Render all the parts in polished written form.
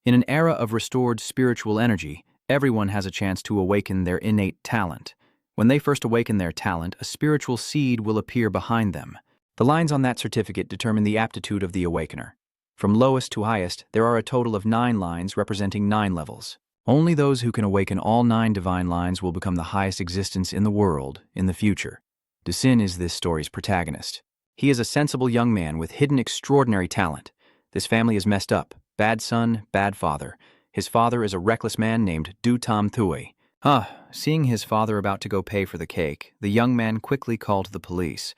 In an era of restored spiritual energy, everyone has a chance to awaken their innate talent. When they first awaken their talent, a spiritual seed will appear behind them. The lines on that certificate determine the aptitude of the awakener. From lowest to highest, there are a total of 9 lines representing 9 levels. Only those who can awaken all 9 divine lines will become the highest existence in the world in the future. Ducang is this story's protagonist. He is a sensible young man with hidden extraordinary talent. This family is messed up. Bad son, bad father. His father is a reckless man named Duchang. Seeing his father about to go pay for the cake, the young man quickly called the police.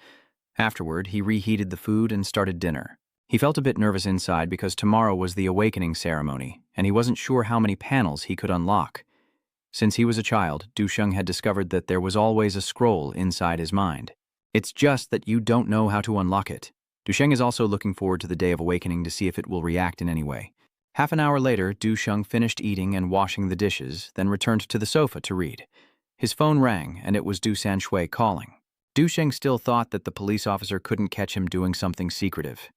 Afterward, he reheated the food and started dinner. He felt a bit nervous inside because tomorrow was the awakening ceremony, and he wasn't sure how many panels he could unlock. Since he was a child, Duchang had discovered that there was always a scroll inside his mind. It's just that you don't know how to unlock it. Duchang is also looking forward to the day of awakening to see if it will react in any way. Half an hour later, Duchang finished eating and washing the dishes, then returned to the sofa to read. His phone rang, and it was Duchang Shui calling. Duchang still thought that the police officer couldn't catch him doing something secretive.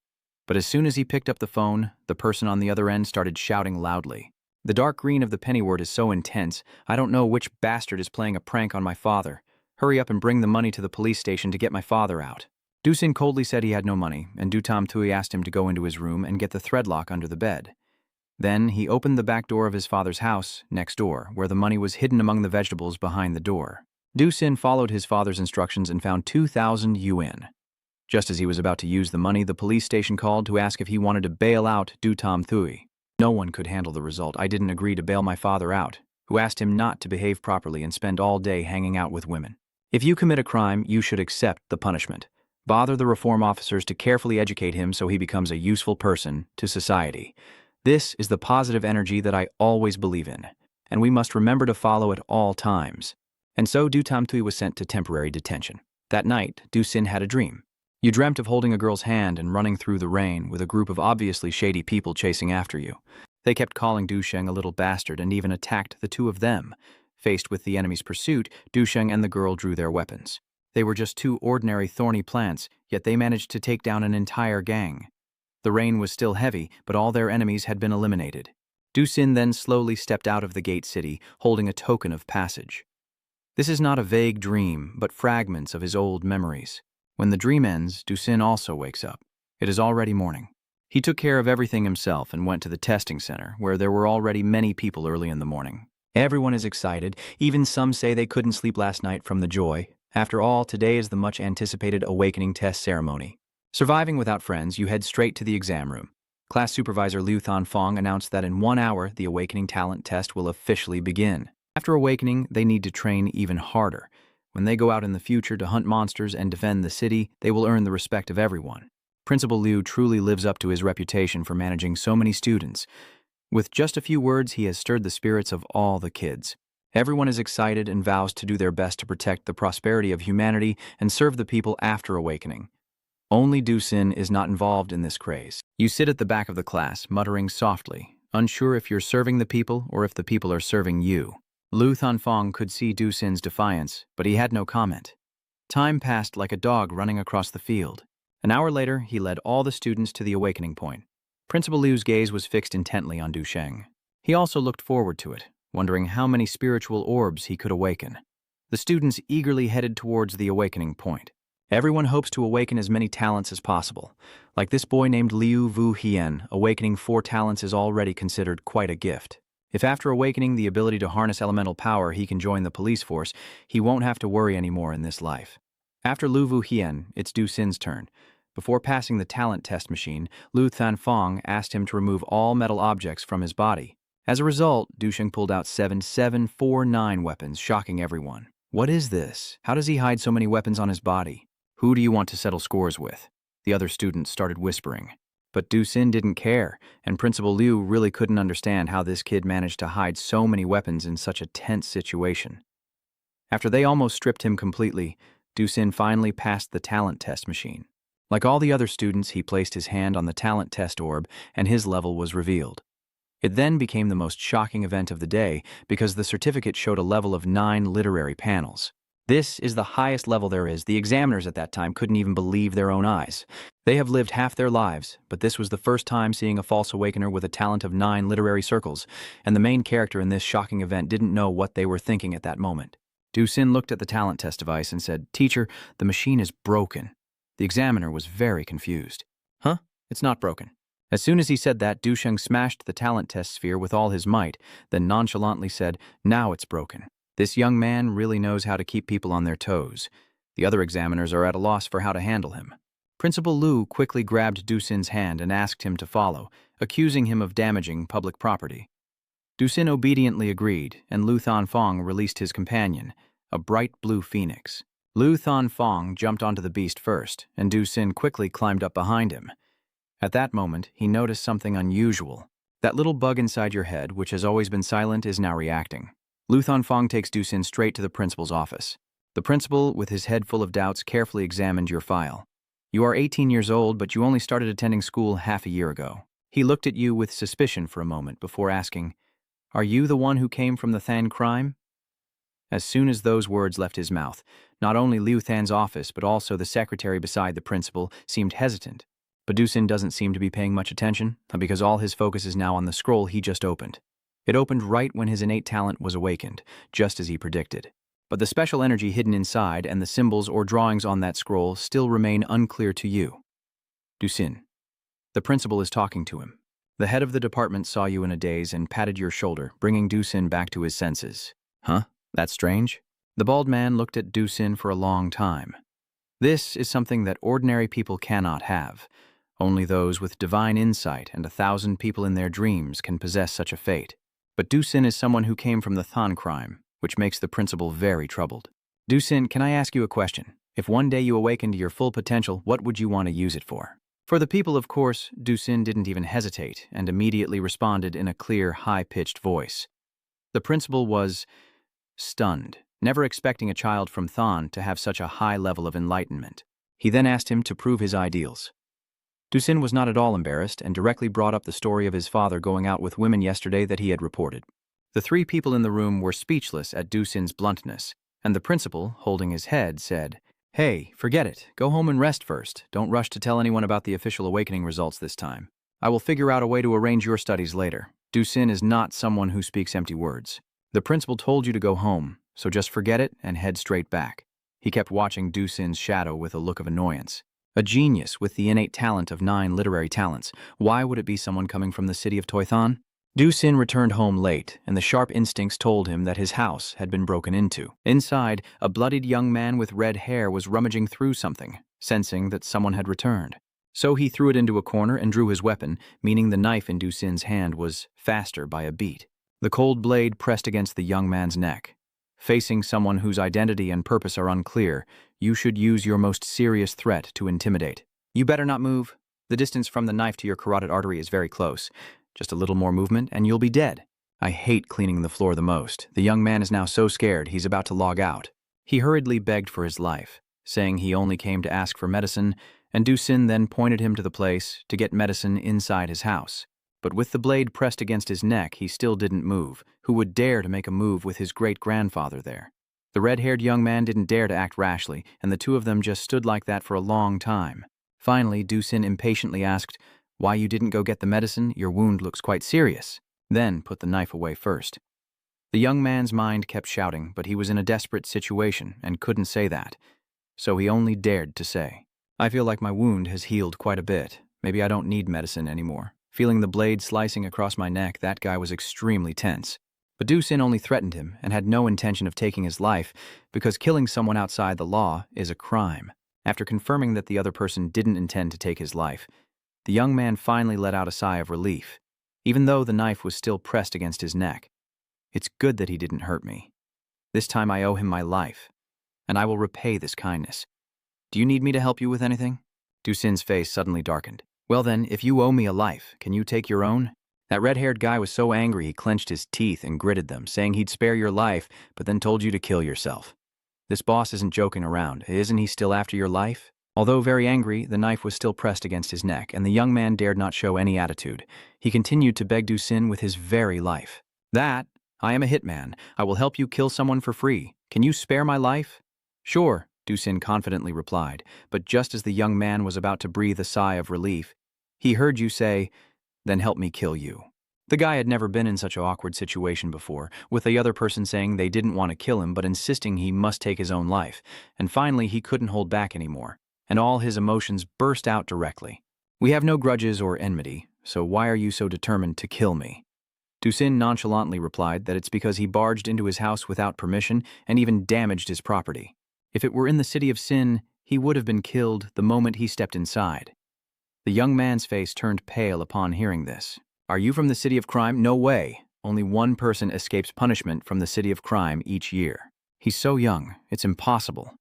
But as soon as he picked up the phone, the person on the other end started shouting loudly. The dark green of the penny word is so intense, I don't know which bastard is playing a prank on my father. Hurry up and bring the money to the police station to get my father out. Ducang coldly said he had no money, and Duchang asked him to go into his room and get the thread lock under the bed. Then he opened the back door of his father's house, next door, where the money was hidden among the vegetables behind the door. Ducang followed his father's instructions and found 2,000 yuan. Just as he was about to use the money, the police station called to ask if he wanted to bail out Duchang. No one could handle the result. I didn't agree to bail my father out, who asked him not to behave properly and spend all day hanging out with women. If you commit a crime, you should accept the punishment. Bother the reform officers to carefully educate him so he becomes a useful person to society. This is the positive energy that I always believe in, and we must remember to follow at all times. And so Duchang was sent to temporary detention. That night, Ducang had a dream. You dreamt of holding a girl's hand and running through the rain with a group of obviously shady people chasing after you. They kept calling Duchang a little bastard and even attacked the two of them. Faced with the enemy's pursuit, Duchang and the girl drew their weapons. They were just 2 ordinary thorny plants, yet they managed to take down an entire gang. The rain was still heavy, but all their enemies had been eliminated. Ducang then slowly stepped out of the gate city, holding a token of passage. This is not a vague dream, but fragments of his old memories. When the dream ends, Ducang also wakes up. It is already morning. He took care of everything himself and went to the testing center, where there were already many people early in the morning. Everyone is excited, even some say they couldn't sleep last night from the joy. After all, today is the much-anticipated awakening test ceremony. Surviving without friends, you head straight to the exam room. Class supervisor Liu Thanfong announced that in 1 hour, the awakening talent test will officially begin. After awakening, they need to train even harder. When they go out in the future to hunt monsters and defend the city, they will earn the respect of everyone. Principal Liu truly lives up to his reputation for managing so many students. With just a few words, he has stirred the spirits of all the kids. Everyone is excited and vows to do their best to protect the prosperity of humanity and serve the people after awakening. Only Ducang is not involved in this craze. You sit at the back of the class, muttering softly, unsure if you're serving the people or if the people are serving you. Liu Thanfong could see Ducang's defiance, but he had no comment. Time passed like a dog running across the field. An hour later, he led all the students to the awakening point. Principal Liu's gaze was fixed intently on Duchang. He also looked forward to it, wondering how many spiritual orbs he could awaken. The students eagerly headed towards the awakening point. Everyone hopes to awaken as many talents as possible. Like this boy named Liu Vuhien, awakening 4 talents is already considered quite a gift. If after awakening the ability to harness elemental power he can join the police force, he won't have to worry anymore in this life. After Liu Vuhien, it's Ducang's turn. Before passing the talent test machine, Liu Thanfong asked him to remove all metal objects from his body. As a result, Duchang pulled out 7,749 weapons, shocking everyone. What is this? How does he hide so many weapons on his body? Who do you want to settle scores with? The other students started whispering. But Ducang didn't care, and Principal Liu really couldn't understand how this kid managed to hide so many weapons in such a tense situation. After they almost stripped him completely, Ducang finally passed the talent test machine. Like all the other students, he placed his hand on the talent test orb, and his level was revealed. It then became the most shocking event of the day because the certificate showed a level of 9 literary panels. This is the highest level there is. The examiners at that time couldn't even believe their own eyes. They have lived half their lives, but this was the first time seeing a false awakener with a talent of 9 literary circles, and the main character in this shocking event didn't know what they were thinking at that moment. Ducin looked at the talent test device and said, "Teacher, the machine is broken." The examiner was very confused. "Huh? It's not broken." As soon as he said that, Duchang smashed the talent test sphere with all his might, then nonchalantly said, "Now it's broken." This young man really knows how to keep people on their toes. The other examiners are at a loss for how to handle him. Principal Lu quickly grabbed Ducin's hand and asked him to follow, accusing him of damaging public property. Ducin obediently agreed, and Lu Thonfong released his companion, a bright blue phoenix. Lu Thonfong jumped onto the beast first, and Ducin quickly climbed up behind him. At that moment, he noticed something unusual. That little bug inside your head, which has always been silent, is now reacting. Lu Thonfong takes Ducin straight to the principal's office. The principal, with his head full of doubts, carefully examined your file. You are 18 years old, but you only started attending school half a year ago. He looked at you with suspicion for a moment before asking, "Are you the one who came from the Than crime?" As soon as those words left his mouth, not only Liu Than's office, but also the secretary beside the principal seemed hesitant. But Ducin doesn't seem to be paying much attention, because all his focus is now on the scroll he just opened. It opened right when his innate talent was awakened, just as he predicted. But the special energy hidden inside and the symbols or drawings on that scroll still remain unclear to you. Ducin. The principal is talking to him. The head of the department saw you in a daze and patted your shoulder, bringing Ducin back to his senses. Huh? That's strange? The bald man looked at Ducin for a long time. This is something that ordinary people cannot have. Only those with divine insight and 1,000 people in their dreams can possess such a fate. But Ducin is someone who came from the Than crime, which makes the principal very troubled. Ducin, can I ask you a question? If one day you awaken to your full potential, what would you want to use it for? For the people, of course, Ducin didn't even hesitate and immediately responded in a clear, high-pitched voice. The principal was stunned, never expecting a child from Than to have such a high level of enlightenment. He then asked him to prove his ideals. Ducin was not at all embarrassed and directly brought up the story of his father going out with women yesterday that he had reported. The 3 people in the room were speechless at Ducin's bluntness, and the principal, holding his head, said, "Hey, forget it. Go home and rest first. Don't rush to tell anyone about the official awakening results this time. I will figure out a way to arrange your studies later. Ducin is not someone who speaks empty words. The principal told you to go home, so just forget it and head straight back." He kept watching Ducin's shadow with a look of annoyance. A genius with the innate talent of 9 literary talents. Why would it be someone coming from the city of Toithan? Ducin returned home late, and the sharp instincts told him that his house had been broken into. Inside, a bloodied young man with red hair was rummaging through something, sensing that someone had returned. So he threw it into a corner and drew his weapon, meaning the knife in Ducin's hand was faster by a beat. The cold blade pressed against the young man's neck. Facing someone whose identity and purpose are unclear, you should use your most serious threat to intimidate. You better not move. The distance from the knife to your carotid artery is very close. Just a little more movement and you'll be dead. I hate cleaning the floor the most. The young man is now so scared he's about to log out. He hurriedly begged for his life, saying he only came to ask for medicine, and Ducin then pointed him to the place to get medicine inside his house. But with the blade pressed against his neck, he still didn't move. Who would dare to make a move with his great-grandfather there? The red-haired young man didn't dare to act rashly, and the 2 of them just stood like that for a long time. Finally, Ducin impatiently asked, "Why you didn't go get the medicine? Your wound looks quite serious." Then put the knife away first. The young man's mind kept shouting, but he was in a desperate situation and couldn't say that. So he only dared to say, "I feel like my wound has healed quite a bit. Maybe I don't need medicine anymore." Feeling the blade slicing across my neck, that guy was extremely tense. But Ducin only threatened him and had no intention of taking his life because killing someone outside the law is a crime. After confirming that the other person didn't intend to take his life, the young man finally let out a sigh of relief, even though the knife was still pressed against his neck. It's good that he didn't hurt me. This time I owe him my life, and I will repay this kindness. Do you need me to help you with anything? Ducin's face suddenly darkened. Well then, if you owe me a life, can you take your own? That red-haired guy was so angry he clenched his teeth and gritted them, saying he'd spare your life, but then told you to kill yourself. This boss isn't joking around. Isn't he still after your life? Although very angry, the knife was still pressed against his neck, and the young man dared not show any attitude. He continued to beg Ducin with his very life. I am a hitman. I will help you kill someone for free. Can you spare my life? Sure, Dusin confidently replied, but just as the young man was about to breathe a sigh of relief, he heard you say, "Then help me kill you." The guy had never been in such an awkward situation before, with the other person saying they didn't want to kill him but insisting he must take his own life, and finally he couldn't hold back anymore, and all his emotions burst out directly. "We have no grudges or enmity, so why are you so determined to kill me?" Dusin nonchalantly replied that it's because he barged into his house without permission and even damaged his property. If it were in the city of sin, he would have been killed the moment he stepped inside. The young man's face turned pale upon hearing this. "Are you from the city of crime?" "No way. Only one person escapes punishment from the city of crime each year. He's so young, it's impossible."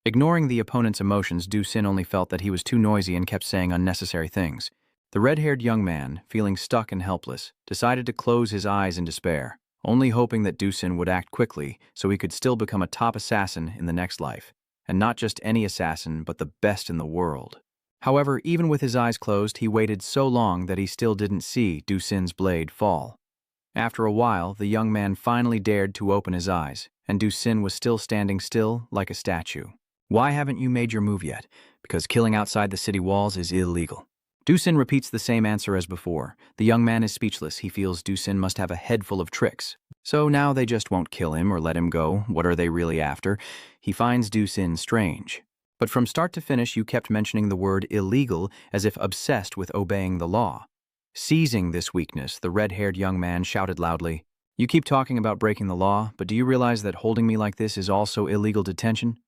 Ignoring the opponent's emotions, Dusin only felt that he was too noisy and kept saying unnecessary things. The red-haired young man, feeling stuck and helpless, decided to close his eyes in despair, only hoping that Dusin would act quickly so he could still become a top assassin in the next life, and not just any assassin but the best in the world. However, even with his eyes closed, he waited so long that he still didn't see Dusin's blade fall. After a while, the young man finally dared to open his eyes, and Dusin was still standing still like a statue. "Why haven't you made your move yet?" "Because killing outside the city walls is illegal." Dusin repeats the same answer as before. The young man is speechless. He feels Dusin must have a head full of tricks. So now they just won't kill him or let him go. What are they really after? He finds Dusin strange. "But from start to finish, you kept mentioning the word illegal as if obsessed with obeying the law." Seizing this weakness, the red-haired young man shouted loudly, "You keep talking about breaking the law, but do you realize that holding me like this is also illegal detention?"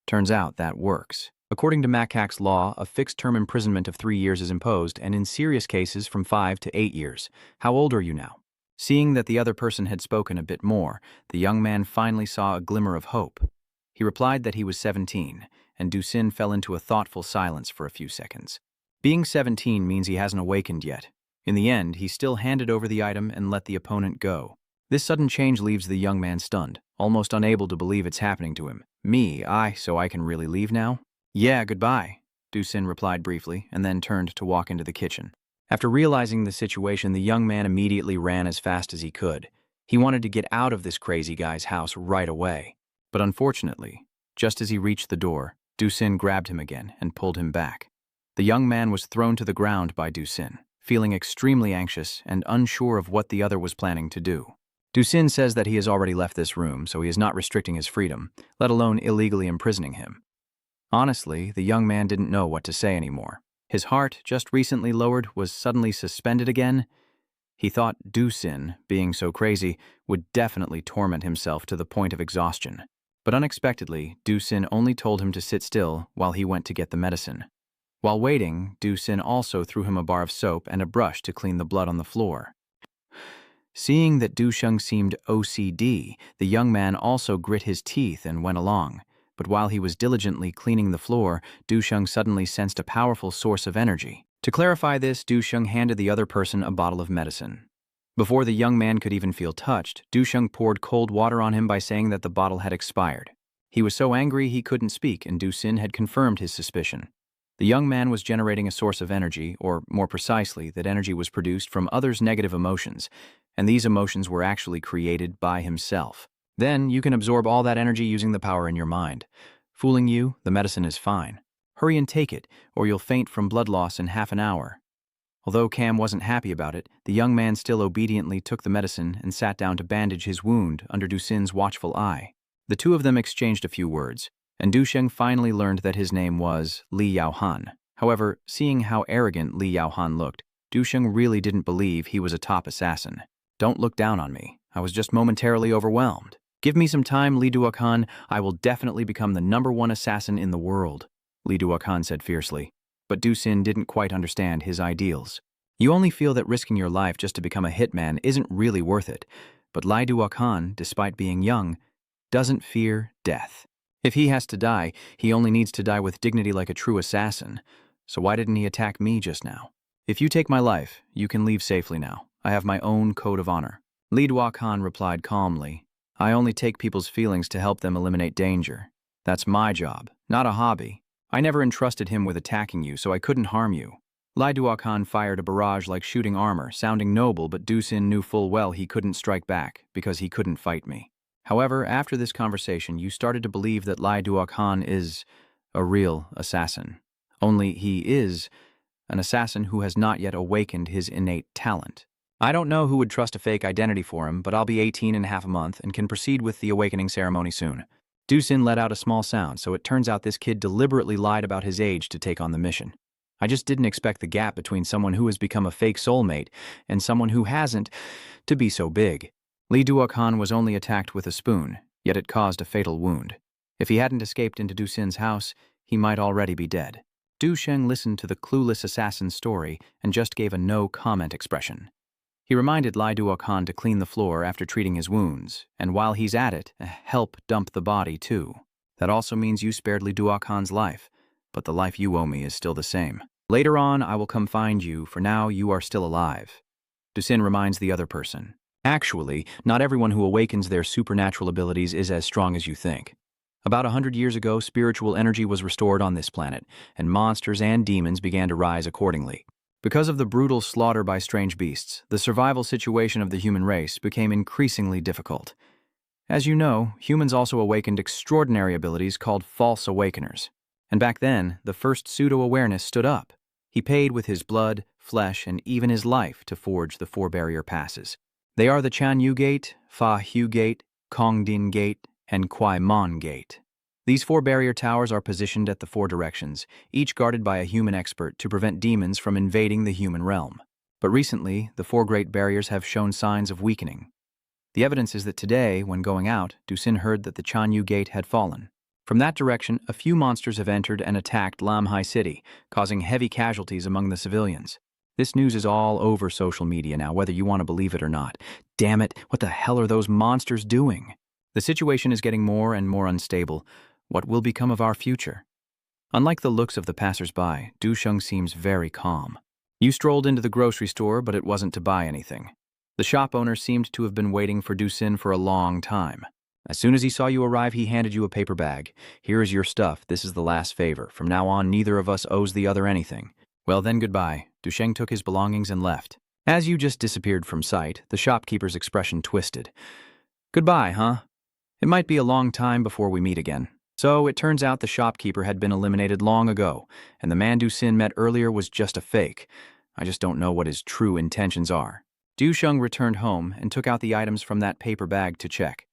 Turns out that works. According to Macac's law, a fixed term imprisonment of 3 years is imposed, and in serious cases from 5 to 8 years. "How old are you now?" Seeing that the other person had spoken a bit more, the young man finally saw a glimmer of hope. He replied that he was 17, and Dusin fell into a thoughtful silence for a few seconds. Being 17 means he hasn't awakened yet. In the end, he still handed over the item and let the opponent go. This sudden change leaves the young man stunned, almost unable to believe it's happening to him. So I can really leave now?" "Yeah, goodbye," Dusin replied briefly, and then turned to walk into the kitchen. After realizing the situation, the young man immediately ran as fast as he could. He wanted to get out of this crazy guy's house right away. But unfortunately, just as he reached the door, Dusin grabbed him again and pulled him back. The young man was thrown to the ground by Dusin, feeling extremely anxious and unsure of what the other was planning to do. Dusin says that he has already left this room, so he is not restricting his freedom, let alone illegally imprisoning him. Honestly, the young man didn't know what to say anymore. His heart, just recently lowered, was suddenly suspended again. He thought Dusin, being so crazy, would definitely torment himself to the point of exhaustion. But unexpectedly, Dusin only told him to sit still while he went to get the medicine. While waiting, Dusin also threw him a bar of soap and a brush to clean the blood on the floor. Seeing that Duchang seemed OCD, the young man also grit his teeth and went along. But while he was diligently cleaning the floor, Duchang suddenly sensed a powerful source of energy. To clarify this, Duchang handed the other person a bottle of medicine. Before the young man could even feel touched, Duchang poured cold water on him by saying that the bottle had expired. He was so angry he couldn't speak, and Dusin had confirmed his suspicion. The young man was generating a source of energy, or more precisely, that energy was produced from others' negative emotions, and these emotions were actually created by himself. Then you can absorb all that energy using the power in your mind. Fooling you, the medicine is fine. Hurry and take it, or you'll faint from blood loss in half an hour. Although Cam wasn't happy about it, the young man still obediently took the medicine and sat down to bandage his wound under Dusin's watchful eye. The two of them exchanged a few words, and Duchang finally learned that his name was Li Yaohan. However, seeing how arrogant Li Yaohan looked, Duchang really didn't believe he was a top assassin. "Don't look down on me. I was just momentarily overwhelmed. Give me some time, Li Duchang. I will definitely become the #1 assassin in the world," Li Duchang said fiercely. But Dusin didn't quite understand his ideals. You only feel that risking your life just to become a hitman isn't really worth it. But Li Duchang, despite being young, doesn't fear death. If he has to die, he only needs to die with dignity like a true assassin. So why didn't he attack me just now? "If you take my life, you can leave safely now. I have my own code of honor." Li Duchang replied calmly, "I only take people's feelings to help them eliminate danger. That's my job, not a hobby. I never entrusted him with attacking you, so I couldn't harm you." Li Duchang fired a barrage like shooting armor, sounding noble, but Dusin knew full well he couldn't strike back because he couldn't fight me. However, after this conversation, you started to believe that Lai Duchang is a real assassin. Only he is an assassin who has not yet awakened his innate talent. I don't know who would trust a fake identity for him, but I'll be 18 in half a month and can proceed with the awakening ceremony soon. Ducin let out a small sound, so it turns out this kid deliberately lied about his age to take on the mission. I just didn't expect the gap between someone who has become a fake soulmate and someone who hasn't to be so big. Li Duchang was only attacked with a spoon, yet it caused a fatal wound. If he hadn't escaped into Ducin's house, he might already be dead. Duchang listened to the clueless assassin's story and just gave a no-comment expression. He reminded Lai Duchang to clean the floor after treating his wounds, and while he's at it, help dump the body too. That also means you spared Li Duchang's life, but the life you owe me is still the same. Later on, I will come find you. For now, you are still alive. Ducin reminds the other person. Actually, not everyone who awakens their supernatural abilities is as strong as you think. About 100 years ago, spiritual energy was restored on this planet, and monsters and demons began to rise accordingly. Because of the brutal slaughter by strange beasts, the survival situation of the human race became increasingly difficult. As you know, humans also awakened extraordinary abilities called false awakeners. And back then, the first pseudo-awareness stood up. He paid with his blood, flesh, and even his life to forge the 4 barrier passes. They are the Chan Yu Gate, Fa Hu Gate, Kong Din Gate, and Kwai Mon Gate. These 4 barrier towers are positioned at the 4 directions, each guarded by a human expert to prevent demons from invading the human realm. But recently, the 4 great barriers have shown signs of weakening. The evidence is that today, when going out, Ducin heard that the Chan Yu Gate had fallen. From that direction, a few monsters have entered and attacked Lamhai City, causing heavy casualties among the civilians. This news is all over social media now, whether you want to believe it or not. Damn it, what the hell are those monsters doing? The situation is getting more and more unstable. What will become of our future? Unlike the looks of the passers-by, Duchang seems very calm. You strolled into the grocery store, but it wasn't to buy anything. The shop owner seemed to have been waiting for Ducin for a long time. As soon as he saw you arrive, he handed you a paper bag. Here is your stuff. This is the last favor. From now on, neither of us owes the other anything. Well then, goodbye. Duchang took his belongings and left. As you just disappeared from sight, the shopkeeper's expression twisted. Goodbye, huh? It might be a long time before we meet again. So it turns out the shopkeeper had been eliminated long ago, and the man Ducin met earlier was just a fake. I just don't know what his true intentions are. Duchang returned home and took out the items from that paper bag to check.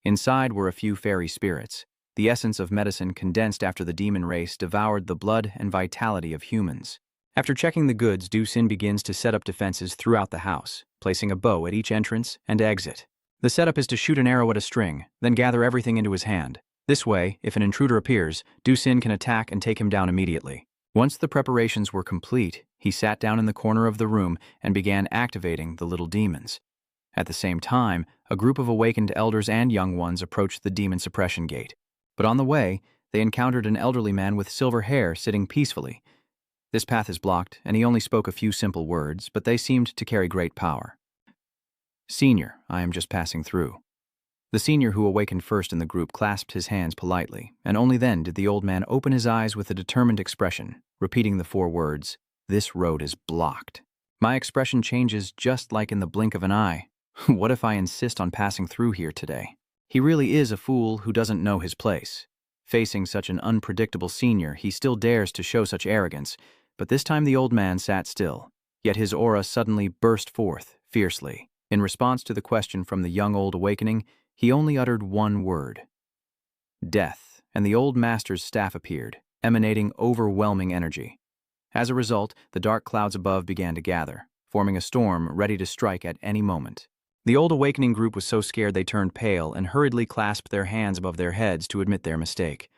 Inside were a few fairy spirits, the essence of medicine condensed after the demon race devoured the blood and vitality of humans. After checking the goods, Ducin begins to set up defenses throughout the house, placing a bow at each entrance and exit. The setup is to shoot an arrow at a string, then gather everything into his hand. This way, if an intruder appears, Ducin can attack and take him down immediately. Once the preparations were complete, he sat down in the corner of the room and began activating the little demons. At the same time, a group of awakened elders and young ones approached the demon suppression gate. But on the way, they encountered an elderly man with silver hair sitting peacefully. This path is blocked, and he only spoke a few simple words, but they seemed to carry great power. Senior, I am just passing through. The senior who awakened first in the group clasped his hands politely, and only then did the old man open his eyes with a determined expression, repeating the 4 words, "This road is blocked." My expression changes just like in the blink of an eye. What if I insist on passing through here today? He really is a fool who doesn't know his place. Facing such an unpredictable senior, he still dares to show such arrogance, but this time the old man sat still, yet his aura suddenly burst forth, fiercely. In response to the question from the young old awakening, he only uttered one word. Death, and the old master's staff appeared, emanating overwhelming energy. As a result, the dark clouds above began to gather, forming a storm ready to strike at any moment. The old awakening group was so scared they turned pale and hurriedly clasped their hands above their heads to admit their mistake.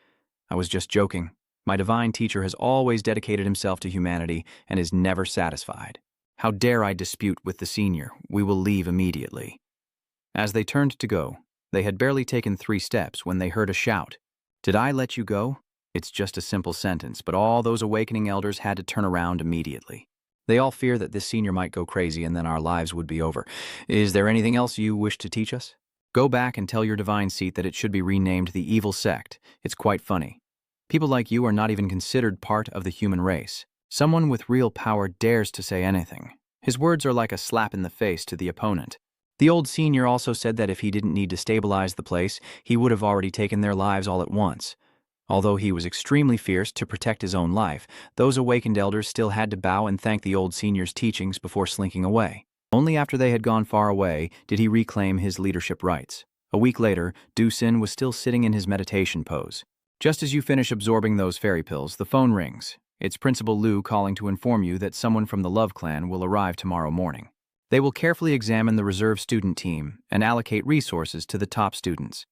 I was just joking. My divine teacher has always dedicated himself to humanity and is never satisfied. How dare I dispute with the senior? We will leave immediately. As they turned to go, they had barely taken 3 steps when they heard a shout. Did I let you go? It's just a simple sentence, but all those awakening elders had to turn around immediately. They all fear that this senior might go crazy and then our lives would be over. Is there anything else you wish to teach us? Go back and tell your divine seat that it should be renamed the evil sect. It's quite funny. People like you are not even considered part of the human race. Someone with real power dares to say anything. His words are like a slap in the face to the opponent. The old senior also said that if he didn't need to stabilize the place, he would have already taken their lives all at once. Although he was extremely fierce to protect his own life, those awakened elders still had to bow and thank the old senior's teachings before slinking away. Only after they had gone far away did he reclaim his leadership rights. A week later, Ducin was still sitting in his meditation pose. Just as you finish absorbing those fairy pills, the phone rings. It's Principal Liu calling to inform you that someone from the Love Clan will arrive tomorrow morning. They will carefully examine the reserve student team and allocate resources to the top students.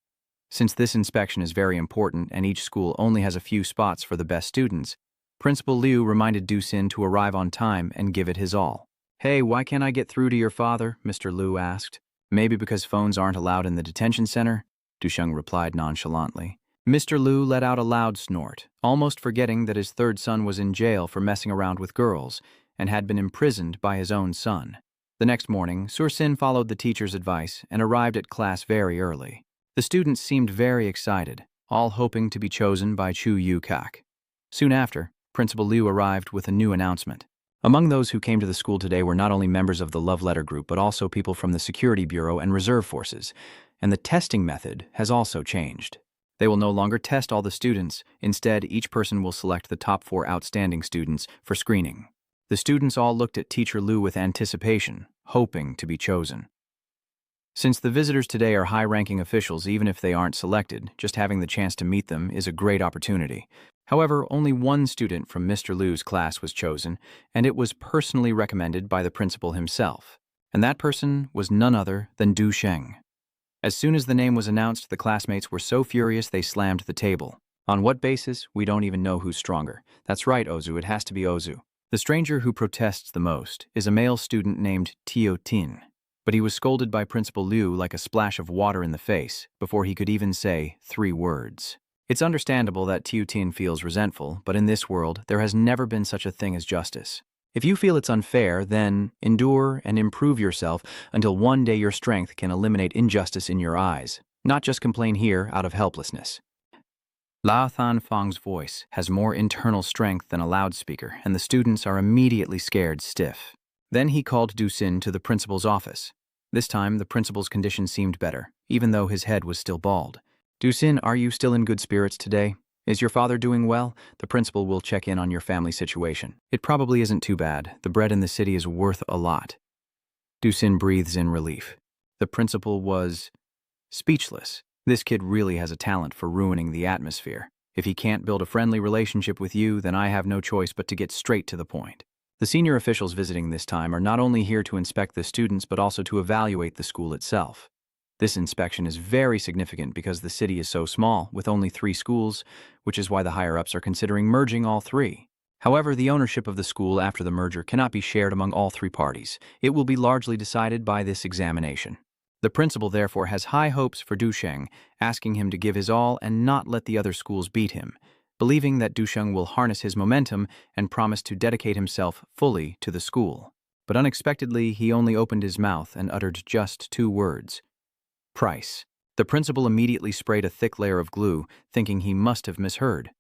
Since this inspection is very important and each school only has a few spots for the best students, Principal Liu reminded Ducin to arrive on time and give it his all. "Hey, why can't I get through to your father?" Mr. Liu asked. "Maybe because phones aren't allowed in the detention center?" Duchang replied nonchalantly. Mr. Liu let out a loud snort, almost forgetting that his third son was in jail for messing around with girls and had been imprisoned by his own son. The next morning, Sursin followed the teacher's advice and arrived at class very early. The students seemed very excited, all hoping to be chosen by Chu Yu-kak. Soon after, Principal Liu arrived with a new announcement. Among those who came to the school today were not only members of the Love Letter Group but also people from the Security Bureau and Reserve Forces, and the testing method has also changed. They will no longer test all the students. Instead, each person will select the top 4 outstanding students for screening. The students all looked at Teacher Liu with anticipation, hoping to be chosen. Since the visitors today are high-ranking officials, even if they aren't selected, just having the chance to meet them is a great opportunity. However, only one student from Mr. Liu's class was chosen, and it was personally recommended by the principal himself. And that person was none other than Duchang. As soon as the name was announced, the classmates were so furious they slammed the table. On what basis? We don't even know who's stronger. That's right, Ozu, it has to be Ozu. The stranger who protests the most is a male student named Tio Tin, but he was scolded by Principal Liu like a splash of water in the face before he could even say 3 words. It's understandable that Tio Tin feels resentful, but in this world, there has never been such a thing as justice. If you feel it's unfair, then endure and improve yourself until one day your strength can eliminate injustice in your eyes, not just complain here out of helplessness. Lao Thanfang's voice has more internal strength than a loudspeaker, and the students are immediately scared stiff. Then he called Ducin to the principal's office. This time, the principal's condition seemed better, even though his head was still bald. "Ducin, are you still in good spirits today? Is your father doing well? The principal will check in on your family situation. It probably isn't too bad. The bread in the city is worth a lot." Ducin breathes in relief. The principal was speechless. This kid really has a talent for ruining the atmosphere. If he can't build a friendly relationship with you, then I have no choice but to get straight to the point. The senior officials visiting this time are not only here to inspect the students but also to evaluate the school itself. This inspection is very significant because the city is so small, with only 3 schools, which is why the higher-ups are considering merging all 3. However, the ownership of the school after the merger cannot be shared among all 3 parties. It will be largely decided by this examination. The principal therefore has high hopes for Duchang, asking him to give his all and not let the other schools beat him, believing that Duchang will harness his momentum and promise to dedicate himself fully to the school. But unexpectedly, he only opened his mouth and uttered just 2 words. "Price." The principal immediately sprayed a thick layer of glue, thinking he must have misheard.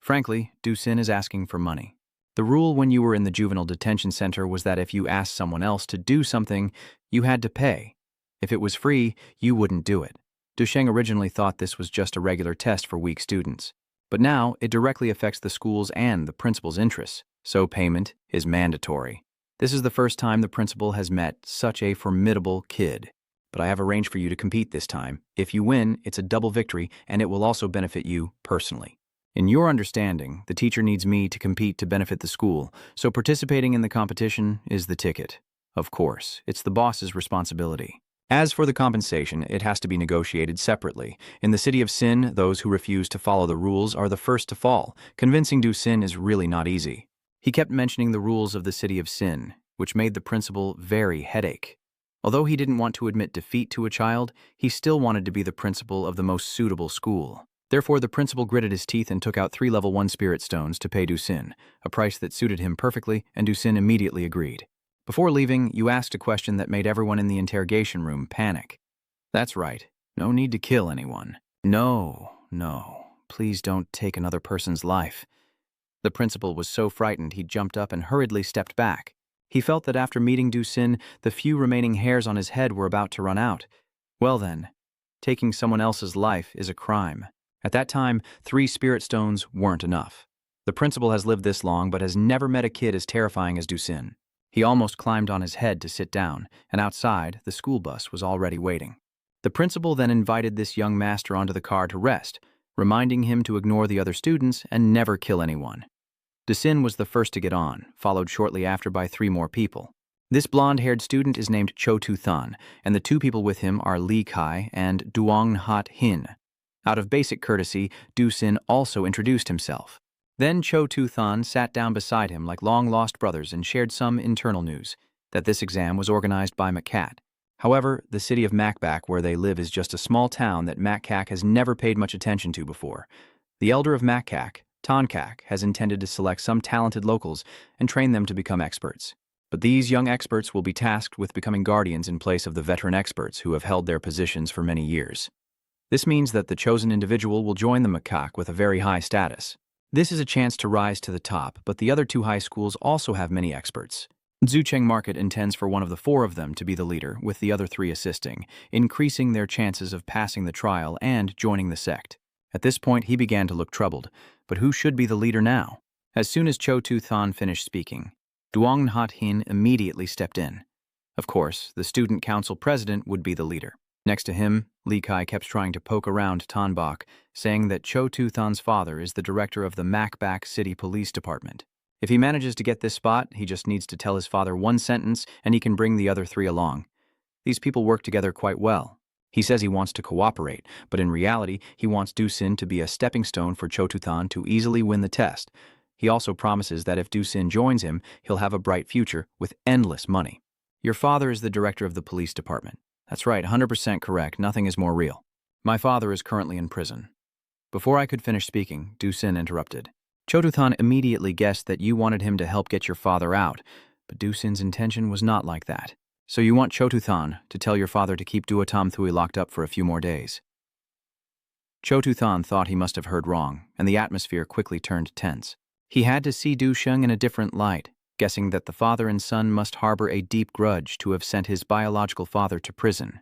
Frankly, Ducin is asking for money. The rule when you were in the juvenile detention center was that if you asked someone else to do something, you had to pay. If it was free, you wouldn't do it. Duchang originally thought this was just a regular test for weak students. But now, it directly affects the school's and the principal's interests, so payment is mandatory. This is the first time the principal has met such a formidable kid. But I have arranged for you to compete this time. If you win, it's a double victory, and it will also benefit you personally. In your understanding, the teacher needs me to compete to benefit the school, so participating in the competition is the ticket. Of course, it's the boss's responsibility. As for the compensation, it has to be negotiated separately. In the city of Sin, those who refuse to follow the rules are the first to fall. Convincing Ducin is really not easy. He kept mentioning the rules of the city of Sin, which made the principal very headache. Although he didn't want to admit defeat to a child, he still wanted to be the principal of the most suitable school. Therefore, the principal gritted his teeth and took out 3 level 1 spirit stones to pay Ducin, a price that suited him perfectly, and Ducin immediately agreed. Before leaving, you asked a question that made everyone in the interrogation room panic. That's right. No need to kill anyone. No. Please don't take another person's life. The principal was so frightened he jumped up and hurriedly stepped back. He felt that after meeting Ducin, the few remaining hairs on his head were about to run out. Well then, taking someone else's life is a crime. At that time, 3 spirit stones weren't enough. The principal has lived this long but has never met a kid as terrifying as Ducin. He almost climbed on his head to sit down, and outside, the school bus was already waiting. The principal then invited this young master onto the car to rest, reminding him to ignore the other students and never kill anyone. Ducin was the first to get on, followed shortly after by 3 more people. This blonde-haired student is named Cho Tu-than, and the 2 people with him are Li Kai and Duong Hat Hin. Out of basic courtesy, Ducin also introduced himself. Then Cho Tu-than sat down beside him like long-lost brothers and shared some internal news, that this exam was organized by Makat. However, the city of Macbak where they live is just a small town that Macak has never paid much attention to before. The elder of Macak, Tonkak, has intended to select some talented locals and train them to become experts. But these young experts will be tasked with becoming guardians in place of the veteran experts who have held their positions for many years. This means that the chosen individual will join the Makak with a very high status. This is a chance to rise to the top, but the other 2 high schools also have many experts. Duchang Market intends for one of the 4 of them to be the leader, with the other 3 assisting, increasing their chances of passing the trial and joining the sect. At this point, he began to look troubled, but who should be the leader now? As soon as Cho Tu-than finished speaking, Duong Hat Hin immediately stepped in. Of course, the student council president would be the leader. Next to him, Li Kai kept trying to poke around Tanbak, saying that Cho Tu-than's father is the director of the Macbak City Police Department. If he manages to get this spot, he just needs to tell his father 1 sentence and he can bring the other 3 along. These people work together quite well. He says he wants to cooperate, but in reality, he wants Ducin to be a stepping stone for Cho Tu-than to easily win the test. He also promises that if Ducin joins him, he'll have a bright future with endless money. Your father is the director of the police department. That's right, 100% correct, nothing is more real. My father is currently in prison. Before I could finish speaking, Ducin interrupted. Cho Tu-than immediately guessed that you wanted him to help get your father out, but Ducin's intention was not like that. So you want Cho Tu-than to tell your father to keep Duatam Thui locked up for a few more days. Cho Tu-than thought he must have heard wrong, and the atmosphere quickly turned tense. He had to see Duchang in a different light, guessing that the father and son must harbor a deep grudge to have sent his biological father to prison.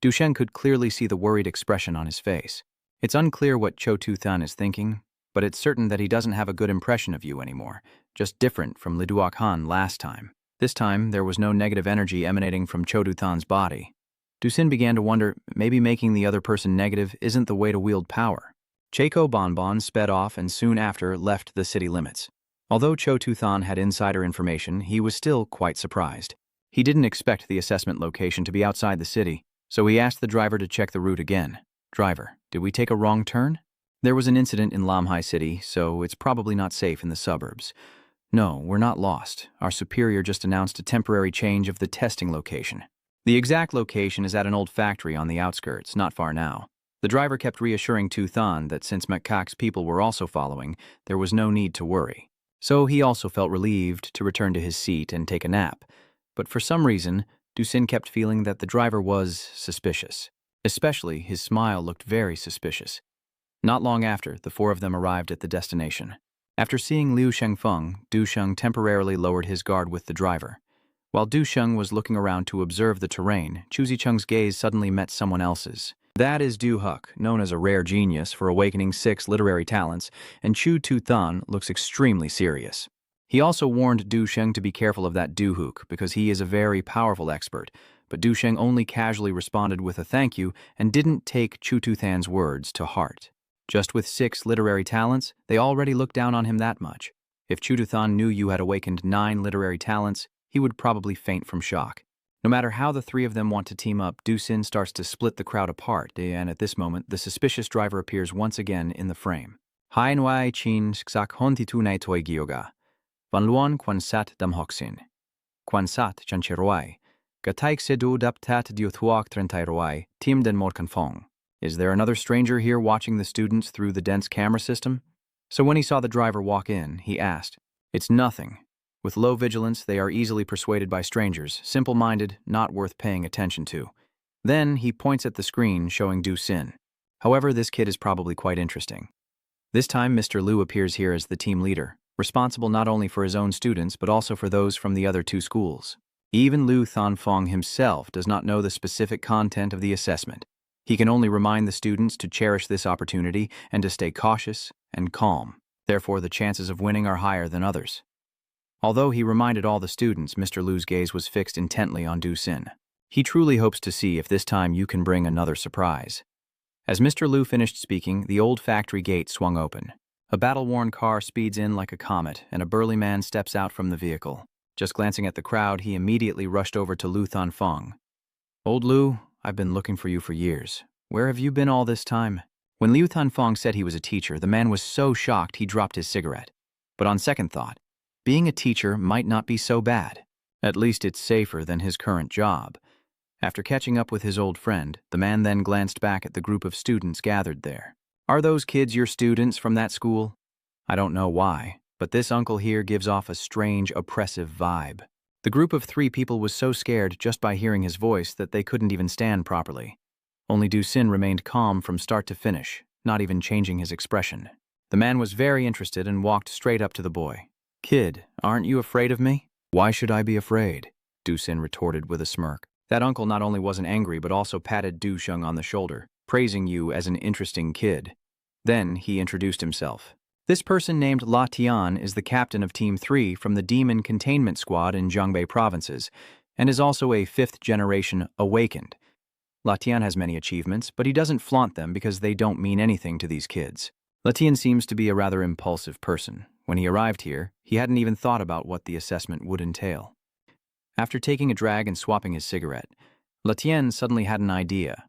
Duchang could clearly see the worried expression on his face. It's unclear what Cho Tu-than is thinking, but it's certain that he doesn't have a good impression of you anymore, just different from Liduak Han last time. This time, there was no negative energy emanating from Cho Tu-than's body. Ducin began to wonder, maybe making the other person negative isn't the way to wield power. Chaco Bonbon sped off and soon after left the city limits. Although Cho Tu-than had insider information, he was still quite surprised. He didn't expect the assessment location to be outside the city, so he asked the driver to check the route again. Driver, did we take a wrong turn? There was an incident in Lamhai City, so it's probably not safe in the suburbs. No, we're not lost. Our superior just announced a temporary change of the testing location. The exact location is at an old factory on the outskirts, not far now. The driver kept reassuring Tu-than that since Makak's people were also following, there was no need to worry. So he also felt relieved to return to his seat and take a nap. But for some reason, Ducin kept feeling that the driver was suspicious. Especially, his smile looked very suspicious. Not long after, the 4 of them arrived at the destination. After seeing Liu Shengfeng, Duchang temporarily lowered his guard with the driver. While Duchang was looking around to observe the terrain, Chu Zicheng's gaze suddenly met someone else's. That is Du Huck, known as a rare genius for awakening 6 literary talents, and Chu Tu-than looks extremely serious. He also warned Duchang to be careful of that Du Huck because he is a very powerful expert, but Duchang only casually responded with a thank you and didn't take Chu Tu-than's words to heart. Just with 6 literary talents, they already looked down on him that much. If Chu Tu-than knew you had awakened 9 literary talents, he would probably faint from shock. No matter how the 3 of them want to team up, Ducin starts to split the crowd apart, and at this moment, the suspicious driver appears once again in the frame. Hai Nwai Chin Sksak Hontitu Nai Toi Gyoga. Van Luan Quan Sat Dam Hoxin. Quan Sat Chanchirwai. Gataik Sedu Daptat Diuthuak Trentairwai, Tim Den Mod Confong. Is there another stranger here watching the students through the dense camera system? So when he saw the driver walk in, he asked, It's nothing. With low vigilance, they are easily persuaded by strangers, simple-minded, not worth paying attention to. Then he points at the screen showing Ducin. However, this kid is probably quite interesting. This time, Mr. Liu appears here as the team leader. responsible not only for his own students but also for those from the other two schools. Even Liu Thanfeng himself does not know the specific content of the assessment. He can only remind the students to cherish this opportunity and to stay cautious and calm. Therefore, the chances of winning are higher than others. Although he reminded all the students, Mr. Liu's gaze was fixed intently on Du Xin. He truly hopes to see if this time you can bring another surprise. As Mr. Liu finished speaking, the old factory gate swung open. A battle-worn car speeds in like a comet, and a burly man steps out from the vehicle. Just glancing at the crowd, he immediately rushed over to Liu Thanfeng. "Old Liu, I've been looking for you for years. Where have you been all this time?" When Liu Thanfeng said he was a teacher, the man was so shocked he dropped his cigarette. But on second thought, being a teacher might not be so bad. At least it's safer than his current job. After catching up with his old friend, the man then glanced back at the group of students gathered there. "Are those kids your students from that school?" "I don't know why, but this uncle here gives off a strange, oppressive vibe." The group of 3 people was so scared just by hearing his voice that they couldn't even stand properly. Only Du Xin remained calm from start to finish, not even changing his expression. The man was very interested and walked straight up to the boy. "Kid, aren't you afraid of me?" "Why should I be afraid?" Du Xin retorted with a smirk. That uncle not only wasn't angry but also patted Duchang on the shoulder, praising you as an interesting kid. Then he introduced himself. "This person named La Tian is the captain of Team 3 from the Demon Containment Squad in Zhongbei Provinces, and is also a 5th-generation Awakened. La Tian has many achievements, but he doesn't flaunt them because they don't mean anything to these kids. La Tian seems to be a rather impulsive person. When he arrived here, he hadn't even thought about what the assessment would entail." After taking a drag and swapping his cigarette, La Tian suddenly had an idea.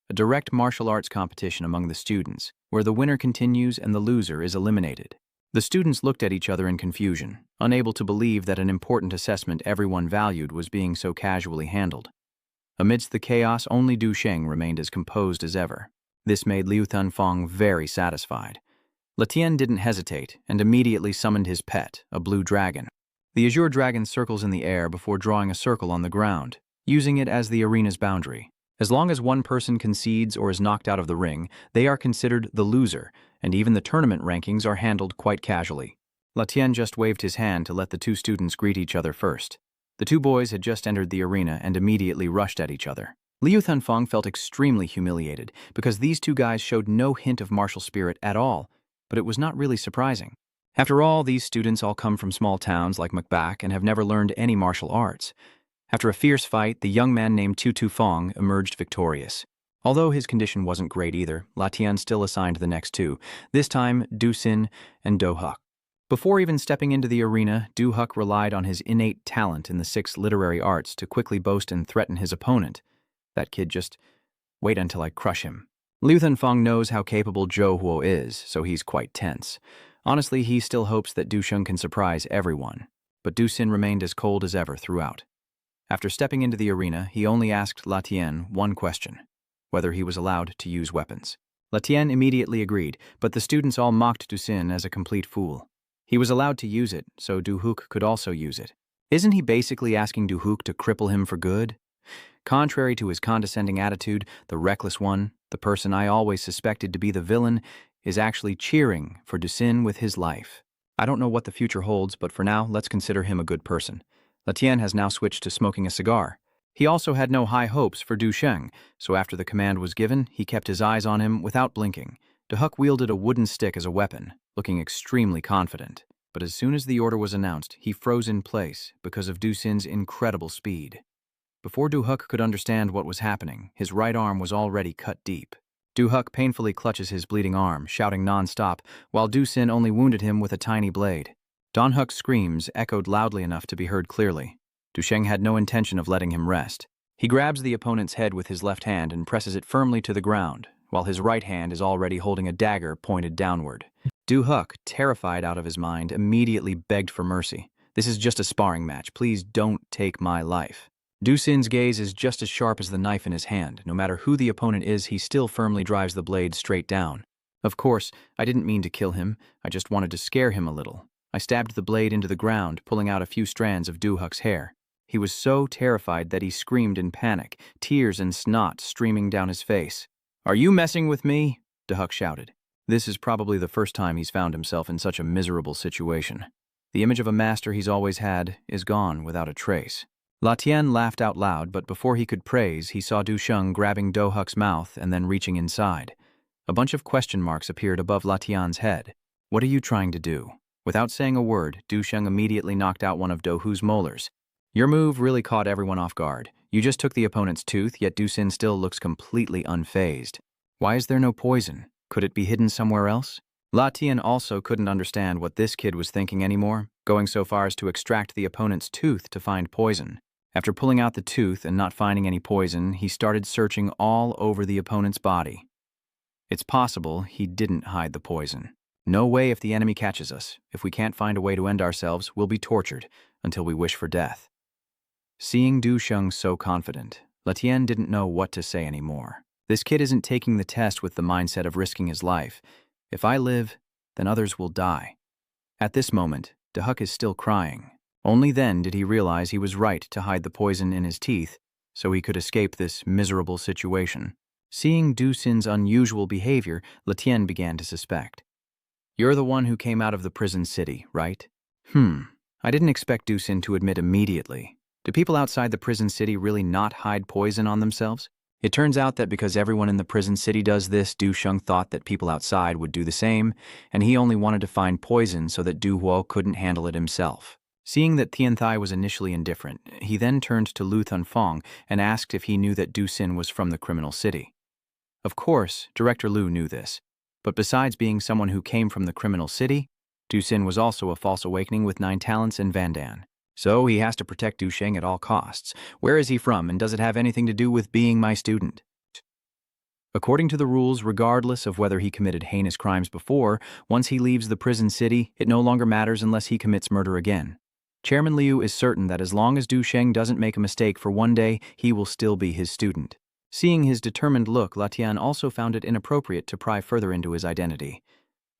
A direct martial arts competition among the students, where the winner continues and the loser is eliminated. The students looked at each other in confusion, unable to believe that an important assessment everyone valued was being so casually handled. Amidst the chaos, only Duchang remained as composed as ever. This made Liu Thanfeng very satisfied. La Tian didn't hesitate and immediately summoned his pet, a blue dragon. The azure dragon circles in the air before drawing a circle on the ground, using it as the arena's boundary. As long as one person concedes or is knocked out of the ring, they are considered the loser, and even the tournament rankings are handled quite casually. La Tian just waved his hand to let the 2 students greet each other first. The 2 boys had just entered the arena and immediately rushed at each other. Liu Thanfeng felt extremely humiliated because these 2 guys showed no hint of martial spirit at all, but it was not really surprising. After all, these students all come from small towns like Mukbak and have never learned any martial arts. After a fierce fight, the young man named Tu Tu Fong emerged victorious. Although his condition wasn't great either, La Tian still assigned the next 2, this time Du Xin and Do Huck. Before even stepping into the arena, Du Huck relied on his innate talent in the 6 literary arts to quickly boast and threaten his opponent. "That kid just wait until I crush him." Liu Thanfeng knows how capable Zhou Huo is, so he's quite tense. Honestly, he still hopes that Duchang can surprise everyone, but Du Xin remained as cold as ever throughout. After stepping into the arena, he only asked La Tian one question: whether he was allowed to use weapons. La Tian immediately agreed, but the students all mocked Du Xin as a complete fool. He was allowed to use it, so Du Hook could also use it. Isn't he basically asking Du Hook to cripple him for good? Contrary to his condescending attitude, the reckless one, the person I always suspected to be the villain, is actually cheering for Du Xin with his life. I don't know what the future holds, but for now, let's consider him a good person. La Tian has now switched to smoking a cigar. He also had no high hopes for Duchang, so after the command was given, he kept his eyes on him without blinking. Du Huck wielded a wooden stick as a weapon, looking extremely confident. But as soon as the order was announced, he froze in place because of Du Xin's incredible speed. Before Du Huck could understand what was happening, his right arm was already cut deep. Du Huck painfully clutches his bleeding arm, shouting non-stop, while Du Xin only wounded him with a tiny blade. Don Huck's screams echoed loudly enough to be heard clearly. Duchang had no intention of letting him rest. He grabs the opponent's head with his left hand and presses it firmly to the ground, while his right hand is already holding a dagger pointed downward. Du Huck, terrified out of his mind, immediately begged for mercy. "This is just a sparring match. Please don't take my life." Du Xin's gaze is just as sharp as the knife in his hand. No matter who the opponent is, he still firmly drives the blade straight down. Of course, I didn't mean to kill him. I just wanted to scare him a little. I stabbed the blade into the ground, pulling out a few strands of Du Huck's hair. He was so terrified that he screamed in panic, tears and snot streaming down his face. "Are you messing with me?" Du Huck shouted. This is probably the first time he's found himself in such a miserable situation. The image of a master he's always had is gone without a trace. Latian laughed out loud, but before he could praise, he saw Duchang grabbing Do-Huk's mouth and then reaching inside. A bunch of question marks appeared above Latian's head. "What are you trying to do?" Without saying a word, Duchang immediately knocked out one of Do-Hu's molars. "Your move really caught everyone off guard. You just took the opponent's tooth, yet Dusin still looks completely unfazed. Why is there no poison? Could it be hidden somewhere else?" Latian also couldn't understand what this kid was thinking anymore, going so far as to extract the opponent's tooth to find poison. After pulling out the tooth and not finding any poison, he started searching all over the opponent's body. It's possible he didn't hide the poison. No way if the enemy catches us. If we can't find a way to end ourselves, we'll be tortured until we wish for death. Seeing Duchang so confident, Latian didn't know what to say anymore. This kid isn't taking the test with the mindset of risking his life. If I live, then others will die. At this moment, Do-Huk is still crying. Only then did he realize he was right to hide the poison in his teeth so he could escape this miserable situation. Seeing Dusin's unusual behavior, Latian began to suspect. "You're the one who came out of the prison city, right?" I didn't expect Dusin to admit immediately. Do people outside the prison city really not hide poison on themselves? It turns out that because everyone in the prison city does this, Duchang thought that people outside would do the same, and he only wanted to find poison so that Duhuo couldn't handle it himself. Seeing that Tianthai was initially indifferent, he then turned to Lu Thunfeng and asked if he knew that Dusin was from the criminal city. Of course, Director Lu knew this, but besides being someone who came from the criminal city, Dusin was also a false awakening with 9 talents and Vandan. So he has to protect Duchang at all costs. Where is he from, and does it have anything to do with being my student? According to the rules, regardless of whether he committed heinous crimes before, once he leaves the prison city, it no longer matters unless he commits murder again. Chairman Liu is certain that as long as Duchang doesn't make a mistake for one day, he will still be his student. Seeing his determined look, Latian also found it inappropriate to pry further into his identity.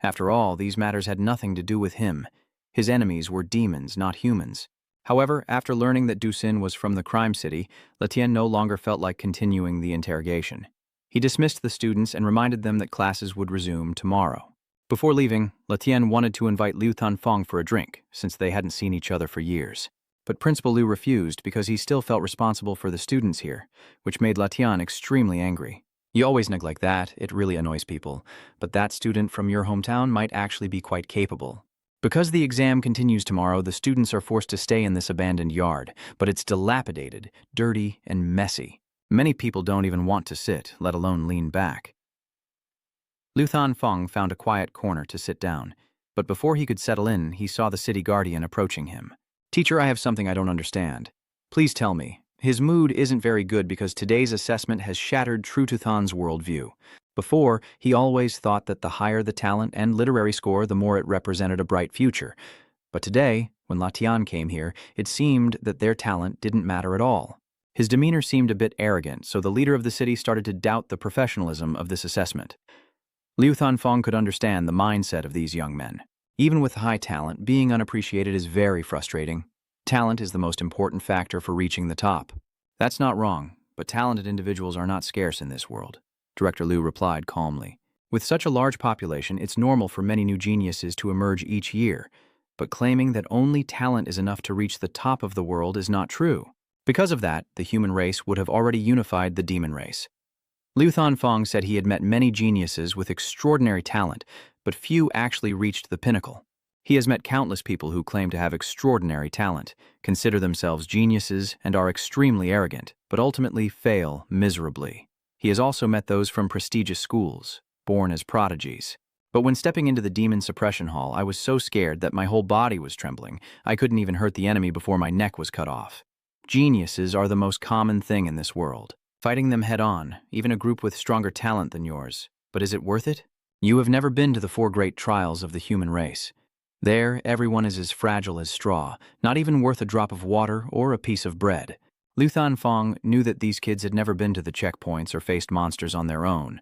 After all, these matters had nothing to do with him. His enemies were demons, not humans. However, after learning that Dusin was from the crime city, Latian no longer felt like continuing the interrogation. He dismissed the students and reminded them that classes would resume tomorrow. Before leaving, Latian wanted to invite Liu Thunfeng for a drink, since they hadn't seen each other for years. But Principal Liu refused because he still felt responsible for the students here, which made Latian extremely angry. "You always neglect that, it really annoys people, but that student from your hometown might actually be quite capable. Because the exam continues tomorrow, the students are forced to stay in this abandoned yard, but it's dilapidated, dirty, and messy. Many people don't even want to sit, let alone lean back." Lu Thunfeng found a quiet corner to sit down, but before he could settle in, he saw the city guardian approaching him. "Teacher, I have something I don't understand. Please tell me." His mood isn't very good because today's assessment has shattered Trututhan's worldview. Before, he always thought that the higher the talent and literary score, the more it represented a bright future. But today, when Latian came here, it seemed that their talent didn't matter at all. His demeanor seemed a bit arrogant, so the leader of the city started to doubt the professionalism of this assessment. Liu Thunfeng could understand the mindset of these young men. Even with high talent, being unappreciated is very frustrating. Talent is the most important factor for reaching the top. That's not wrong, but talented individuals are not scarce in this world, Director Liu replied calmly. With such a large population, it's normal for many new geniuses to emerge each year, but claiming that only talent is enough to reach the top of the world is not true. Because of that, the human race would have already unified the demon race. Liu Thunfeng said he had met many geniuses with extraordinary talent, but few actually reached the pinnacle. He has met countless people who claim to have extraordinary talent, consider themselves geniuses, and are extremely arrogant, but ultimately fail miserably. He has also met those from prestigious schools, born as prodigies. But when stepping into the demon suppression hall, I was so scared that my whole body was trembling. I couldn't even hurt the enemy before my neck was cut off. Geniuses are the most common thing in this world. Fighting them head-on, even a group with stronger talent than yours. But is it worth it? You have never been to the 4 great trials of the human race. There, everyone is as fragile as straw, not even worth a drop of water or a piece of bread. Liu Thunfeng knew that these kids had never been to the checkpoints or faced monsters on their own,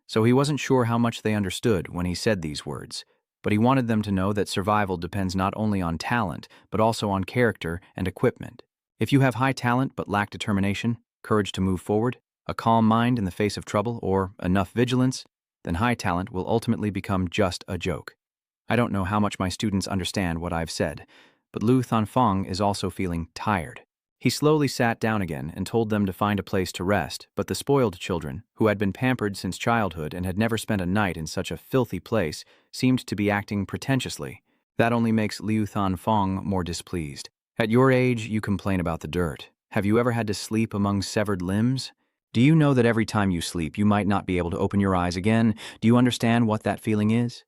so he wasn't sure how much they understood when he said these words. But he wanted them to know that survival depends not only on talent, but also on character and equipment. If you have high talent but lack determination, courage to move forward, a calm mind in the face of trouble, or enough vigilance, then high talent will ultimately become just a joke. I don't know how much my students understand what I've said, but Lu Thunfeng is also feeling tired. He slowly sat down again and told them to find a place to rest, but the spoiled children, who had been pampered since childhood and had never spent a night in such a filthy place, seemed to be acting pretentiously. That only makes Liu Thunfeng more displeased. At your age, you complain about the dirt. Have you ever had to sleep among severed limbs? Do you know that every time you sleep, you might not be able to open your eyes again? Do you understand what that feeling is?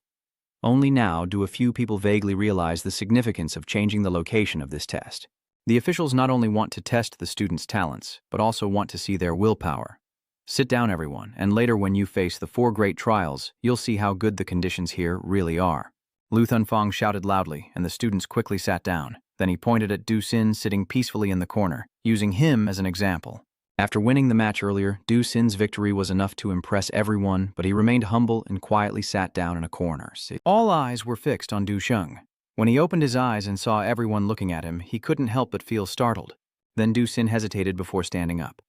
Only now do a few people vaguely realize the significance of changing the location of this test. The officials not only want to test the students' talents, but also want to see their willpower. Sit down, everyone, and later when you face the 4 great trials, you'll see how good the conditions here really are. Lu Thunfeng shouted loudly, and the students quickly sat down. Then he pointed at Du Xin sitting peacefully in the corner, using him as an example. After winning the match earlier, Du Xin's victory was enough to impress everyone, but he remained humble and quietly sat down in a corner. All eyes were fixed on Duchang. When he opened his eyes and saw everyone looking at him, he couldn't help but feel startled. Then Du Xin hesitated before standing up.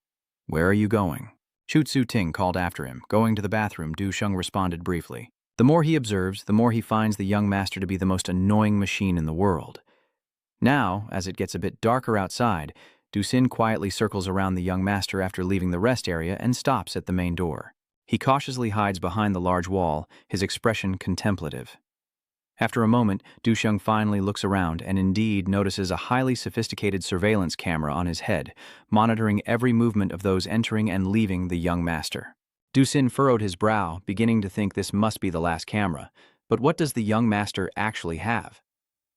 "Where are you going?" Chu Tzu Ting called after him. Going to the bathroom, Duchang responded briefly. The more he observes, the more he finds the young master to be the most annoying machine in the world. Now, as it gets a bit darker outside, Du Xin quietly circles around the young master after leaving the rest area and stops at the main door. He cautiously hides behind the large wall, his expression contemplative. After a moment, Duchang finally looks around and indeed notices a highly sophisticated surveillance camera on his head, monitoring every movement of those entering and leaving the young master. Du Xin furrowed his brow, beginning to think this must be the last camera. But what does the young master actually have?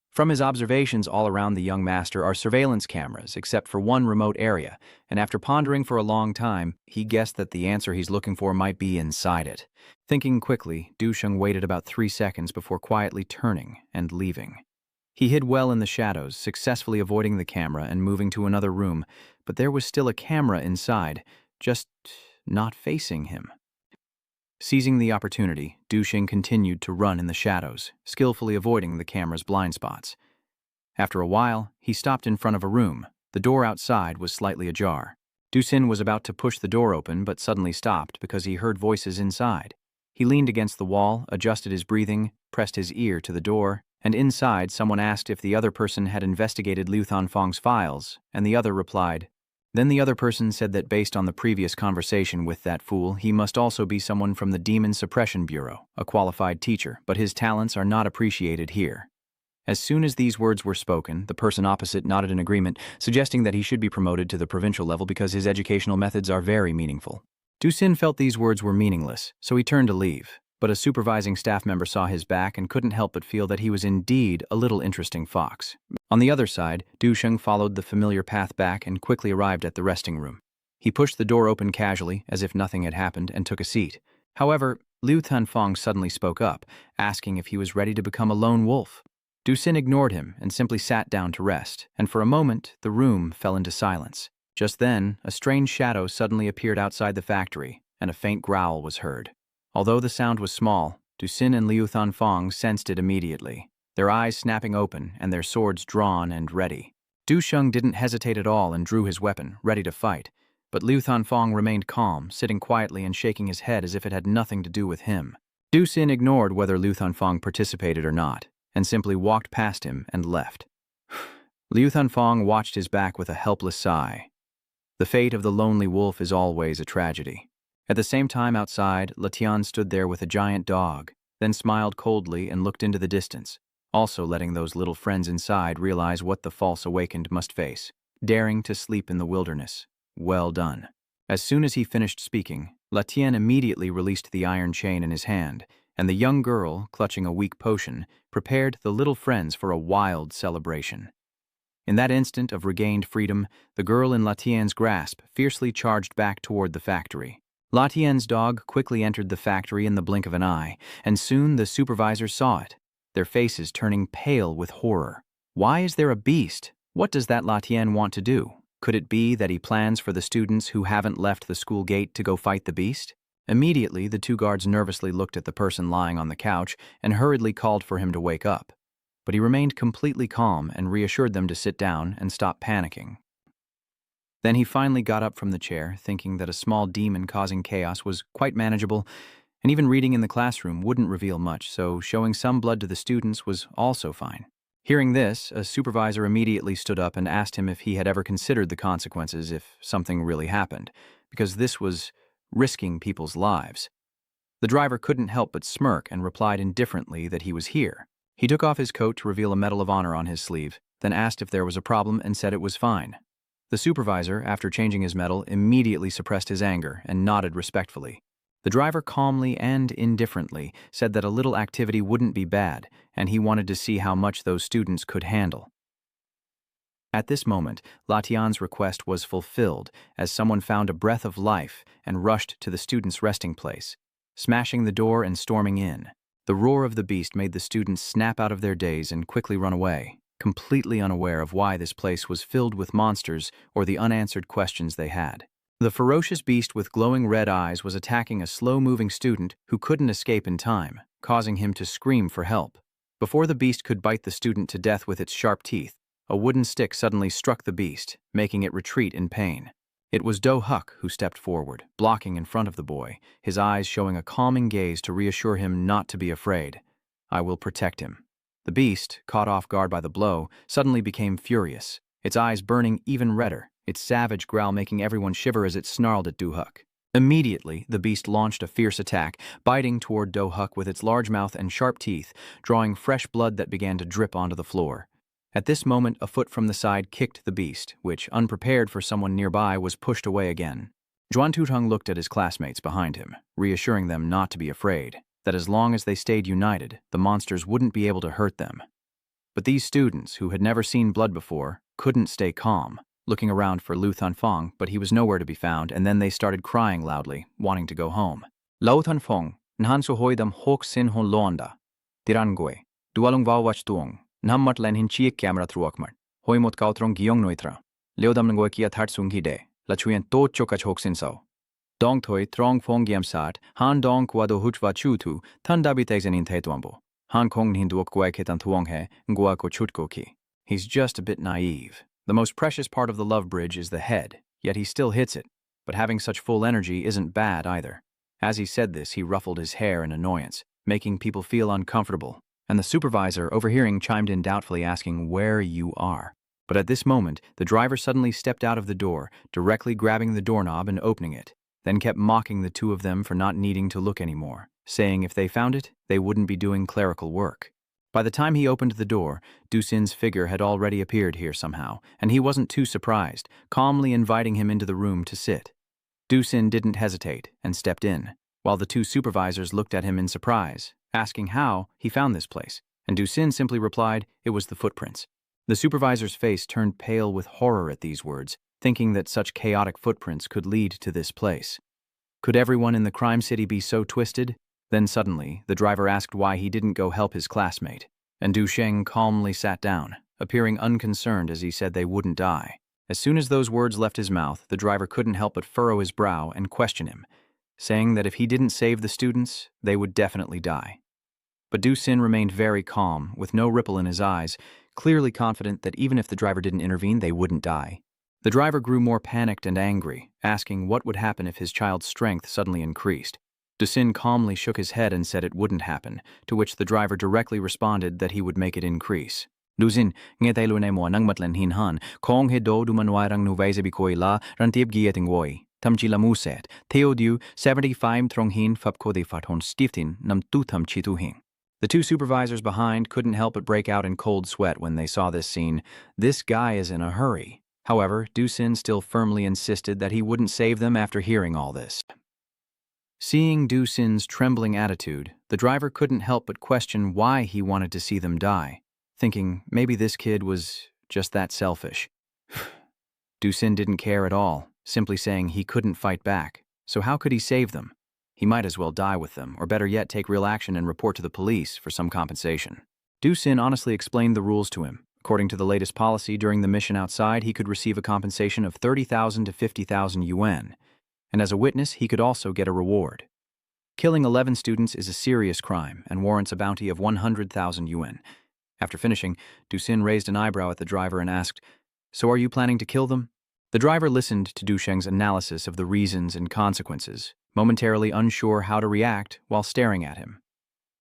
From his observations all around the young master are surveillance cameras, except for one remote area, and after pondering for a long time, he guessed that the answer he's looking for might be inside it. Thinking quickly, Duchang waited about 3 seconds before quietly turning and leaving. He hid well in the shadows, successfully avoiding the camera and moving to another room, but there was still a camera inside, just not facing him. Seizing the opportunity, Duchang continued to run in the shadows, skillfully avoiding the camera's blind spots. After a while, he stopped in front of a room. The door outside was slightly ajar. Du Xin was about to push the door open but suddenly stopped because he heard voices inside. He leaned against the wall, adjusted his breathing, pressed his ear to the door, and inside someone asked if the other person had investigated Liu Thunfeng's files, and the other replied. Then the other person said that based on the previous conversation with that fool, he must also be someone from the Demon Suppression Bureau, a qualified teacher, but his talents are not appreciated here. As soon as these words were spoken, the person opposite nodded in agreement, suggesting that he should be promoted to the provincial level because his educational methods are very meaningful. Du Xin felt these words were meaningless, so he turned to leave. But a supervising staff member saw his back and couldn't help but feel that he was indeed a little interesting fox. On the other side, Duchang followed the familiar path back and quickly arrived at the resting room. He pushed the door open casually, as if nothing had happened, and took a seat. However, Liu Thunfeng suddenly spoke up, asking if he was ready to become a lone wolf. Du Xin ignored him and simply sat down to rest, and for a moment, the room fell into silence. Just then, a strange shadow suddenly appeared outside the factory, and a faint growl was heard. Although the sound was small, Du Xin and Liu Thunfeng sensed it immediately, their eyes snapping open and their swords drawn and ready. Duchang didn't hesitate at all and drew his weapon, ready to fight, but Liu Thunfeng remained calm, sitting quietly and shaking his head as if it had nothing to do with him. Du Xin ignored whether Liu Thunfeng participated or not, and simply walked past him and left. Liu Thunfeng watched his back with a helpless sigh. The fate of the lonely wolf is always a tragedy. At the same time outside, Latian stood there with a giant dog, then smiled coldly and looked into the distance, also letting those little friends inside realize what the false awakened must face, daring to sleep in the wilderness. Well done. As soon as he finished speaking, Latian immediately released the iron chain in his hand, and the young girl, clutching a weak potion, prepared the little friends for a wild celebration. In that instant of regained freedom, the girl in Latian's grasp fiercely charged back toward the factory. Latien's dog quickly entered the factory in the blink of an eye, and soon the supervisors saw it, their faces turning pale with horror. Why is there a beast? What does that Latien want to do? Could it be that he plans for the students who haven't left the school gate to go fight the beast? Immediately, the 2 guards nervously looked at the person lying on the couch and hurriedly called for him to wake up. But he remained completely calm and reassured them to sit down and stop panicking. Then he finally got up from the chair, thinking that a small demon causing chaos was quite manageable, And even reading in the classroom wouldn't reveal much, so showing some blood to the students was also fine. Hearing this, a supervisor immediately stood up and asked him if he had ever considered the consequences if something really happened, because this was risking people's lives. The driver couldn't help but smirk and replied indifferently that he was here. He took off his coat to reveal a Medal of Honor on his sleeve, then asked if there was a problem and said it was fine. The supervisor, after changing his medal, immediately suppressed his anger and nodded respectfully. The driver calmly and indifferently said that a little activity wouldn't be bad, and he wanted to see how much those students could handle. At this moment, Latian's request was fulfilled as someone found a breath of life and rushed to the students' resting place, smashing the door and storming in. The roar of the beast made the students snap out of their daze and quickly run away, completely unaware of why this place was filled with monsters or the unanswered questions they had. The ferocious beast with glowing red eyes was attacking a slow-moving student who couldn't escape in time, causing him to scream for help. Before the beast could bite the student to death with its sharp teeth, a wooden stick suddenly struck the beast, making it retreat in pain. It was Do-Huk who stepped forward, blocking in front of the boy, his eyes showing a calming gaze to reassure him not to be afraid. "I will protect him." The beast, caught off guard by the blow, suddenly became furious, its eyes burning even redder, its savage growl making everyone shiver as it snarled at Do-Huk. Immediately, the beast launched a fierce attack, biting toward Do-Huk with its large mouth and sharp teeth, drawing fresh blood that began to drip onto the floor. At this moment, a foot from the side kicked the beast, which, unprepared for someone nearby, was pushed away again. Duchang looked at his classmates behind him, reassuring them not to be afraid, that as long as they stayed united, the monsters wouldn't be able to hurt them. But these students, who had never seen blood before, couldn't stay calm, looking around for Lu Thunfong, but he was nowhere to be found, and then they started crying loudly, wanting to go home. Lu Thunfong, nhan so hoi dam hok sin hon londa, tirangwe, dualung vawach tuong, nammat len hin chiek camera truakmart, hoi mot kautrong giong noitra, leodam ngwe kia thart sunghi de, la chuyen to chokach hok sin sao. Dong thoi trong fong giam sat, han dong kwa do huchwa chu tu, tan dabi tegzen in tetuambo. Han kong hin duok gwe ketan tuong he, ngwa ko chutko ki. He's just a bit naive. The most precious part of the love bridge is the head, yet he still hits it. But having such full energy isn't bad either. As he said this, he ruffled his hair in annoyance, making people feel uncomfortable, and the supervisor, overhearing, chimed in doubtfully asking where you are. But at this moment, the driver suddenly stepped out of the door, directly grabbing the doorknob and opening it, then kept mocking the two of them for not needing to look anymore, saying if they found it, they wouldn't be doing clerical work. By the time he opened the door, Dusin's figure had already appeared here somehow, and he wasn't too surprised, calmly inviting him into the room to sit. Dusin didn't hesitate and stepped in, while the two supervisors looked at him in surprise, asking how he found this place, and Dusin simply replied it was the footprints. The supervisor's face turned pale with horror at these words, thinking that such chaotic footprints could lead to this place. Could everyone in the crime city be so twisted? Then suddenly, the driver asked why he didn't go help his classmate, and Duchang calmly sat down, appearing unconcerned as he said they wouldn't die. As soon as those words left his mouth, the driver couldn't help but furrow his brow and question him, saying that if he didn't save the students, they would definitely die. But Dusin remained very calm, with no ripple in his eyes, clearly confident that even if the driver didn't intervene, they wouldn't die. The driver grew more panicked and angry, asking what would happen if his child's strength suddenly increased. Dusin calmly shook his head and said it wouldn't happen, to which the driver directly responded that he would make it increase. Dusin, ngetay lu mo nang matlen hinhan, kong he do dumanwairang nuvaise bikoi la, rantib gieting woi. Tamchi la muset, theodu 75 trong hin fapko de fathon stiftin nam tu tam chitu hing. The two supervisors behind couldn't help but break out in cold sweat when they saw this scene. This guy is in a hurry. However, Dusin still firmly insisted that he wouldn't save them after hearing all this. Seeing Dusin's trembling attitude, the driver couldn't help but question why he wanted to see them die, thinking maybe this kid was just that selfish. Dusin didn't care at all, simply saying he couldn't fight back, so how could he save them? He might as well die with them, or better yet take real action and report to the police for some compensation. Dusin honestly explained the rules to him. According to the latest policy, during the mission outside, he could receive a compensation of 30,000 to 50,000 yuan, and as a witness, he could also get a reward. Killing 11 students is a serious crime and warrants a bounty of 100,000 yuan. After finishing, Dusin raised an eyebrow at the driver and asked, "So are you planning to kill them?" The driver listened to Duchang's analysis of the reasons and consequences, momentarily unsure how to react while staring at him.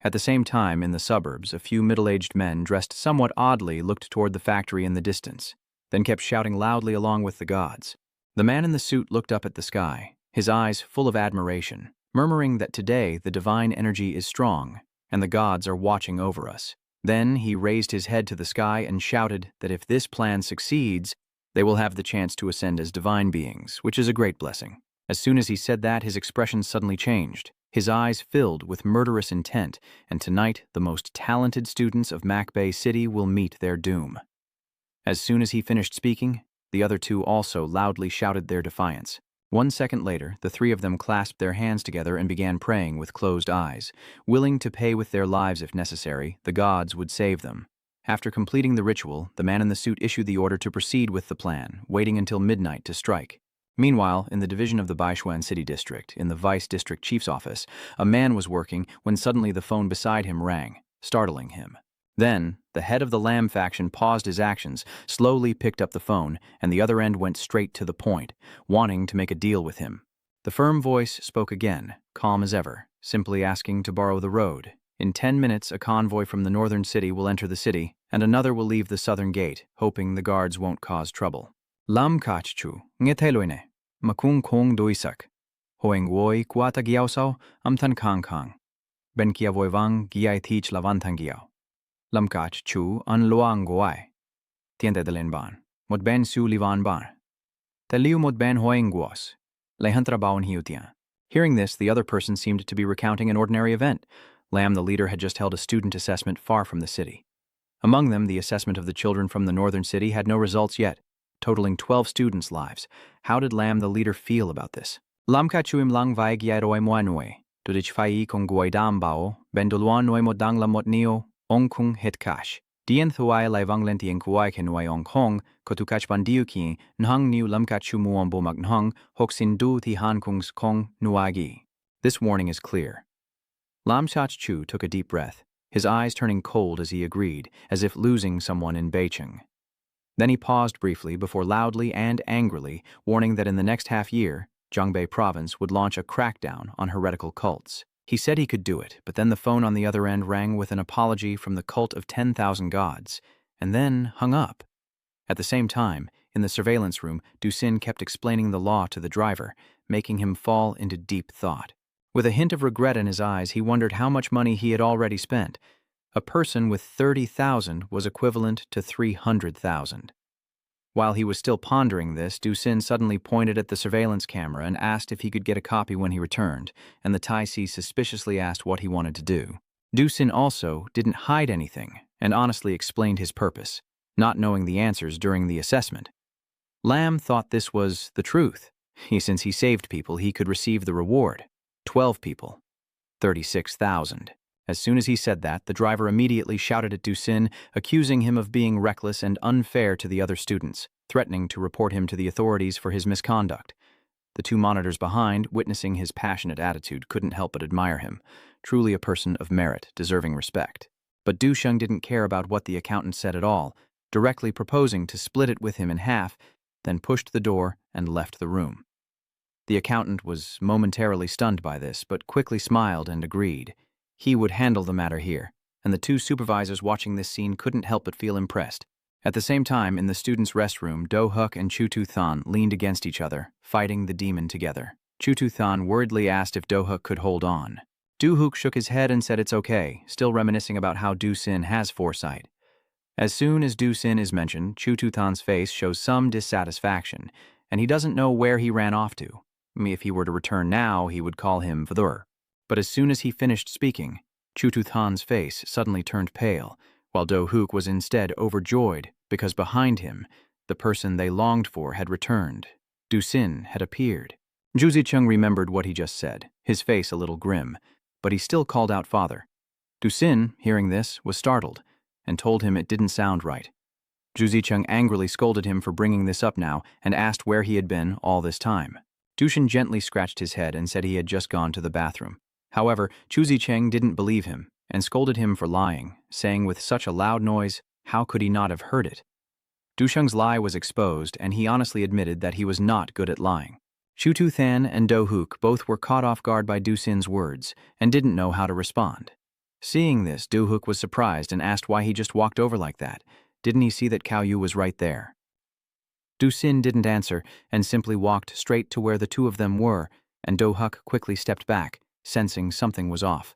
At the same time, in the suburbs, a few middle-aged men dressed somewhat oddly looked toward the factory in the distance, then kept shouting loudly along with the gods. The man in the suit looked up at the sky, his eyes full of admiration, murmuring that today the divine energy is strong and the gods are watching over us. Then he raised his head to the sky and shouted that if this plan succeeds, they will have the chance to ascend as divine beings, which is a great blessing. As soon as he said that, his expression suddenly changed. His eyes filled with murderous intent, and tonight the most talented students of Mac City will meet their doom. As soon as he finished speaking, the other two also loudly shouted their defiance. 1 second later, the three of them clasped their hands together and began praying with closed eyes. Willing to pay with their lives if necessary, the gods would save them. After completing the ritual, the man in the suit issued the order to proceed with the plan, waiting until midnight to strike. Meanwhile, in the division of the Bakshaw City District, in the Vice District Chief's office, a man was working when suddenly the phone beside him rang, startling him. Then, the head of the Lamb faction paused his actions, slowly picked up the phone, and the other end went straight to the point, wanting to make a deal with him. The firm voice spoke again, calm as ever, simply asking to borrow the road. In 10 minutes, a convoy from the northern city will enter the city, and another will leave the southern gate, hoping the guards won't cause trouble. Lam kachchu, ngeteloine, makung kong doisak. Hoeng woi kuata giausao, amtan kang kang. Ben kia voivang giai teach lavantang giao. Lam kachchu an loang goai. Tiente de len ban. Mod ben su livan ban. Teliu mod ben hoeng guos. Lehantra baon hiutian. Hearing this, the other person seemed to be recounting an ordinary event. Lam, the leader, had just held a student assessment far from the city. Among them, the assessment of the children from the northern city had no results yet, totaling 12 students' lives. How did Lam, the leader, feel about this? Lam ka chuim lang vai giairoi moanue, dudich fai kong guaidam bao, benduluan noi modang la motnio, ong kung het kash. Dien thuai lai vang lenti en kuai kenuai ong hong, kotukach bandiu ki, nhang niu lam ka chu muon bo mag nhang, hoksin du thi han kungs kong nuagi. This warning is clear. Lam Chach-chu took a deep breath, his eyes turning cold as he agreed, as if losing someone in Beicheng. Then he paused briefly before loudly and angrily warning that in the next half-year, Zhongbei Province would launch a crackdown on heretical cults. He said he could do it, but then the phone on the other end rang with an apology from the cult of 10,000 gods, and then hung up. At the same time, in the surveillance room, Dusin kept explaining the law to the driver, making him fall into deep thought. With a hint of regret in his eyes, he wondered how much money he had already spent. A person with 30,000 was equivalent to 300,000. While he was still pondering this, Dusin suddenly pointed at the surveillance camera and asked if he could get a copy when he returned, and the Taisi suspiciously asked what he wanted to do. Dusin also didn't hide anything and honestly explained his purpose, not knowing the answers during the assessment. Lam thought this was the truth. Since he saved people, he could receive the reward. 12 people. 36,000. As soon as he said that, the driver immediately shouted at Dusin, accusing him of being reckless and unfair to the other students, threatening to report him to the authorities for his misconduct. The two monitors behind, witnessing his passionate attitude, couldn't help but admire him, truly a person of merit, deserving respect. But Duchang didn't care about what the accountant said at all, directly proposing to split it with him in half, then pushed the door and left the room. The accountant was momentarily stunned by this, but quickly smiled and agreed. He would handle the matter here, and the two supervisors watching this scene couldn't help but feel impressed. At the same time, in the students' restroom, Do-Huk and Chu-Tu-Than leaned against each other, fighting the demon together. Chu-Tu-Than worriedly asked if Do-Huk could hold on. Do-Huk shook his head and said it's okay, still reminiscing about how Do-Sin has foresight. As soon as Do-Sin is mentioned, Chu-Tu-Than's face shows some dissatisfaction, and he doesn't know where he ran off to. If he were to return now, he would call him V'dur. But as soon as he finished speaking, Chu-Tu-Than's face suddenly turned pale, while Do-Huk was instead overjoyed because behind him, the person they longed for had returned. Du-Sin had appeared. Zhu Zicheng remembered what he just said, his face a little grim, but he still called out father. Du-Sin, hearing this, was startled and told him it didn't sound right. Zhu Zicheng angrily scolded him for bringing this up now and asked where he had been all this time. Du-Sin gently scratched his head and said he had just gone to the bathroom. However, Zhu Zicheng didn't believe him and scolded him for lying, saying with such a loud noise, how could he not have heard it? Duchang's lie was exposed, and he honestly admitted that he was not good at lying. Chu Tu Than and Do Hook both were caught off guard by Du Sin's words and didn't know how to respond. Seeing this, Du Hook was surprised and asked why he just walked over like that. Didn't he see that Cao Yu was right there? Du Sin didn't answer and simply walked straight to where the two of them were, and Do Hook quickly stepped back, sensing something was off.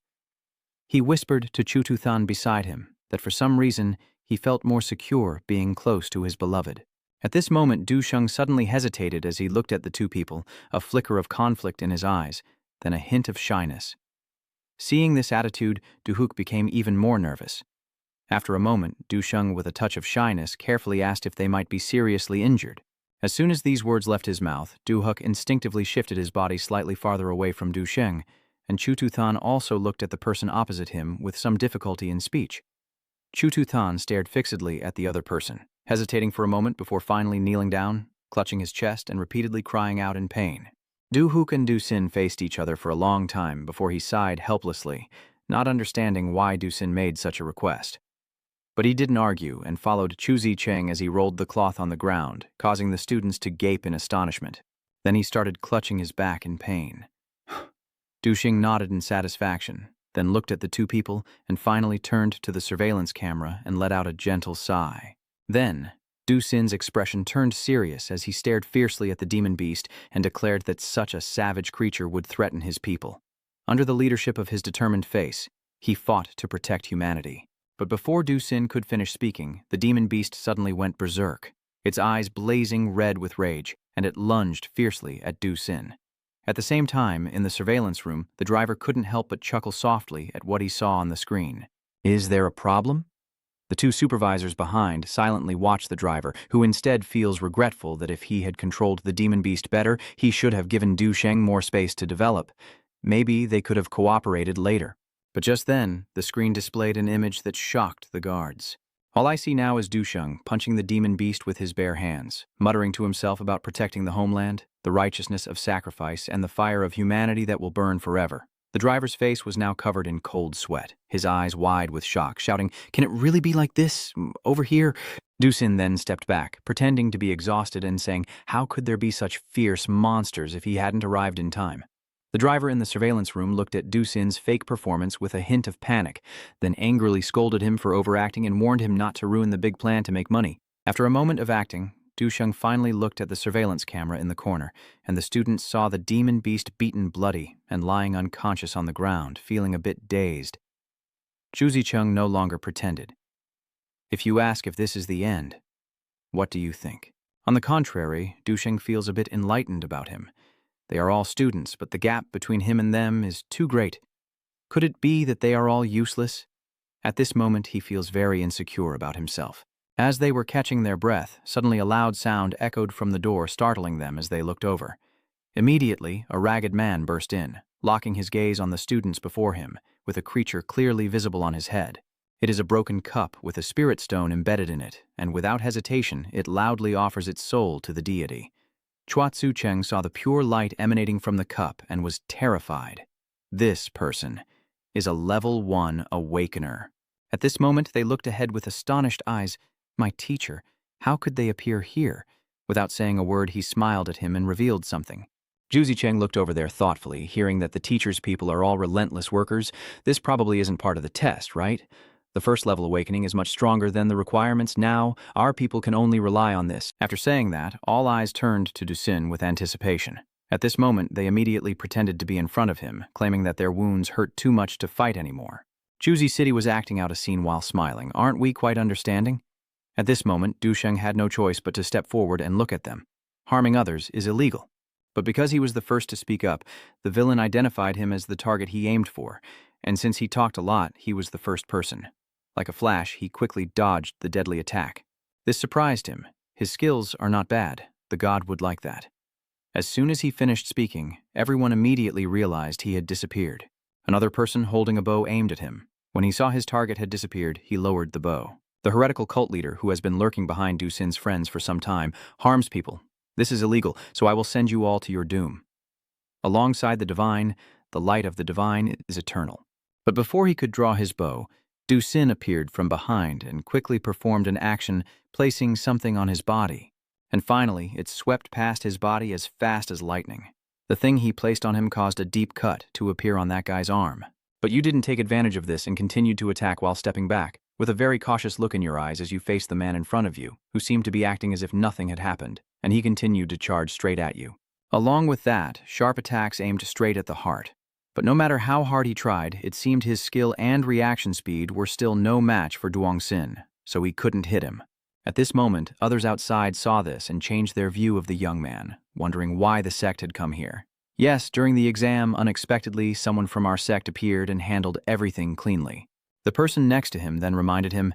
He whispered to Chu Tu Than beside him that for some reason he felt more secure being close to his beloved. At this moment, Duchang suddenly hesitated as he looked at the two people, a flicker of conflict in his eyes, then a hint of shyness. Seeing this attitude, Du Hook became even more nervous. After a moment, Duchang, with a touch of shyness, carefully asked if they might be seriously injured. As soon as these words left his mouth, Du Hook instinctively shifted his body slightly farther away from Duchang, and Chu Tu Than also looked at the person opposite him with some difficulty in speech. Chu Tu Than stared fixedly at the other person, hesitating for a moment before finally kneeling down, clutching his chest and repeatedly crying out in pain. Du Hook and Du Sin faced each other for a long time before he sighed helplessly, not understanding why Du Sin made such a request. But he didn't argue and followed Chu Zicheng as he rolled the cloth on the ground, causing the students to gape in astonishment. Then he started clutching his back in pain. Duchang nodded in satisfaction, then looked at the two people and finally turned to the surveillance camera and let out a gentle sigh. Then, Du Sin's expression turned serious as he stared fiercely at the demon beast and declared that such a savage creature would threaten his people. Under the leadership of his determined face, he fought to protect humanity. But before Du Sin could finish speaking, the demon beast suddenly went berserk, its eyes blazing red with rage, and it lunged fiercely at Du Sin. At the same time, in the surveillance room, the driver couldn't help but chuckle softly at what he saw on the screen. Is there a problem? The two supervisors behind silently watch the driver, who instead feels regretful that if he had controlled the demon beast better, he should have given Duchang more space to develop. Maybe they could have cooperated later. But just then, the screen displayed an image that shocked the guards. All I see now is Duchang punching the demon beast with his bare hands, muttering to himself about protecting the homeland, the righteousness of sacrifice, and the fire of humanity that will burn forever. The driver's face was now covered in cold sweat, his eyes wide with shock, shouting, "Can it really be like this? Over here?" Du Sin then stepped back, pretending to be exhausted and saying, how could there be such fierce monsters if he hadn't arrived in time? The driver in the surveillance room looked at Du Sin's fake performance with a hint of panic, then angrily scolded him for overacting and warned him not to ruin the big plan to make money. After a moment of acting, Duchang finally looked at the surveillance camera in the corner, and the students saw the demon beast beaten bloody and lying unconscious on the ground, feeling a bit dazed. Chu Zicheng no longer pretended. If you ask if this is the end, what do you think? On the contrary, Duchang feels a bit enlightened about him. They are all students, but the gap between him and them is too great. Could it be that they are all useless? At this moment, he feels very insecure about himself. As they were catching their breath, suddenly a loud sound echoed from the door, startling them as they looked over. Immediately, a ragged man burst in, locking his gaze on the students before him, with a creature clearly visible on his head. It is a broken cup with a spirit stone embedded in it, and without hesitation, it loudly offers its soul to the deity. Chua Tzu Cheng saw the pure light emanating from the cup and was terrified. This person is a level 1 awakener. At this moment, they looked ahead with astonished eyes. My teacher, how could they appear here? Without saying a word, he smiled at him and revealed something. Zhu Zicheng looked over there thoughtfully, hearing that the teacher's people are all relentless workers. This probably isn't part of the test, right? The first level awakening is much stronger than the requirements. Now, our people can only rely on this. After saying that, all eyes turned to Du Sin with anticipation. At this moment, they immediately pretended to be in front of him, claiming that their wounds hurt too much to fight anymore. Chuzi City was acting out a scene while smiling. Aren't we quite understanding? At this moment, Duchang had no choice but to step forward and look at them. Harming others is illegal. But because he was the first to speak up, the villain identified him as the target he aimed for, and since he talked a lot, he was the first person. Like a flash, he quickly dodged the deadly attack. This surprised him. His skills are not bad. The god would like that. As soon as he finished speaking, everyone immediately realized he had disappeared. Another person holding a bow aimed at him. When he saw his target had disappeared, he lowered the bow. The heretical cult leader, who has been lurking behind Du Sin's friends for some time, harms people. This is illegal, so I will send you all to your doom. Alongside the divine, the light of the divine is eternal. But before he could draw his bow, Du-sin appeared from behind and quickly performed an action, placing something on his body. And finally, it swept past his body as fast as lightning. The thing he placed on him caused a deep cut to appear on that guy's arm. But you didn't take advantage of this and continued to attack while stepping back, with a very cautious look in your eyes as you faced the man in front of you, who seemed to be acting as if nothing had happened, and he continued to charge straight at you. Along with that, sharp attacks aimed straight at the heart. But no matter how hard he tried, it seemed his skill and reaction speed were still no match for Duong-sin, so he couldn't hit him. At this moment, others outside saw this and changed their view of the young man, wondering why the sect had come here. Yes, during the exam, unexpectedly, someone from our sect appeared and handled everything cleanly. The person next to him then reminded him,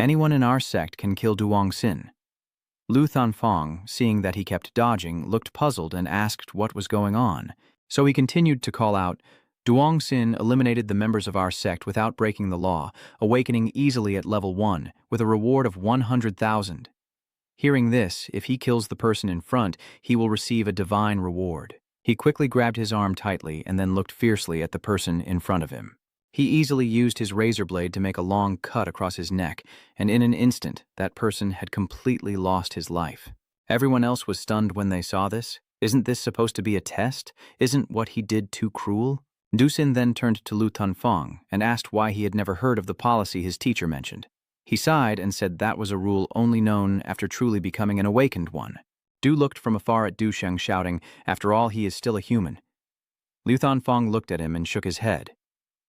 "Anyone in our sect can kill Duong-sin." Lu Thanfang, seeing that he kept dodging, looked puzzled and asked what was going on. So he continued to call out, "Duong-sin eliminated the members of our sect without breaking the law, awakening easily at level 1, with a reward of 100,000. Hearing this, if he kills the person in front, he will receive a divine reward. He quickly grabbed his arm tightly and then looked fiercely at the person in front of him. He easily used his razor blade to make a long cut across his neck, and in an instant, that person had completely lost his life. Everyone else was stunned when they saw this. Isn't this supposed to be a test? Isn't what he did too cruel? Du-sin then turned to Lu Thanfang and asked why he had never heard of the policy his teacher mentioned. He sighed and said that was a rule only known after truly becoming an awakened one. Du looked from afar at Duchang, shouting, "After all, he is still a human." Lu Thanfang looked at him and shook his head.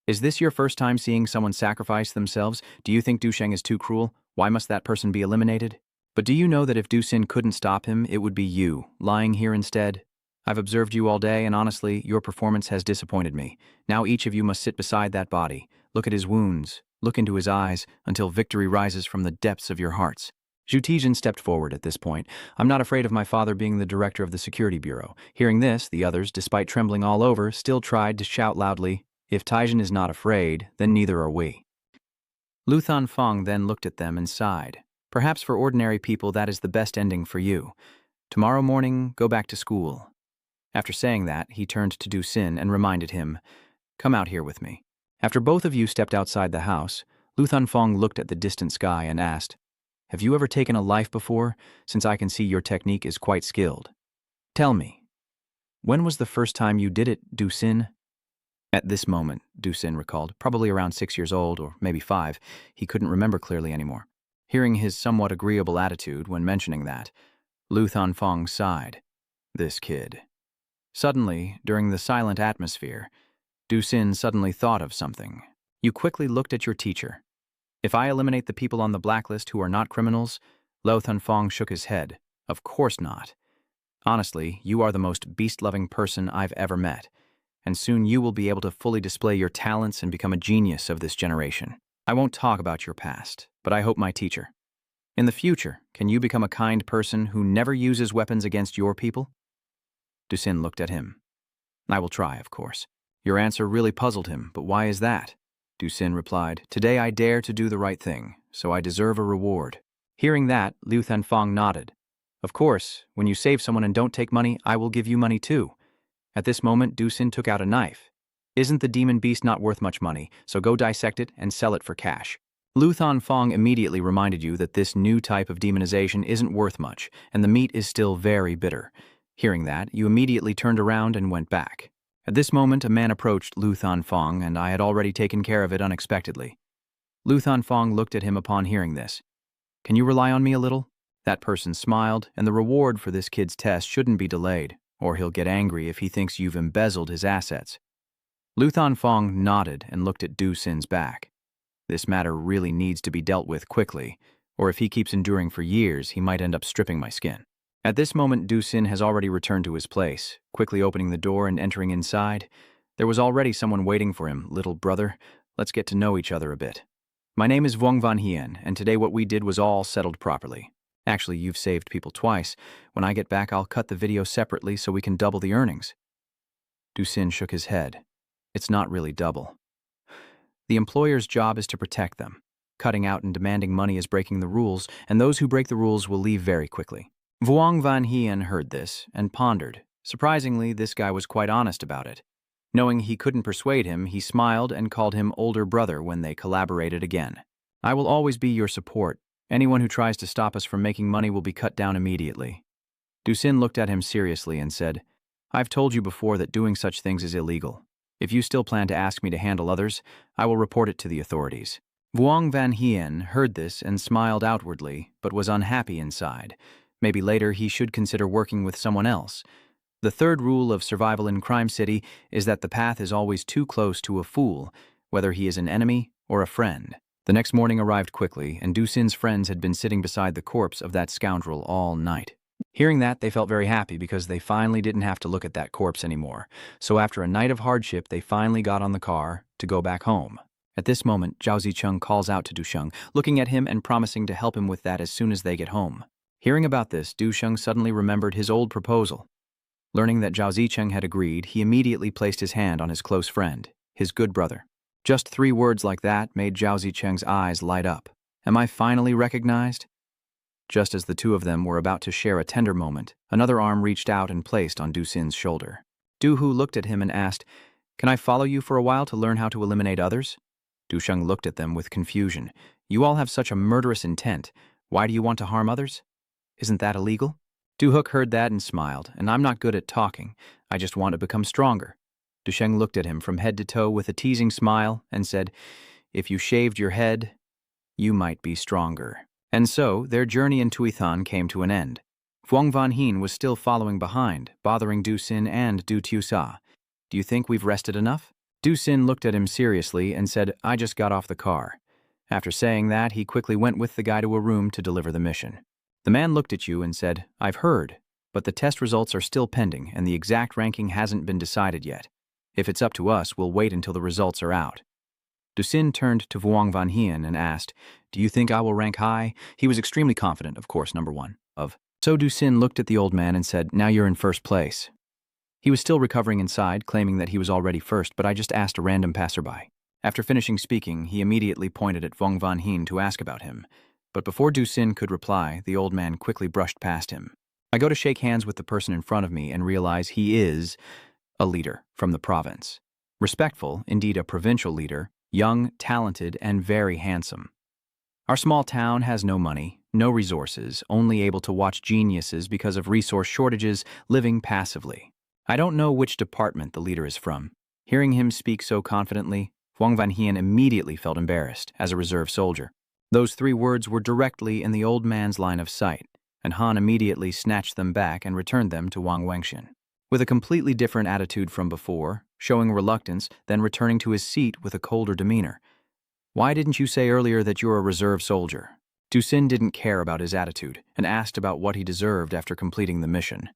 "Is this your first time seeing someone sacrifice themselves? Do you think Duchang is too cruel? Why must that person be eliminated? But do you know that if Du-sin couldn't stop him, it would be you, lying here instead? I've observed you all day, and honestly, your performance has disappointed me. Now each of you must sit beside that body, look at his wounds, look into his eyes, until victory rises from the depths of your hearts." Zhu Tijin stepped forward at this point. "I'm not afraid of my father being the director of the security bureau." Hearing this, the others, despite trembling all over, still tried to shout loudly, "If Tijin is not afraid, then neither are we." Lu Thanfang then looked at them and sighed. "Perhaps for ordinary people that is the best ending for you. Tomorrow morning, go back to school." After saying that, he turned to Du-sin and reminded him, "Come out here with me." After both of you stepped outside the house, Lu Thanfang looked at the distant sky and asked, "Have you ever taken a life before, since I can see your technique is quite skilled? Tell me, when was the first time you did it, Du-sin?" At this moment, Du-sin recalled, probably around 6 years old, or maybe 5, he couldn't remember clearly anymore. Hearing his somewhat agreeable attitude when mentioning that, Lu Thanfang sighed. This kid. Suddenly, during the silent atmosphere, Du-sin suddenly thought of something. You quickly looked at your teacher. "If I eliminate the people on the blacklist who are not criminals?" Lu Thanfang shook his head. "Of course not. Honestly, you are the most beast-loving person I've ever met, and soon you will be able to fully display your talents and become a genius of this generation. I won't talk about your past, but I hope my teacher. In the future, can you become a kind person who never uses weapons against your people?" Du-sin looked at him. "I will try, of course." Your answer really puzzled him, but why is that? Du-sin replied, "Today I dare to do the right thing, so I deserve a reward." Hearing that, Lu Thanfang nodded. "Of course, when you save someone and don't take money, I will give you money too." At this moment, Du-sin took out a knife. "Isn't the demon beast not worth much money, so go dissect it and sell it for cash." Lu Thanfang immediately reminded you that this new type of demonization isn't worth much, and the meat is still very bitter. Hearing that, you immediately turned around and went back. At this moment, a man approached Lu Thanfang, and I had already taken care of it unexpectedly. Lu Thanfang looked at him upon hearing this. "Can you rely on me a little?" That person smiled, and the reward for this kid's test shouldn't be delayed, or he'll get angry if he thinks you've embezzled his assets. Lu Thanfang nodded and looked at Du-sin's back. This matter really needs to be dealt with quickly, or if he keeps enduring for years, he might end up stripping my skin. At this moment, Du-sin has already returned to his place, quickly opening the door and entering inside. There was already someone waiting for him. "Little brother, let's get to know each other a bit. My name is Vuong Van Hien, and today what we did was all settled properly. Actually, you've saved people twice. When I get back, I'll cut the video separately so we can double the earnings." Du-sin shook his head. "It's not really double. The employer's job is to protect them. Cutting out and demanding money is breaking the rules, and those who break the rules will leave very quickly." Vuong Van Hien heard this and pondered. Surprisingly, this guy was quite honest about it. Knowing he couldn't persuade him, he smiled and called him older brother when they collaborated again. I will always be your support. Anyone who tries to stop us from making money will be cut down immediately. Dusin looked at him seriously and said, I've told you before that doing such things is illegal. If you still plan to ask me to handle others, I will report it to the authorities. Vuong Van Hien heard this and smiled outwardly, but was unhappy inside. Maybe later he should consider working with someone else. The third rule of survival in Crime City is that the path is always too close to a fool, whether he is an enemy or a friend. The next morning arrived quickly, and Dusin's friends had been sitting beside the corpse of that scoundrel all night. Hearing that, they felt very happy because they finally didn't have to look at that corpse anymore. So after a night of hardship, they finally got on the car to go back home. At this moment, Zhao Zicheng calls out to Duchang, looking at him and promising to help him with that as soon as they get home. Hearing about this, Duchang suddenly remembered his old proposal. Learning that Zhao Zicheng had agreed, he immediately placed his hand on his close friend, his good brother. Just 3 words like that made Zhao Zicheng's eyes light up. Am I finally recognized? Just as the two of them were about to share a tender moment, another arm reached out and placed on Dusin's shoulder. Du Hu looked at him and asked, Can I follow you for a while to learn how to eliminate others? Duchang looked at them with confusion. You all have such a murderous intent. Why do you want to harm others? Isn't that illegal? Du Hook heard that and smiled, and I'm not good at talking. I just want to become stronger. Duchang looked at him from head to toe with a teasing smile and said, If you shaved your head, you might be stronger. And so, their journey in Tuithan came to an end. Vuong Van Hien was still following behind, bothering Du Sin and Du Tiu Sa. Do you think we've rested enough? Du Sin looked at him seriously and said, I just got off the car. After saying that, he quickly went with the guy to a room to deliver the mission. The man looked at you and said, I've heard, but the test results are still pending and the exact ranking hasn't been decided yet. If it's up to us, we'll wait until the results are out. Dusin turned to Vuong Van Hien and asked, Do you think I will rank high? He was extremely confident, of course, number 1. So Dusin looked at the old man and said, Now you're in first place. He was still recovering inside, claiming that he was already first, but I just asked a random passerby. After finishing speaking, he immediately pointed at Vuong Van Hien to ask about him. But before Dusin could reply, the old man quickly brushed past him. I go to shake hands with the person in front of me and realize he is a leader from the province. Respectful, indeed a provincial leader, young, talented, and very handsome. Our small town has no money, no resources, only able to watch geniuses because of resource shortages, living passively. I don't know which department the leader is from. Hearing him speak so confidently, Vuong Van Hien immediately felt embarrassed as a reserve soldier. Those 3 words were directly in the old man's line of sight, and Han immediately snatched them back and returned them to Wang Wengxian. With a completely different attitude from before, showing reluctance, then returning to his seat with a colder demeanor. Why didn't you say earlier that you're a reserve soldier? Dusin didn't care about his attitude and asked about what he deserved after completing the mission.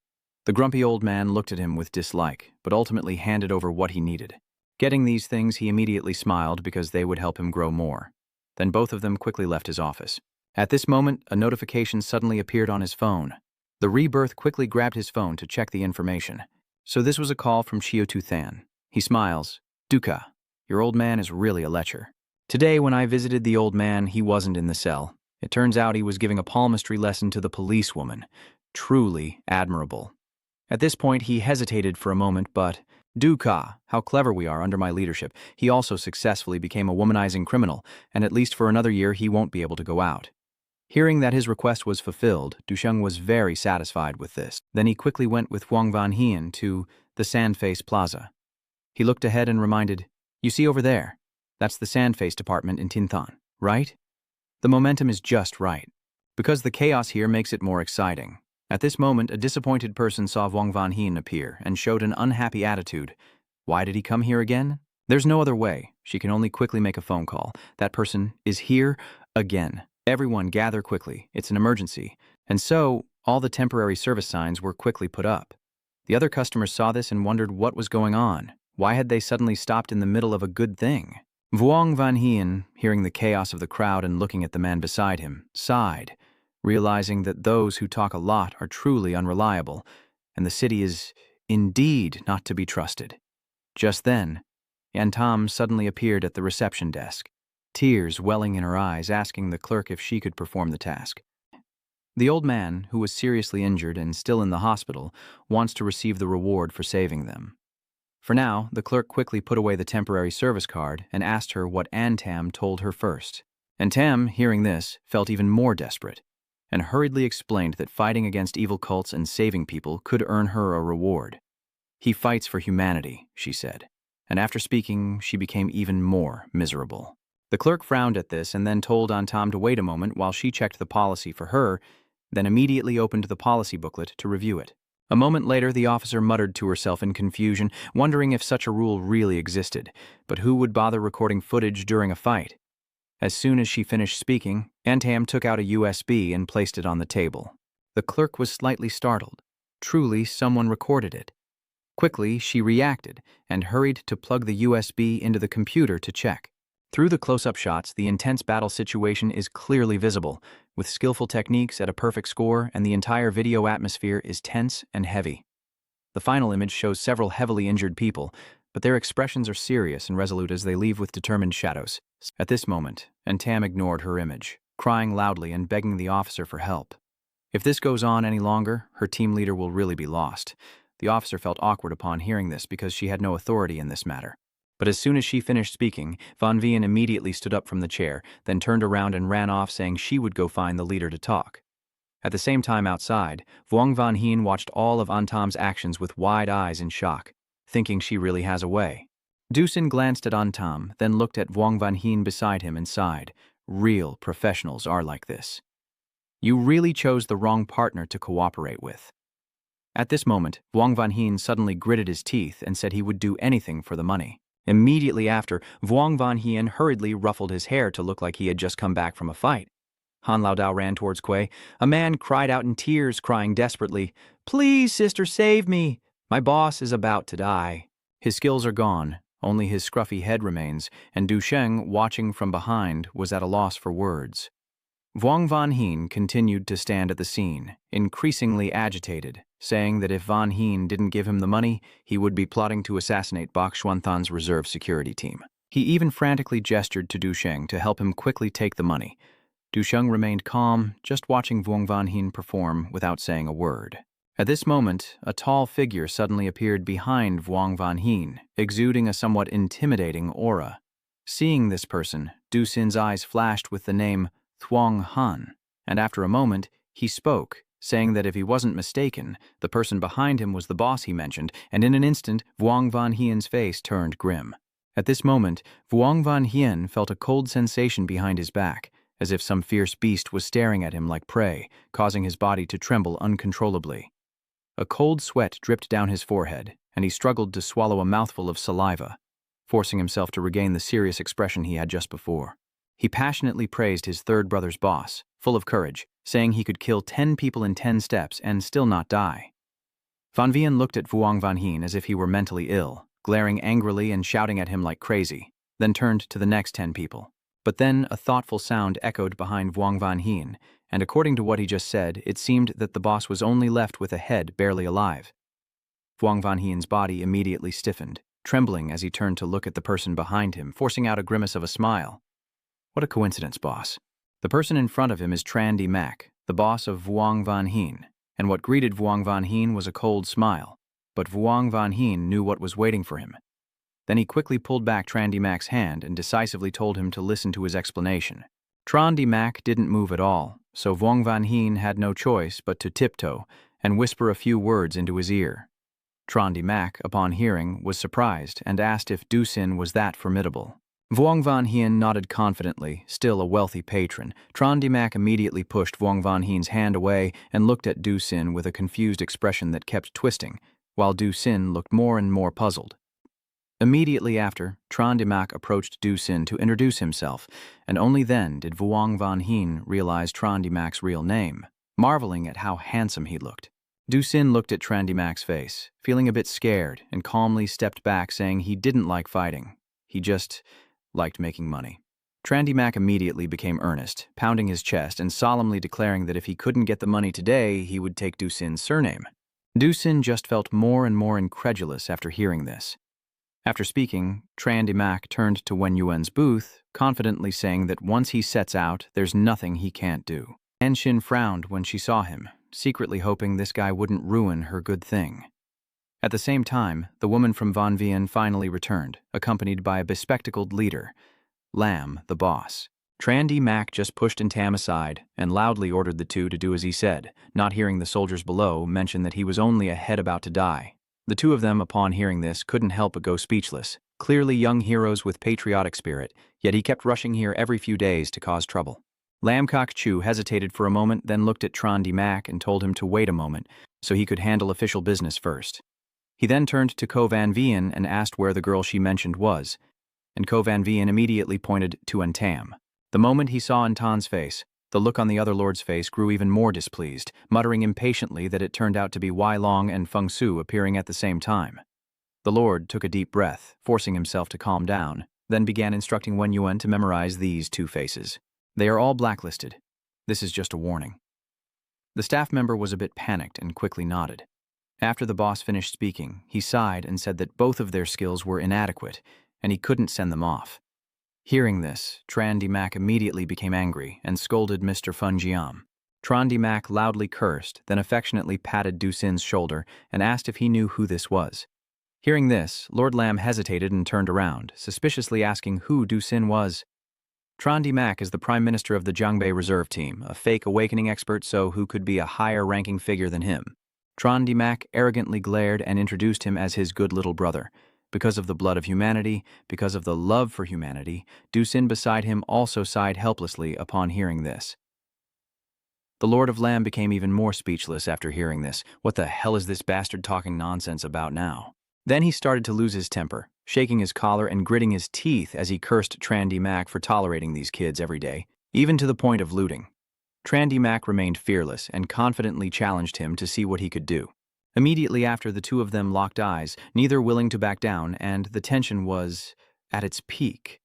The grumpy old man looked at him with dislike, but ultimately handed over what he needed. Getting these things, he immediately smiled because they would help him grow more. Then both of them quickly left his office. At this moment, a notification suddenly appeared on his phone. The rebirth quickly grabbed his phone to check the information. So this was a call from Chiu Tu Than. He smiles. Duca, your old man is really a lecher. Today, when I visited the old man, he wasn't in the cell. It turns out he was giving a palmistry lesson to the policewoman. Truly admirable. At this point, he hesitated for a moment, but Duca, how clever we are under my leadership. He also successfully became a womanizing criminal, and at least for another year he won't be able to go out. Hearing that his request was fulfilled, Duchang was very satisfied with this. Then he quickly went with Vuong Van Hien to the Sandface Plaza. He looked ahead and reminded, You see over there? That's the Sandface department in Tinthan, right? The momentum is just right. Because the chaos here makes it more exciting. At this moment, a disappointed person saw Vuong Van Hien appear and showed an unhappy attitude. Why did he come here again? There's no other way. She can only quickly make a phone call. That person is here again. Everyone gather quickly. It's an emergency. And so, all the temporary service signs were quickly put up. The other customers saw this and wondered what was going on. Why had they suddenly stopped in the middle of a good thing? Vuong Van Hien, hearing the chaos of the crowd and looking at the man beside him, sighed, realizing that those who talk a lot are truly unreliable, and the city is indeed not to be trusted. Just then, Yantam suddenly appeared at the reception desk, tears welling in her eyes, asking the clerk if she could perform the task. The old man, who was seriously injured and still in the hospital, wants to receive the reward for saving them. For now, the clerk quickly put away the temporary service card and asked her what Antam told her first. Antam, hearing this, felt even more desperate, and hurriedly explained that fighting against evil cults and saving people could earn her a reward. "He fights for humanity," she said, and after speaking, she became even more miserable. The clerk frowned at this and then told Antam to wait a moment while she checked the policy for her, then immediately opened the policy booklet to review it. A moment later, the officer muttered to herself in confusion, wondering if such a rule really existed, but who would bother recording footage during a fight? As soon as she finished speaking, Antam took out a USB and placed it on the table. The clerk was slightly startled. Truly, someone recorded it. Quickly, she reacted and hurried to plug the USB into the computer to check. Through the close-up shots, the intense battle situation is clearly visible, with skillful techniques at a perfect score, and the entire video atmosphere is tense and heavy. The final image shows several heavily injured people, but their expressions are serious and resolute as they leave with determined shadows. At this moment, Antam ignored her image, crying loudly and begging the officer for help. If this goes on any longer, her team leader will really be lost. The officer felt awkward upon hearing this because she had no authority in this matter. But as soon as she finished speaking, Van Vien immediately stood up from the chair, then turned around and ran off saying she would go find the leader to talk. At the same time outside, Vuong Van Hien watched all of Antam's actions with wide eyes in shock, thinking she really has a way. Ducin glanced at Antam, then looked at Vuong Van Hien beside him and sighed. Real professionals are like this. You really chose the wrong partner to cooperate with. At this moment, Vuong Van Hien suddenly gritted his teeth and said he would do anything for the money. Immediately after, Vuong Van Hien hurriedly ruffled his hair to look like he had just come back from a fight. Han Lao Dao ran towards Kuei. A man cried out in tears, crying desperately, "Please, sister, save me! My boss is about to die." His skills are gone, only his scruffy head remains, and Duchang, watching from behind, was at a loss for words. Vuong Van Hien continued to stand at the scene, increasingly agitated, saying that if Van Hien didn't give him the money, he would be plotting to assassinate Bakshaw reserve security team. He even frantically gestured to Duchang to help him quickly take the money. Duchang remained calm, just watching Vuong Van Hien perform without saying a word. At this moment, a tall figure suddenly appeared behind Vuong Van Hien, exuding a somewhat intimidating aura. Seeing this person, Ducin's eyes flashed with the name Thuong Han, and after a moment, he spoke, saying that if he wasn't mistaken, the person behind him was the boss he mentioned, and in an instant, Vuong Van Hien's face turned grim. At this moment, Vuong Van Hien felt a cold sensation behind his back, as if some fierce beast was staring at him like prey, causing his body to tremble uncontrollably. A cold sweat dripped down his forehead, and he struggled to swallow a mouthful of saliva, forcing himself to regain the serious expression he had just before. He passionately praised his third brother's boss, full of courage, saying he could kill 10 people in 10 steps and still not die. Van Vien looked at Vuong Van Hien as if he were mentally ill, glaring angrily and shouting at him like crazy, then turned to the next 10 people. But then a thoughtful sound echoed behind Vuong Van Hien, and according to what he just said, it seemed that the boss was only left with a head barely alive. Vuong Van Hien's body immediately stiffened, trembling as he turned to look at the person behind him, forcing out a grimace of a smile. What a coincidence, boss. The person in front of him is Tran Di Mac, the boss of Vuong Van Hien, and what greeted Vuong Van Hien was a cold smile, but Vuong Van Hien knew what was waiting for him. Then he quickly pulled back Tran Di Mac's hand and decisively told him to listen to his explanation. Tran Di Mac didn't move at all, so Vuong Van Hien had no choice but to tiptoe and whisper a few words into his ear. Tran Di Mac, upon hearing, was surprised and asked if Ducin was that formidable. Vuong Van Hien nodded confidently, still a wealthy patron. Tran Di Mac immediately pushed Vuong Van Hien's hand away and looked at Ducin with a confused expression that kept twisting, while Ducin looked more and more puzzled. Immediately after, Tran Di Mac approached Ducin to introduce himself, and only then did Vuong Van Hien realize Tran Di Mac's real name, marveling at how handsome he looked. Ducin looked at Tran Di Mac's face, feeling a bit scared, and calmly stepped back saying he didn't like fighting. He just liked making money. Tran Di Mac immediately became earnest, pounding his chest and solemnly declaring that if he couldn't get the money today, he would take Ducin's surname. Ducin just felt more and more incredulous after hearing this. After speaking, Tran Di Mac turned to Wen Yuan's booth, confidently saying that once he sets out, there's nothing he can't do. Anshin frowned when she saw him, secretly hoping this guy wouldn't ruin her good thing. At the same time, the woman from Van Vien finally returned, accompanied by a bespectacled leader, Lam, the boss. Trandy Mac just pushed Tam aside and loudly ordered the two to do as he said, not hearing the soldiers below mention that he was only a head about to die. The two of them, upon hearing this, couldn't help but go speechless. Clearly young heroes with patriotic spirit, yet he kept rushing here every few days to cause trouble. Lam Kok Chu hesitated for a moment, then looked at Trandy Mac and told him to wait a moment so he could handle official business first. He then turned to Ko Van Vien and asked where the girl she mentioned was, and Ko Van Vien immediately pointed to Tam. The moment he saw Antan's face, the look on the other lord's face grew even more displeased, muttering impatiently that it turned out to be Wai Long and Feng Su appearing at the same time. The lord took a deep breath, forcing himself to calm down, then began instructing Wen Yuan to memorize these two faces. They are all blacklisted. This is just a warning. The staff member was a bit panicked and quickly nodded. After the boss finished speaking, he sighed and said that both of their skills were inadequate, and he couldn't send them off. Hearing this, Trandy Mac immediately became angry and scolded Mr. Fun Jiam. Trandy Mac loudly cursed, then affectionately patted Du Sin's shoulder and asked if he knew who this was. Hearing this, Lord Lam hesitated and turned around, suspiciously asking who Du Sin was. Trandy Mac is the Prime Minister of the Jiangbei Reserve Team, a fake awakening expert, so who could be a higher-ranking figure than him? Trandy Mac arrogantly glared and introduced him as his good little brother. Because of the blood of humanity, because of the love for humanity, Du Sin beside him also sighed helplessly upon hearing this. The Lord of Lam became even more speechless after hearing this. What the hell is this bastard talking nonsense about now? Then he started to lose his temper, shaking his collar and gritting his teeth as he cursed Trandy Mac for tolerating these kids every day, even to the point of looting. Trandy Mac remained fearless and confidently challenged him to see what he could do. Immediately after, the two of them locked eyes, neither willing to back down, and the tension was at its peak.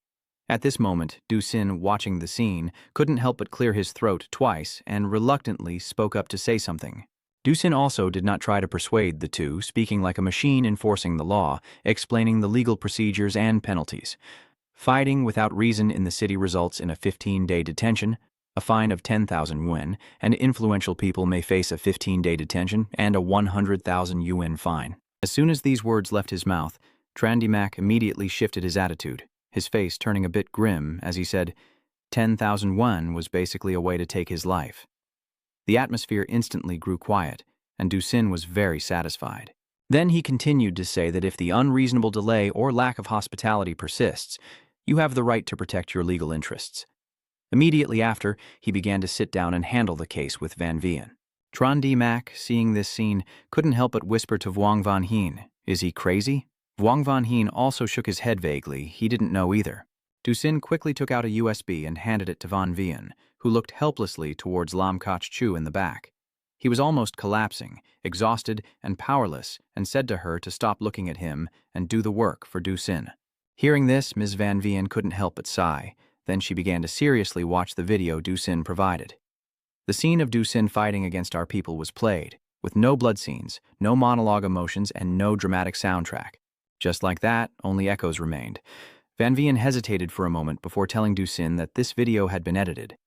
At this moment, Du Sin, watching the scene, couldn't help but clear his throat twice and reluctantly spoke up to say something. Du Sin also did not try to persuade the two, speaking like a machine enforcing the law, explaining the legal procedures and penalties. Fighting without reason in the city results in a 15-day detention, a fine of 10,000 yuan, and influential people may face a 15-day detention and a 100,000 yuan fine. As soon as these words left his mouth, Trandy Mac immediately shifted his attitude, his face turning a bit grim as he said 10,000 yuan was basically a way to take his life. The atmosphere instantly grew quiet, and Du Sin was very satisfied. Then he continued to say that if the unreasonable delay or lack of hospitality persists, you have the right to protect your legal interests. Immediately after, he began to sit down and handle the case with Van Vien. Trandy Mac, seeing this scene, couldn't help but whisper to Vuong Van Hien, "Is he crazy?" Vuong Van Hien also shook his head vaguely. He didn't know either. Du Sin quickly took out a USB and handed it to Van Vien, who looked helplessly towards Lam Kok Chu in the back. He was almost collapsing, exhausted and powerless, and said to her to stop looking at him and do the work for Du Sin. Hearing this, Ms. Van Vien couldn't help but sigh. Then she began to seriously watch the video Du Sin provided. The scene of Du Sin fighting against our people was played, with no blood scenes, no monologue emotions, and no dramatic soundtrack. Just like that, only echoes remained. Van Vien hesitated for a moment before telling Du Sin that this video had been edited.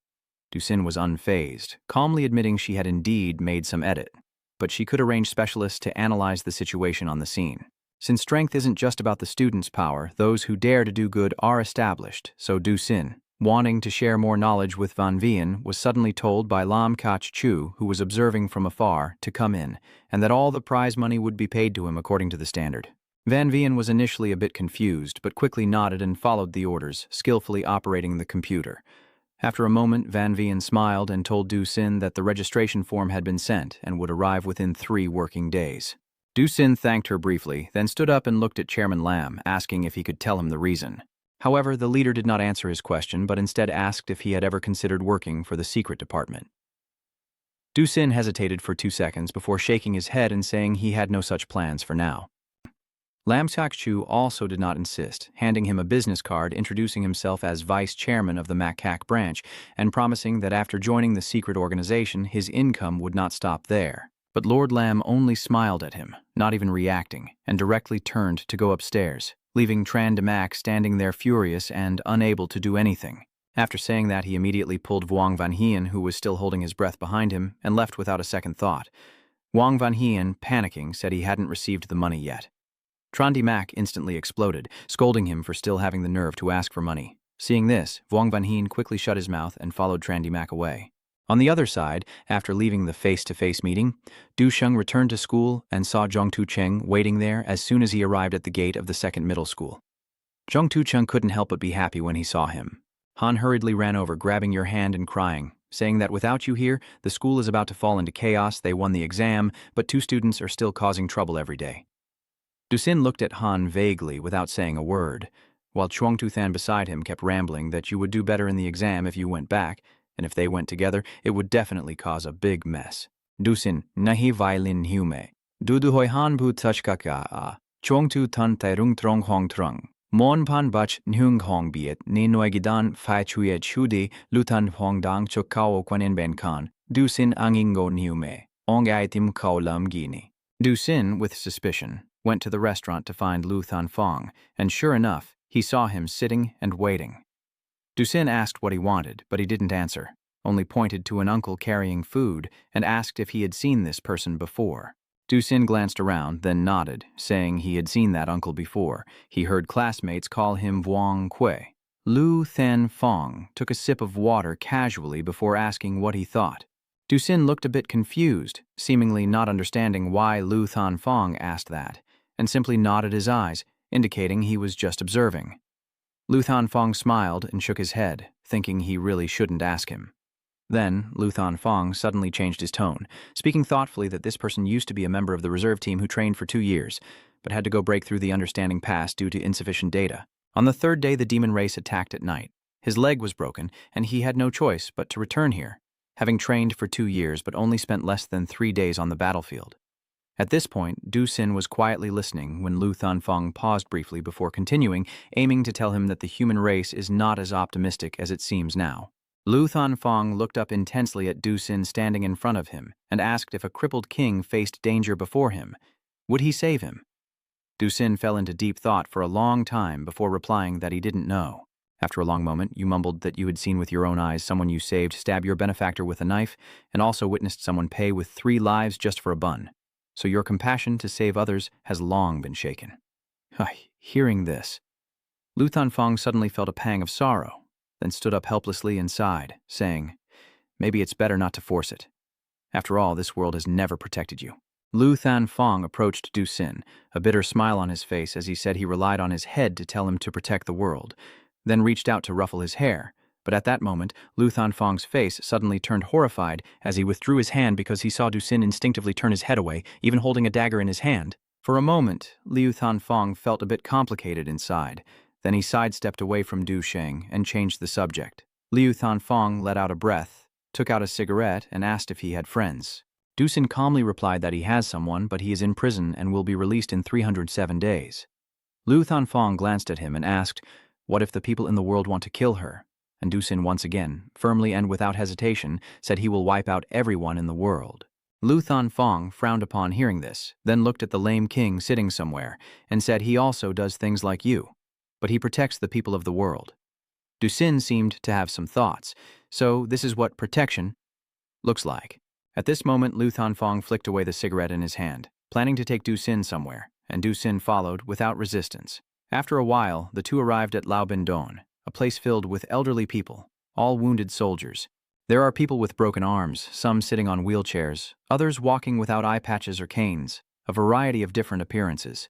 Du Sin was unfazed, calmly admitting she had indeed made some edit, but she could arrange specialists to analyze the situation on the scene. Since strength isn't just about the student's power, those who dare to do good are established, so Du Sin, wanting to share more knowledge with Van Vien, was suddenly told by Lam Kok Chu, who was observing from afar, to come in, and that all the prize money would be paid to him according to the standard. Van Vien was initially a bit confused, but quickly nodded and followed the orders, skillfully operating the computer. After a moment, Van Vien smiled and told Du Sin that the registration form had been sent and would arrive within 3 working days. Du Sin thanked her briefly, then stood up and looked at Chairman Lam, asking if he could tell him the reason. However, the leader did not answer his question, but instead asked if he had ever considered working for the secret department. Du Sin hesitated for 2 seconds before shaking his head and saying he had no such plans for now. Lam Kok Chu also did not insist, handing him a business card introducing himself as vice chairman of the Makak branch and promising that after joining the secret organization, his income would not stop there. But Lord Lam only smiled at him, not even reacting, and directly turned to go upstairs, leaving Trandy Mac standing there furious and unable to do anything. After saying that, he immediately pulled Vuong Van Hien, who was still holding his breath behind him, and left without a second thought. Wang Vanhien, panicking, said he hadn't received the money yet. Trandi Mac instantly exploded, scolding him for still having the nerve to ask for money. Seeing this, Wang Vanhien quickly shut his mouth and followed Trandi Mac away. On the other side, after leaving the face-to-face meeting, Duchang returned to school and saw Zhong Tucheng waiting there as soon as he arrived at the gate of the second middle school. Zhong Tucheng couldn't help but be happy when he saw him. Han hurriedly ran over, grabbing your hand and crying, saying that without you here, the school is about to fall into chaos. They won the exam, but 2 students are still causing trouble every day. Dusin looked at Han vaguely without saying a word, while Chuang Tuthan beside him kept rambling that you would do better in the exam if you went back, and if they went together, it would definitely cause a big mess. Dusin, nahi vailin hume. Dudu hoi han bu tachkaka a. Chuang Tuthan tairung trong hong trong. Mon pan bach nhung hong biet ni noigidan fai chuye chudi lutan hong dang chokao kwanin ben kan. Dusin angingo nyume. Ong aitim kaulam gini. Dusin, with suspicion, went to the restaurant to find Lu Thanfong, and sure enough, he saw him sitting and waiting. Dusin asked what he wanted, but he didn't answer, only pointed to an uncle carrying food and asked if he had seen this person before. Dusin glanced around, then nodded, saying he had seen that uncle before. He heard classmates call him Vuong Kui. Lu Thanfong took a sip of water casually before asking what he thought. Dusin looked a bit confused, seemingly not understanding why Lu Thanfong asked that, and simply nodded his eyes, indicating he was just observing. Lu Thanfong smiled and shook his head, thinking he really shouldn't ask him. Then, Lu Thanfong suddenly changed his tone, speaking thoughtfully that this person used to be a member of the reserve team who trained for 2 years, but had to go break through the understanding pass due to insufficient data. On the 3rd day, the demon race attacked at night. His leg was broken, and he had no choice but to return here, having trained for 2 years but only spent less than 3 days on the battlefield. At this point, Dusin was quietly listening when Lu Thanfong paused briefly before continuing, aiming to tell him that the human race is not as optimistic as it seems now. Lu Thanfong looked up intensely at Dusin standing in front of him and asked if a crippled king faced danger before him. Would he save him? Dusin fell into deep thought for a long time before replying that he didn't know. After a long moment, you mumbled that you had seen with your own eyes someone you saved stab your benefactor with a knife and also witnessed someone pay with 3 lives just for a bun. So your compassion to save others has long been shaken. Hearing this, Lu Thanfong suddenly felt a pang of sorrow, then stood up helplessly and sighed, saying, maybe it's better not to force it. After all, this world has never protected you. Lu Thanfong approached Dusin, a bitter smile on his face as he said he relied on his head to tell him to protect the world, then reached out to ruffle his hair. But at that moment, Lu Thanfong's face suddenly turned horrified as he withdrew his hand because he saw Dusin instinctively turn his head away, even holding a dagger in his hand. For a moment, Liu Thanfong felt a bit complicated inside. Then he sidestepped away from Duchang and changed the subject. Liu Thanfong let out a breath, took out a cigarette, and asked if he had friends. Dusin calmly replied that he has someone, but he is in prison and will be released in 307 days. Liu Thanfong glanced at him and asked, what if the people in the world want to kill her? And Dusin once again, firmly and without hesitation, said he will wipe out everyone in the world. Lu Thanfong frowned upon hearing this, then looked at the lame king sitting somewhere, and said he also does things like you, but he protects the people of the world. Dusin seemed to have some thoughts, so this is what protection looks like. At this moment, Lu Thanfong flicked away the cigarette in his hand, planning to take Dusin somewhere, and Dusin followed without resistance. After a while, the two arrived at Lao Bin Don, a place filled with elderly people, all wounded soldiers. There are people with broken arms, some sitting on wheelchairs, others walking without eye patches or canes, a variety of different appearances.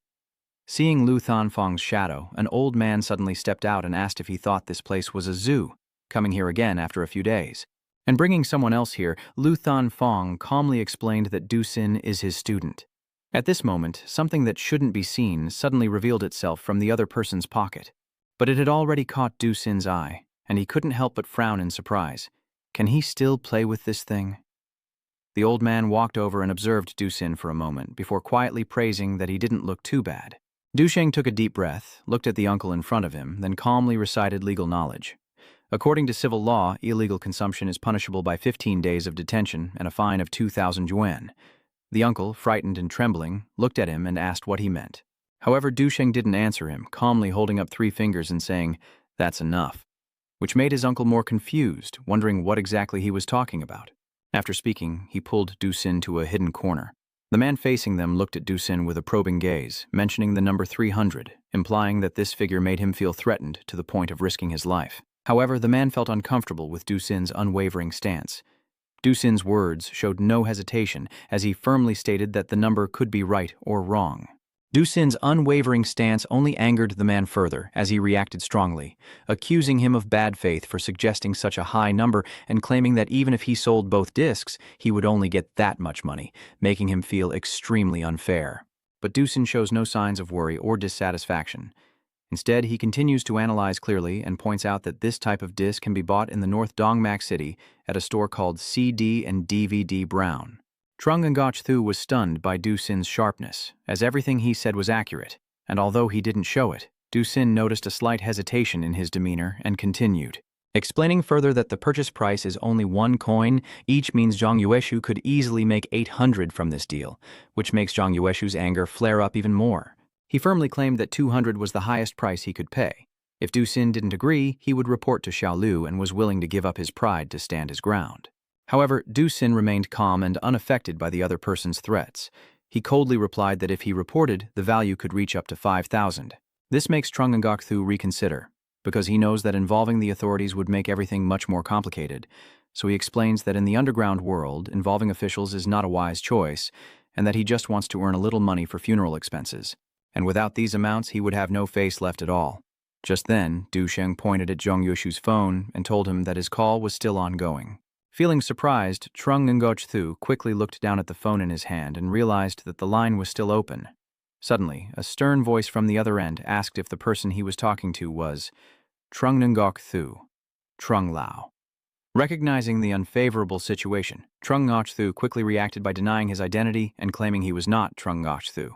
Seeing Lu Thanfong's shadow, an old man suddenly stepped out and asked if he thought this place was a zoo, coming here again after a few days. And bringing someone else here, Lu Thanfong calmly explained that Dusin is his student. At this moment, something that shouldn't be seen suddenly revealed itself from the other person's pocket. But it had already caught Dusin's eye, and he couldn't help but frown in surprise. Can he still play with this thing? The old man walked over and observed Dusin for a moment before quietly praising that he didn't look too bad. Duchang took a deep breath, looked at the uncle in front of him, then calmly recited legal knowledge. According to civil law, illegal consumption is punishable by 15 days of detention and a fine of 2,000 yuan. The uncle, frightened and trembling, looked at him and asked what he meant. However, Duchang didn't answer him, calmly holding up 3 fingers and saying, "That's enough," which made his uncle more confused, wondering what exactly he was talking about. After speaking, he pulled Dusin to a hidden corner. The man facing them looked at Dusin with a probing gaze, mentioning the number 300, implying that this figure made him feel threatened to the point of risking his life. However, the man felt uncomfortable with Dusin's unwavering stance. Dusin's words showed no hesitation, as he firmly stated that the number could be right or wrong. Dusin's unwavering stance only angered the man further, as he reacted strongly, accusing him of bad faith for suggesting such a high number and claiming that even if he sold both discs, he would only get that much money, making him feel extremely unfair. But Dusin shows no signs of worry or dissatisfaction. Instead, he continues to analyze clearly and points out that this type of disc can be bought in the North Dongmak City at a store called CD and DVD Brown. Trung Ngach-thu was stunned by Dusin's sharpness, as everything he said was accurate, and although he didn't show it, Dusin noticed a slight hesitation in his demeanor and continued, explaining further that the purchase price is only 1 coin. Each means Zhang Yueshu could easily make 800 from this deal, which makes Zhang Yueshu's anger flare up even more. He firmly claimed that 200 was the highest price he could pay. If Dusin didn't agree, he would report to Xiaolu and was willing to give up his pride to stand his ground. However, Dusin remained calm and unaffected by the other person's threats. He coldly replied that if he reported, the value could reach up to 5,000. This makes Trung Ngach-thu reconsider, because he knows that involving the authorities would make everything much more complicated. So he explains that in the underground world, involving officials is not a wise choice, and that he just wants to earn a little money for funeral expenses. And without these amounts, he would have no face left at all. Just then, Duchang pointed at Zhang Yueshu's phone and told him that his call was still ongoing. Feeling surprised, Trung Ngach-thu quickly looked down at the phone in his hand and realized that the line was still open. Suddenly, a stern voice from the other end asked if the person he was talking to was Trung Ngach-thu, Chung Lao. Recognizing the unfavorable situation, Trung Ngach-thu quickly reacted by denying his identity and claiming he was not Trung Ngach-thu.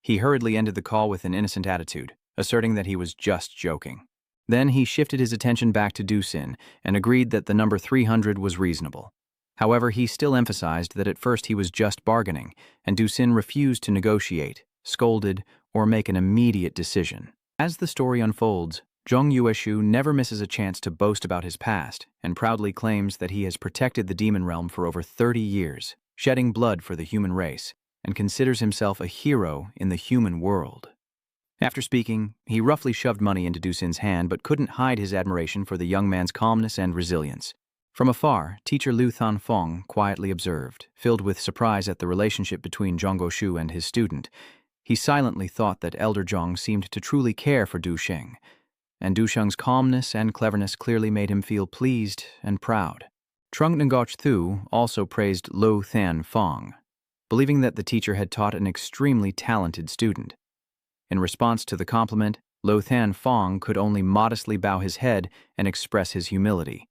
He hurriedly ended the call with an innocent attitude, asserting that he was just joking. Then he shifted his attention back to Dusin and agreed that the number 300 was reasonable. However, he still emphasized that at first he was just bargaining, and Dusin refused to negotiate, scolded, or make an immediate decision. As the story unfolds, Zhang Yueshu never misses a chance to boast about his past and proudly claims that he has protected the demon realm for over 30 years, shedding blood for the human race, and considers himself a hero in the human world. After speaking, he roughly shoved money into Dusin's hand but couldn't hide his admiration for the young man's calmness and resilience. From afar, teacher Liu Thanfeng quietly observed, filled with surprise at the relationship between Zhang Guoshu and his student. He silently thought that Elder Zhang seemed to truly care for Duchang, and Duchang's calmness and cleverness clearly made him feel pleased and proud. Trung Ngach-thu also praised Liu Thanfeng, believing that the teacher had taught an extremely talented student. In response to the compliment, Liu Thanfeng could only modestly bow his head and express his humility,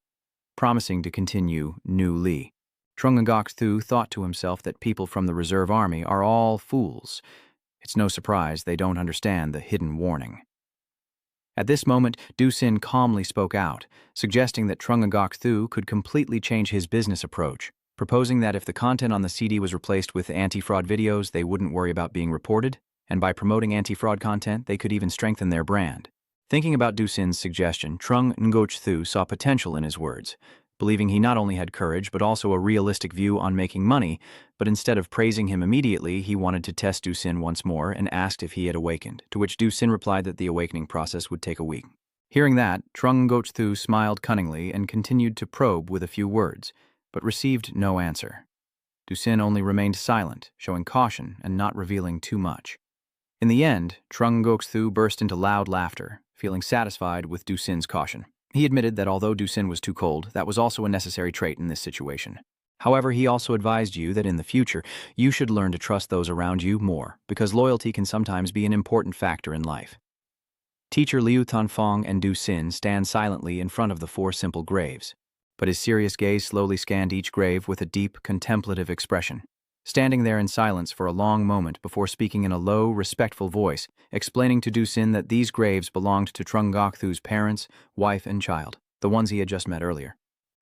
promising to continue Nu Li. Trung Ngach-thu thought to himself that people from the reserve army are all fools. It's no surprise they don't understand the hidden warning. At this moment, Dusin calmly spoke out, suggesting that Trung Ngach-thu could completely change his business approach, proposing that if the content on the CD was replaced with anti-fraud videos, they wouldn't worry about being reported, and by promoting anti-fraud content, they could even strengthen their brand. Thinking about Dusin's suggestion, Trung Ngach-thu saw potential in his words, believing he not only had courage but also a realistic view on making money, but instead of praising him immediately, he wanted to test Dusin once more and asked if he had awakened, to which Dusin replied that the awakening process would take a week. Hearing that, Trung Ngach-thu smiled cunningly and continued to probe with a few words, but received no answer. Dusin only remained silent, showing caution and not revealing too much. In the end, Trung Ngach-thu burst into loud laughter, feeling satisfied with Dusin's caution. He admitted that although Dusin was too cold, that was also a necessary trait in this situation. However, he also advised you that in the future, you should learn to trust those around you more, because loyalty can sometimes be an important factor in life. Teacher Liu Thanfeng and Dusin stand silently in front of the 4 simple graves, but his serious gaze slowly scanned each grave with a deep, contemplative expression, standing there in silence for a long moment before speaking in a low, respectful voice, explaining to Dusin that these graves belonged to Trung Ngach-thu's parents, wife, and child, the ones he had just met earlier.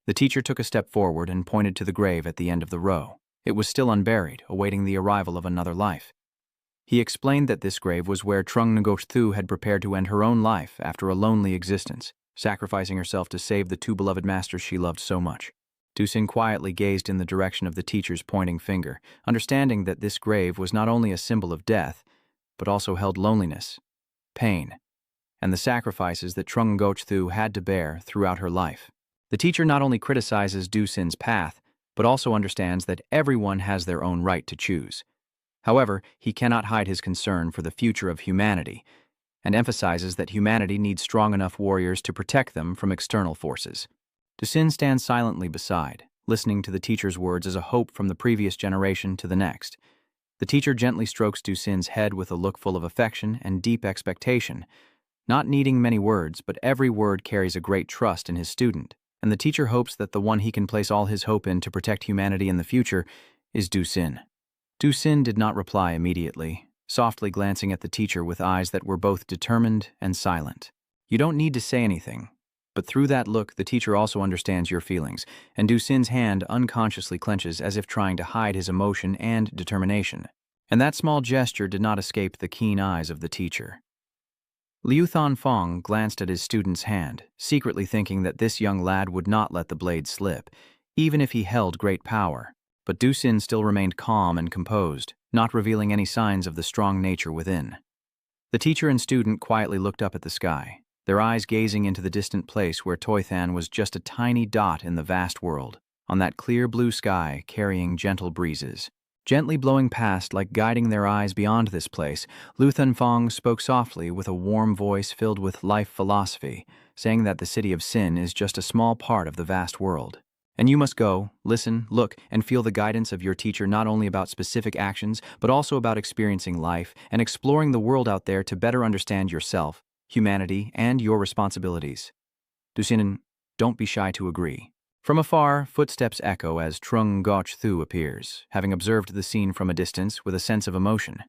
The teacher took a step forward and pointed to the grave at the end of the row. It was still unburied, awaiting the arrival of another life. He explained that this grave was where Trung Ngach-thu had prepared to end her own life after a lonely existence, sacrificing herself to save the 2 beloved masters she loved so much. Duchang quietly gazed in the direction of the teacher's pointing finger, understanding that this grave was not only a symbol of death, but also held loneliness, pain, and the sacrifices that Chung Lao had to bear throughout her life. The teacher not only criticizes Duchang's path, but also understands that everyone has their own right to choose. However, he cannot hide his concern for the future of humanity, and emphasizes that humanity needs strong enough warriors to protect them from external forces. Duchang stands silently beside, listening to the teacher's words as a hope from the previous generation to the next. The teacher gently strokes Duchang's head with a look full of affection and deep expectation, not needing many words, but every word carries a great trust in his student, and the teacher hopes that the one he can place all his hope in to protect humanity in the future is Duchang. Duchang did not reply immediately, softly glancing at the teacher with eyes that were both determined and silent. You don't need to say anything, but through that look the teacher also understands your feelings, and Duchang's hand unconsciously clenches as if trying to hide his emotion and determination. And that small gesture did not escape the keen eyes of the teacher. Liu Thonfeng glanced at his student's hand, secretly thinking that this young lad would not let the blade slip, even if he held great power. But Duchang still remained calm and composed, not revealing any signs of the strong nature within. The teacher and student quietly looked up at the sky, their eyes gazing into the distant place where Toithan was just a tiny dot in the vast world, on that clear blue sky carrying gentle breezes. Gently blowing past like guiding their eyes beyond this place, Liu Thonfeng spoke softly with a warm voice filled with life philosophy, saying that the city of Sin is just a small part of the vast world. And you must go, listen, look, and feel the guidance of your teacher not only about specific actions, but also about experiencing life and exploring the world out there to better understand yourself, humanity, and your responsibilities. Duchang, don't be shy to agree. From afar, footsteps echo as Chung Lao appears, having observed the scene from a distance with a sense of emotion,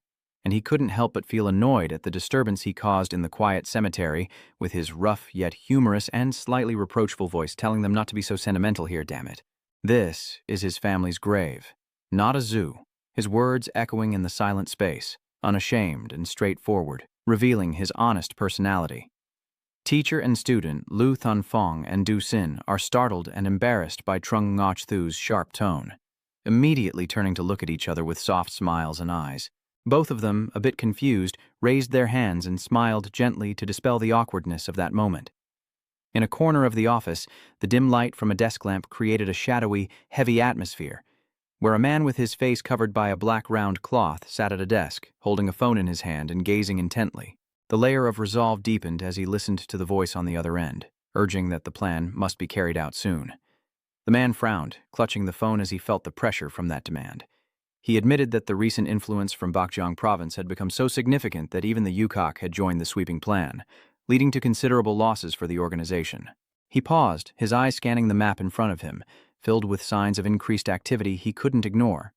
and he couldn't help but feel annoyed at the disturbance he caused in the quiet cemetery with his rough yet humorous and slightly reproachful voice telling them not to be so sentimental here, damn it. This is his family's grave, not a zoo, his words echoing in the silent space, unashamed and straightforward, revealing his honest personality. Teacher and student Liu Thonfeng and Duchang are startled and embarrassed by Chung Lao's sharp tone, immediately turning to look at each other with soft smiles and eyes. Both of them, a bit confused, raised their hands and smiled gently to dispel the awkwardness of that moment. In a corner of the office, the dim light from a desk lamp created a shadowy, heavy atmosphere, where a man with his face covered by a black round cloth sat at a desk, holding a phone in his hand and gazing intently. The layer of resolve deepened as he listened to the voice on the other end, urging that the plan must be carried out soon. The man frowned, clutching the phone as he felt the pressure from that demand. He admitted that the recent influence from Bakshaw province had become so significant that even the Yukok had joined the sweeping plan, leading to considerable losses for the organization. He paused, his eyes scanning the map in front of him, filled with signs of increased activity he couldn't ignore.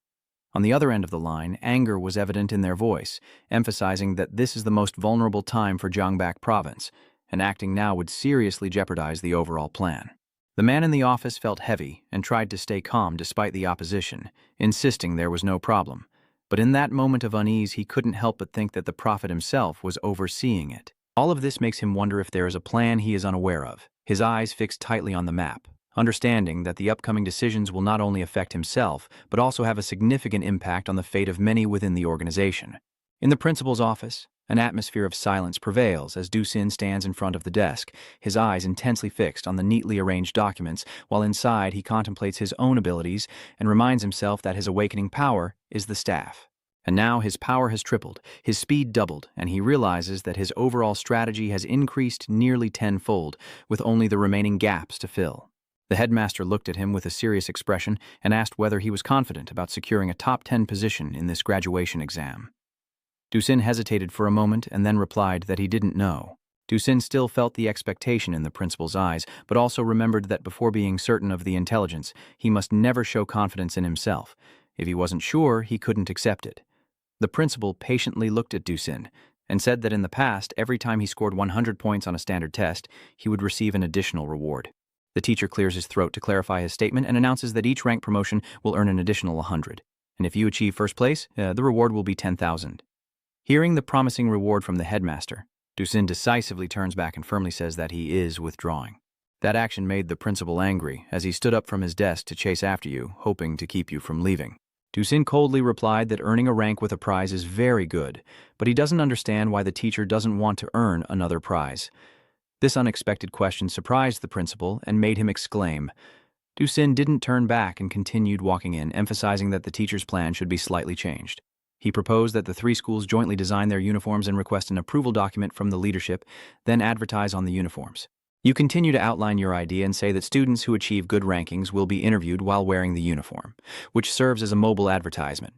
On the other end of the line, anger was evident in their voice, emphasizing that this is the most vulnerable time for Jiangbak province, and acting now would seriously jeopardize the overall plan. The man in the office felt heavy and tried to stay calm despite the opposition, insisting there was no problem. But in that moment of unease, he couldn't help but think that the prophet himself was overseeing it. All of this makes him wonder if there is a plan he is unaware of, his eyes fixed tightly on the map, understanding that the upcoming decisions will not only affect himself, but also have a significant impact on the fate of many within the organization. In the principal's office, an atmosphere of silence prevails as Duchang stands in front of the desk, his eyes intensely fixed on the neatly arranged documents, while inside he contemplates his own abilities and reminds himself that his awakening power is the staff. And now his power has tripled, his speed doubled, and he realizes that his overall strategy has increased nearly tenfold, with only the remaining gaps to fill. The headmaster looked at him with a serious expression and asked whether he was confident about securing a top 10 position in this graduation exam. Duchang hesitated for a moment and then replied that he didn't know. Duchang still felt the expectation in the principal's eyes, but also remembered that before being certain of the intelligence, he must never show confidence in himself. If he wasn't sure, he couldn't accept it. The principal patiently looked at Duchang and said that in the past, every time he scored 100 points on a standard test, he would receive an additional reward. The teacher clears his throat to clarify his statement and announces that each rank promotion will earn an additional 100. And if you achieve first place, the reward will be 10,000. Hearing the promising reward from the headmaster, Duchang decisively turns back and firmly says that he is withdrawing. That action made the principal angry as he stood up from his desk to chase after you, hoping to keep you from leaving. Dusin coldly replied that earning a rank with a prize is very good, but he doesn't understand why the teacher doesn't want to earn another prize. This unexpected question surprised the principal and made him exclaim. Dusin didn't turn back and continued walking in, emphasizing that the teacher's plan should be slightly changed. He proposed that the three schools jointly design their uniforms and request an approval document from the leadership, then advertise on the uniforms. You continue to outline your idea and say that students who achieve good rankings will be interviewed while wearing the uniform, which serves as a mobile advertisement.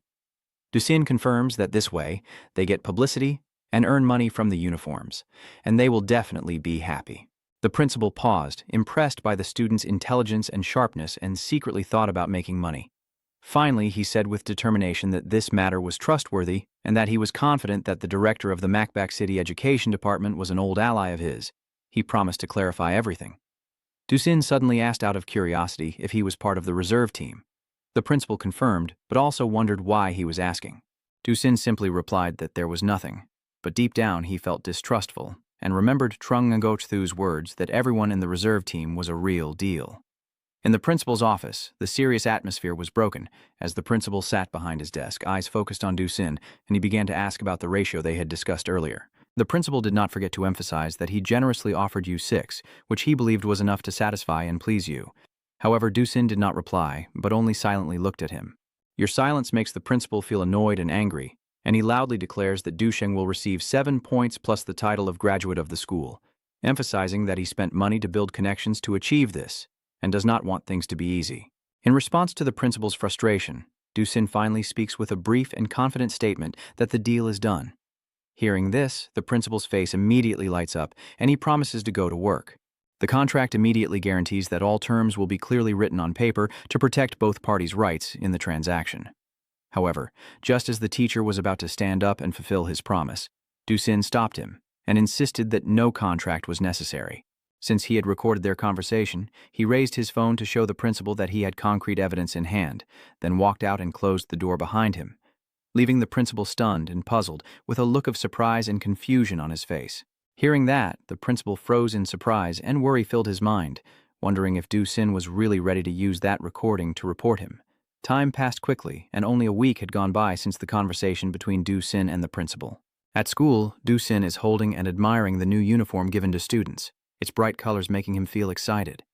Dusin confirms that this way, they get publicity and earn money from the uniforms, and they will definitely be happy. The principal paused, impressed by the students' intelligence and sharpness, and secretly thought about making money. Finally, he said with determination that this matter was trustworthy and that he was confident that the director of the Bakshaw City Education Department was an old ally of his. He promised to clarify everything. Dusin suddenly asked out of curiosity if he was part of the reserve team. The principal confirmed, but also wondered why he was asking. Dusin simply replied that there was nothing, but deep down he felt distrustful and remembered Chung Ngoththu's words that everyone in the reserve team was a real deal. In the principal's office, the serious atmosphere was broken as the principal sat behind his desk, eyes focused on Dusin, and he began to ask about the ratio they had discussed earlier. The principal did not forget to emphasize that he generously offered you 6, which he believed was enough to satisfy and please you. However, Dusin did not reply, but only silently looked at him. Your silence makes the principal feel annoyed and angry, and he loudly declares that Duchang will receive 7 points plus the title of graduate of the school, emphasizing that he spent money to build connections to achieve this, and does not want things to be easy. In response to the principal's frustration, Dusin finally speaks with a brief and confident statement that the deal is done. Hearing this, the principal's face immediately lights up, and he promises to go to work. The contract immediately guarantees that all terms will be clearly written on paper to protect both parties' rights in the transaction. However, just as the teacher was about to stand up and fulfill his promise, Dusin stopped him and insisted that no contract was necessary. Since he had recorded their conversation, he raised his phone to show the principal that he had concrete evidence in hand, then walked out and closed the door behind him, leaving the principal stunned and puzzled with a look of surprise and confusion on his face. Hearing that, the principal froze in surprise and worry filled his mind, wondering if Dusin was really ready to use that recording to report him. Time passed quickly, and only a week had gone by since the conversation between Dusin and the principal. At school, Dusin is holding and admiring the new uniform given to students, its bright colors making him feel excited.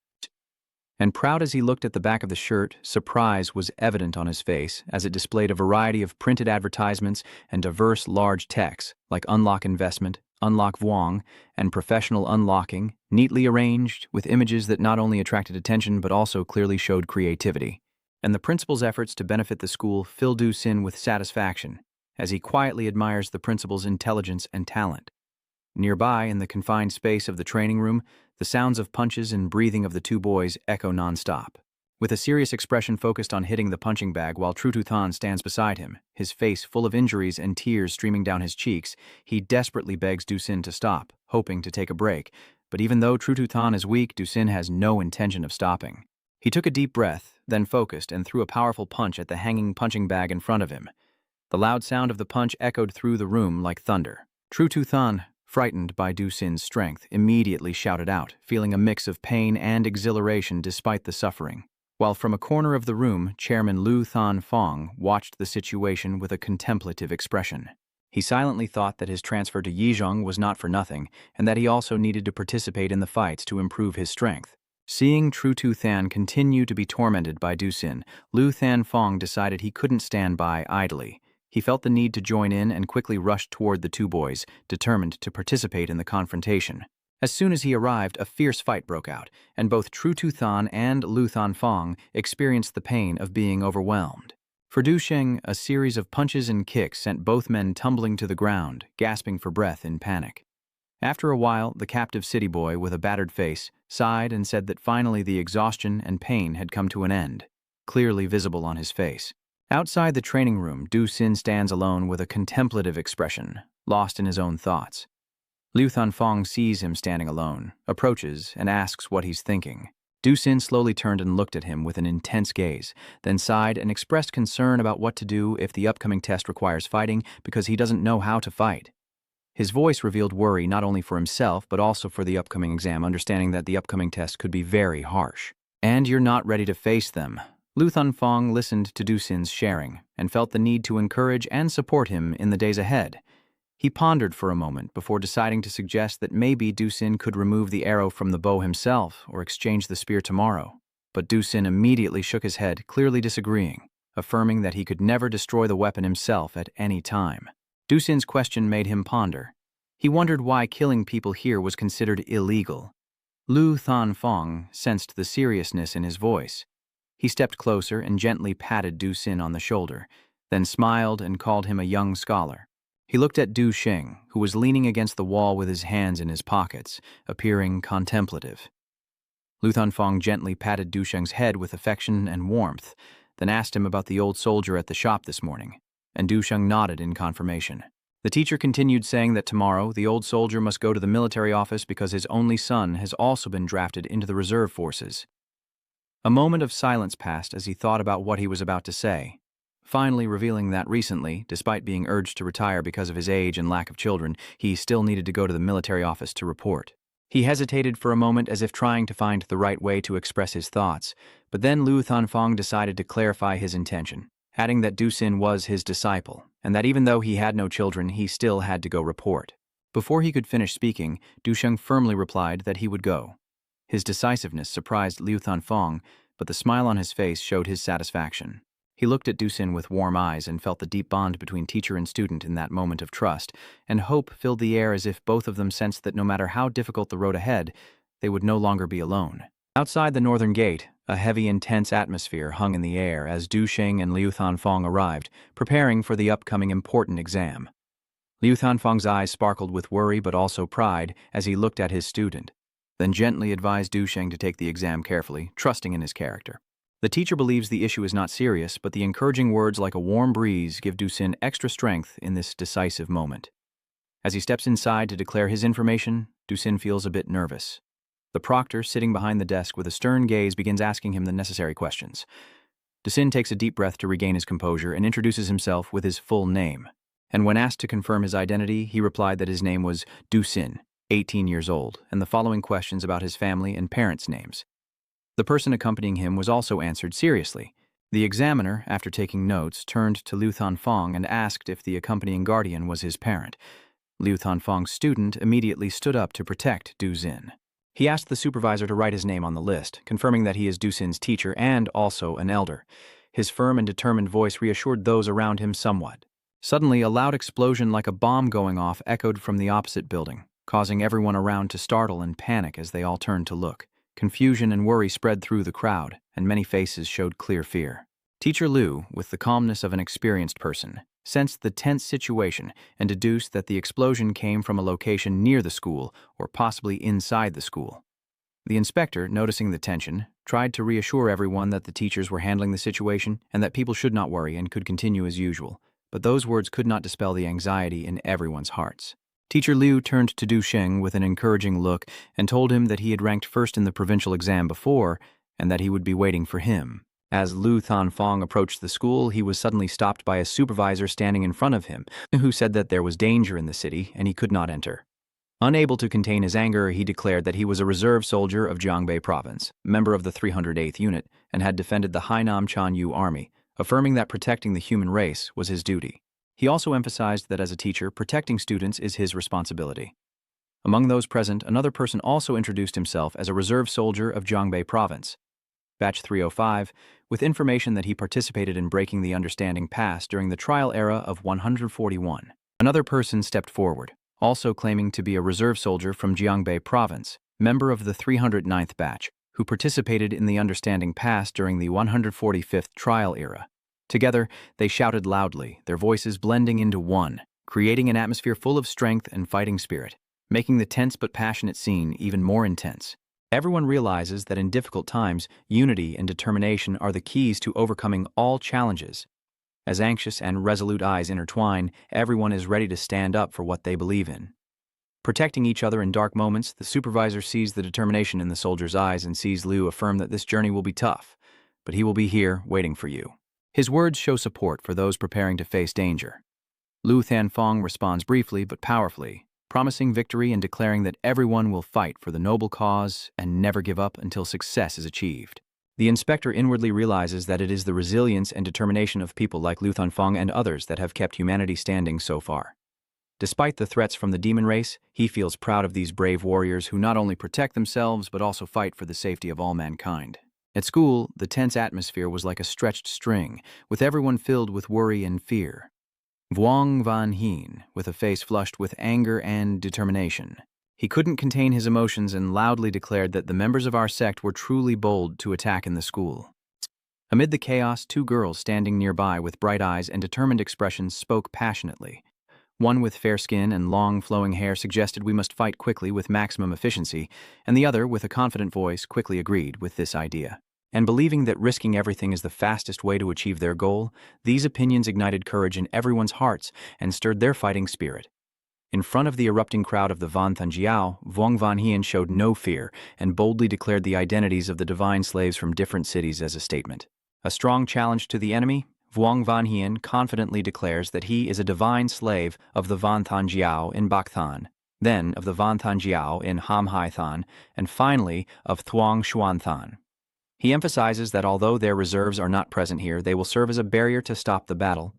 And proud as he looked at the back of the shirt, surprise was evident on his face as it displayed a variety of printed advertisements and diverse large texts like Unlock Investment, Unlock Vuong, and Professional Unlocking, neatly arranged with images that not only attracted attention but also clearly showed creativity. And the principal's efforts to benefit the school fill Dusin with satisfaction as he quietly admires the principal's intelligence and talent. Nearby, in the confined space of the training room, the sounds of punches and breathing of the two boys echo nonstop. With a serious expression focused on hitting the punching bag while Trututhan stands beside him, his face full of injuries and tears streaming down his cheeks, he desperately begs Dusin to stop, hoping to take a break. But even though Trututhan is weak, Dusin has no intention of stopping. He took a deep breath, then focused and threw a powerful punch at the hanging punching bag in front of him. The loud sound of the punch echoed through the room like thunder. Trututhan, frightened by Dusin's strength, immediately shouted out, feeling a mix of pain and exhilaration despite the suffering. While from a corner of the room, Chairman Lu Than Fong watched the situation with a contemplative expression. He silently thought that his transfer to Yizhong was not for nothing, and that he also needed to participate in the fights to improve his strength. Seeing Trututhan continue to be tormented by Dusin, Lu Than Fong decided he couldn't stand by idly. He felt the need to join in and quickly rushed toward the two boys, determined to participate in the confrontation. As soon as he arrived, a fierce fight broke out, and both Trututhan and Lu Than Fong experienced the pain of being overwhelmed. For Duchang, a series of punches and kicks sent both men tumbling to the ground, gasping for breath in panic. After a while, the captive city boy, with a battered face, sighed and said that finally the exhaustion and pain had come to an end, clearly visible on his face. Outside the training room, Dusin stands alone with a contemplative expression, lost in his own thoughts. Lu Than Fong sees him standing alone, approaches, and asks what he's thinking. Dusin slowly turned and looked at him with an intense gaze, then sighed and expressed concern about what to do if the upcoming test requires fighting because he doesn't know how to fight. His voice revealed worry not only for himself but also for the upcoming exam, understanding that the upcoming test could be very harsh. And you're not ready to face them. Lu Thunfong listened to Dusin's sharing and felt the need to encourage and support him in the days ahead. He pondered for a moment before deciding to suggest that maybe Dusin could remove the arrow from the bow himself or exchange the spear tomorrow. But Dusin immediately shook his head, clearly disagreeing, affirming that he could never destroy the weapon himself at any time. Dusin's question made him ponder. He wondered why killing people here was considered illegal. Lu Thunfong sensed the seriousness in his voice. He stepped closer and gently patted Dusin on the shoulder, then smiled and called him a young scholar. He looked at Duchang, who was leaning against the wall with his hands in his pockets, appearing contemplative. Lu Thunfong gently patted Duchang's head with affection and warmth, then asked him about the old soldier at the shop this morning, and Duchang nodded in confirmation. The teacher continued, saying that tomorrow the old soldier must go to the military office because his only son has also been drafted into the reserve forces. A moment of silence passed as he thought about what he was about to say, finally revealing that recently, despite being urged to retire because of his age and lack of children, he still needed to go to the military office to report. He hesitated for a moment as if trying to find the right way to express his thoughts, but then Lu Thunfong decided to clarify his intention, adding that Dusin was his disciple, and that even though he had no children, he still had to go report. Before he could finish speaking, Duchang firmly replied that he would go. His decisiveness surprised Lu Thunfong, but the smile on his face showed his satisfaction. He looked at Dusin with warm eyes and felt the deep bond between teacher and student in that moment of trust, and hope filled the air as if both of them sensed that no matter how difficult the road ahead, they would no longer be alone. Outside the northern gate, a heavy, intense atmosphere hung in the air as Duchang and Liu Thunfong arrived, preparing for the upcoming important exam. Liu Thunfong's eyes sparkled with worry but also pride as he looked at his student, then gently advised Duchang to take the exam carefully, trusting in his character. The teacher believes the issue is not serious, but the encouraging words like a warm breeze give Dusin extra strength in this decisive moment. As he steps inside to declare his information, Dusin feels a bit nervous. The proctor, sitting behind the desk with a stern gaze, begins asking him the necessary questions. Dusin takes a deep breath to regain his composure and introduces himself with his full name. And when asked to confirm his identity, he replied that his name was Dusin, 18 years old, and the following questions about his family and parents' names. The person accompanying him was also answered seriously. The examiner, after taking notes, turned to Liu Thunfong and asked if the accompanying guardian was his parent. Liu Thunfong's student immediately stood up to protect Dusin. He asked the supervisor to write his name on the list, confirming that he is Dusin's teacher and also an elder. His firm and determined voice reassured those around him somewhat. Suddenly, a loud explosion like a bomb going off echoed from the opposite building, causing everyone around to startle and panic as they all turned to look. Confusion and worry spread through the crowd, and many faces showed clear fear. Teacher Liu, with the calmness of an experienced person, sensed the tense situation and deduced that the explosion came from a location near the school or possibly inside the school. The inspector, noticing the tension, tried to reassure everyone that the teachers were handling the situation and that people should not worry and could continue as usual, but those words could not dispel the anxiety in everyone's hearts. Teacher Liu turned to Duchang with an encouraging look and told him that he had ranked first in the provincial exam before and that he would be waiting for him. As Liu Thunfong approached the school, he was suddenly stopped by a supervisor standing in front of him, who said that there was danger in the city and he could not enter. Unable to contain his anger, he declared that he was a reserve soldier of Jiangbei Province, member of the 308th Unit, and had defended the Hainam Chanyu Army, affirming that protecting the human race was his duty. He also emphasized that as a teacher, protecting students is his responsibility. Among those present, another person also introduced himself as a reserve soldier of Jiangbei Province, Batch 305, with information that he participated in breaking the understanding pass during the trial era of 141. Another person stepped forward, also claiming to be a reserve soldier from Jiangbei Province, member of the 309th Batch, who participated in the understanding pass during the 145th trial era. Together, they shouted loudly, their voices blending into one, creating an atmosphere full of strength and fighting spirit, making the tense but passionate scene even more intense. Everyone realizes that in difficult times, unity and determination are the keys to overcoming all challenges. As anxious and resolute eyes intertwine, everyone is ready to stand up for what they believe in. Protecting each other in dark moments, the supervisor sees the determination in the soldier's eyes and sees Liu affirm that this journey will be tough, but he will be here waiting for you. His words show support for those preparing to face danger. Lu Thanfong responds briefly but powerfully, promising victory and declaring that everyone will fight for the noble cause and never give up until success is achieved. The inspector inwardly realizes that it is the resilience and determination of people like Lu Thanfong and others that have kept humanity standing so far. Despite the threats from the demon race, he feels proud of these brave warriors who not only protect themselves but also fight for the safety of all mankind. At school, the tense atmosphere was like a stretched string, with everyone filled with worry and fear. Vuong Van Hien, with a face flushed with anger and determination. He couldn't contain his emotions and loudly declared that the members of our sect were truly bold to attack in the school. Amid the chaos, two girls standing nearby with bright eyes and determined expressions spoke passionately. One with fair skin and long flowing hair suggested we must fight quickly with maximum efficiency, and the other, with a confident voice, quickly agreed with this idea. And believing that risking everything is the fastest way to achieve their goal, these opinions ignited courage in everyone's hearts and stirred their fighting spirit. In front of the erupting crowd of the Van Thanjiao, Vuong Van Hien showed no fear and boldly declared the identities of the divine slaves from different cities as a statement. A strong challenge to the enemy, Vuong Van Hien confidently declares that he is a divine slave of the Van Thanjiao in Bakthan, then of the Van Thanjiao in Hamhai Than, and finally of Thuong Xuan Than. He emphasizes that although their reserves are not present here, they will serve as a barrier to stop the battle.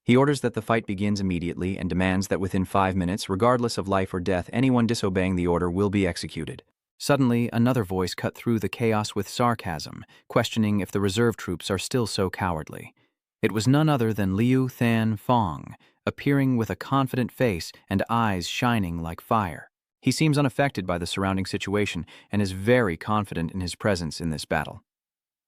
He orders that the fight begins immediately and demands that within 5 minutes, regardless of life or death, anyone disobeying the order will be executed. Suddenly, another voice cut through the chaos with sarcasm, questioning if the reserve troops are still so cowardly. It was none other than Liu Thanfong, appearing with a confident face and eyes shining like fire. He seems unaffected by the surrounding situation and is very confident in his presence in this battle.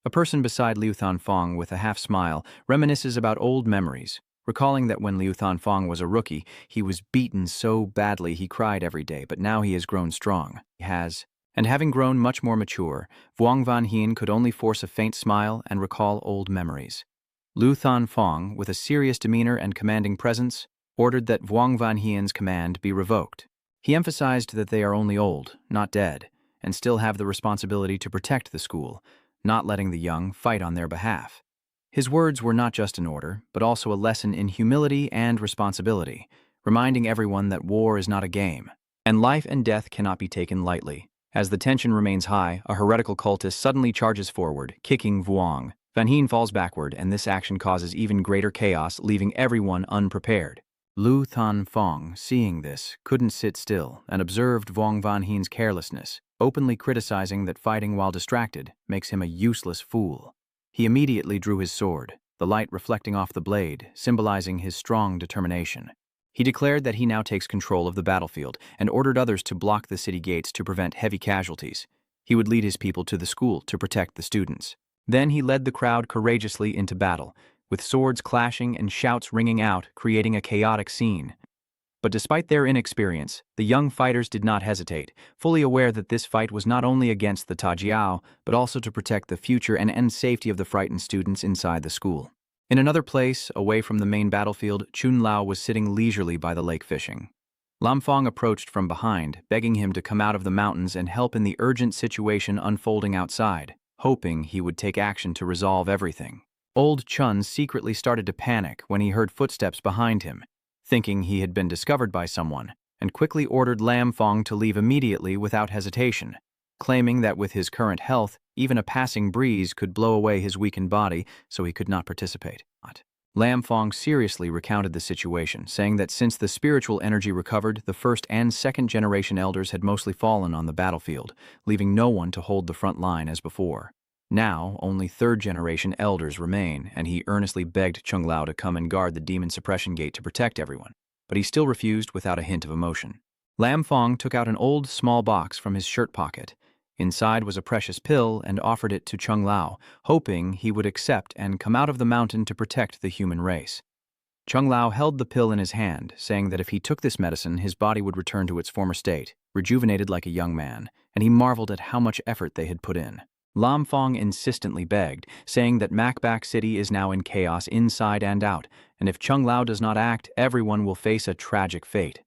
A person beside Liu Thanfong with a half-smile reminisces about old memories, recalling that when Liu Thanfong was a rookie, he was beaten so badly he cried every day, but now he has grown strong. And having grown much more mature, Vuong Van Hien could only force a faint smile and recall old memories. Liu Thanfong, with a serious demeanor and commanding presence, ordered that Vuong Van Hien's command be revoked. He emphasized that they are only old, not dead, and still have the responsibility to protect the school, not letting the young fight on their behalf. His words were not just an order, but also a lesson in humility and responsibility, reminding everyone that war is not a game, and life and death cannot be taken lightly. As the tension remains high, a heretical cultist suddenly charges forward, kicking Vuong. Van Hien falls backward, and this action causes even greater chaos, leaving everyone unprepared. Lu Thanfong, seeing this, couldn't sit still and observed Vuong Van Hien's carelessness, openly criticizing that fighting while distracted makes him a useless fool. He immediately drew his sword, the light reflecting off the blade, symbolizing his strong determination. He declared that he now takes control of the battlefield and ordered others to block the city gates to prevent heavy casualties. He would lead his people to the school to protect the students. Then he led the crowd courageously into battle, with swords clashing and shouts ringing out, creating a chaotic scene. But despite their inexperience, the young fighters did not hesitate, fully aware that this fight was not only against the Tajiao, but also to protect the future and end safety of the frightened students inside the school. In another place, away from the main battlefield, Chung Lao was sitting leisurely by the lake fishing. Lam Fong approached from behind, begging him to come out of the mountains and help in the urgent situation unfolding outside, hoping he would take action to resolve everything. Old Chun secretly started to panic when he heard footsteps behind him, thinking he had been discovered by someone, and quickly ordered Lam Fong to leave immediately without hesitation, claiming that with his current health, even a passing breeze could blow away his weakened body, so he could not participate. Lam Fong seriously recounted the situation, saying that since the spiritual energy recovered, the first and second generation elders had mostly fallen on the battlefield, leaving no one to hold the front line as before. Now, only third-generation elders remain, and he earnestly begged Chung Lao to come and guard the demon suppression gate to protect everyone, but he still refused without a hint of emotion. Lam Fong took out an old, small box from his shirt pocket. Inside was a precious pill and offered it to Chung Lao, hoping he would accept and come out of the mountain to protect the human race. Chung Lao held the pill in his hand, saying that if he took this medicine, his body would return to its former state, rejuvenated like a young man, and he marveled at how much effort they had put in. Lam Fong insistently begged, saying that Bakshaw City is now in chaos inside and out, and if Chung Lao does not act, everyone will face a tragic fate.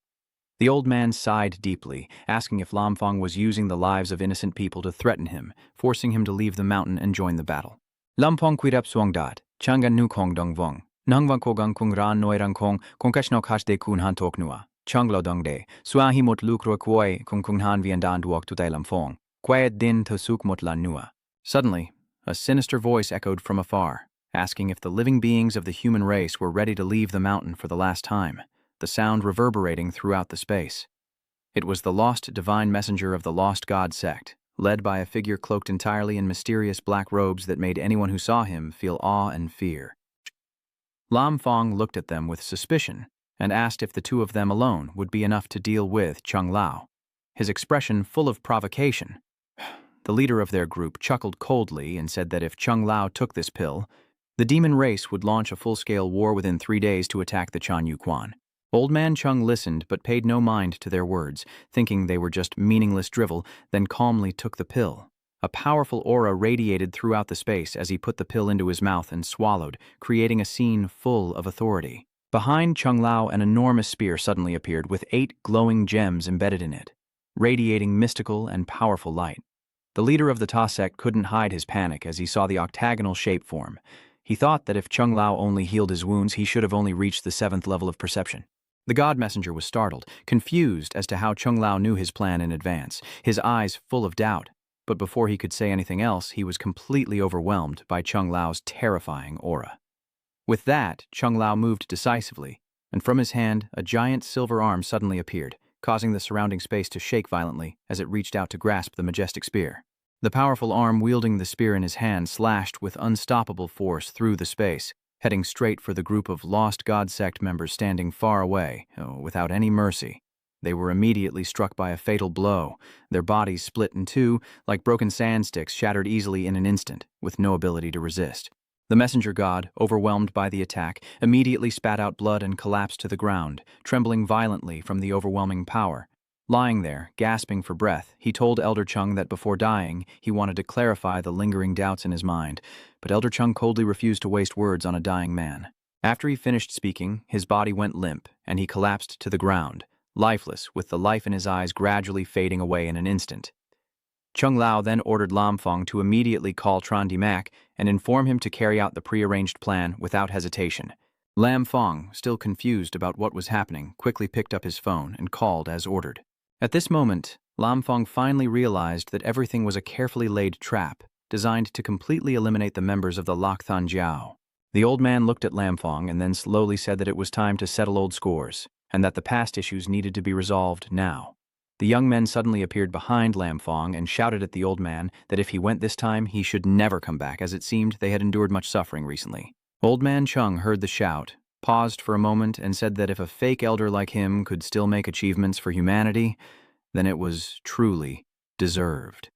The old man sighed deeply, asking if Lam Fong was using the lives of innocent people to threaten him, forcing him to leave the mountain and join the battle. Lam Fong quit up suang dat, changan nu kong dong vong. Nangwang kogang kung ran noirang kong kashno kash de kun han tok nua. Chung Lao dong de. Suahi mot lukro kwoi kung han viandan duok tu lam fong. Quiet din to suk mot la nua. Suddenly, a sinister voice echoed from afar, asking if the living beings of the human race were ready to leave the mountain for the last time, the sound reverberating throughout the space. It was the lost divine messenger of the lost god sect, led by a figure cloaked entirely in mysterious black robes that made anyone who saw him feel awe and fear. Lam Fong looked at them with suspicion and asked if the two of them alone would be enough to deal with Chung Lao, his expression full of provocation. The leader of their group chuckled coldly and said that if Chung Lao took this pill, the demon race would launch a full-scale war within 3 days to attack the Chan Yu Quan. Old Man Chung listened but paid no mind to their words, thinking they were just meaningless drivel, then calmly took the pill. A powerful aura radiated throughout the space as he put the pill into his mouth and swallowed, creating a scene full of authority. Behind Chung Lao, an enormous spear suddenly appeared with 8 glowing gems embedded in it, radiating mystical and powerful light. The leader of the Ta sect couldn't hide his panic as he saw the octagonal shape form. He thought that if Chung Lao only healed his wounds, he should have only reached the 7th level of perception. The god messenger was startled, confused as to how Chung Lao knew his plan in advance, his eyes full of doubt. But before he could say anything else, he was completely overwhelmed by Chung Lao's terrifying aura. With that, Chung Lao moved decisively, and from his hand, a giant silver arm suddenly appeared, causing the surrounding space to shake violently as it reached out to grasp the majestic spear. The powerful arm wielding the spear in his hand slashed with unstoppable force through the space, heading straight for the group of lost god sect members standing far away, without any mercy. They were immediately struck by a fatal blow, their bodies split in two, like broken sand sticks shattered easily in an instant, with no ability to resist. The messenger god, overwhelmed by the attack, immediately spat out blood and collapsed to the ground, trembling violently from the overwhelming power. Lying there, gasping for breath, he told Elder Chung that before dying, he wanted to clarify the lingering doubts in his mind, but Elder Chung coldly refused to waste words on a dying man. After he finished speaking, his body went limp, and he collapsed to the ground, lifeless, with the life in his eyes gradually fading away in an instant. Chung Lao then ordered Lam Fong to immediately call Tran Di Mac and inform him to carry out the prearranged plan without hesitation. Lam Fong, still confused about what was happening, quickly picked up his phone and called as ordered. At this moment, Lam Fong finally realized that everything was a carefully laid trap, designed to completely eliminate the members of the Lak Than Jiao. The old man looked at Lam Fong and then slowly said that it was time to settle old scores, and that the past issues needed to be resolved now. The young men suddenly appeared behind Lam Fong and shouted at the old man that if he went this time, he should never come back, as it seemed they had endured much suffering recently. Old Man Chung heard the shout, paused for a moment, and said that if a fake elder like him could still make achievements for humanity, then it was truly deserved.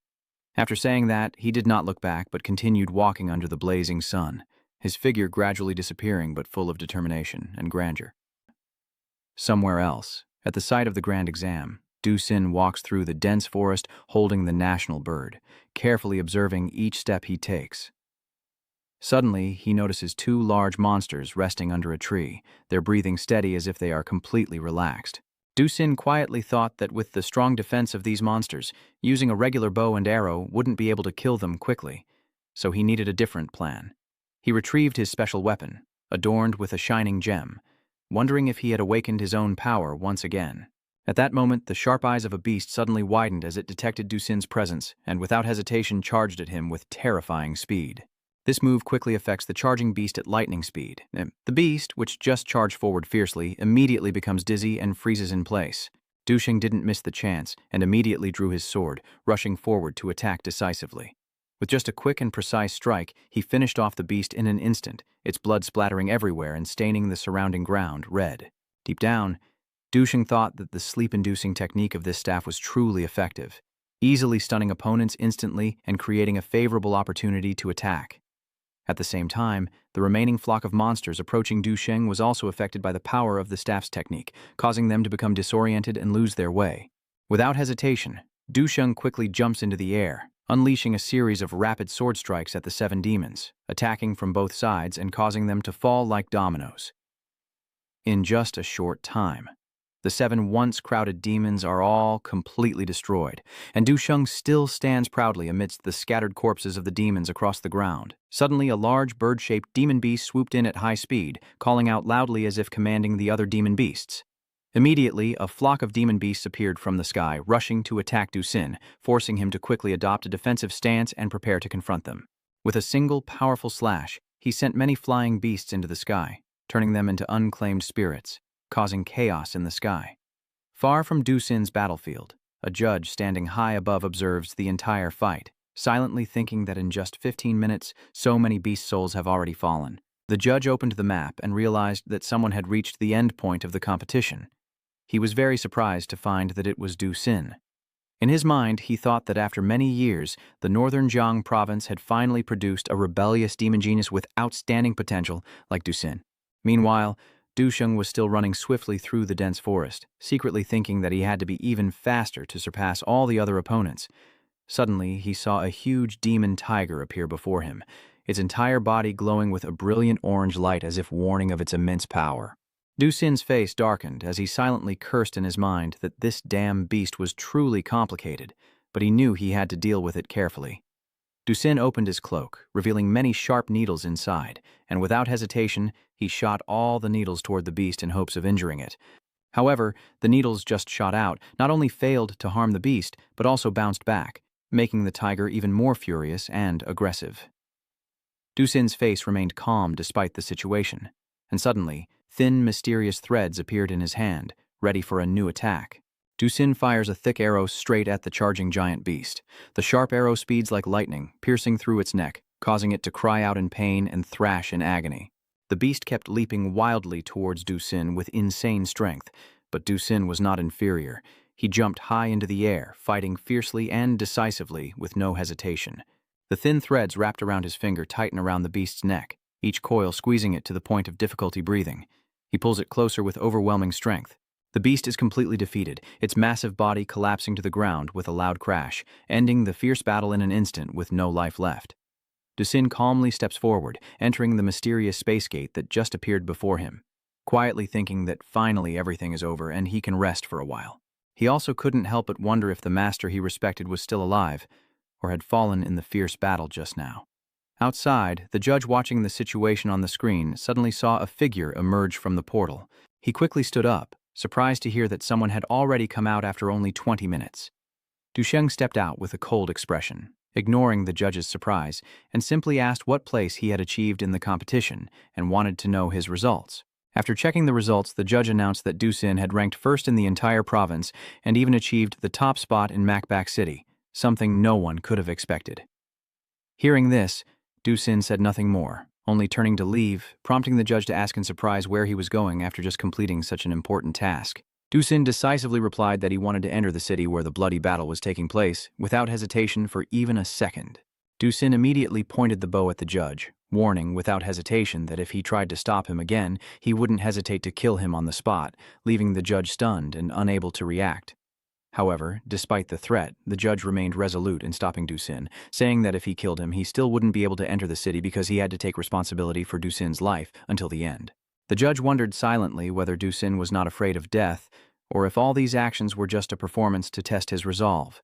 After saying that, he did not look back but continued walking under the blazing sun, his figure gradually disappearing but full of determination and grandeur. Somewhere else, at the site of the grand exam, Du Sin walks through the dense forest holding the national bird, carefully observing each step he takes. Suddenly, he notices 2 large monsters resting under a tree, their breathing steady as if they are completely relaxed. Du Sin quietly thought that with the strong defense of these monsters, using a regular bow and arrow wouldn't be able to kill them quickly, so he needed a different plan. He retrieved his special weapon, adorned with a shining gem, wondering if he had awakened his own power once again. At that moment, the sharp eyes of a beast suddenly widened as it detected Du Sin's presence and without hesitation charged at him with terrifying speed. This move quickly affects the charging beast at lightning speed. The beast, which just charged forward fiercely, immediately becomes dizzy and freezes in place. Duchang didn't miss the chance and immediately drew his sword, rushing forward to attack decisively. With just a quick and precise strike, he finished off the beast in an instant, its blood splattering everywhere and staining the surrounding ground red. Deep down, Duchang thought that the sleep-inducing technique of this staff was truly effective, easily stunning opponents instantly and creating a favorable opportunity to attack. At the same time, the remaining flock of monsters approaching Duchang was also affected by the power of the staff's technique, causing them to become disoriented and lose their way. Without hesitation, Duchang quickly jumps into the air, unleashing a series of rapid sword strikes at the 7 demons, attacking from both sides and causing them to fall like dominoes. In just a short time, The 7 once crowded demons are all completely destroyed, and Duchang still stands proudly amidst the scattered corpses of the demons across the ground. Suddenly, a large bird-shaped demon beast swooped in at high speed, calling out loudly as if commanding the other demon beasts. Immediately, a flock of demon beasts appeared from the sky, rushing to attack Ducin, forcing him to quickly adopt a defensive stance and prepare to confront them. With a single powerful slash, he sent many flying beasts into the sky, turning them into unclaimed spirits, causing chaos in the sky. Far from Ducin's battlefield, a judge standing high above observes the entire fight, silently thinking that in just 15 minutes, so many beast souls have already fallen. The judge opened the map and realized that someone had reached the end point of the competition. He was very surprised to find that it was Ducin. In his mind, he thought that after many years, the northern Jiang province had finally produced a rebellious demon genius with outstanding potential like Ducin. Meanwhile, Duchang was still running swiftly through the dense forest, secretly thinking that he had to be even faster to surpass all the other opponents. Suddenly, he saw a huge demon tiger appear before him, its entire body glowing with a brilliant orange light as if warning of its immense power. Ducin's face darkened as he silently cursed in his mind that this damn beast was truly complicated, but he knew he had to deal with it carefully. Ducin opened his cloak, revealing many sharp needles inside, and without hesitation, he shot all the needles toward the beast in hopes of injuring it. However, the needles just shot out not only failed to harm the beast, but also bounced back, making the tiger even more furious and aggressive. Ducin's face remained calm despite the situation, and suddenly, thin, mysterious threads appeared in his hand, ready for a new attack. Ducin fires a thick arrow straight at the charging giant beast. The sharp arrow speeds like lightning, piercing through its neck, causing it to cry out in pain and thrash in agony. The beast kept leaping wildly towards Ducin with insane strength, but Ducin was not inferior. He jumped high into the air, fighting fiercely and decisively with no hesitation. The thin threads wrapped around his finger tighten around the beast's neck, each coil squeezing it to the point of difficulty breathing. He pulls it closer with overwhelming strength. The beast is completely defeated, its massive body collapsing to the ground with a loud crash, ending the fierce battle in an instant with no life left. Ducin calmly steps forward, entering the mysterious space gate that just appeared before him, quietly thinking that finally everything is over and he can rest for a while. He also couldn't help but wonder if the master he respected was still alive, or had fallen in the fierce battle just now. Outside, the judge watching the situation on the screen suddenly saw a figure emerge from the portal. He quickly stood up, surprised to hear that someone had already come out after only 20 minutes. Duchang stepped out with a cold expression, ignoring the judge's surprise, and simply asked what place he had achieved in the competition and wanted to know his results. After checking the results, the judge announced that Ducin had ranked first in the entire province and even achieved the top spot in Bakshaw City, something no one could have expected. Hearing this, Ducin said nothing more, only turning to leave, prompting the judge to ask in surprise where he was going after just completing such an important task. Ducin decisively replied that he wanted to enter the city where the bloody battle was taking place, without hesitation for even a second. Ducin immediately pointed the bow at the judge, warning without hesitation that if he tried to stop him again, he wouldn't hesitate to kill him on the spot, leaving the judge stunned and unable to react. However, despite the threat, the judge remained resolute in stopping Ducin, saying that if he killed him, he still wouldn't be able to enter the city because he had to take responsibility for Ducin's life until the end. The judge wondered silently whether Ducin was not afraid of death, or if all these actions were just a performance to test his resolve.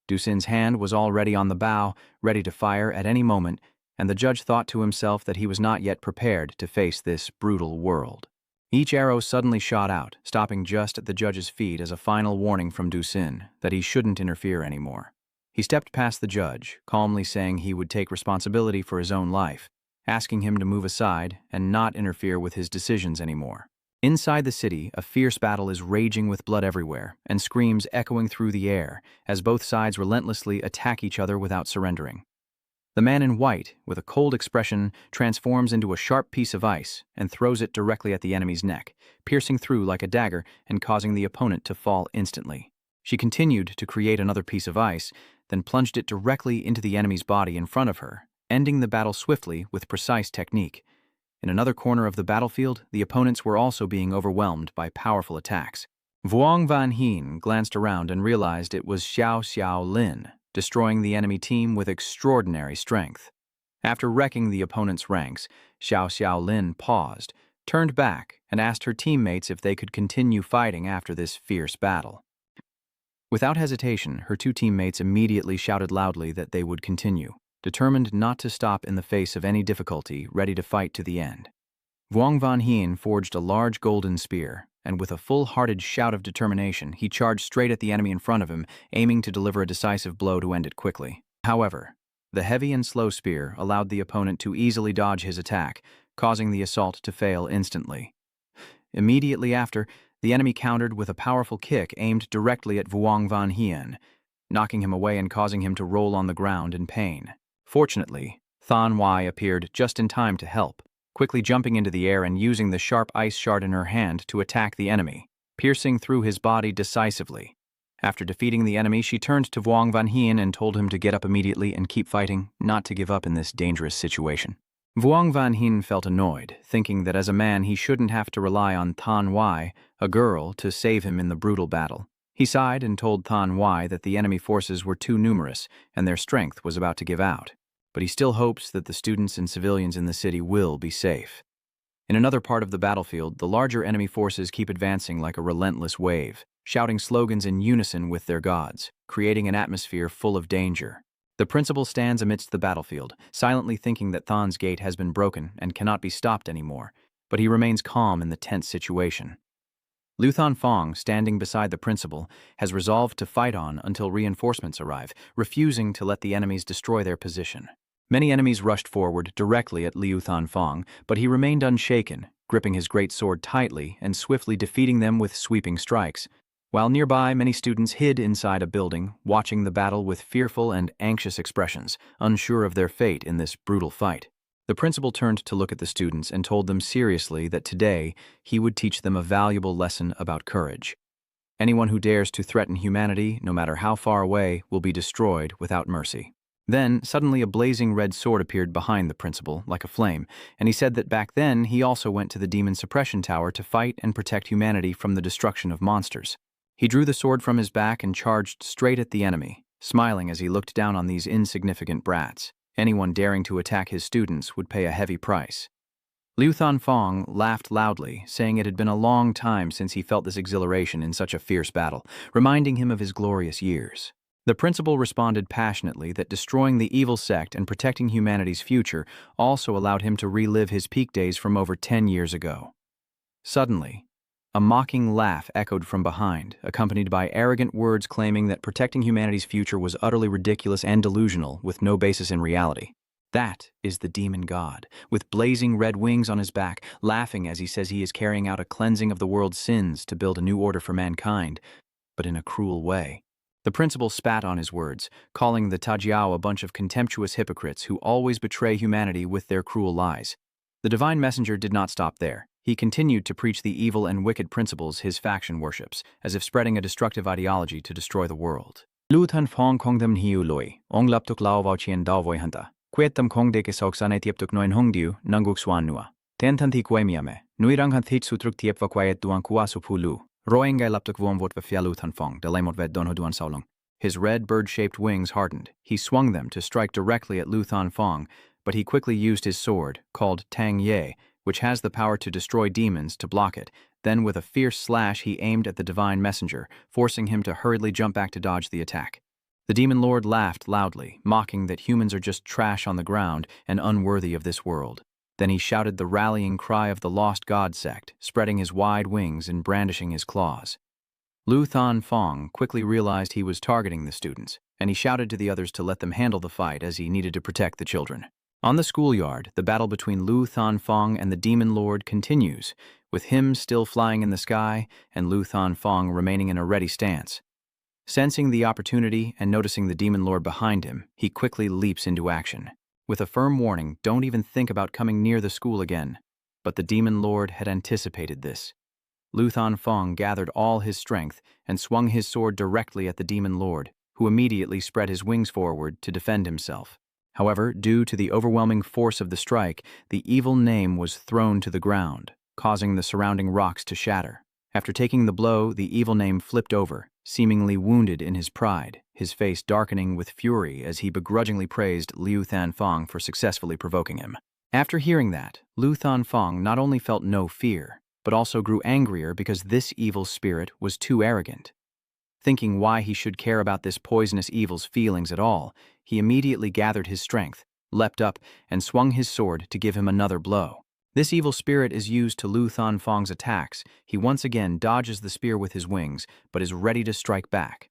Ducin's hand was already on the bow, ready to fire at any moment, and the judge thought to himself that he was not yet prepared to face this brutal world. Each arrow suddenly shot out, stopping just at the judge's feet as a final warning from Ducin that he shouldn't interfere anymore. He stepped past the judge, calmly saying he would take responsibility for his own life, asking him to move aside and not interfere with his decisions anymore. Inside the city, a fierce battle is raging with blood everywhere and screams echoing through the air as both sides relentlessly attack each other without surrendering. The man in white, with a cold expression, transforms into a sharp piece of ice and throws it directly at the enemy's neck, piercing through like a dagger and causing the opponent to fall instantly. She continued to create another piece of ice, then plunged it directly into the enemy's body in front of her, ending the battle swiftly with precise technique. In another corner of the battlefield, the opponents were also being overwhelmed by powerful attacks. Vuong Van Hien glanced around and realized it was Xiao Xiao Lin, destroying the enemy team with extraordinary strength. After wrecking the opponent's ranks, Xiao Xiao Lin paused, turned back and asked her teammates if they could continue fighting after this fierce battle. Without hesitation, her two teammates immediately shouted loudly that they would continue, determined not to stop in the face of any difficulty, ready to fight to the end. Vuong Van Hien forged a large golden spear, and with a full-hearted shout of determination, he charged straight at the enemy in front of him, aiming to deliver a decisive blow to end it quickly. However, the heavy and slow spear allowed the opponent to easily dodge his attack, causing the assault to fail instantly. Immediately after, the enemy countered with a powerful kick aimed directly at Vuong Van Hien, knocking him away and causing him to roll on the ground in pain. Fortunately, Than Wai appeared just in time to help, quickly jumping into the air and using the sharp ice shard in her hand to attack the enemy, piercing through his body decisively. After defeating the enemy, she turned to Vuong Van Hien and told him to get up immediately and keep fighting, not to give up in this dangerous situation. Vuong Van Hien felt annoyed, thinking that as a man he shouldn't have to rely on Than Wai, a girl, to save him in the brutal battle. He sighed and told Than Wai that the enemy forces were too numerous and their strength was about to give out, but he still hopes that the students and civilians in the city will be safe. In another part of the battlefield, the larger enemy forces keep advancing like a relentless wave, shouting slogans in unison with their gods, creating an atmosphere full of danger. The principal stands amidst the battlefield, silently thinking that Than's gate has been broken and cannot be stopped anymore, but he remains calm in the tense situation. Lu Thonfong, standing beside the principal, has resolved to fight on until reinforcements arrive, refusing to let the enemies destroy their position. Many enemies rushed forward directly at Liu Thonfong, but he remained unshaken, gripping his great sword tightly and swiftly defeating them with sweeping strikes. While nearby, many students hid inside a building, watching the battle with fearful and anxious expressions, unsure of their fate in this brutal fight. The principal turned to look at the students and told them seriously that today he would teach them a valuable lesson about courage. Anyone who dares to threaten humanity, no matter how far away, will be destroyed without mercy. Then, suddenly a blazing red sword appeared behind the principal, like a flame, and he said that back then he also went to the demon suppression tower to fight and protect humanity from the destruction of monsters. He drew the sword from his back and charged straight at the enemy, smiling as he looked down on these insignificant brats. Anyone daring to attack his students would pay a heavy price. Liu Thonfong laughed loudly, saying it had been a long time since he felt this exhilaration in such a fierce battle, reminding him of his glorious years. The principal responded passionately that destroying the evil sect and protecting humanity's future also allowed him to relive his peak days from over 10 years ago. Suddenly, a mocking laugh echoed from behind, accompanied by arrogant words claiming that protecting humanity's future was utterly ridiculous and delusional, with no basis in reality. That is the demon god, with blazing red wings on his back, laughing as he says he is carrying out a cleansing of the world's sins to build a new order for mankind, but in a cruel way. The principal spat on his words, calling the Tajiao a bunch of contemptuous hypocrites who always betray humanity with their cruel lies. The divine messenger did not stop there. He continued to preach the evil and wicked principles his faction worships, as if spreading a destructive ideology to destroy the world. Lu Tan Phong Kong Them Hiu Loi, Ong Laptuk Lao Vao Chien Dao Voi Hanta, Quet Tam Kong De Kesok Sanai Tieptuk Noin Hong Diu, Nanguk Swan Nua, Ten Tanti Kwe Miame, Nuirang Han Thit Sutruk Tiep Vaquiet Duan Kuasu Pulu, Roengai Laptuk Vuom Vot Vafialu Tan Phong, Delemot Vet Don Hoduan Saulong. His red bird-shaped wings hardened. He swung them to strike directly at Lu Thonfong, but he quickly used his sword, called Tang Ye, which has the power to destroy demons, to block it. Then with a fierce slash he aimed at the divine messenger, forcing him to hurriedly jump back to dodge the attack. The demon lord laughed loudly, mocking that humans are just trash on the ground and unworthy of this world. Then he shouted the rallying cry of the lost god sect, spreading his wide wings and brandishing his claws. Lu Thonfong quickly realized he was targeting the students, and he shouted to the others to let them handle the fight as he needed to protect the children. On the schoolyard, the battle between Lu Thonfong and the demon lord continues, with him still flying in the sky and Lu Thonfong remaining in a ready stance. Sensing the opportunity and noticing the demon lord behind him, he quickly leaps into action. With a firm warning, don't even think about coming near the school again. But the demon lord had anticipated this. Lu Thonfong gathered all his strength and swung his sword directly at the demon lord, who immediately spread his wings forward to defend himself. However, due to the overwhelming force of the strike, the evil name was thrown to the ground, causing the surrounding rocks to shatter. After taking the blow, the evil name flipped over, seemingly wounded in his pride, his face darkening with fury as he begrudgingly praised Liu Thonfong for successfully provoking him. After hearing that, Lu Thunfang not only felt no fear, but also grew angrier because this evil spirit was too arrogant. Thinking why he should care about this poisonous evil's feelings at all, he immediately gathered his strength, leapt up, and swung his sword to give him another blow. This evil spirit is used to Lu Thunfang's attacks. He once again dodges the spear with his wings, but is ready to strike back.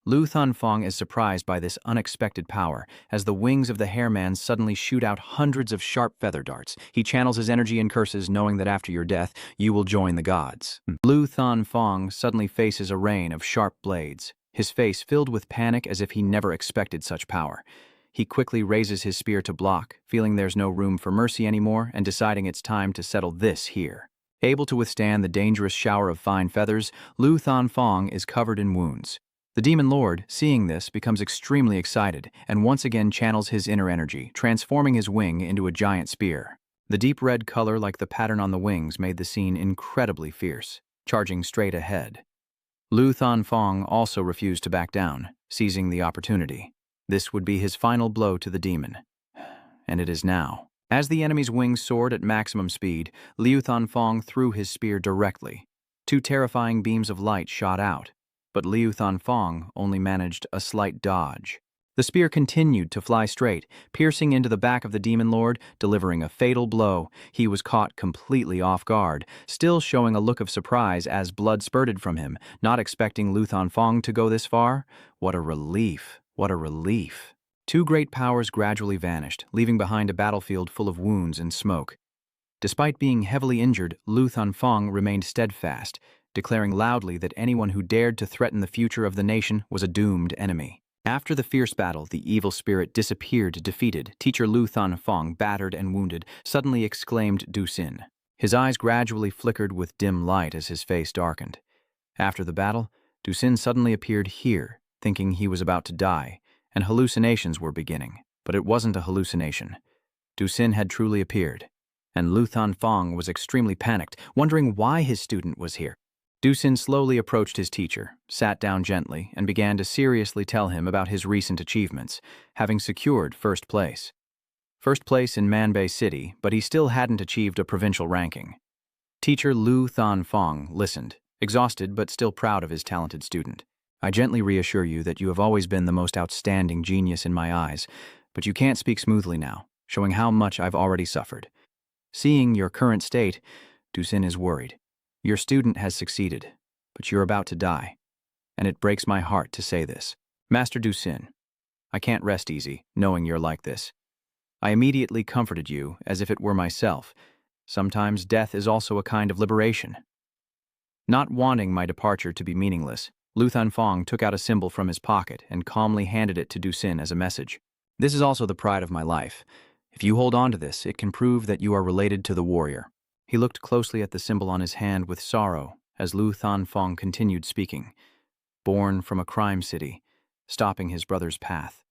Lu Thunfang is surprised by this unexpected power, as the wings of the hairman suddenly shoot out hundreds of sharp feather darts. He channels his energy and curses, knowing that after your death, you will join the gods. Lu Thunfang suddenly faces a rain of sharp blades, his face filled with panic as if he never expected such power. He quickly raises his spear to block, feeling there's no room for mercy anymore and deciding it's time to settle this here. Able to withstand the dangerous shower of fine feathers, Lu Thunfang is covered in wounds. The Demon Lord, seeing this, becomes extremely excited and once again channels his inner energy, transforming his wing into a giant spear. The deep red color like the pattern on the wings made the scene incredibly fierce, charging straight ahead. Lu Thunfang also refused to back down, seizing the opportunity. This would be his final blow to the demon. And it is now. As the enemy's wings soared at maximum speed, Lu Thunfang threw his spear directly. Two terrifying beams of light shot out, but Lu Thunfang only managed a slight dodge. The spear continued to fly straight, piercing into the back of the Demon Lord, delivering a fatal blow. He was caught completely off guard, still showing a look of surprise as blood spurted from him, not expecting Lu Thunfang to go this far. What a relief, what a relief. Two great powers gradually vanished, leaving behind a battlefield full of wounds and smoke. Despite being heavily injured, Lu Thunfang remained steadfast, declaring loudly that anyone who dared to threaten the future of the nation was a doomed enemy. After the fierce battle, the evil spirit disappeared defeated. Teacher Lu Thunfang, battered and wounded, suddenly exclaimed Ducin. His eyes gradually flickered with dim light as his face darkened. After the battle, Ducin suddenly appeared here, thinking he was about to die, and hallucinations were beginning. But it wasn't a hallucination. Ducin had truly appeared, and Lu Thunfang was extremely panicked, wondering why his student was here. Ducin slowly approached his teacher, sat down gently, and began to seriously tell him about his recent achievements, having secured first place. First place in Manhwa City, but he still hadn't achieved a provincial ranking. Teacher Lu Thunfang listened, exhausted but still proud of his talented student. I gently reassure you that you have always been the most outstanding genius in my eyes, but you can't speak smoothly now, showing how much I've already suffered. Seeing your current state, Ducin is worried. Your student has succeeded, but you're about to die, and it breaks my heart to say this. Master Ducin, I can't rest easy, knowing you're like this. I immediately comforted you as if it were myself. Sometimes death is also a kind of liberation. Not wanting my departure to be meaningless, Lu Thunfang took out a symbol from his pocket and calmly handed it to Ducin as a message. This is also the pride of my life. If you hold on to this, it can prove that you are related to the warrior. He looked closely at the symbol on his hand with sorrow as Lu Thunfang continued speaking. Born from a crime city, stopping his brother's path.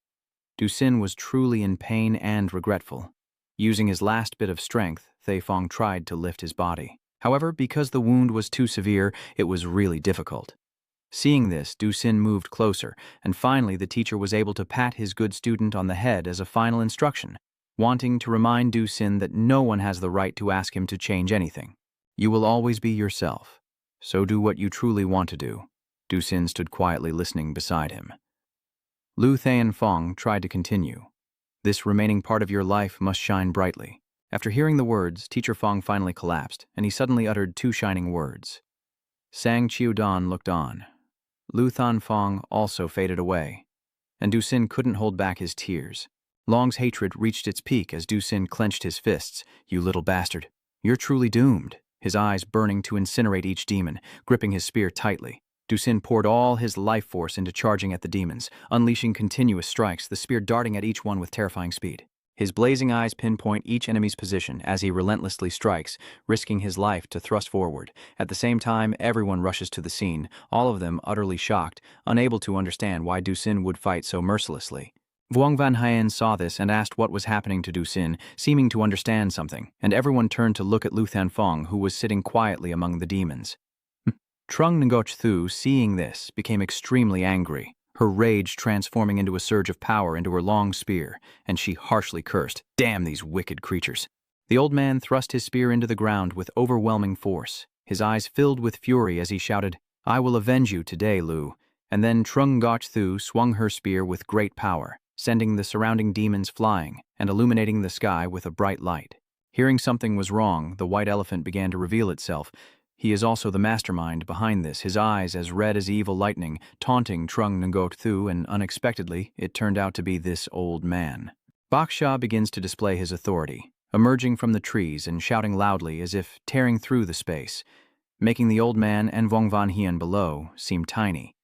Ducin was truly in pain and regretful. Using his last bit of strength, Thunfang tried to lift his body. However, because the wound was too severe, it was really difficult. Seeing this, Ducin moved closer, and finally the teacher was able to pat his good student on the head as a final instruction, wanting to remind Ducin that no one has the right to ask him to change anything. You will always be yourself, so do what you truly want to do. Ducin stood quietly listening beside him. Lu Thunfang tried to continue. This remaining part of your life must shine brightly. After hearing the words, Teacher Fang finally collapsed, and he suddenly uttered two shining words. Sang Chiudan looked on. Lu Thunfang also faded away, and Ducin couldn't hold back his tears. Long's hatred reached its peak as Ducin clenched his fists. You little bastard. You're truly doomed. His eyes burning to incinerate each demon, gripping his spear tightly. Ducin poured all his life force into charging at the demons, unleashing continuous strikes, the spear darting at each one with terrifying speed. His blazing eyes pinpoint each enemy's position as he relentlessly strikes, risking his life to thrust forward. At the same time, everyone rushes to the scene, all of them utterly shocked, unable to understand why Ducin would fight so mercilessly. Vuong Van Hien saw this and asked what was happening to Ducin, seeming to understand something, and everyone turned to look at Lu Thunfang, who was sitting quietly among the demons. Trung Ngoc Thu, seeing this, became extremely angry. her rage transforming into a surge of power into her long spear, and she harshly cursed, "Damn these wicked creatures." The old man thrust his spear into the ground with overwhelming force, his eyes filled with fury as he shouted, "I will avenge you today, Lu." And then Trung Gach Thu swung her spear with great power, sending the surrounding demons flying and illuminating the sky with a bright light. Hearing something was wrong, the white elephant began to reveal itself. He is also the mastermind behind this, his eyes as red as evil lightning, taunting Trung Ngoc Thu, and unexpectedly, it turned out to be this old man. Bakshaw begins to display his authority, emerging from the trees and shouting loudly as if tearing through the space, making the old man and Vong Van Hien below seem tiny.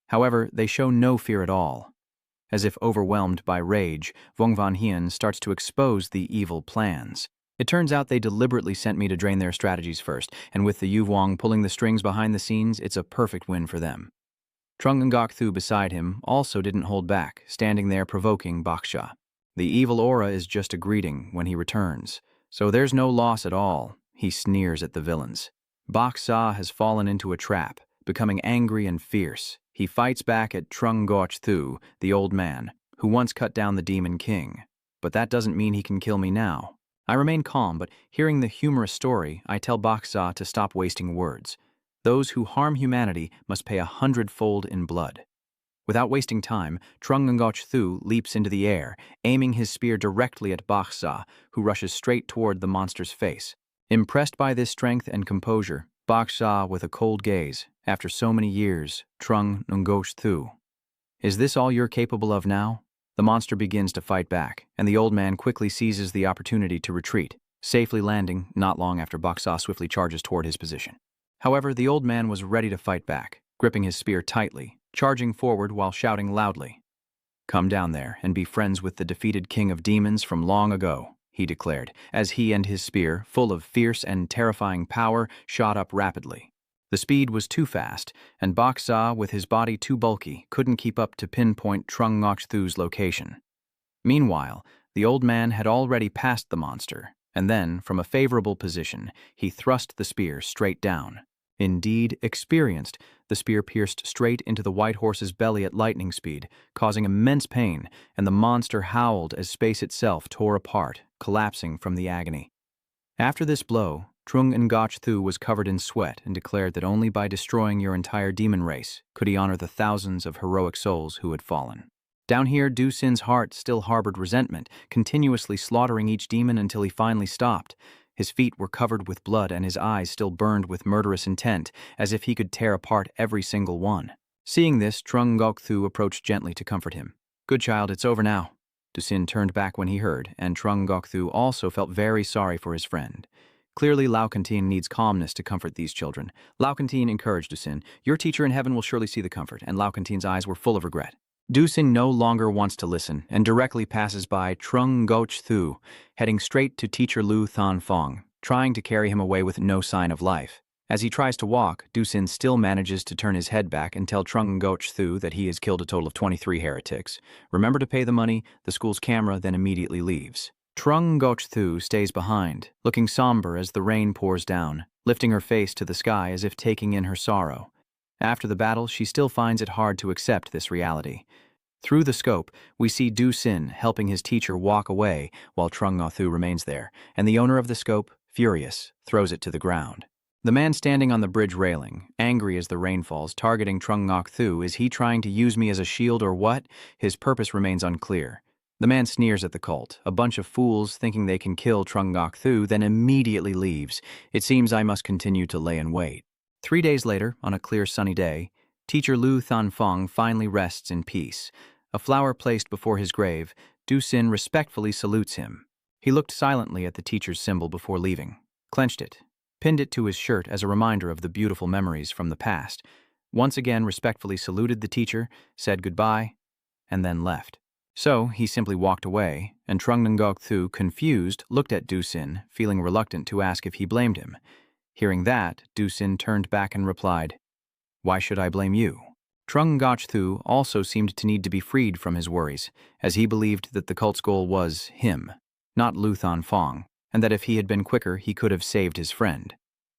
However, they show no fear at all. As if overwhelmed by rage, Vong Van Hien starts to expose the evil plans. It turns out they deliberately sent me to drain their strategies first, and with the Yu Wong pulling the strings behind the scenes, it's a perfect win for them. Trung Ngoc Thu beside him also didn't hold back, standing there provoking Bakshaw. The evil aura is just a greeting when he returns, so there's no loss at all. He sneers at the villains. Bakshaw has fallen into a trap, becoming angry and fierce. He fights back at Trung Ngoc Thu, the old man, who once cut down the Demon King. But that doesn't mean he can kill me now. I remain calm, but hearing the humorous story, I tell Bakshaw to stop wasting words. Those who harm humanity must pay 100-fold in blood. Without wasting time, Trung Ngoc Thu leaps into the air, aiming his spear directly at Bakshaw, who rushes straight toward the monster's face. Impressed by this strength and composure, Bakshaw with a cold gaze, after so many years, Trung Ngoc Thu. "Is this all you're capable of now?" The monster begins to fight back, and the old man quickly seizes the opportunity to retreat, safely landing not long after Bakshaw swiftly charges toward his position. However, the old man was ready to fight back, gripping his spear tightly, charging forward while shouting loudly. "Come down there and be friends with the defeated king of demons from long ago," he declared, as he and his spear, full of fierce and terrifying power, shot up rapidly. The speed was too fast, and Bakshaw, with his body too bulky, couldn't keep up to pinpoint Trung Ngoc Thu's location. Meanwhile, the old man had already passed the monster, and then, from a favorable position, he thrust the spear straight down. Indeed, experienced, the spear pierced straight into the white horse's belly at lightning speed, causing immense pain, and the monster howled as space itself tore apart, collapsing from the agony. After this blow, Trung Ngoc Thu was covered in sweat and declared that only by destroying your entire demon race could he honor the thousands of heroic souls who had fallen. Down here, Du Sin's heart still harbored resentment, continuously slaughtering each demon until he finally stopped. His feet were covered with blood and his eyes still burned with murderous intent, as if he could tear apart every single one. Seeing this, Trung Ngoc Thu approached gently to comfort him. "Good child, it's over now." Du Sin turned back when he heard, and Trung Ngoc Thu also felt very sorry for his friend. Clearly, Lao Canteen needs calmness to comfort these children. Lao Canteen encouraged Du Sin. "Your teacher in heaven will surely see the comfort," and Lao Canteen's eyes were full of regret. Du Sin no longer wants to listen and directly passes by Trung Ngoc Thu, heading straight to teacher Lu Than Fong, trying to carry him away with no sign of life. As he tries to walk, Du Sin still manages to turn his head back and tell Trung Ngoc Thu that he has killed a total of 23 heretics. Remember to pay the money, the school's camera then immediately leaves. Trung Ngoc Thu stays behind, looking somber as the rain pours down, lifting her face to the sky as if taking in her sorrow. After the battle, she still finds it hard to accept this reality. Through the scope, we see Du Sin helping his teacher walk away while Trung Ngoc Thu remains there, and the owner of the scope, furious, throws it to the ground. The man standing on the bridge railing, angry as the rain falls, targeting Trung Ngoc Thu. Is he trying to use me as a shield or what? His purpose remains unclear. The man sneers at the cult, a bunch of fools thinking they can kill Trung Ngoc Thu, then immediately leaves. It seems I must continue to lay in wait. 3 days later, on a clear sunny day, teacher Lu Than Fong finally rests in peace. A flower placed before his grave, Du Sin respectfully salutes him. He looked silently at the teacher's symbol before leaving, clenched it, pinned it to his shirt as a reminder of the beautiful memories from the past, once again respectfully saluted the teacher, said goodbye, and then left. So he simply walked away, and Trung Ngoc Thu, confused, looked at Du Sin, feeling reluctant to ask if he blamed him. Hearing that, Du Sin turned back and replied, "Why should I blame you?" Trung Ngoc Thu also seemed to need to be freed from his worries, as he believed that the cult's goal was him, not Lu Than Fong, and that if he had been quicker, he could have saved his friend.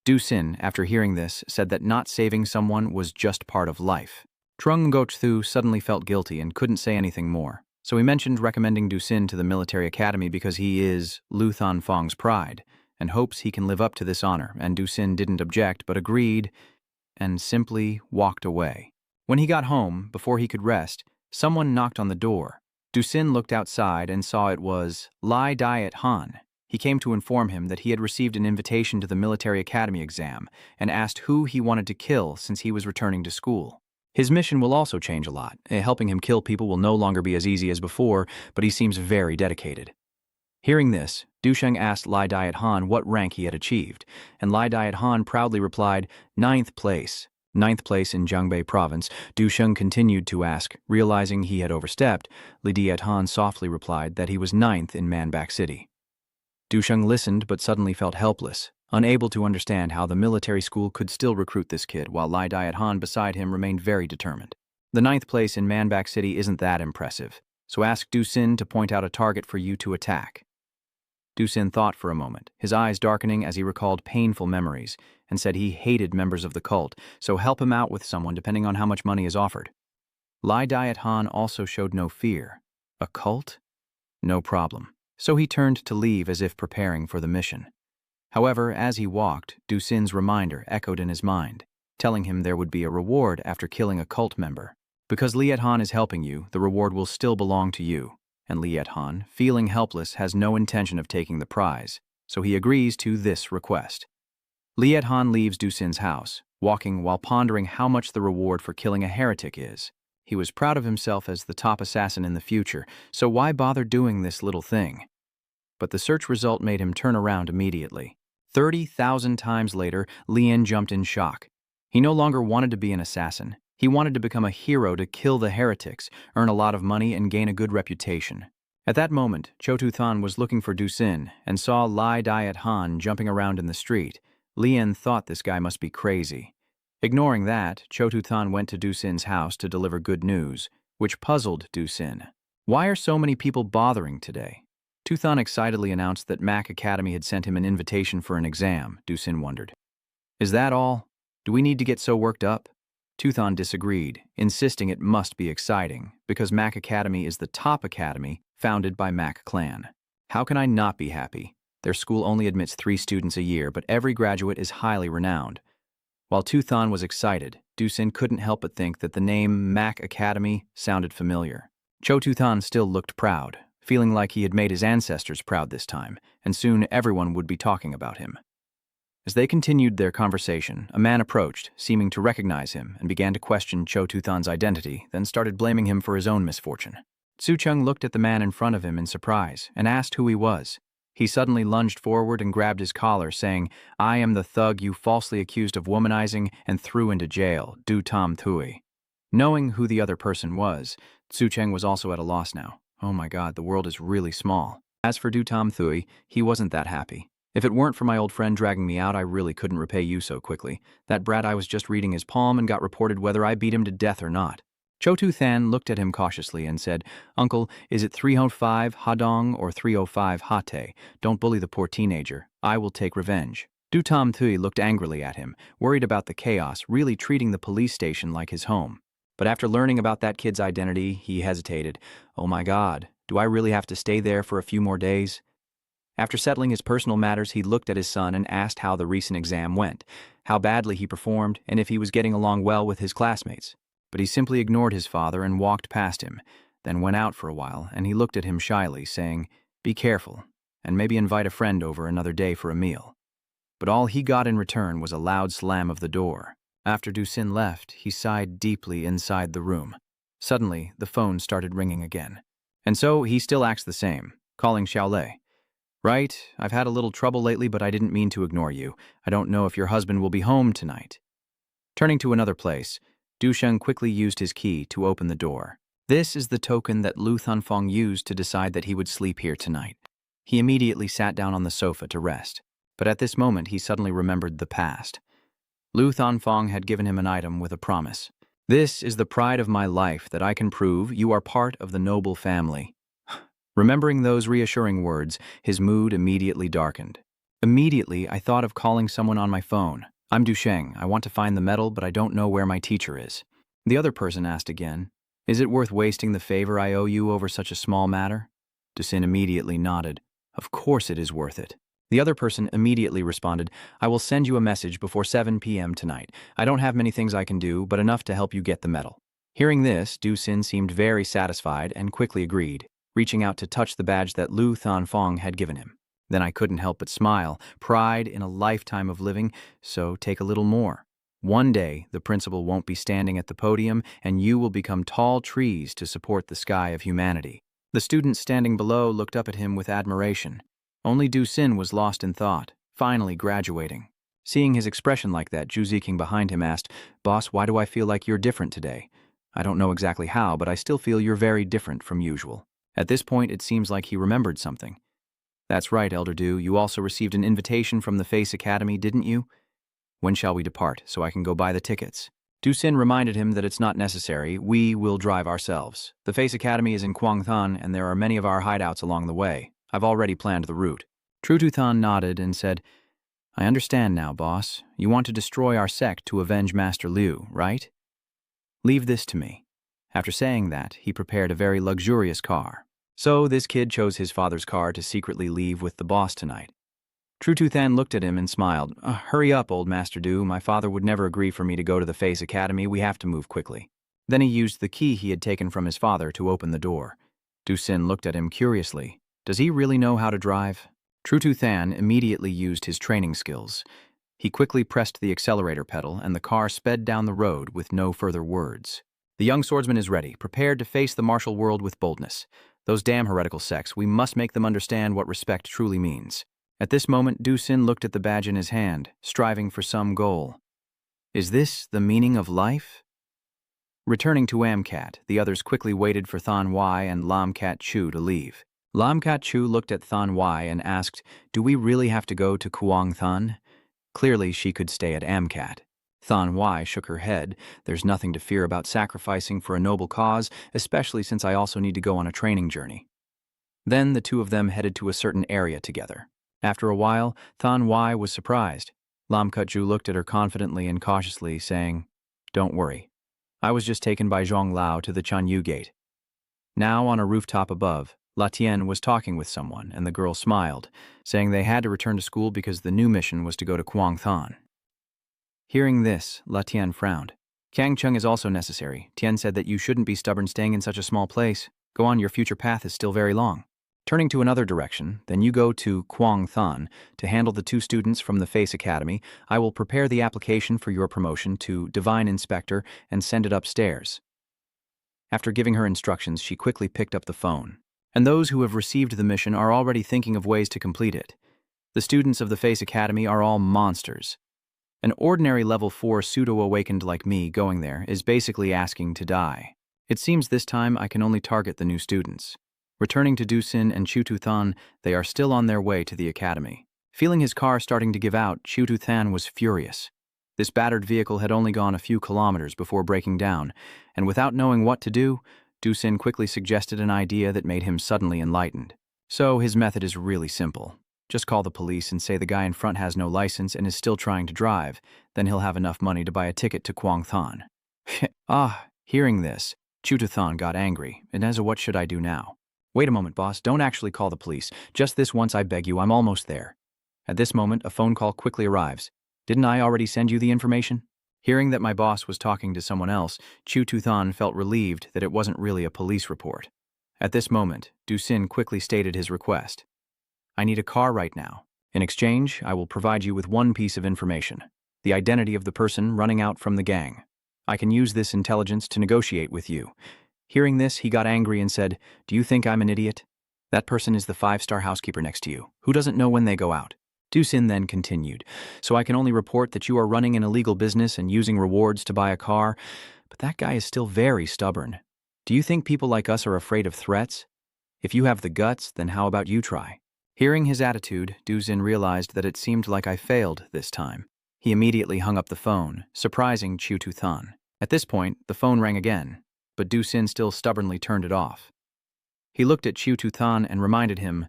Du Sin, after hearing this, said that not saving someone was just part of life. Trung Ngoththu suddenly felt guilty and couldn't say anything more, so he mentioned recommending Dusin to the military academy because he is Lu Thonfong's pride and hopes he can live up to this honor, and Dusin didn't object but agreed and simply walked away. When he got home, before he could rest, someone knocked on the door. Dusin looked outside and saw it was Lai Diet Han. He came to inform him that he had received an invitation to the military academy exam and asked who he wanted to kill since he was returning to school. His mission will also change a lot. Helping him kill people will no longer be as easy as before, but he seems very dedicated. Hearing this, Duchang asked Lai Diet Han what rank he had achieved, and Lai Diet Han proudly replied, 9th place. 9th place in Jiangbei province. Duchang continued to ask. Realizing he had overstepped, Lai Diet Han softly replied that he was 9th in Manhwa City. Duchang listened but suddenly felt helpless, unable to understand how the military school could still recruit this kid, while Lai Diet Han beside him remained very determined. The 9th place in Manhwa City isn't that impressive, so ask Dusin to point out a target for you to attack. Dusin thought for a moment, his eyes darkening as he recalled painful memories, and said he hated members of the cult, so help him out with someone depending on how much money is offered. Lai Diet Han also showed no fear. A cult? No problem. So he turned to leave as if preparing for the mission. However, as he walked, Dusin's reminder echoed in his mind, telling him there would be a reward after killing a cult member. Because Liet Han is helping you, the reward will still belong to you. And Liet Han, feeling helpless, has no intention of taking the prize, so he agrees to this request. Liet Han leaves Dusin's house, walking while pondering how much the reward for killing a heretic is. He was proud of himself as the top assassin in the future, so why bother doing this little thing? But the search result made him turn around immediately. 30,000 times later, Lien jumped in shock. He no longer wanted to be an assassin. He wanted to become a hero to kill the heretics, earn a lot of money, and gain a good reputation. At that moment, Chotu Than was looking for Dusin and saw Lai Diet Han jumping around in the street. Lien thought this guy must be crazy. Ignoring that, Chotu Than went to Dusin's house to deliver good news, which puzzled Dusin. Why are so many people bothering today? Tuthan excitedly announced that Mac Academy had sent him an invitation for an exam, Dusin wondered. Is that all? Do we need to get so worked up? Tuthan disagreed, insisting it must be exciting, because Mac Academy is the top academy founded by Mac clan. How can I not be happy? Their school only admits 3 students a year, but every graduate is highly renowned. While Tuthan was excited, Dusin couldn't help but think that the name Mac Academy sounded familiar. Cho Tuthan still looked proud, feeling like he had made his ancestors proud this time, and soon everyone would be talking about him. As they continued their conversation, a man approached, seeming to recognize him, and began to question Cho Tuthan's identity, then started blaming him for his own misfortune. Tsuchung looked at the man in front of him in surprise and asked who he was. He suddenly lunged forward and grabbed his collar, saying, "I am the thug you falsely accused of womanizing and threw into jail, Du Tam Thui." Knowing who the other person was, Tsuchung was also at a loss now. Oh my god, the world is really small. As for Du Tam Thui, he wasn't that happy. If it weren't for my old friend dragging me out, I really couldn't repay you so quickly. That brat, I was just reading his palm and got reported whether I beat him to death or not. Chotu Than looked at him cautiously and said, "Uncle, is it 305 Hadong or 305 Hate? Don't bully the poor teenager. I will take revenge." Du Tam Thui looked angrily at him, worried about the chaos, really treating the police station like his home. But after learning about that kid's identity, he hesitated. Oh my god, do I really have to stay there for a few more days? After settling his personal matters, he looked at his son and asked how the recent exam went, how badly he performed, and if he was getting along well with his classmates. But he simply ignored his father and walked past him, then went out for a while, and he looked at him shyly, saying, "Be careful, and maybe invite a friend over another day for a meal." But all he got in return was a loud slam of the door. After Dusin left, he sighed deeply inside the room. Suddenly, the phone started ringing again. And so he still acts the same, calling Xiaolei. "Right, I've had a little trouble lately, but I didn't mean to ignore you. I don't know if your husband will be home tonight." Turning to another place, Duchang quickly used his key to open the door. This is the token that Lu Thunfong used to decide that he would sleep here tonight. He immediately sat down on the sofa to rest, but at this moment he suddenly remembered the past. Lu Thunfong had given him an item with a promise. "This is the pride of my life that I can prove you are part of the noble family." Remembering those reassuring words, his mood immediately darkened. Immediately, I thought of calling someone on my phone. "I'm Duchang. I want to find the medal, but I don't know where my teacher is." The other person asked again, "Is it worth wasting the favor I owe you over such a small matter?" Dusin immediately nodded. "Of course it is worth it." The other person immediately responded, "I will send you a message before 7 p.m. tonight. I don't have many things I can do, but enough to help you get the medal." Hearing this, Dusin seemed very satisfied and quickly agreed, reaching out to touch the badge that Lu Thonfong had given him. Then I couldn't help but smile, pride in a lifetime of living, so take a little more. One day, the principal won't be standing at the podium, and you will become tall trees to support the sky of humanity. The students standing below looked up at him with admiration. Only Dusin was lost in thought, finally graduating. Seeing his expression like that, Zhu Ziqing behind him asked, "Boss, why do I feel like you're different today? I don't know exactly how, but I still feel you're very different from usual." At this point, it seems like he remembered something. "That's right, Elder Du, you also received an invitation from the Face Academy, didn't you? When shall we depart, so I can go buy the tickets?" Dusin reminded him that it's not necessary, we will drive ourselves. The Face Academy is in Guangthan, and there are many of our hideouts along the way. I've already planned the route. Trututhan nodded and said, "I understand now, boss. You want to destroy our sect to avenge Master Liu, right? Leave this to me." After saying that, he prepared a very luxurious car. So this kid chose his father's car to secretly leave with the boss tonight. Trututhan looked at him and smiled. "Hurry up, old Master Du. My father would never agree for me to go to the Face Academy. We have to move quickly." Then he used the key he had taken from his father to open the door. Dusin looked at him curiously. Does he really know how to drive? Trututhan immediately used his training skills. He quickly pressed the accelerator pedal, and the car sped down the road with no further words. The young swordsman is ready, prepared to face the martial world with boldness. Those damn heretical sects, we must make them understand what respect truly means. At this moment, Dusin looked at the badge in his hand, striving for some goal. Is this the meaning of life? Returning to Amcat, the others quickly waited for Than Wai and Lam Kat Chu to leave. Lam Kat Chu looked at Than Wai and asked, "Do we really have to go to Guangthan?" Clearly, she could stay at Amcat. Than Wai shook her head. "There's nothing to fear about sacrificing for a noble cause, especially since I also need to go on a training journey." Then the two of them headed to a certain area together. After a while, Than Wai was surprised. Lam Kat Chu looked at her confidently and cautiously, saying, "Don't worry. I was just taken by Chung Lao to the Chanyu Gate." Now, on a rooftop above, La Tian was talking with someone, and the girl smiled, saying they had to return to school because the new mission was to go to Guangthan. Hearing this, La Tian frowned. "Kangcheng is also necessary. Tian said that you shouldn't be stubborn staying in such a small place. Go on, your future path is still very long." Turning to another direction, "Then you go to Guangthan to handle the two students from the Face Academy. I will prepare the application for your promotion to Divine Inspector and send it upstairs." After giving her instructions, she quickly picked up the phone. And those who have received the mission are already thinking of ways to complete it. The students of the Face Academy are all monsters. An ordinary level 4 pseudo-awakened like me going there is basically asking to die. It seems this time I can only target the new students. Returning to Dusin and Chututhan, they are still on their way to the academy. Feeling his car starting to give out, Chututhan was furious. This battered vehicle had only gone a few kilometers before breaking down, and without knowing what to do, Dusin quickly suggested an idea that made him suddenly enlightened. So his method is really simple. Just call the police and say the guy in front has no license and is still trying to drive. Then he'll have enough money to buy a ticket to Guangthan. Hearing this, Chututhan got angry, and as a what should I do now? "Wait a moment, boss. Don't actually call the police. Just this once, I beg you. I'm almost there." At this moment, a phone call quickly arrives. "Didn't I already send you the information?" Hearing that my boss was talking to someone else, Chututhan felt relieved that it wasn't really a police report. At this moment, Dusin quickly stated his request. "I need a car right now. In exchange, I will provide you with one piece of information: the identity of the person running out from the gang. I can use this intelligence to negotiate with you." Hearing this, he got angry and said, "Do you think I'm an idiot? That person is the 5-star housekeeper next to you, who doesn't know when they go out." Dusin then continued, "So I can only report that you are running an illegal business and using rewards to buy a car, but that guy is still very stubborn. Do you think people like us are afraid of threats? If you have the guts, then how about you try?" Hearing his attitude, Dusin realized that it seemed like I failed this time. He immediately hung up the phone, surprising Chututhan. At this point, the phone rang again, but Dusin still stubbornly turned it off. He looked at Chututhan and reminded him,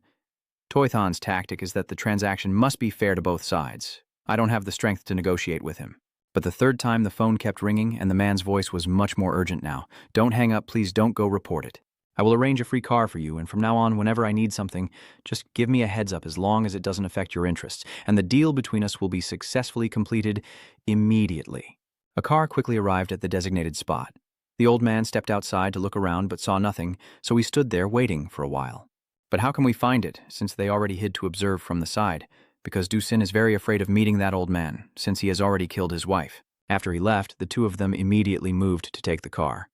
"Toithan's tactic is that the transaction must be fair to both sides. I don't have the strength to negotiate with him. But the third time the phone kept ringing and the man's voice was much more urgent now. "Don't hang up, please don't go report it. I will arrange a free car for you, and from now on, whenever I need something, just give me a heads up as long as it doesn't affect your interests, and the deal between us will be successfully completed immediately." A car quickly arrived at the designated spot. The old man stepped outside to look around but saw nothing, so he stood there waiting for a while. But how can we find it, since they already hid to observe from the side? Because Dusin is very afraid of meeting that old man, since he has already killed his wife. After he left, the two of them immediately moved to take the car.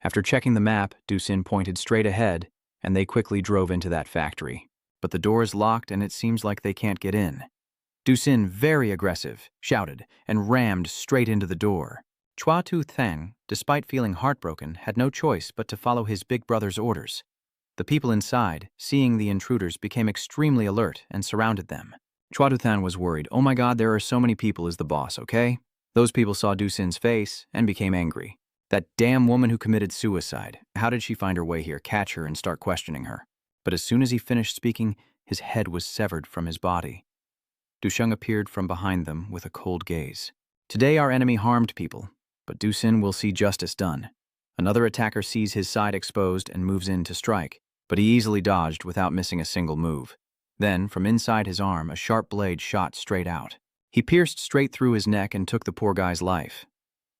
After checking the map, Dusin pointed straight ahead, and they quickly drove into that factory. But the door is locked and it seems like they can't get in. Dusin, very aggressive, shouted and rammed straight into the door. Chua Tu Thang, despite feeling heartbroken, had no choice but to follow his big brother's orders. The people inside, seeing the intruders, became extremely alert and surrounded them. Chua Tu Thang was worried. "Oh my God, there are so many people as the boss, okay?" Those people saw Dusin's face and became angry. That damn woman who committed suicide. How did she find her way here? Catch her and start questioning her. But as soon as he finished speaking, his head was severed from his body. Duchang appeared from behind them with a cold gaze. "Today our enemy harmed people, but Dusin will see justice done." Another attacker sees his side exposed and moves in to strike, but he easily dodged without missing a single move. Then, from inside his arm, a sharp blade shot straight out. He pierced straight through his neck and took the poor guy's life.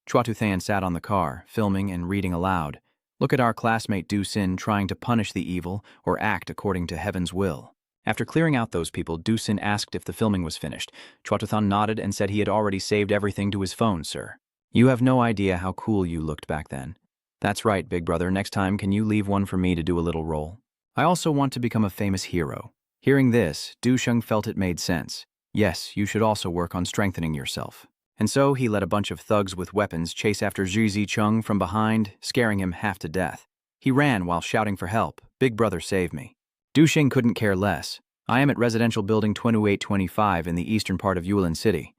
Chua Tu Than sat on the car, filming and reading aloud. "Look at our classmate Dusin trying to punish the evil or act according to heaven's will." After clearing out those people, Dusin asked if the filming was finished. Chua Tu Than nodded and said he had already saved everything to his phone, sir. "You have no idea how cool you looked back then." "That's right, big brother. Next time, can you leave one for me to do a little role? I also want to become a famous hero." Hearing this, Duchang felt it made sense. Yes, you should also work on strengthening yourself. And so he let a bunch of thugs with weapons chase after Zhi Chung from behind, scaring him half to death. He ran while shouting for help. "Big brother, save me." Duchang couldn't care less. "I am at residential building 2825 in the eastern part of Yuelin City."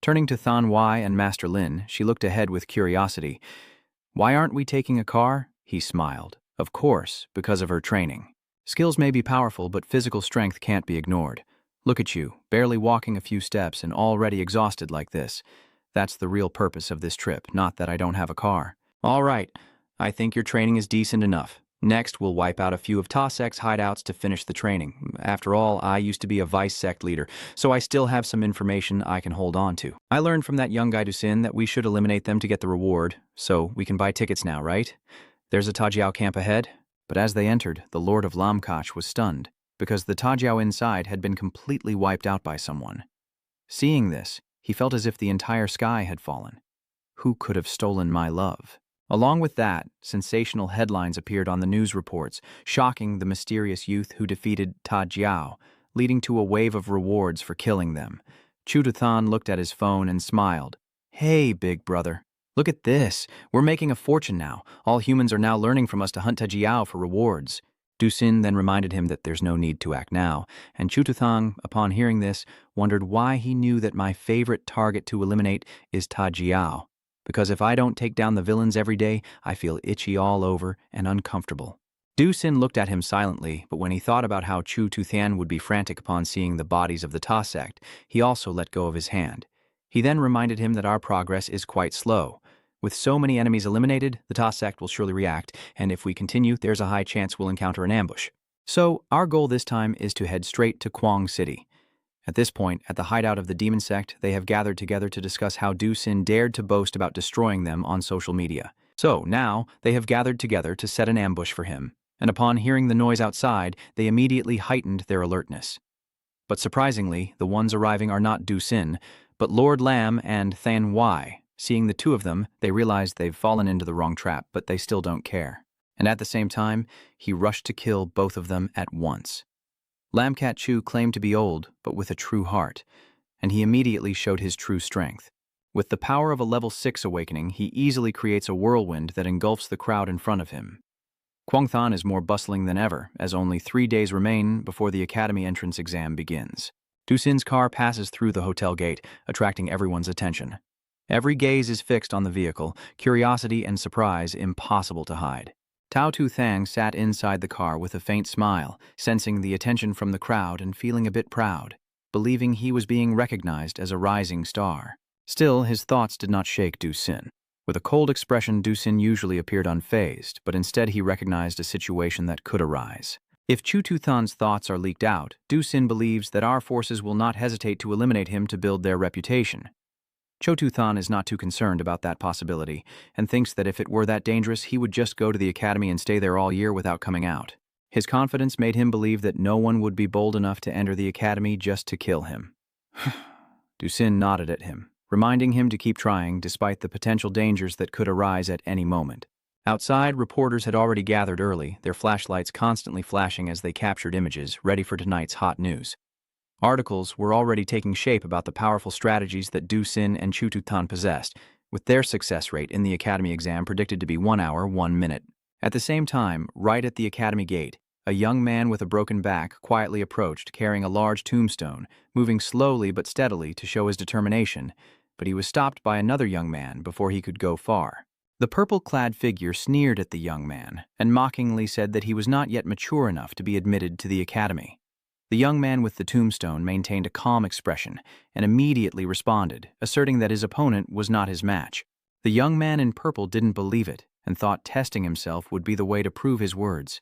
Turning to Than Wai and Master Lin, she looked ahead with curiosity. "Why aren't we taking a car?" He smiled. "Of course, because of her training. Skills may be powerful, but physical strength can't be ignored. Look at you, barely walking a few steps and already exhausted like this. That's the real purpose of this trip, not that I don't have a car." "All right, I think your training is decent enough. Next, we'll wipe out a few of Ta-Sect's hideouts to finish the training. After all, I used to be a vice sect leader, so I still have some information I can hold on to. I learned from that young guy Dusin that we should eliminate them to get the reward, so we can buy tickets now, right? There's a Tajiao camp ahead." But as they entered, the Lord of Lamkach was stunned, because the Tajiao inside had been completely wiped out by someone. Seeing this, he felt as if the entire sky had fallen. Who could have stolen my love? Along with that, sensational headlines appeared on the news reports, shocking the mysterious youth who defeated Tajiao, leading to a wave of rewards for killing them. Chu Than looked at his phone and smiled. "Hey, big brother. Look at this. We're making a fortune now. All humans are now learning from us to hunt Tajiao for rewards." Dusin then reminded him that there's no need to act now, and Chu Tuthang, upon hearing this, wondered why he knew that my favorite target to eliminate is Tajiao. Because if I don't take down the villains every day, I feel itchy all over and uncomfortable. Dusin looked at him silently, but when he thought about how Chu Tuthan would be frantic upon seeing the bodies of the Ta sect, he also let go of his hand. He then reminded him that our progress is quite slow. With so many enemies eliminated, the Ta sect will surely react, and if we continue, there's a high chance we'll encounter an ambush. So, our goal this time is to head straight to Kuang City. At this point, at the hideout of the demon sect, they have gathered together to discuss how Dusin dared to boast about destroying them on social media. So, now, they have gathered together to set an ambush for him, and upon hearing the noise outside, they immediately heightened their alertness. But surprisingly, the ones arriving are not Dusin, but Lord Lam and Than Wai. Seeing the two of them, they realize they've fallen into the wrong trap, but they still don't care. And at the same time, he rushed to kill both of them at once. Lam Cat Chu claimed to be old, but with a true heart, and he immediately showed his true strength. With the power of a level 6 awakening, he easily creates a whirlwind that engulfs the crowd in front of him. Kuang Than is more bustling than ever, as only 3 days remain before the academy entrance exam begins. Dusin's car passes through the hotel gate, attracting everyone's attention. Every gaze is fixed on the vehicle, curiosity and surprise impossible to hide. Tao Tu Thang sat inside the car with a faint smile, sensing the attention from the crowd and feeling a bit proud, believing he was being recognized as a rising star. Still, his thoughts did not shake Du-sin. With a cold expression, Du-sin usually appeared unfazed, but instead he recognized a situation that could arise. If Chu Tu-than's thoughts are leaked out, Du-sin believes that our forces will not hesitate to eliminate him to build their reputation. Cho Tu-than is not too concerned about that possibility, and thinks that if it were that dangerous, he would just go to the academy and stay there all year without coming out. His confidence made him believe that no one would be bold enough to enter the academy just to kill him. Du-sin nodded at him, reminding him to keep trying despite the potential dangers that could arise at any moment. Outside, reporters had already gathered early, their flashlights constantly flashing as they captured images, ready for tonight's hot news. Articles were already taking shape about the powerful strategies that Du-sin and Chu Tu-than possessed, with their success rate in the academy exam predicted to be 1 hour, 1 minute. At the same time, right at the academy gate, a young man with a broken back quietly approached, carrying a large tombstone, moving slowly but steadily to show his determination, but he was stopped by another young man before he could go far. The purple-clad figure sneered at the young man and mockingly said that he was not yet mature enough to be admitted to the academy. The young man with the tombstone maintained a calm expression and immediately responded, asserting that his opponent was not his match. The young man in purple didn't believe it and thought testing himself would be the way to prove his words.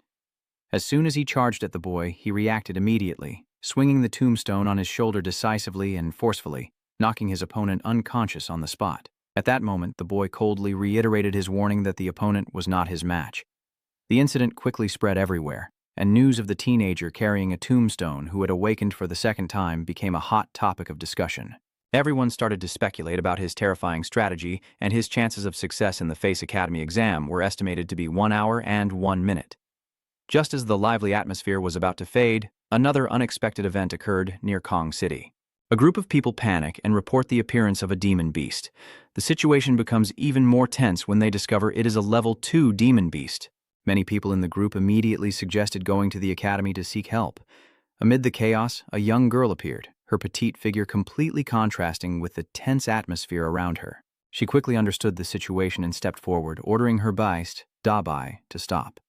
As soon as he charged at the boy, he reacted immediately, swinging the tombstone on his shoulder decisively and forcefully, knocking his opponent unconscious on the spot. At that moment, the boy coldly reiterated his warning that the opponent was not his match. The incident quickly spread everywhere, and news of the teenager carrying a tombstone who had awakened for the second time became a hot topic of discussion. Everyone started to speculate about his terrifying strategy, and his chances of success in the Face Academy exam were estimated to be 1 hour and 1 minute. Just as the lively atmosphere was about to fade, another unexpected event occurred near Kuang City. A group of people panic and report the appearance of a demon beast. The situation becomes even more tense when they discover it is a level 2 demon beast. Many people in the group immediately suggested going to the academy to seek help. Amid the chaos, a young girl appeared, her petite figure completely contrasting with the tense atmosphere around her. She quickly understood the situation and stepped forward, ordering her beist, Dabai, to stop.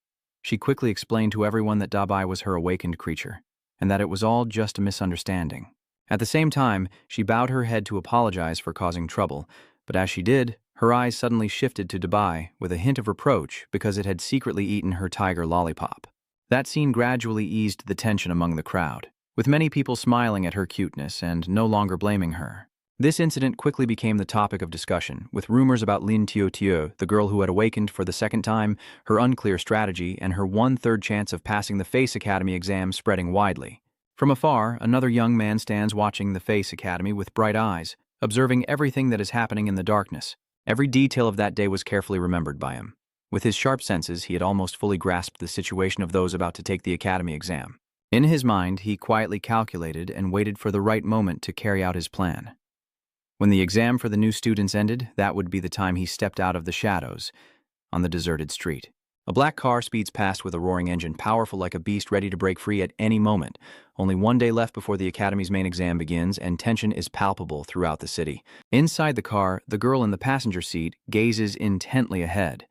She quickly explained to everyone that Dabai was her awakened creature, and that it was all just a misunderstanding. At the same time, she bowed her head to apologize for causing trouble, but as she did, her eyes suddenly shifted to Dabai with a hint of reproach because it had secretly eaten her tiger lollipop. That scene gradually eased the tension among the crowd, with many people smiling at her cuteness and no longer blaming her. This incident quickly became the topic of discussion, with rumors about Lin Tio, the girl who had awakened for the second time, her unclear strategy, and her 1/3 chance of passing the Face Academy exam spreading widely. From afar, another young man stands watching the Face Academy with bright eyes, observing everything that is happening in the darkness. Every detail of that day was carefully remembered by him. With his sharp senses, he had almost fully grasped the situation of those about to take the academy exam. In his mind, he quietly calculated and waited for the right moment to carry out his plan. When the exam for the new students ended, that would be the time he stepped out of the shadows on the deserted street. A black car speeds past with a roaring engine, powerful like a beast ready to break free at any moment. Only 1 day left before the academy's main exam begins, and tension is palpable throughout the city. Inside the car, the girl in the passenger seat gazes intently ahead.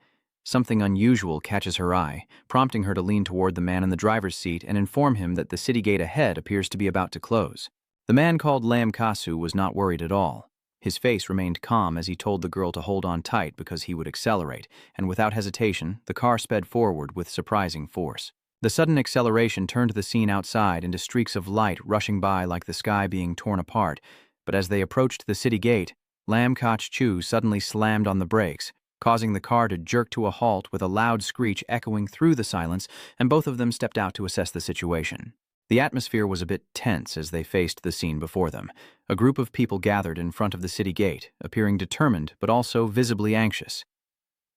Something unusual catches her eye, prompting her to lean toward the man in the driver's seat and inform him that the city gate ahead appears to be about to close. The man called Lam Kasu was not worried at all. His face remained calm as he told the girl to hold on tight because he would accelerate, and without hesitation, the car sped forward with surprising force. The sudden acceleration turned the scene outside into streaks of light rushing by like the sky being torn apart, but as they approached the city gate, Lam Kach-chu suddenly slammed on the brakes, causing the car to jerk to a halt with a loud screech echoing through the silence, and both of them stepped out to assess the situation. The atmosphere was a bit tense as they faced the scene before them. A group of people gathered in front of the city gate, appearing determined but also visibly anxious.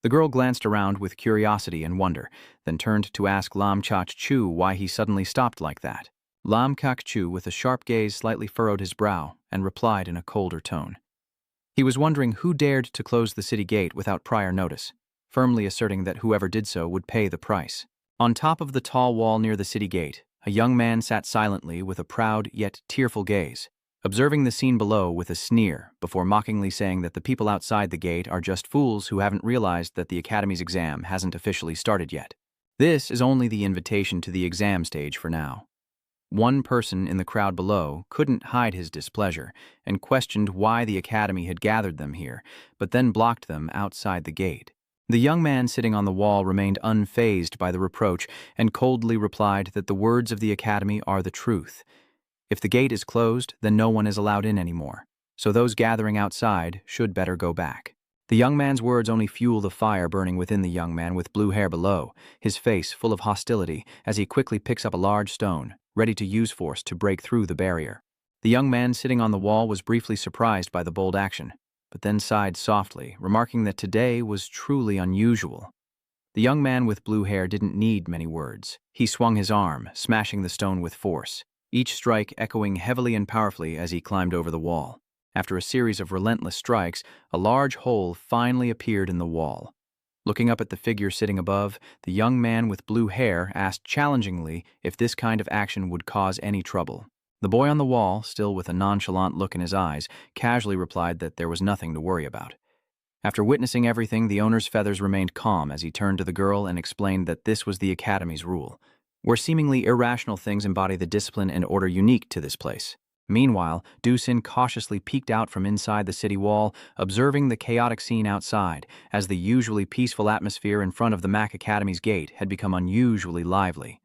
The girl glanced around with curiosity and wonder, then turned to ask Lam Kach-chu why he suddenly stopped like that. Lam Kach-chu, with a sharp gaze, slightly furrowed his brow and replied in a colder tone. He was wondering who dared to close the city gate without prior notice, firmly asserting that whoever did so would pay the price. On top of the tall wall near the city gate, a young man sat silently with a proud yet tearful gaze, observing the scene below with a sneer before mockingly saying that the people outside the gate are just fools who haven't realized that the academy's exam hasn't officially started yet. This is only the invitation to the exam stage for now. One person in the crowd below couldn't hide his displeasure and questioned why the academy had gathered them here, but then blocked them outside the gate. The young man sitting on the wall remained unfazed by the reproach and coldly replied that the words of the academy are the truth. If the gate is closed, then no one is allowed in anymore, so those gathering outside should better go back. The young man's words only fuel the fire burning within the young man with blue hair below, his face full of hostility as he quickly picks up a large stone, ready to use force to break through the barrier. The young man sitting on the wall was briefly surprised by the bold action, but then sighed softly, remarking that today was truly unusual. The young man with blue hair didn't need many words. He swung his arm, smashing the stone with force, each strike echoing heavily and powerfully as he climbed over the wall. After a series of relentless strikes, a large hole finally appeared in the wall. Looking up at the figure sitting above, the young man with blue hair asked challengingly if this kind of action would cause any trouble. The boy on the wall, still with a nonchalant look in his eyes, casually replied that there was nothing to worry about. After witnessing everything, the owner's feathers remained calm as he turned to the girl and explained that this was the academy's rule, where seemingly irrational things embody the discipline and order unique to this place. Meanwhile, Ducin cautiously peeked out from inside the city wall, observing the chaotic scene outside, as the usually peaceful atmosphere in front of the Mac Academy's gate had become unusually lively.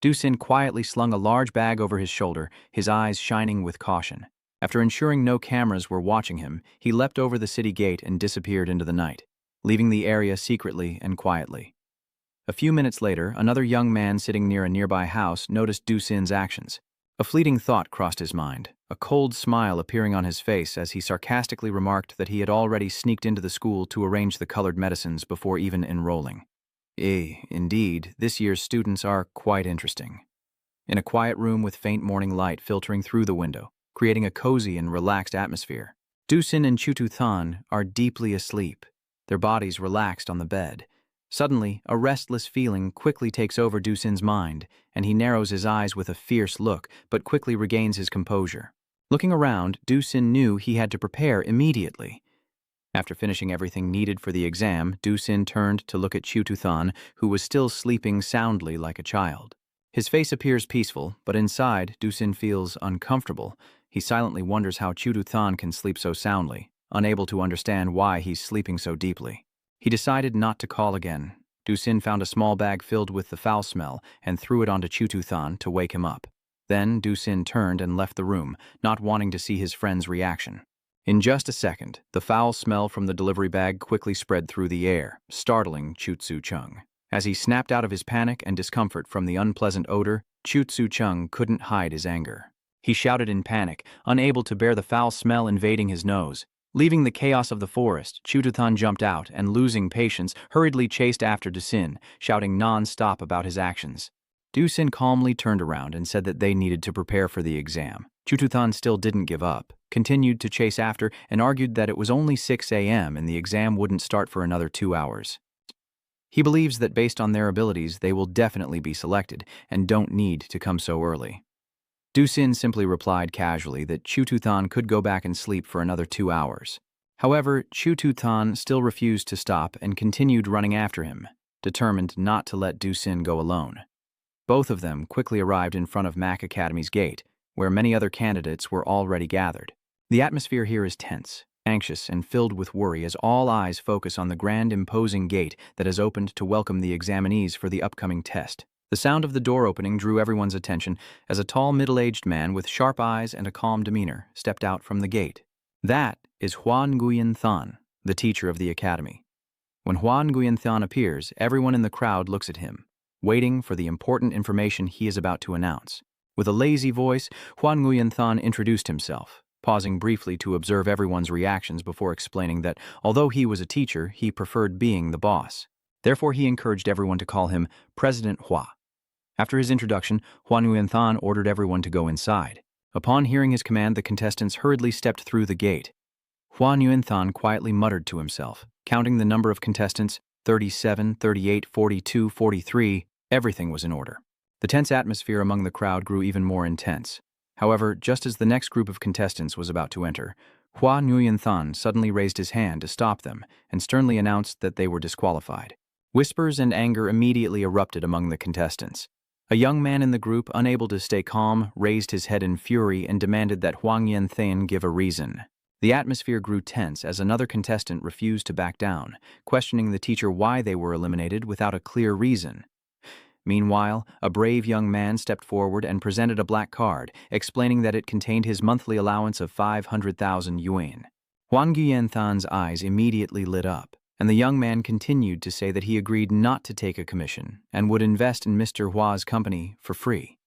Ducin quietly slung a large bag over his shoulder, his eyes shining with caution. After ensuring no cameras were watching him, he leapt over the city gate and disappeared into the night, leaving the area secretly and quietly. A few minutes later, another young man sitting near a nearby house noticed Ducin's actions. A fleeting thought crossed his mind, a cold smile appearing on his face as he sarcastically remarked that he had already sneaked into the school to arrange the colored medicines before even enrolling. Indeed, this year's students are quite interesting. In a quiet room with faint morning light filtering through the window, creating a cozy and relaxed atmosphere, Ducin and Chututhan are deeply asleep, their bodies relaxed on the bed. Suddenly, a restless feeling quickly takes over Ducin's mind, and he narrows his eyes with a fierce look, but quickly regains his composure. Looking around, Ducin knew he had to prepare immediately. After finishing everything needed for the exam, Ducin turned to look at Chututhan, who was still sleeping soundly like a child. His face appears peaceful, but inside, Ducin feels uncomfortable. He silently wonders how Chututhan can sleep so soundly, unable to understand why he's sleeping so deeply. He decided not to call again. Ducin found a small bag filled with the foul smell and threw it onto Chututhan to wake him up. Then Ducin turned and left the room, not wanting to see his friend's reaction. In just a second, the foul smell from the delivery bag quickly spread through the air, startling Chutsu Chung. As he snapped out of his panic and discomfort from the unpleasant odor, Chutsu Chung couldn't hide his anger. He shouted in panic, unable to bear the foul smell invading his nose. Leaving the chaos of the forest, Chututhan jumped out and, losing patience, hurriedly chased after Ducin, shouting non-stop about his actions. Ducin calmly turned around and said that they needed to prepare for the exam. Chututhan still didn't give up, continued to chase after, and argued that it was only 6 a.m. and the exam wouldn't start for another 2 hours. He believes that based on their abilities, they will definitely be selected and don't need to come so early. Ducin simply replied casually that Chututhan could go back and sleep for another 2 hours. However, Chututhan still refused to stop and continued running after him, determined not to let Ducin go alone. Both of them quickly arrived in front of Mac Academy's gate, where many other candidates were already gathered. The atmosphere here is tense, anxious, and filled with worry as all eyes focus on the grand, imposing gate that has opened to welcome the examinees for the upcoming test. The sound of the door opening drew everyone's attention as a tall, middle-aged man with sharp eyes and a calm demeanor stepped out from the gate. That is Hua Nguyen Than, the teacher of the academy. When Hua Nguyen Than appears, everyone in the crowd looks at him, waiting for the important information he is about to announce. With a lazy voice, Hua Nguyen Than introduced himself, pausing briefly to observe everyone's reactions before explaining that although he was a teacher, he preferred being the boss. Therefore, he encouraged everyone to call him President Hua. After his introduction, Hua Nguyen Than ordered everyone to go inside. Upon hearing his command, the contestants hurriedly stepped through the gate. Hua Nguyen Than quietly muttered to himself, counting the number of contestants, 37, 38, 42, 43, everything was in order. The tense atmosphere among the crowd grew even more intense. However, just as the next group of contestants was about to enter, Hua Nguyen Than suddenly raised his hand to stop them and sternly announced that they were disqualified. Whispers and anger immediately erupted among the contestants. A young man in the group, unable to stay calm, raised his head in fury and demanded that Huang Yantian give a reason. The atmosphere grew tense as another contestant refused to back down, questioning the teacher why they were eliminated without a clear reason. Meanwhile, a brave young man stepped forward and presented a black card, explaining that it contained his monthly allowance of 500,000 yuan. Huang Yantian's eyes immediately lit up, and the young man continued to say that he agreed not to take a commission and would invest in Mr. Hua's company for free.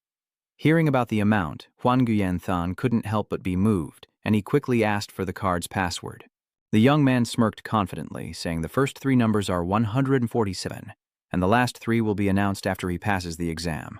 Hearing about the amount, Huang Yantian couldn't help but be moved, and he quickly asked for the card's password. The young man smirked confidently, saying the first 3 numbers are 147, and the last 3 will be announced after he passes the exam.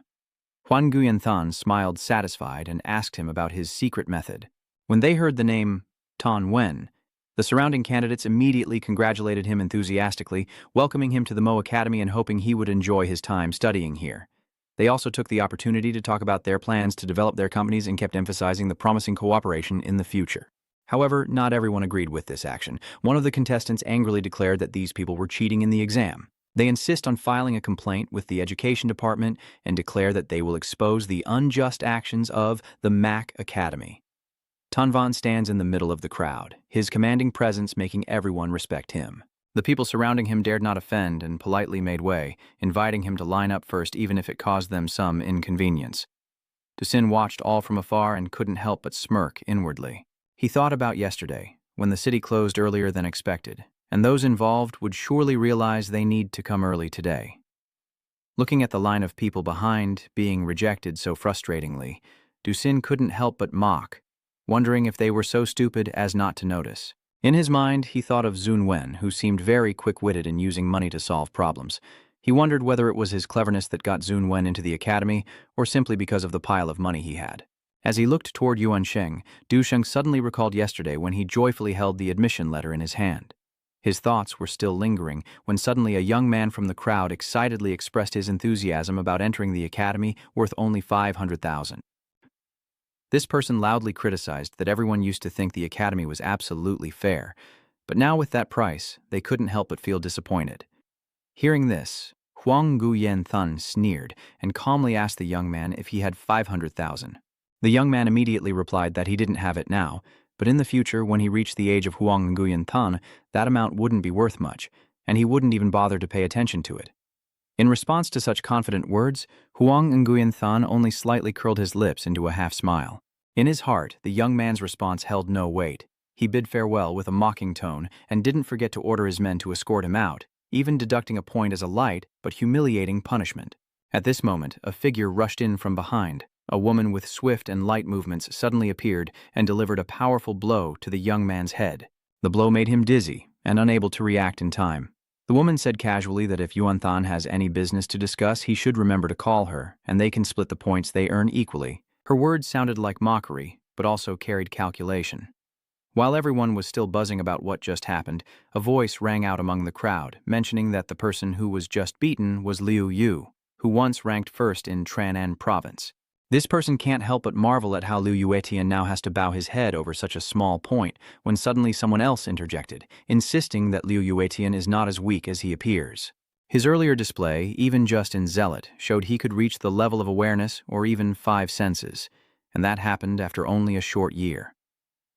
Huang Yantian smiled satisfied and asked him about his secret method. When they heard the name Tan Wen, the surrounding candidates immediately congratulated him enthusiastically, welcoming him to the Mo Academy and hoping he would enjoy his time studying here. They also took the opportunity to talk about their plans to develop their companies and kept emphasizing the promising cooperation in the future. However, not everyone agreed with this action. One of the contestants angrily declared that these people were cheating in the exam. They insist on filing a complaint with the education department and declare that they will expose the unjust actions of the Mac Academy. Tanvan stands in the middle of the crowd, his commanding presence making everyone respect him. The people surrounding him dared not offend and politely made way, inviting him to line up first even if it caused them some inconvenience. Ducin watched all from afar and couldn't help but smirk inwardly. He thought about yesterday, when the city closed earlier than expected, and those involved would surely realize they need to come early today. Looking at the line of people behind, being rejected so frustratingly, Ducin couldn't help but mock, wondering if they were so stupid as not to notice. In his mind, he thought of Zun Wen, who seemed very quick-witted in using money to solve problems. He wondered whether it was his cleverness that got Zun Wen into the academy, or simply because of the pile of money he had. As he looked toward Yuan Sheng, Duchang suddenly recalled yesterday when he joyfully held the admission letter in his hand. His thoughts were still lingering when suddenly a young man from the crowd excitedly expressed his enthusiasm about entering the academy worth only 500,000. This person loudly criticized that everyone used to think the academy was absolutely fair, but now with that price, they couldn't help but feel disappointed. Hearing this, Huang Yantian sneered and calmly asked the young man if he had 500,000. The young man immediately replied that he didn't have it now, but in the future, when he reached the age of Huang Yantian, that amount wouldn't be worth much, and he wouldn't even bother to pay attention to it. In response to such confident words, Huang Yantian only slightly curled his lips into a half-smile. In his heart, the young man's response held no weight. He bid farewell with a mocking tone and didn't forget to order his men to escort him out, even deducting a point as a light but humiliating punishment. At this moment, a figure rushed in from behind. A woman with swift and light movements suddenly appeared and delivered a powerful blow to the young man's head. The blow made him dizzy and unable to react in time. The woman said casually that if Yuan Than has any business to discuss, he should remember to call her, and they can split the points they earn equally. Her words sounded like mockery, but also carried calculation. While everyone was still buzzing about what just happened, a voice rang out among the crowd, mentioning that the person who was just beaten was Liu Yu, who once ranked first in Tranan province. This person can't help but marvel at how Liu Yuetian now has to bow his head over such a small point when suddenly someone else interjected, insisting that Liu Yuetian is not as weak as he appears. His earlier display, even just in Zealot, showed he could reach the level of awareness or even 5 senses, and that happened after only a short year.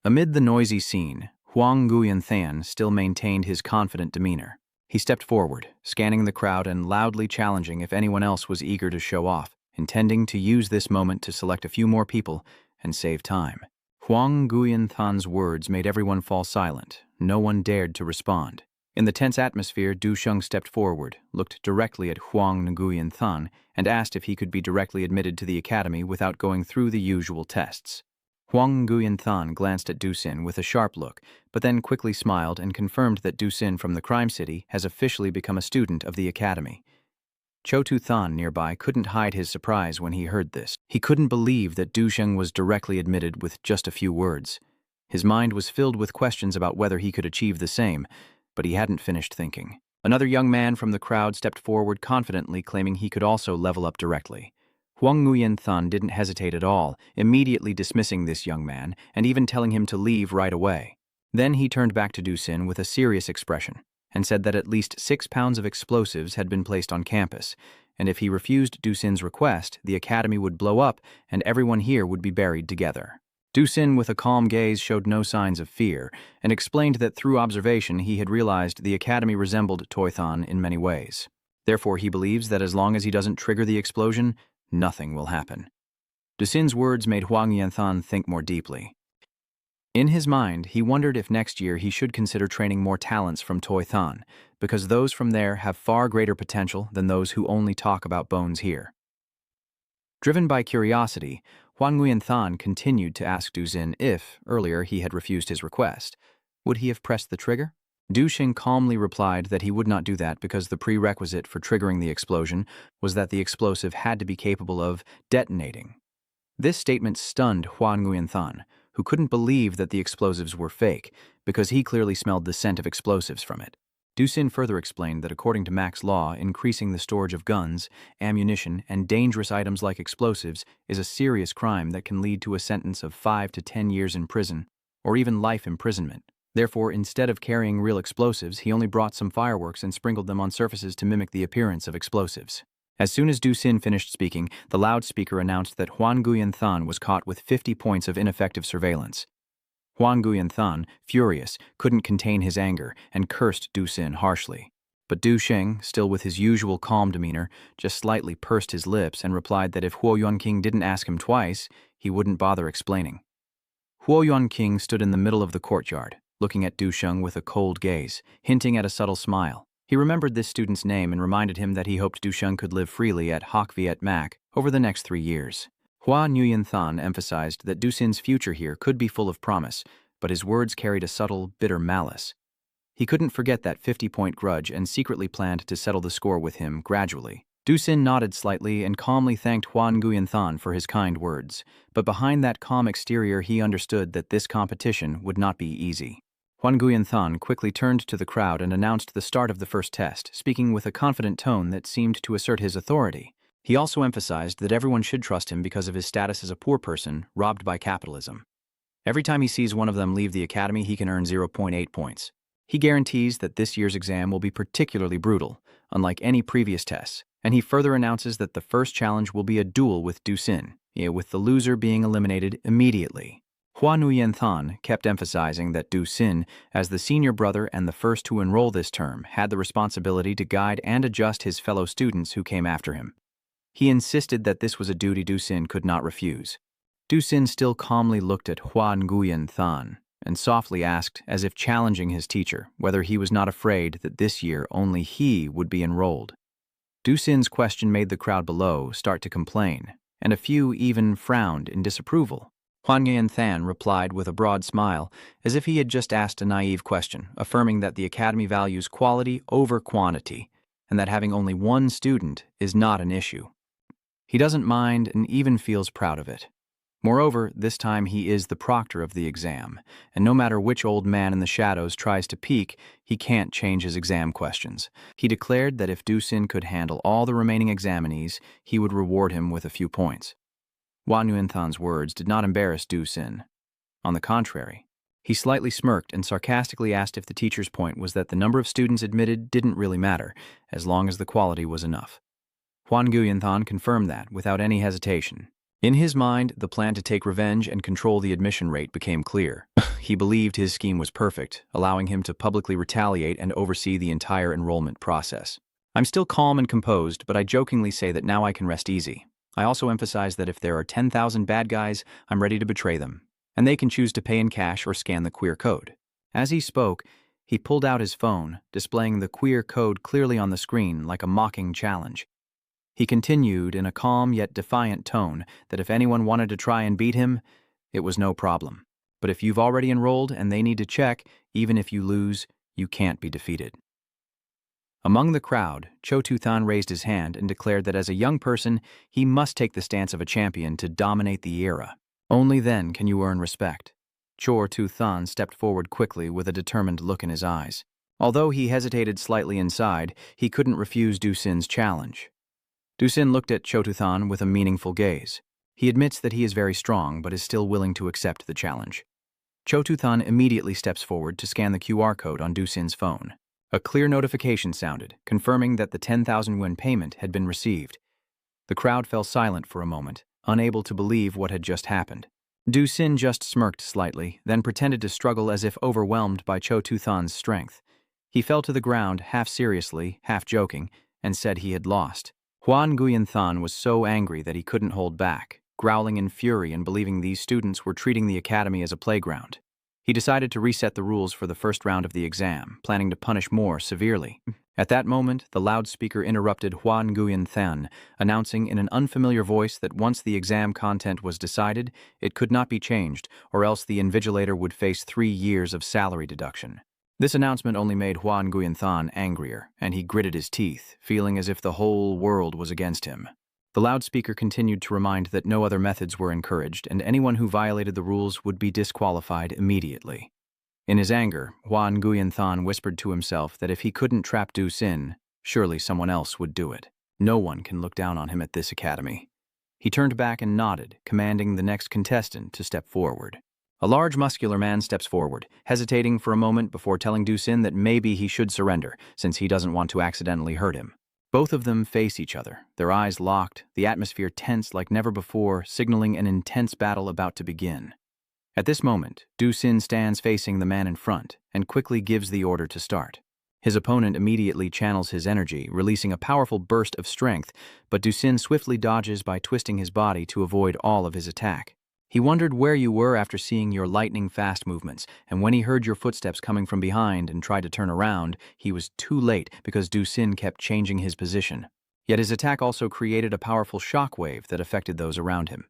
Amid the noisy scene, Huang Yantian still maintained his confident demeanor. He stepped forward, scanning the crowd and loudly challenging if anyone else was eager to show off, intending to use this moment to select a few more people and save time. Huang Yantian's words made everyone fall silent. No one dared to respond. In the tense atmosphere, Duchang stepped forward, looked directly at Huang Yantian, and asked if he could be directly admitted to the academy without going through the usual tests. Huang Yantian glanced at Ducin with a sharp look, but then quickly smiled and confirmed that Ducin from the crime city has officially become a student of the academy. Cho Tu Than nearby couldn't hide his surprise when he heard this. He couldn't believe that Duchang was directly admitted with just a few words. His mind was filled with questions about whether he could achieve the same, but he hadn't finished thinking. Another young man from the crowd stepped forward confidently, claiming he could also level up directly. Huang Yantian didn't hesitate at all, immediately dismissing this young man and even telling him to leave right away. Then he turned back to Ducin with a serious expression and said that at least 6 pounds of explosives had been placed on campus, and if he refused Dusin's request, the academy would blow up and everyone here would be buried together. Dusin, with a calm gaze, showed no signs of fear and explained that through observation he had realized the academy resembled Toythan in many ways. Therefore, he believes that as long as he doesn't trigger the explosion, nothing will happen. Dusin's words made Huang Yuanthan think more deeply. In his mind, he wondered if next year he should consider training more talents from Toythan, because those from there have far greater potential than those who only talk about bones here. Driven by curiosity, Huang Yuanthan continued to ask Dusin if, earlier, he had refused his request. Would he have pressed the trigger? Duchang calmly replied that he would not do that because the prerequisite for triggering the explosion was that the explosive had to be capable of detonating. This statement stunned Huang Yuanthan, who couldn't believe that the explosives were fake, because he clearly smelled the scent of explosives from it. Dusin further explained that according to Mac's law, increasing the storage of guns, ammunition, and dangerous items like explosives is a serious crime that can lead to a sentence of 5 to 10 years in prison, or even life imprisonment. Therefore, instead of carrying real explosives, he only brought some fireworks and sprinkled them on surfaces to mimic the appearance of explosives. As soon as Dusin finished speaking, the loudspeaker announced that Huang Yuanthan was caught with 50 points of ineffective surveillance. Huang Yuanthan, furious, couldn't contain his anger and cursed Dusin harshly. But Duchang, still with his usual calm demeanor, just slightly pursed his lips and replied that if Huo Yuanqing didn't ask him twice, he wouldn't bother explaining. Huo Yuanqing stood in the middle of the courtyard, looking at Duchang with a cold gaze, hinting at a subtle smile. He remembered this student's name and reminded him that he hoped Duchang could live freely at Hoc Viet Mac over the next 3 years. Huang Yuanthan emphasized that Dusin's future here could be full of promise, but his words carried a subtle, bitter malice. He couldn't forget that 50-point grudge and secretly planned to settle the score with him gradually. Dusin nodded slightly and calmly thanked Huang Yuanthan for his kind words, but behind that calm exterior he understood that this competition would not be easy. Huang Yuanthan quickly turned to the crowd and announced the start of the first test, speaking with a confident tone that seemed to assert his authority. He also emphasized that everyone should trust him because of his status as a poor person robbed by capitalism. Every time he sees one of them leave the academy, he can earn 0.8 points. He guarantees that this year's exam will be particularly brutal, unlike any previous tests, and he further announces that the first challenge will be a duel with Dusin, with the loser being eliminated immediately. Huang Yuanthan kept emphasizing that Dusin, as the senior brother and the first to enroll this term, had the responsibility to guide and adjust his fellow students who came after him. He insisted that this was a duty Dusin could not refuse. Dusin still calmly looked at Huang Yuanthan and softly asked, as if challenging his teacher, whether he was not afraid that this year only he would be enrolled. Dusin's question made the crowd below start to complain, and a few even frowned in disapproval. Huang Yuanthan replied with a broad smile, as if he had just asked a naive question, affirming that the academy values quality over quantity, and that having only one student is not an issue. He doesn't mind and even feels proud of it. Moreover, this time he is the proctor of the exam, and no matter which old man in the shadows tries to peek, he can't change his exam questions. He declared that if Dusin could handle all the remaining examinees, he would reward him with a few points. Huang Yuanthan's words did not embarrass Dusin. On the contrary, he slightly smirked and sarcastically asked if the teacher's point was that the number of students admitted didn't really matter, as long as the quality was enough. Huang Yuanthan confirmed that without any hesitation. In his mind, the plan to take revenge and control the admission rate became clear. He believed his scheme was perfect, allowing him to publicly retaliate and oversee the entire enrollment process. I'm still calm and composed, but I jokingly say that now I can rest easy. I also emphasize that if there are 10,000 bad guys, I'm ready to betray them, and they can choose to pay in cash or scan the queer code. As he spoke, he pulled out his phone, displaying the queer code clearly on the screen like a mocking challenge. He continued in a calm yet defiant tone that if anyone wanted to try and beat him, it was no problem. But if you've already enrolled and they need to check, even if you lose, you can't be defeated. Among the crowd, Cho Tu-than raised his hand and declared that as a young person, he must take the stance of a champion to dominate the era. Only then can you earn respect. Cho Tu-than stepped forward quickly with a determined look in his eyes. Although he hesitated slightly inside, he couldn't refuse Dusin's challenge. Dusin looked at Cho Tu-than with a meaningful gaze. He admits that he is very strong, but is still willing to accept the challenge. Cho Tu-than immediately steps forward to scan the QR code on Dusin's phone. A clear notification sounded, confirming that the 10,000 yuan payment had been received. The crowd fell silent for a moment, unable to believe what had just happened. Du Xin just smirked slightly, then pretended to struggle as if overwhelmed by Cho Tu-than's strength. He fell to the ground, half seriously, half joking, and said he had lost. Huan Guyan-than was so angry that he couldn't hold back, growling in fury and believing these students were treating the academy as a playground. He decided to reset the rules for the first round of the exam, planning to punish more severely. At that moment, the loudspeaker interrupted Huan Guyan-than, announcing in an unfamiliar voice that once the exam content was decided, it could not be changed, or else the invigilator would face 3 years of salary deduction. This announcement only made Huan Guyan-than angrier, and he gritted his teeth, feeling as if the whole world was against him. The loudspeaker continued to remind that no other methods were encouraged, and anyone who violated the rules would be disqualified immediately. In his anger, Huan Guyan-than whispered to himself that if he couldn't trap Du Xin, surely someone else would do it. No one can look down on him at this academy. He turned back and nodded, commanding the next contestant to step forward. A large muscular man steps forward, hesitating for a moment before telling Du Xin that maybe he should surrender, since he doesn't want to accidentally hurt him. Both of them face each other, their eyes locked, the atmosphere tense like never before, signaling an intense battle about to begin. At this moment, Du Xin stands facing the man in front and quickly gives the order to start. His opponent immediately channels his energy, releasing a powerful burst of strength, but Du Xin swiftly dodges by twisting his body to avoid all of his attack. He wondered where you were after seeing your lightning-fast movements, and when he heard your footsteps coming from behind and tried to turn around, he was too late because Du Xin kept changing his position. Yet his attack also created a powerful shockwave that affected those around him.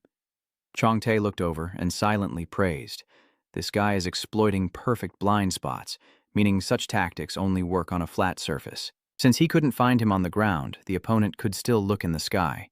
Chong Tae looked over and silently praised. This guy is exploiting perfect blind spots, meaning such tactics only work on a flat surface. Since he couldn't find him on the ground, the opponent could still look in the sky.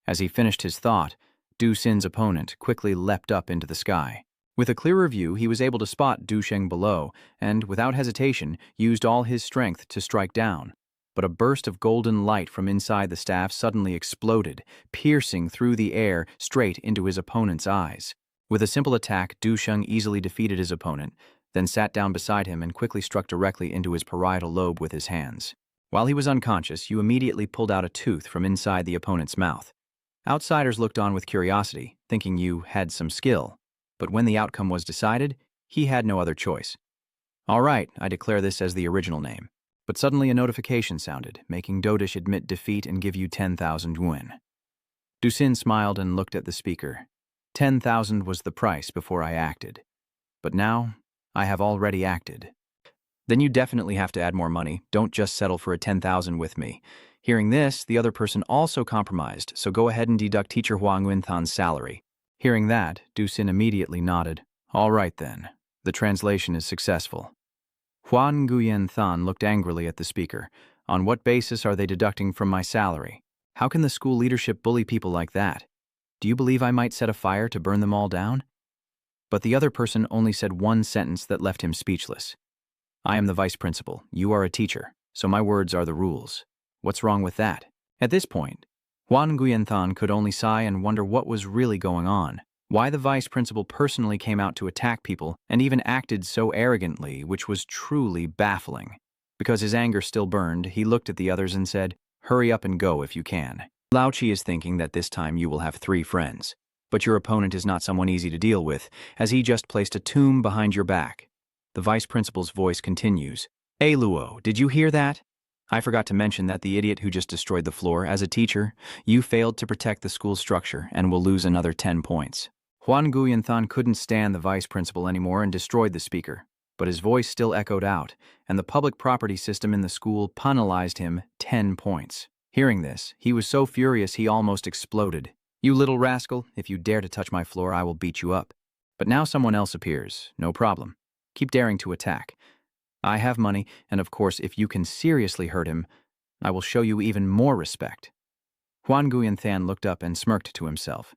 As he finished his thought, Du Xin's opponent quickly leapt up into the sky. With a clearer view, he was able to spot Duchang below and, without hesitation, used all his strength to strike down. But a burst of golden light from inside the staff suddenly exploded, piercing through the air straight into his opponent's eyes. With a simple attack, Duchang easily defeated his opponent, then sat down beside him and quickly struck directly into his parietal lobe with his hands. While he was unconscious, you immediately pulled out a tooth from inside the opponent's mouth. Outsiders looked on with curiosity, thinking you had some skill. But when the outcome was decided, he had no other choice. All right, I declare this as the original name. But suddenly a notification sounded, making Dodish admit defeat and give you 10,000 yuan. Du Xin smiled and looked at the speaker. 10,000 was the price before I acted. But now, I have already acted. Then you definitely have to add more money. Don't just settle for a 10,000 with me. Hearing this, the other person also compromised, so go ahead and deduct teacher Huang Guyan-than's salary. Hearing that, Du Xin immediately nodded. All right then, the translation is successful. Huan Guyan-than looked angrily at the speaker. On what basis are they deducting from my salary? How can the school leadership bully people like that? Do you believe I might set a fire to burn them all down? But the other person only said one sentence that left him speechless. I am the vice principal. You are a teacher, so my words are the rules. What's wrong with that? At this point, Huan Guyan-than could only sigh and wonder what was really going on. Why the vice principal personally came out to attack people and even acted so arrogantly, which was truly baffling. Because his anger still burned, he looked at the others and said, "Hurry up and go if you can. Lao Chi is thinking that this time you will have 3 friends. But your opponent is not someone easy to deal with, as he just placed a tomb behind your back." The vice principal's voice continues. "Hey Luo, did you hear that? I forgot to mention that the idiot who just destroyed the floor, as a teacher, you failed to protect the school structure and will lose another 10 points. Huan Guyan-than couldn't stand the vice principal anymore and destroyed the speaker, but his voice still echoed out, and the public property system in the school penalized him 10 points. Hearing this, he was so furious he almost exploded. "You little rascal, if you dare to touch my floor, I will beat you up." But now someone else appears, no problem. Keep daring to attack. I have money, and of course, if you can seriously hurt him, I will show you even more respect. Huan Guyan-than looked up and smirked to himself.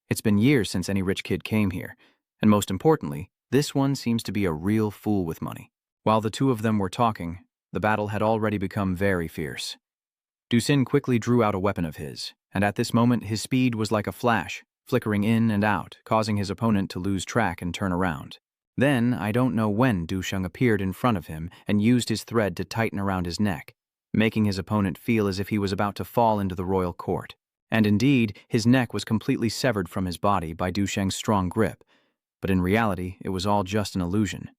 It's been years since any rich kid came here, and most importantly, this one seems to be a real fool with money. While the two of them were talking, the battle had already become very fierce. Du Xin quickly drew out a weapon of his, and at this moment his speed was like a flash, flickering in and out, causing his opponent to lose track and turn around. Then, I don't know when, Duchang appeared in front of him and used his thread to tighten around his neck, making his opponent feel as if he was about to fall into the royal court. And indeed, his neck was completely severed from his body by Duchang's strong grip. But in reality, it was all just an illusion.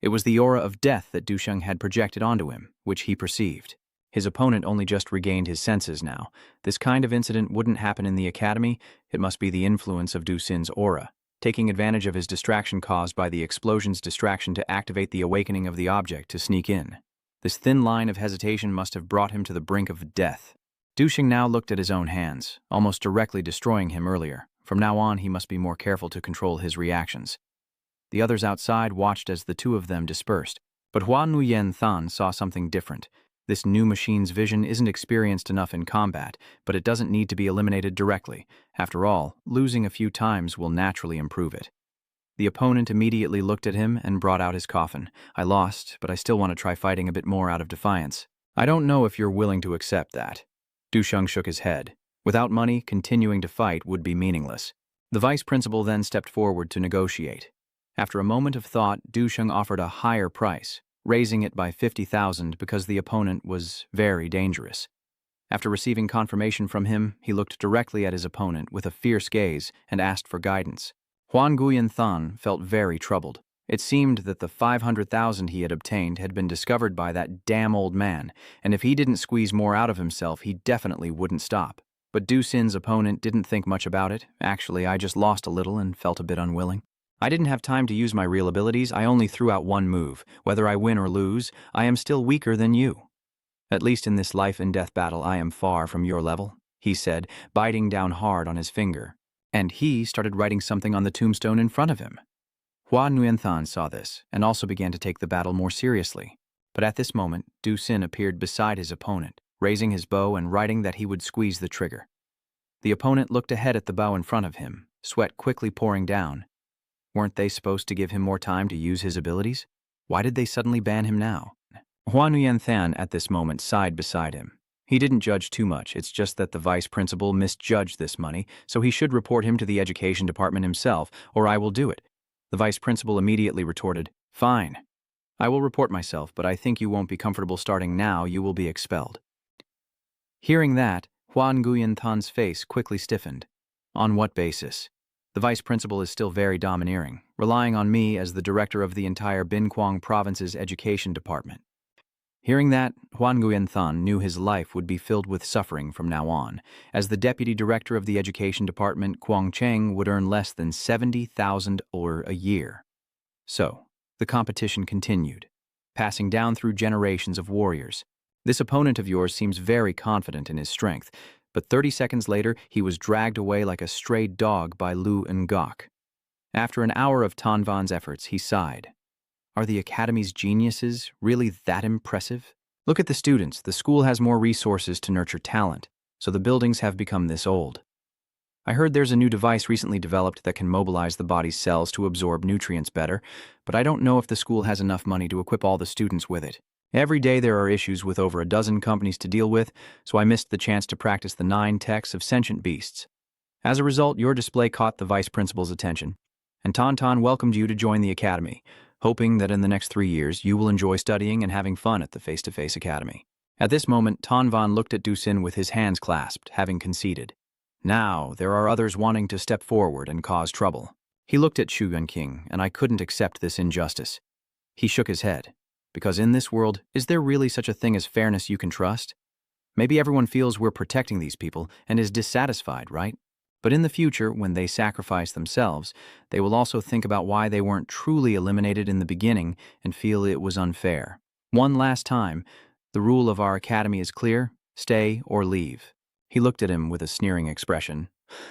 It was the aura of death that Duchang had projected onto him, which he perceived. His opponent only just regained his senses now. This kind of incident wouldn't happen in the academy. It must be the influence of Du Xin's aura, taking advantage of his distraction caused by the explosion's distraction to activate the awakening of the object to sneak in. This thin line of hesitation must have brought him to the brink of death. Duchang now looked at his own hands, almost directly destroying him earlier. From now on, he must be more careful to control his reactions. The others outside watched as the two of them dispersed, but Hua Nuyen Than saw something different. This new machine's vision isn't experienced enough in combat, but it doesn't need to be eliminated directly. After all, losing a few times will naturally improve it. The opponent immediately looked at him and brought out his coffin. I lost, but I still want to try fighting a bit more out of defiance. I don't know if you're willing to accept that. Duchang shook his head. Without money, continuing to fight would be meaningless. The vice principal then stepped forward to negotiate. After a moment of thought, Duchang offered a higher price, raising it by 50,000 because the opponent was very dangerous. After receiving confirmation from him, he looked directly at his opponent with a fierce gaze and asked for guidance. Huan Guyan Than felt very troubled. It seemed that the 500,000 he had obtained had been discovered by that damn old man, and if he didn't squeeze more out of himself, he definitely wouldn't stop. But Du Xin's opponent didn't think much about it. Actually, I just lost a little and felt a bit unwilling. I didn't have time to use my real abilities. I only threw out one move. Whether I win or lose, I am still weaker than you. At least in this life and death battle, I am far from your level, he said, biting down hard on his finger. And he started writing something on the tombstone in front of him. Hua Nguyen saw this and also began to take the battle more seriously. But at this moment, Du Xin appeared beside his opponent, raising his bow and writing that he would squeeze the trigger. The opponent looked ahead at the bow in front of him, sweat quickly pouring down. Weren't they supposed to give him more time to use his abilities? Why did they suddenly ban him now? Hua Nguyen at this moment sighed beside him. He didn't judge too much. It's just that the vice principal misjudged this money, so he should report him to the education department himself, or I will do it. The vice principal immediately retorted, "Fine. I will report myself, but I think you won't be comfortable starting now. You will be expelled." Hearing that, Huan Nguyen Than's face quickly stiffened. On what basis? The vice principal is still very domineering, relying on me as the director of the entire Binquang province's education department. Hearing that, Huan Nguyen Than knew his life would be filled with suffering from now on, as the deputy director of the education department, Kuang Cheng, would earn less than 70,000 or a year. So, the competition continued, passing down through generations of warriors. This opponent of yours seems very confident in his strength, but 30 seconds later, he was dragged away like a stray dog by Lu Ngok. After an hour of Tan Van's efforts, he sighed. Are the academy's geniuses really that impressive? Look at the students. The school has more resources to nurture talent, so the buildings have become this old. I heard there's a new device recently developed that can mobilize the body's cells to absorb nutrients better, but I don't know if the school has enough money to equip all the students with it. Every day there are issues with over a dozen companies to deal with, so I missed the chance to practice the 9 techs of sentient beasts. As a result, your display caught the vice principal's attention, and Tauntaun welcomed you to join the academy, hoping that in the next 3 years you will enjoy studying and having fun at the face-to-face academy. At this moment, Tan Van looked at Du Xin with his hands clasped, having conceded. Now, there are others wanting to step forward and cause trouble. He looked at Shu Yunqing, and I couldn't accept this injustice. He shook his head. Because in this world, is there really such a thing as fairness you can trust? Maybe everyone feels we're protecting these people and is dissatisfied, right? But in the future, when they sacrifice themselves, they will also think about why they weren't truly eliminated in the beginning and feel it was unfair. One last time, the rule of our academy is clear: stay or leave. He looked at him with a sneering expression.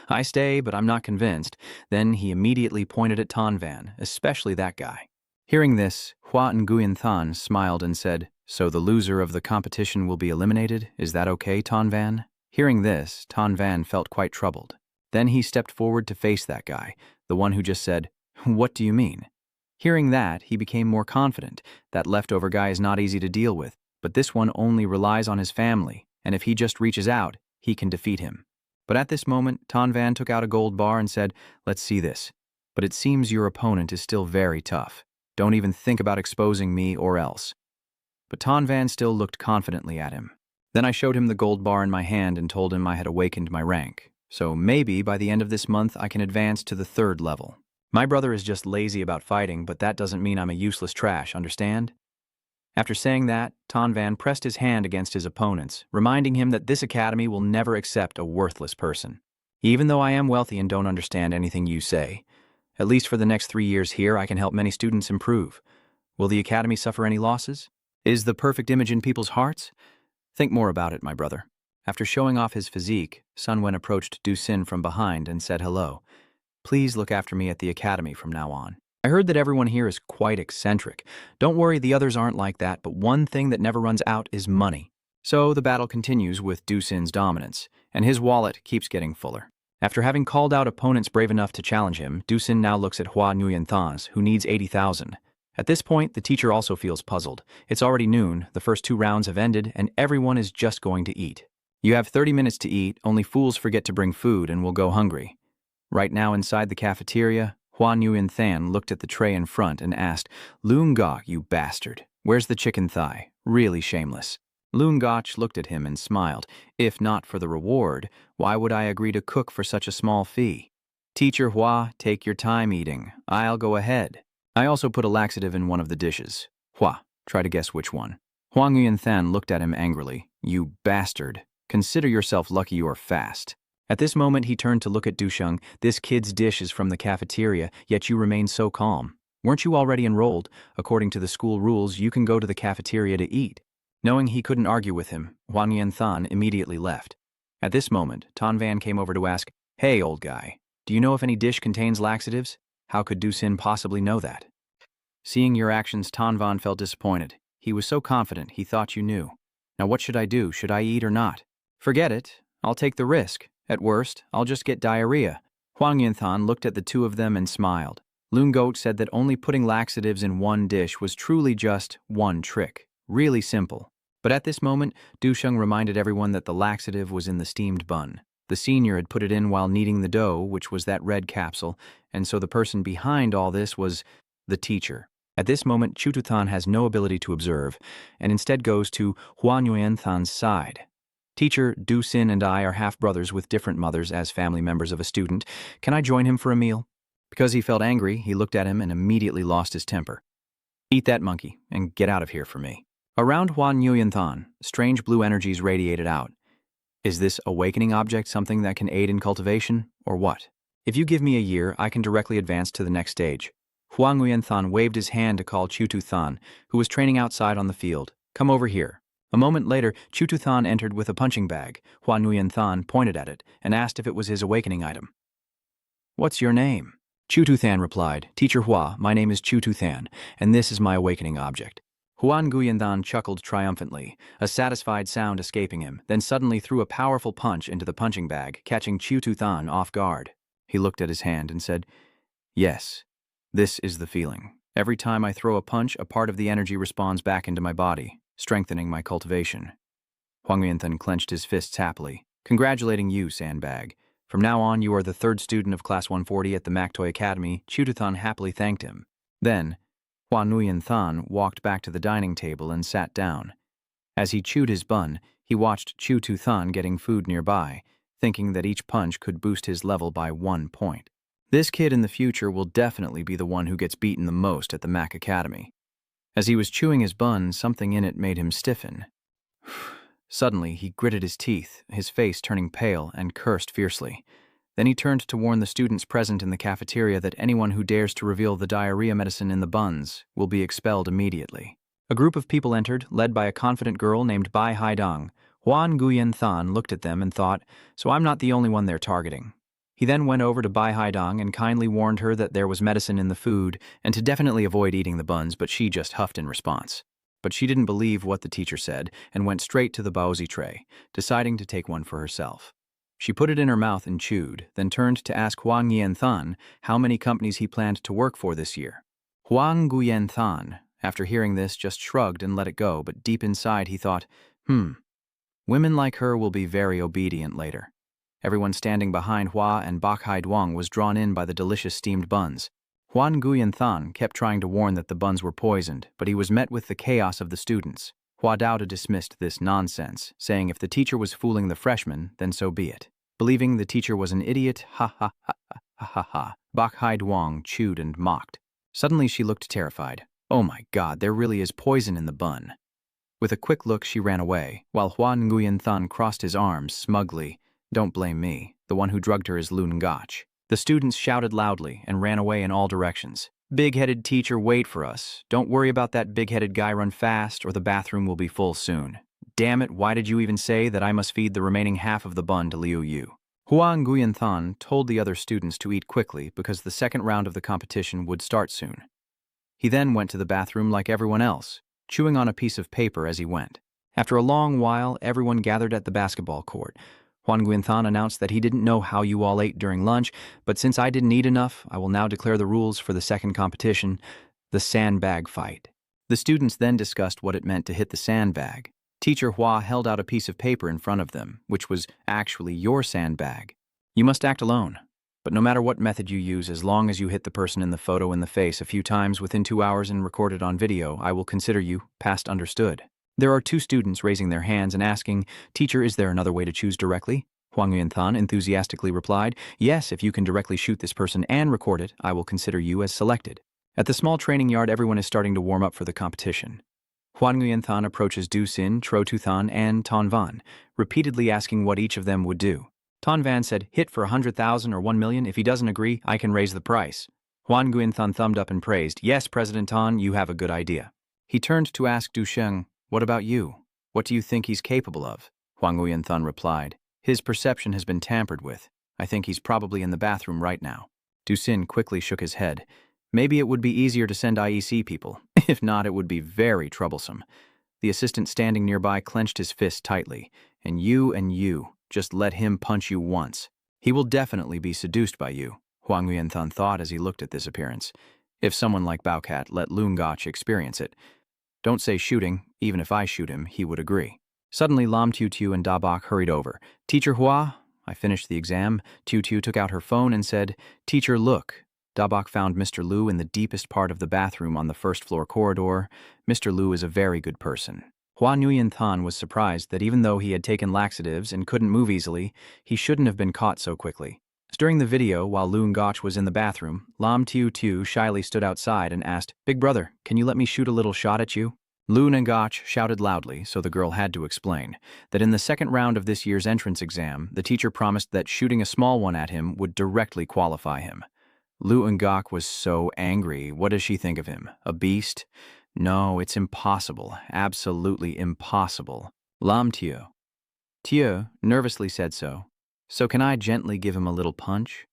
I stay, but I'm not convinced. Then he immediately pointed at Tan Van, especially that guy. Hearing this, Hua Nguyen Than smiled and said, "So the loser of the competition will be eliminated? Is that okay, Tan Van?" Hearing this, Tan Van felt quite troubled. Then he stepped forward to face that guy, the one who just said, "What do you mean?" Hearing that, he became more confident. That leftover guy is not easy to deal with, but this one only relies on his family, and if he just reaches out, he can defeat him. But at this moment, Tan Van took out a gold bar and said, "Let's see this. But it seems your opponent is still very tough." Don't even think about exposing me or else. But Tan Van still looked confidently at him. Then I showed him the gold bar in my hand and told him I had awakened my rank. So maybe by the end of this month I can advance to the 3rd level. My brother is just lazy about fighting, but that doesn't mean I'm a useless trash, understand? After saying that, Tan Van pressed his hand against his opponent's, reminding him that this academy will never accept a worthless person. Even though I am wealthy and don't understand anything you say, at least for the next 3 years here I can help many students improve. Will the academy suffer any losses? Is the perfect image in people's hearts? Think more about it, my brother. After showing off his physique, Sun Wen approached Du Sin from behind and said hello. Please look after me at the academy from now on. I heard that everyone here is quite eccentric. Don't worry, the others aren't like that, but one thing that never runs out is money. So the battle continues with Du Sin's dominance, and his wallet keeps getting fuller. After having called out opponents brave enough to challenge him, Du Sin now looks at Hua Nguyen Than's, who needs 80,000. At this point, the teacher also feels puzzled. It's already noon, the first 2 rounds have ended, and everyone is just going to eat. You have 30 minutes to eat, only fools forget to bring food and will go hungry. Right now inside the cafeteria, Hua Nguyen Than looked at the tray in front and asked, Loon Gok, you bastard, where's the chicken thigh? Really shameless. Loon Gok looked at him and smiled. If not for the reward, why would I agree to cook for such a small fee? Teacher Hua, take your time eating. I'll go ahead. I also put a laxative in one of the dishes. Hua, try to guess which one. Hua Nguyen Than looked at him angrily. You bastard. Consider yourself lucky you are fast. At this moment, he turned to look at Duchang. This kid's dish is from the cafeteria, yet you remain so calm. Weren't you already enrolled? According to the school rules, you can go to the cafeteria to eat. Knowing he couldn't argue with him, Hua Nguyen Than immediately left. At this moment, Tan Van came over to ask, Hey, old guy, do you know if any dish contains laxatives? How could Du Sin possibly know that? Seeing your actions, Tan Van felt disappointed. He was so confident he thought you knew. Now what should I do? Should I eat or not? Forget it. I'll take the risk. At worst, I'll just get diarrhea. Huang Yinthan looked at the two of them and smiled. Loon Goat said that only putting laxatives in one dish was truly just one trick. Really simple. But at this moment, Duchang reminded everyone that the laxative was in the steamed bun. The senior had put it in while kneading the dough, which was that red capsule, and so the person behind all this was the teacher. At this moment, Chututhan has no ability to observe, and instead goes to Huan Yuanthan's side. Teacher, Du Sin and I are half-brothers with different mothers as family members of a student. Can I join him for a meal? Because he felt angry, he looked at him and immediately lost his temper. Eat that monkey, and get out of here for me. Around Huan Yuanthan, strange blue energies radiated out. Is this awakening object something that can aid in cultivation, or what? If you give me a year, I can directly advance to the next stage. Huang Yuanthan waved his hand to call Chututhan, who was training outside on the field. Come over here. A moment later, Chututhan entered with a punching bag. Huan Yuanthan pointed at it and asked if it was his awakening item. What's your name? Chututhan replied, Teacher Hua, my name is Chututhan, and this is my awakening object. Huan Guyanthan chuckled triumphantly, a satisfied sound escaping him, then suddenly threw a powerful punch into the punching bag, catching Chututhan off guard. He looked at his hand and said, Yes, this is the feeling. Every time I throw a punch, a part of the energy responds back into my body, strengthening my cultivation. Huang Yuanthan clenched his fists happily. Congratulating you, sandbag. From now on, you are the third student of Class 140 at the Maktoy Academy. Chututhan happily thanked him. Then, Huan Yuanthan walked back to the dining table and sat down. As he chewed his bun, he watched Chututhan getting food nearby, thinking that each punch could boost his level by 1 point. This kid in the future will definitely be the one who gets beaten the most at the Mac Academy. As he was chewing his bun, something in it made him stiffen. Suddenly, he gritted his teeth, his face turning pale, and cursed fiercely. Then he turned to warn the students present in the cafeteria that anyone who dares to reveal the diarrhea medicine in the buns will be expelled immediately. A group of people entered, led by a confident girl named Bai Haidang. Huan Guyanthan looked at them and thought, so I'm not the only one they're targeting. He then went over to Bai Haidang and kindly warned her that there was medicine in the food and to definitely avoid eating the buns, but she just huffed in response. But she didn't believe what the teacher said and went straight to the baozi tray, deciding to take one for herself. She put it in her mouth and chewed, then turned to ask Huang Yuanthan how many companies he planned to work for this year. Huang Guyanthan, after hearing this, just shrugged and let it go, but deep inside he thought, women like her will be very obedient later. Everyone standing behind Hua and Bak Hai Duang was drawn in by the delicious steamed buns. Huan Guyan Than kept trying to warn that the buns were poisoned, but he was met with the chaos of the students. Hua Daoda dismissed this nonsense, saying if the teacher was fooling the freshmen, then so be it. Believing the teacher was an idiot, ha ha ha ha ha ha ha, Bak Hai Duang chewed and mocked. Suddenly she looked terrified. Oh my God, there really is poison in the bun. With a quick look, she ran away, while Huan Nguyen Than crossed his arms smugly. Don't blame me. The one who drugged her is Lun Gach. The students shouted loudly and ran away in all directions. Big-headed teacher, wait for us. Don't worry about that big-headed guy, run fast, or the bathroom will be full soon. Damn it, why did you even say that I must feed the remaining half of the bun to Liu Yu? Huang Nguyen Than told the other students to eat quickly because the second round of the competition would start soon. He then went to the bathroom like everyone else, chewing on a piece of paper as he went. After a long while, everyone gathered at the basketball court. Huan Nguyen Than announced that he didn't know how you all ate during lunch, but since I didn't eat enough, I will now declare the rules for the second competition, the sandbag fight. The students then discussed what it meant to hit the sandbag. Teacher Hua held out a piece of paper in front of them, which was actually your sandbag. You must act alone, but no matter what method you use, as long as you hit the person in the photo in the face a few times within 2 hours and record it on video, I will consider you past understood. There are 2 students raising their hands and asking, Teacher, is there another way to choose directly? Huang Nguyen Than enthusiastically replied, Yes, if you can directly shoot this person and record it, I will consider you as selected. At the small training yard, everyone is starting to warm up for the competition. Huan Nguyen Than approaches Du Sin, Tro Tu Than, and Ton Van, repeatedly asking what each of them would do. Ton Van said, hit for 100,000 or 1 million. If he doesn't agree, I can raise the price. Huan Nguyen Than thumbed up and praised, Yes, President Ton, you have a good idea. He turned to ask Duchang, What about you? What do you think he's capable of? Huang Nguyen Than replied, His perception has been tampered with. I think he's probably in the bathroom right now. Du Sin quickly shook his head. Maybe it would be easier to send IEC people. If not, it would be very troublesome. The assistant standing nearby clenched his fist tightly. And you, just let him punch you once. He will definitely be seduced by you, Huang Nguyen Than thought as he looked at this appearance. If someone like Baocat let Lun Gach experience it. Don't say shooting, even if I shoot him, he would agree. Suddenly, Lam Tiu Tiu and Da Bak hurried over. Teacher Hua, I finished the exam. Tiu Tiu took out her phone and said, Teacher, look. Da Bak found Mr. Lu in the deepest part of the bathroom on the first-floor corridor. Mr. Lu is a very good person. Hua Nguyen Than was surprised that even though he had taken laxatives and couldn't move easily, he shouldn't have been caught so quickly. During the video, while Lun Gach was in the bathroom, Lam Tiu Tiu shyly stood outside and asked, Big brother, can you let me shoot a little shot at you? Lun Gach shouted loudly, so the girl had to explain, that in the second round of this year's entrance exam, the teacher promised that shooting a small one at him would directly qualify him. Lun Gach was so angry. What does she think of him? A beast? No, it's impossible. Absolutely impossible. Lam Tiu nervously said so. So can I gently give him a little punch?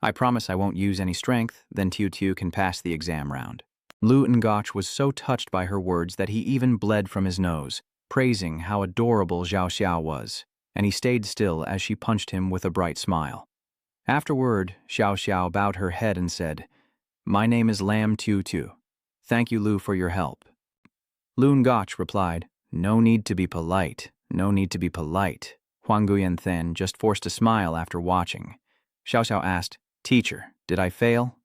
I promise I won't use any strength, then Tiu Tiu can pass the exam round. Lun Gach was so touched by her words that he even bled from his nose, praising how adorable Xiao Xiao was, and he stayed still as she punched him with a bright smile. Afterward, Xiao Xiao bowed her head and said, My name is Lam Tiu Tiu. Thank you, Lu, for your help. Lun Gach replied, No need to be polite. No need to be polite. Huang Nguyen Than just forced a smile after watching. Xiao Xiao asked, Teacher, did I fail?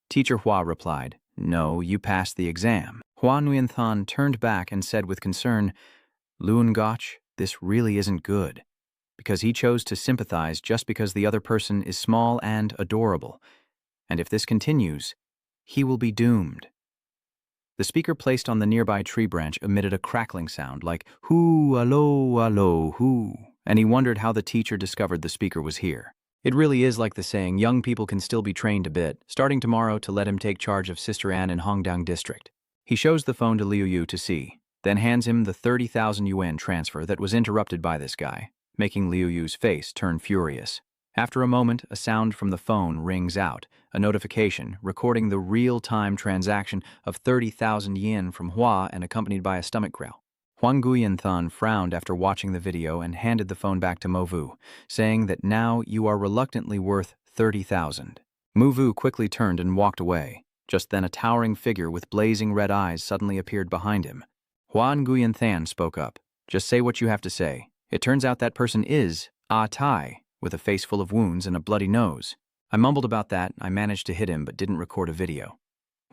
Teacher Hua replied, No, you passed the exam. Huan Nguyen Than turned back and said with concern, Lun Gach, this really isn't good. Because he chose to sympathize just because the other person is small and adorable. And if this continues, he will be doomed. The speaker placed on the nearby tree branch emitted a crackling sound like, hoo, allo, allo, hoo, and he wondered how the teacher discovered the speaker was here. It really is like the saying, young people can still be trained a bit, starting tomorrow to let him take charge of Sister Anne in Hongdang District. He shows the phone to Liu Yu to see, then hands him the 30,000 yuan transfer that was interrupted by this guy, making Liu Yu's face turn furious. After a moment, a sound from the phone rings out, a notification recording the real-time transaction of 30,000 yen from Hua and accompanied by a stomach growl. Huang Nguyen Than frowned after watching the video and handed the phone back to Mo Vu, saying that now you are reluctantly worth 30,000. Mo Vu quickly turned and walked away. Just then a towering figure with blazing red eyes suddenly appeared behind him. Huang Nguyen Than spoke up. Just say what you have to say. It turns out that person is Ah Tai, with a face full of wounds and a bloody nose. I mumbled about that. I managed to hit him but didn't record a video.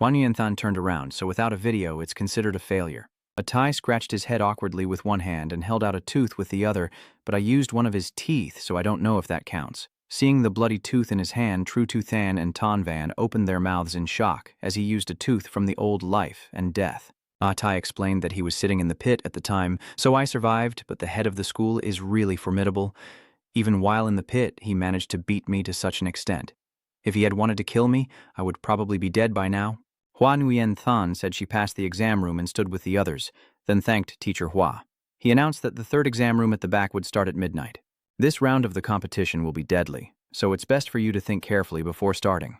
Huan Yuanthan turned around, so without a video, it's considered a failure. A Thai scratched his head awkwardly with one hand and held out a tooth with the other, but I used one of his teeth, so I don't know if that counts. Seeing the bloody tooth in his hand, True Tooth Than and Ton Van opened their mouths in shock as he used a tooth from the old life and death. Tai explained that he was sitting in the pit at the time, so I survived, but the head of the school is really formidable. Even while in the pit, he managed to beat me to such an extent. If he had wanted to kill me, I would probably be dead by now. Hua Nguyen Than said she passed the exam room and stood with the others, then thanked Teacher Hua. He announced that the third exam room at the back would start at midnight. This round of the competition will be deadly, so it's best for you to think carefully before starting.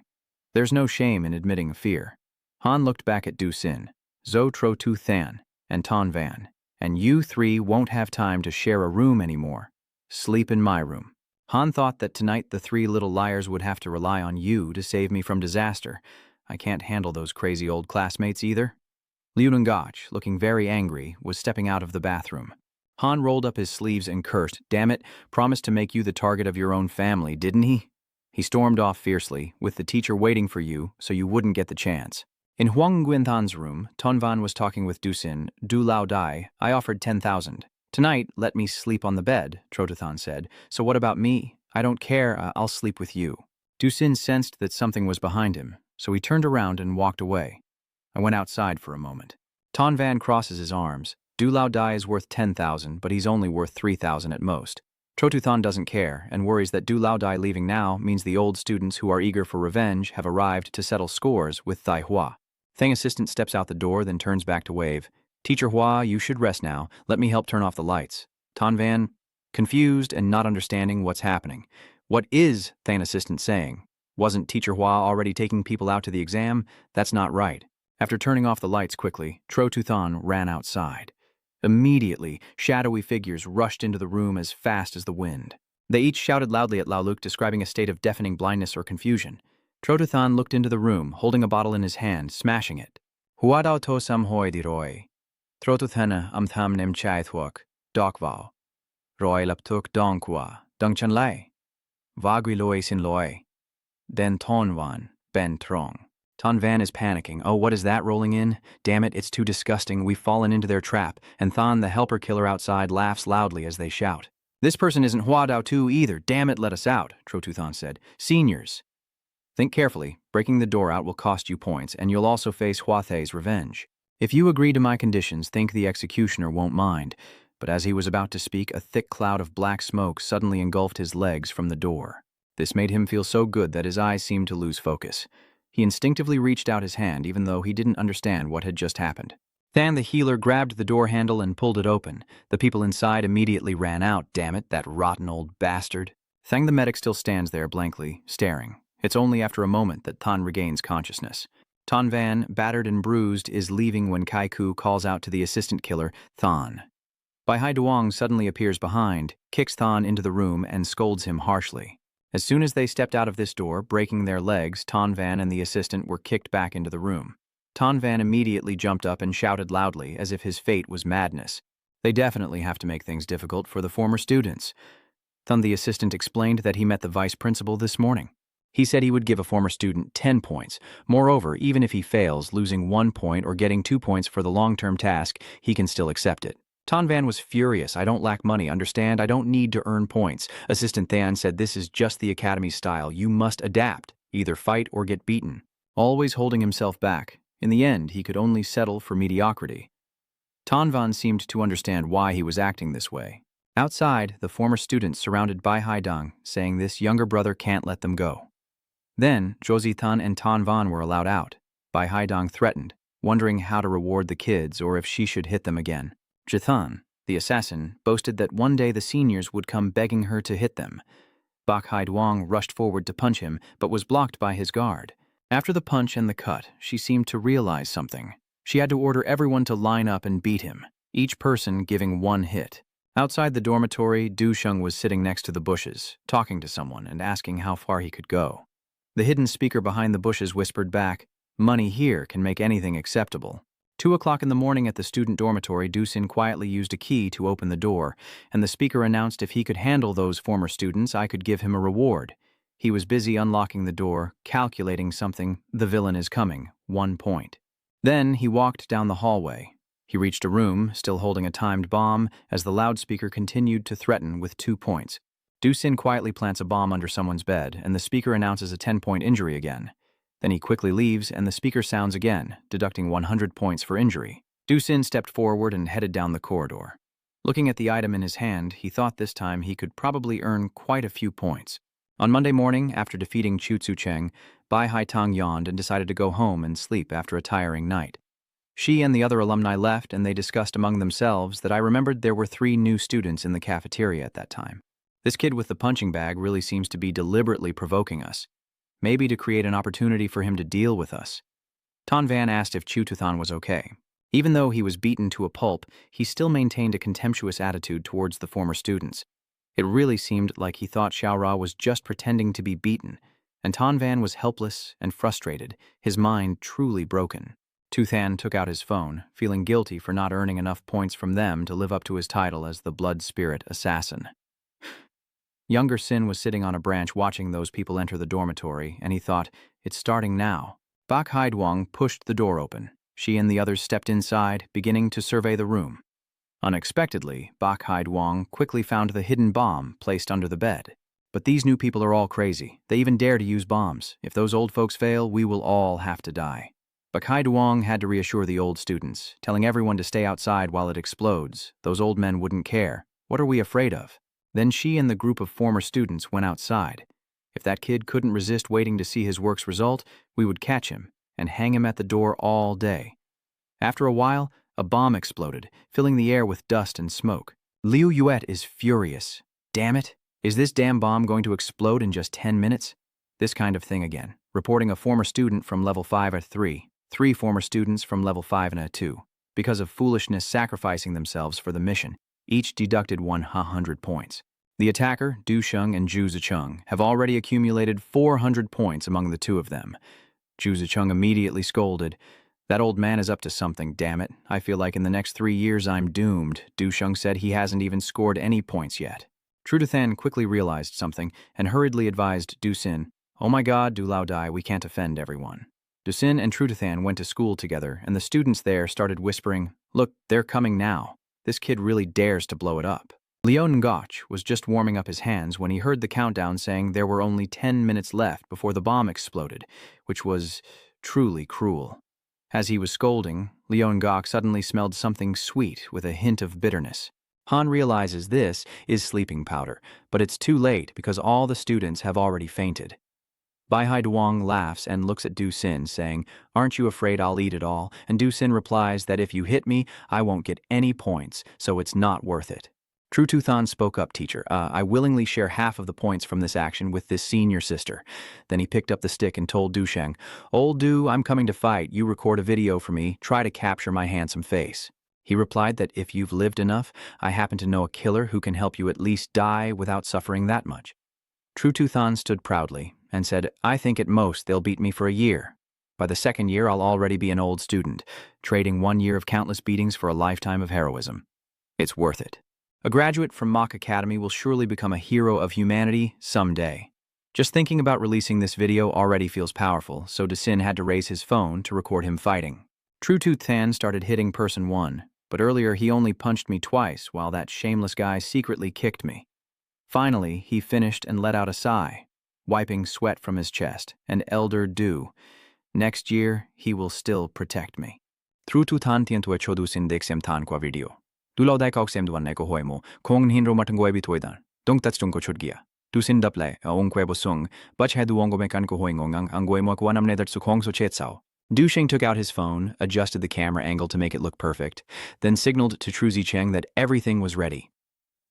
There's no shame in admitting fear. Han looked back at Du Sin, Zhou Tro Tu Than, and Ton Van, and you three won't have time to share a room anymore. Sleep in my room. Han thought that tonight the three little liars would have to rely on you to save me from disaster. I can't handle those crazy old classmates either. Liu Nungach, looking very angry, was stepping out of the bathroom. Han rolled up his sleeves and cursed, "Damn it, promised to make you the target of your own family, didn't he?" He stormed off fiercely, with the teacher waiting for you, so you wouldn't get the chance. In Huang Nguyen-than's room, Ton Van was talking with Dusin, Du Lao Dai. I offered 10,000. "Tonight, let me sleep on the bed," Trotathan said. "So what about me? I don't care, I'll sleep with you." Dusin sensed that something was behind him, so he turned around and walked away. I went outside for a moment. Ton Van crosses his arms. Du Lao Dai is worth 10,000, but he's only worth 3,000 at most. Trotuthan doesn't care and worries that Du Lao Dai leaving now means the old students who are eager for revenge have arrived to settle scores with Thai Hua. Thang assistant steps out the door, then turns back to wave. "Teacher Hua, you should rest now. Let me help turn off the lights." Ton Van, confused and not understanding what's happening. "What is Thang assistant saying? Wasn't Teacher Hua already taking people out to the exam? That's not right." After turning off the lights quickly, Trotuthan ran outside. Immediately, shadowy figures rushed into the room as fast as the wind. They each shouted loudly at Lao Luke, describing a state of deafening blindness or confusion. Trotuthan looked into the room, holding a bottle in his hand, smashing it. "Huadao to sam hoi di roi. Trotuthana tham nem chai thuok, dokvao. Roi laptuk donkwa, dongchan lai. Vagui loi sin loi. Den tonvan, ben trong." Ton Van is panicking. "Oh, what is that rolling in? Damn it, it's too disgusting. We've fallen into their trap." And Than, the helper killer outside, laughs loudly as they shout. "This person isn't Hua Dao Tu either. Damn it, let us out," Trotuthan said. "Seniors. Think carefully. Breaking the door out will cost you points, and you'll also face Hua Thei's revenge. If you agree to my conditions, think the executioner won't mind." But as he was about to speak, a thick cloud of black smoke suddenly engulfed his legs from the door. This made him feel so good that his eyes seemed to lose focus. He instinctively reached out his hand, even though he didn't understand what had just happened. Than, the healer, grabbed the door handle and pulled it open. The people inside immediately ran out. "Damn it, that rotten old bastard." Thang the medic still stands there blankly, staring. It's only after a moment that Tan regains consciousness. Ton Van, battered and bruised, is leaving when Kai Ku calls out to the assistant killer, Than. Bai Hai Duong suddenly appears behind, kicks Than into the room, and scolds him harshly. As soon as they stepped out of this door, breaking their legs, Ton Van and the assistant were kicked back into the room. Ton Van immediately jumped up and shouted loudly, as if his fate was madness. "They definitely have to make things difficult for the former students." Thun, the assistant, explained that he met the vice principal this morning. He said he would give a former student 10 points. Moreover, even if he fails, losing 1 point or getting 2 points for the long-term task, he can still accept it. Ton Van was furious. "I don't lack money, understand? I don't need to earn points." Assistant Than said, "This is just the academy's style. You must adapt. Either fight or get beaten." Always holding himself back. In the end, he could only settle for mediocrity. Ton Van seemed to understand why he was acting this way. Outside, the former students surrounded Bai Haidang, saying this younger brother can't let them go. Then, Josie Tan and Ton Van were allowed out. Bai Haidang threatened, wondering how to reward the kids or if she should hit them again. Jithan, the assassin, boasted that one day the seniors would come begging her to hit them. Bak Hai Duong rushed forward to punch him, but was blocked by his guard. After the punch and the cut, she seemed to realize something. She had to order everyone to line up and beat him, each person giving 1 hit. Outside the dormitory, Duchang was sitting next to the bushes, talking to someone and asking how far he could go. The hidden speaker behind the bushes whispered back, "Money here can make anything acceptable." 2 o'clock in the morning at the student dormitory, Dusin quietly used a key to open the door, and the speaker announced if he could handle those former students, I could give him a reward. He was busy unlocking the door, calculating something. The villain is coming, 1 point. Then he walked down the hallway. He reached a room, still holding a timed bomb, as the loudspeaker continued to threaten with 2 points. Dusin quietly plants a bomb under someone's bed, and the speaker announces a 10-point injury again. Then he quickly leaves, and the speaker sounds again, deducting 100 points for injury. Dusin stepped forward and headed down the corridor. Looking at the item in his hand, he thought this time he could probably earn quite a few points. On Monday morning, after defeating Chu Tzu-cheng, Bai Haitang yawned and decided to go home and sleep after a tiring night. She and the other alumni left, and they discussed among themselves that I remembered there were 3 new students in the cafeteria at that time. This kid with the punching bag really seems to be deliberately provoking us, maybe to create an opportunity for him to deal with us. Tan Van asked if Chu Tuthan was okay. Even though he was beaten to a pulp, he still maintained a contemptuous attitude towards the former students. It really seemed like he thought Xiaora was just pretending to be beaten, and Tan Van was helpless and frustrated, his mind truly broken. Tuthan took out his phone, feeling guilty for not earning enough points from them to live up to his title as the Blood Spirit Assassin. Younger Sin was sitting on a branch watching those people enter the dormitory, and he thought, it's starting now. Bak Haiduang pushed the door open. She and the others stepped inside, beginning to survey the room. Unexpectedly, Bak Haiduang quickly found the hidden bomb placed under the bed. But these new people are all crazy. They even dare to use bombs. If those old folks fail, we will all have to die. Bak Haiduang had to reassure the old students, telling everyone to stay outside while it explodes. Those old men wouldn't care. What are we afraid of? Then she and the group of former students went outside. If that kid couldn't resist waiting to see his work's result, we would catch him and hang him at the door all day. After a while, a bomb exploded, filling the air with dust and smoke. Liu Yuet is furious. Damn it! Is this damn bomb going to explode in just 10 minutes? This kind of thing again. Reporting a former student from level 5 at 3. 3 former students from level 5 and a 2. Because of foolishness sacrificing themselves for the mission, each deducted 100 points. The attacker, Duchang and Zhu Zicheng, have already accumulated 400 points among the 2 of them. Zhu Zicheng immediately scolded, "That old man is up to something, damn it. I feel like in the next 3 years I'm doomed." Duchang said he hasn't even scored any points yet. Trudethan quickly realized something and hurriedly advised Dusin, "Oh my god, Du Lao Dai, we can't offend everyone." Dusin and Trudethan went to school together, and the students there started whispering, "Look, they're coming now. This kid really dares to blow it up." Leon Ngach was just warming up his hands when he heard the countdown saying there were only 10 minutes left before the bomb exploded, which was truly cruel. As he was scolding, Leon Ngach suddenly smelled something sweet with a hint of bitterness. Han realizes this is sleeping powder, but it's too late because all the students have already fainted. Bai Haiduang laughs and looks at Du Sin, saying, "Aren't you afraid I'll eat it all?" And Du Sin replies that if you hit me, I won't get any points, so it's not worth it. True Tuthan spoke up, "Teacher, I willingly share half of the points from this action with this senior sister." Then he picked up the stick and told Duchang, "Old Du, I'm coming to fight. You record a video for me. Try to capture my handsome face." He replied that if you've lived enough, I happen to know a killer who can help you at least die without suffering that much. True Tuthan stood proudly and said, "I think at most they'll beat me for a year. By the 2nd year, I'll already be an old student, trading 1 year of countless beatings for a lifetime of heroism. It's worth it. A graduate from Mach Academy will surely become a hero of humanity someday." Just thinking about releasing this video already feels powerful, so Dusin had to raise his phone to record him fighting. True Tuthan started hitting person 1, but earlier he only punched me twice while that shameless guy secretly kicked me. Finally, he finished and let out a sigh, wiping sweat from his chest, and Elder Du. Next year, he will still protect me. True Tuthan tiento echo Dusin dexem tan qua video. Du Lao Dai kauk sem duan neko hoi mo, kong hinro matang go ebitoidan. Dong tats tung ko chudgia. Dusin daple, ong kwebo sung, bach hedu wongo mekan ko hoi ngong ang goi mo kwanam nedert su kong so chetsao. Duchang took out his phone, adjusted the camera angle to make it look perfect, then signaled to Tru Zicheng that everything was ready.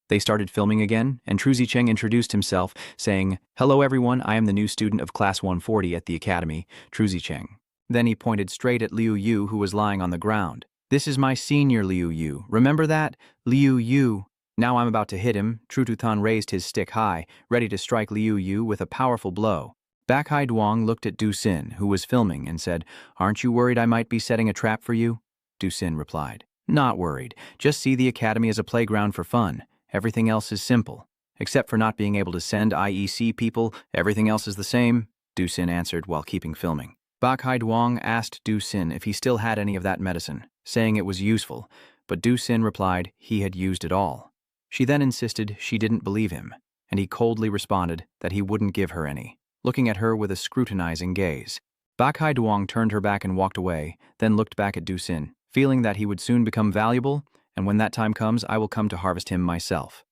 They started filming again, and Tru Zicheng introduced himself, saying, "Hello everyone, I am the new student of Class 140 at the Academy, Tru Zicheng." Then he pointed straight at Liu Yu, who was lying on the ground. "This is my senior Liu Yu. Remember that? Liu Yu." Now I'm about to hit him. True Tuthan raised his stick high, ready to strike Liu Yu with a powerful blow. Bak Haiduang looked at Du Sin, who was filming, and said, "Aren't you worried I might be setting a trap for you?" Du Sin replied, "Not worried. Just see the academy as a playground for fun. Everything else is simple." Except for not being able to send IEC people, everything else is the same, Du Sin answered while keeping filming. Bak Hai Duong asked Du Sin if he still had any of that medicine, saying it was useful, but Du Sin replied he had used it all. She then insisted she didn't believe him, and he coldly responded that he wouldn't give her any, looking at her with a scrutinizing gaze. Bak Hai Duong turned her back and walked away, then looked back at Du Sin, feeling that he would soon become valuable, and when that time comes, I will come to harvest him myself.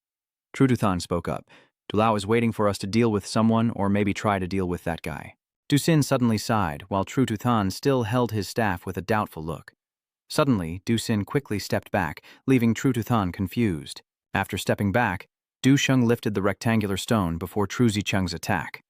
Tru Tuthan spoke up. Du Lao is waiting for us to deal with someone or maybe try to deal with that guy. Du Sin suddenly sighed, while Tru Tuthan still held his staff with a doubtful look. Suddenly, Du Sin quickly stepped back, leaving Tru Tuthan confused. After stepping back, Duchang lifted the rectangular stone before Tru Zicheng's attack.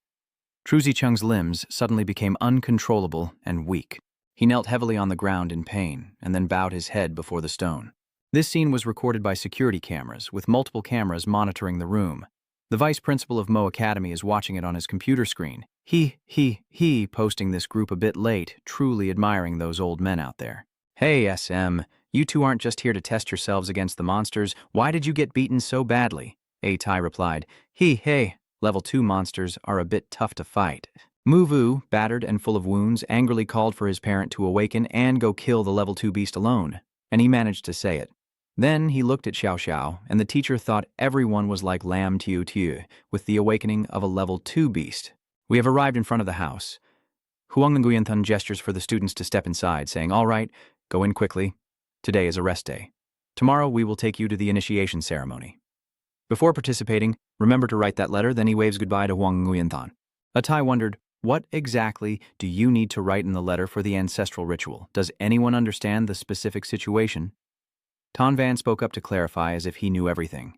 Tru Zicheng's limbs suddenly became uncontrollable and weak. He knelt heavily on the ground in pain and then bowed his head before the stone. This scene was recorded by security cameras, with multiple cameras monitoring the room. The vice principal of Mo Academy is watching it on his computer screen. He posting this group a bit late, truly admiring those old men out there. Hey, SM, you two aren't just here to test yourselves against the monsters. Why did you get beaten so badly? A Tai replied. Hey, level 2 monsters are a bit tough to fight. Muvu, battered and full of wounds, angrily called for his parent to awaken and go kill the level 2 beast alone, and he managed to say it. Then he looked at Xiao Xiao, and the teacher thought everyone was like Lam Tiu Tiu, with the awakening of a level 2 beast. We have arrived in front of the house. Huang Nguyen Thun gestures for the students to step inside, saying, all right, go in quickly. Today is a rest day. Tomorrow we will take you to the initiation ceremony. Before participating, remember to write that letter, then he waves goodbye to Huang Nguyen Thun. Atai wondered, what exactly do you need to write in the letter for the ancestral ritual? Does anyone understand the specific situation? Tan Van spoke up to clarify as if he knew everything.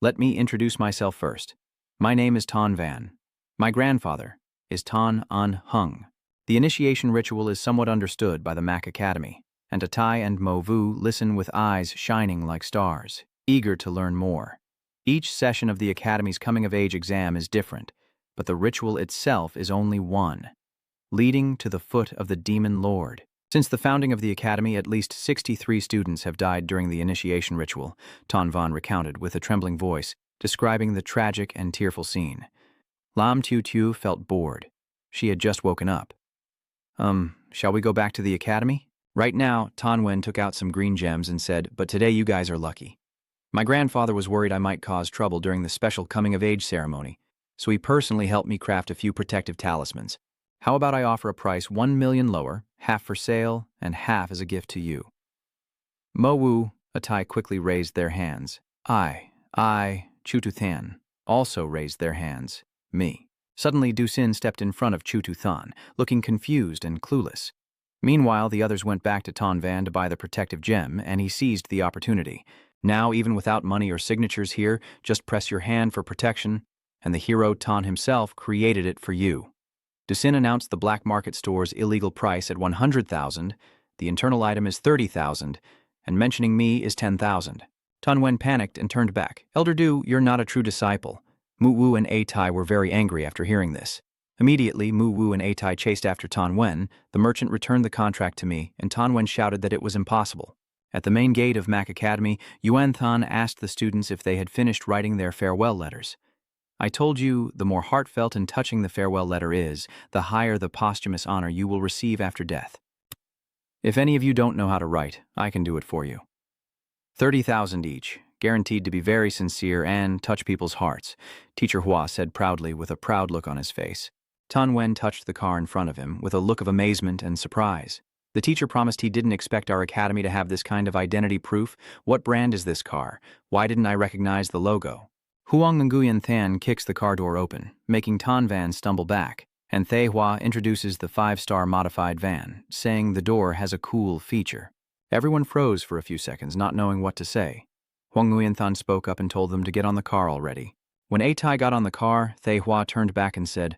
Let me introduce myself first. My name is Tan Van. My grandfather is Tan An Hung. The initiation ritual is somewhat understood by the Mac Academy, and Atai and Mo Vu listen with eyes shining like stars, eager to learn more. Each session of the Academy's coming-of-age exam is different, but the ritual itself is only one, leading to the foot of the Demon Lord. Since the founding of the Academy, at least 63 students have died during the initiation ritual, Tan Van recounted with a trembling voice, describing the tragic and tearful scene. Lam Tiu Tiu felt bored. She had just woken up. Shall we go back to the Academy? Right now, Tan Wen took out some green gems and said, but today you guys are lucky. My grandfather was worried I might cause trouble during the special coming-of-age ceremony, so he personally helped me craft a few protective talismans. How about I offer a price 1 million lower, half for sale, and half as a gift to you? Mo Wu, Atai quickly raised their hands. I, Chu Tu Than, also raised their hands. Me. Suddenly, Du Sin stepped in front of Chu Tu Than, looking confused and clueless. Meanwhile, the others went back to Tan Van to buy the protective gem, and he seized the opportunity. Now, even without money or signatures here, just press your hand for protection, and the hero Tan himself created it for you. Du Sin announced the black market store's illegal price at 100,000, the internal item is 30,000, and mentioning me is 10,000. Tan Wen panicked and turned back. Elder Du, you're not a true disciple. Mu Wu and A Tai were very angry after hearing this. Immediately, Mu Wu and A Tai chased after Tan Wen. The merchant returned the contract to me, and Tan Wen shouted that it was impossible. At the main gate of Mac Academy, Yuan Than asked the students if they had finished writing their farewell letters. I told you, the more heartfelt and touching the farewell letter is, the higher the posthumous honor you will receive after death. If any of you don't know how to write, I can do it for you. 30,000 each, guaranteed to be very sincere and touch people's hearts, Teacher Hua said proudly with a proud look on his face. Tan Wen touched the car in front of him with a look of amazement and surprise. The teacher promised he didn't expect our academy to have this kind of identity proof. What brand is this car? Why didn't I recognize the logo? Huang Nguyen Than kicks the car door open, making Tan Van stumble back, and Thay Hua introduces the 5-star modified van, saying the door has a cool feature. Everyone froze for a few seconds, not knowing what to say. Huang Nguyen Than spoke up and told them to get on the car already. When Atai got on the car, Thay Hua turned back and said,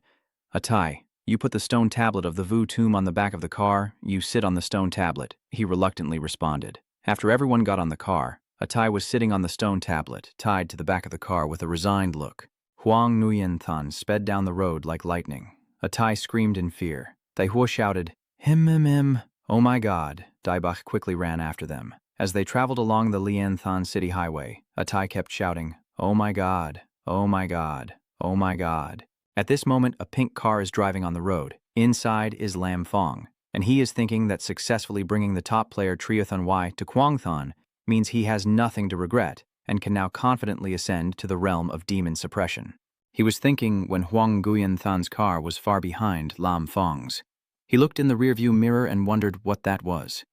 Atai, you put the stone tablet of the Vu tomb on the back of the car, you sit on the stone tablet, he reluctantly responded. After everyone got on the car, Atai was sitting on the stone tablet, tied to the back of the car with a resigned look. Huang Nguyen Than sped down the road like lightning. Atai screamed in fear. Thay Hua shouted, Him. Oh my God. Daibach quickly ran after them. As they traveled along the Lian Than City Highway, Atai kept shouting, Oh my God. Oh my God. Oh my God. At this moment, a pink car is driving on the road. Inside is Lam Fong, and he is thinking that successfully bringing the top player Triathan Y to Kwangthon means he has nothing to regret and can now confidently ascend to the realm of demon suppression. He was thinking when Huang Guyan Than's car was far behind Lam Fong's. He looked in the rearview mirror and wondered what that was.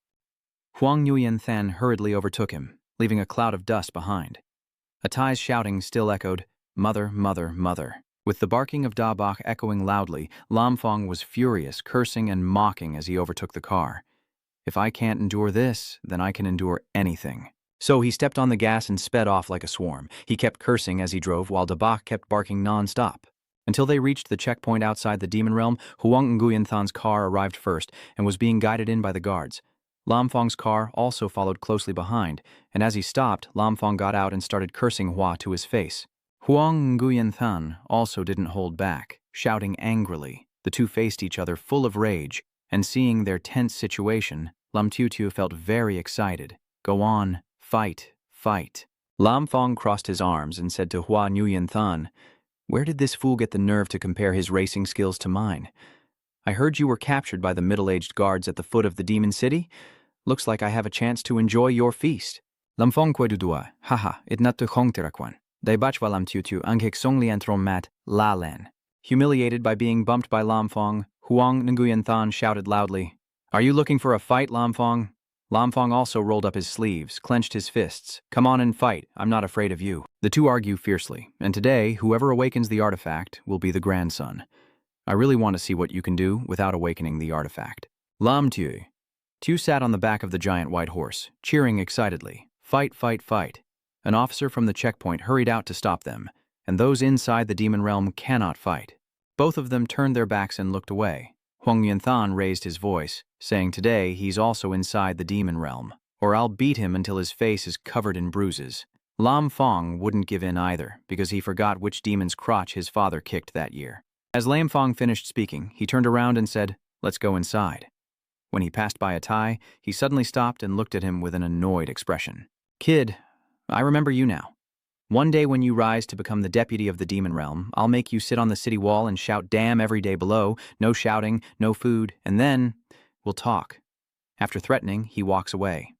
Huang Nguyen Than hurriedly overtook him, leaving a cloud of dust behind. Atai's shouting still echoed, "Mother, mother, mother." With the barking of Da Bak echoing loudly, Lam Fong was furious, cursing and mocking as he overtook the car. If I can't endure this, then I can endure anything. So he stepped on the gas and sped off like a swarm. He kept cursing as he drove while Da Bak kept barking non-stop. Until they reached the checkpoint outside the demon realm, Huang Nguyen Than's car arrived first and was being guided in by the guards. Lam Fong's car also followed closely behind, and as he stopped, Lam Fong got out and started cursing Hua to his face. Huang Nguyen Than also didn't hold back, shouting angrily. The two faced each other full of rage, and seeing their tense situation, Lam Tutu felt very excited. Go on, fight, fight. Lam Fong crossed his arms and said to Hua Nguyen Than, "Where did this fool get the nerve to compare his racing skills to mine? I heard you were captured by the middle-aged guards at the foot of the Demon City. Looks like I have a chance to enjoy your feast." Lam Fong kwe dudua, haha, it not to hong tirakwan. Dai bachwa Lam Tutu anghek songli antrom mat, la len. Humiliated by being bumped by Lam Fong, Huang Nguyen Than shouted loudly, "Are you looking for a fight, Lam Fong?" Lam Fong also rolled up his sleeves, clenched his fists. "Come on and fight, I'm not afraid of you." The two argue fiercely, and today, whoever awakens the artifact will be the grandson. I really want to see what you can do without awakening the artifact. Lam Tu sat on the back of the giant white horse, cheering excitedly. Fight, fight, fight. An officer from the checkpoint hurried out to stop them, and those inside the demon realm cannot fight. Both of them turned their backs and looked away. Huang Yuan Than raised his voice, saying today he's also inside the demon realm, or I'll beat him until his face is covered in bruises. Lam Fong wouldn't give in either, because he forgot which demon's crotch his father kicked that year. As Lam Fong finished speaking, he turned around and said, "Let's go inside." When he passed by Atai, he suddenly stopped and looked at him with an annoyed expression. "Kid, I remember you now. One day when you rise to become the deputy of the demon realm, I'll make you sit on the city wall and shout damn every day below, no shouting, no food, and then we'll talk." After threatening, he walks away.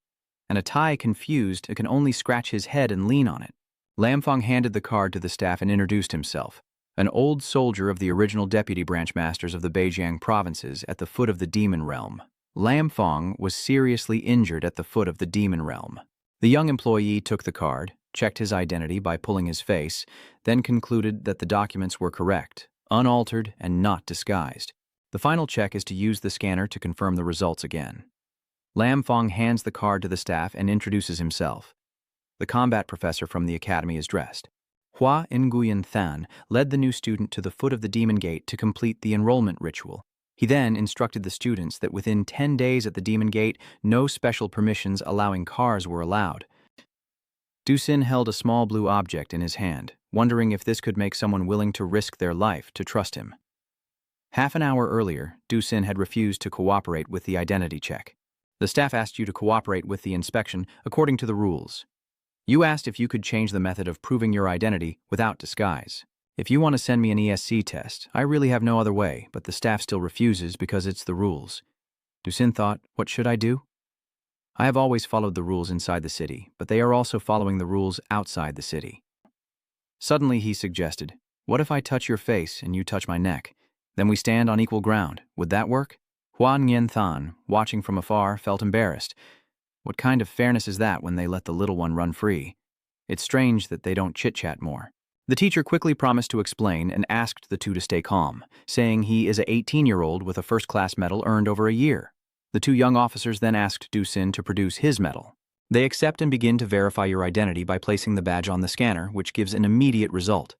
And Atai, confused, can only scratch his head and lean on it. Lam Fong handed the card to the staff and introduced himself. An old soldier of the original deputy branch masters of the Beijiang provinces at the foot of the demon realm. Lam Fong was seriously injured at the foot of the demon realm. The young employee took the card, checked his identity by pulling his face, then concluded that the documents were correct, unaltered, and not disguised. The final check is to use the scanner to confirm the results again. Lam Fong hands the card to the staff and introduces himself. The combat professor from the academy is dressed. Hua Nguyen Than led the new student to the foot of the demon gate to complete the enrollment ritual. He then instructed the students that within 10 days at the demon gate, no special permissions allowing cars were allowed. Dusin held a small blue object in his hand, wondering if this could make someone willing to risk their life to trust him. Half an hour earlier, Dusin had refused to cooperate with the identity check. The staff asked you to cooperate with the inspection according to the rules. You asked if you could change the method of proving your identity without disguise. If you want to send me an ESC test, I really have no other way, but the staff still refuses because it's the rules. Dusin thought, what should I do? I have always followed the rules inside the city, but they are also following the rules outside the city. Suddenly he suggested, what if I touch your face and you touch my neck? Then we stand on equal ground. Would that work? Huan Nguyen Than, watching from afar, felt embarrassed. What kind of fairness is that when they let the little one run free? It's strange that they don't chit-chat more. The teacher quickly promised to explain and asked the two to stay calm, saying he is an 18-year-old with a first-class medal earned over a year. The two young officers then asked Dusin to produce his medal. They accept and begin to verify your identity by placing the badge on the scanner, which gives an immediate result.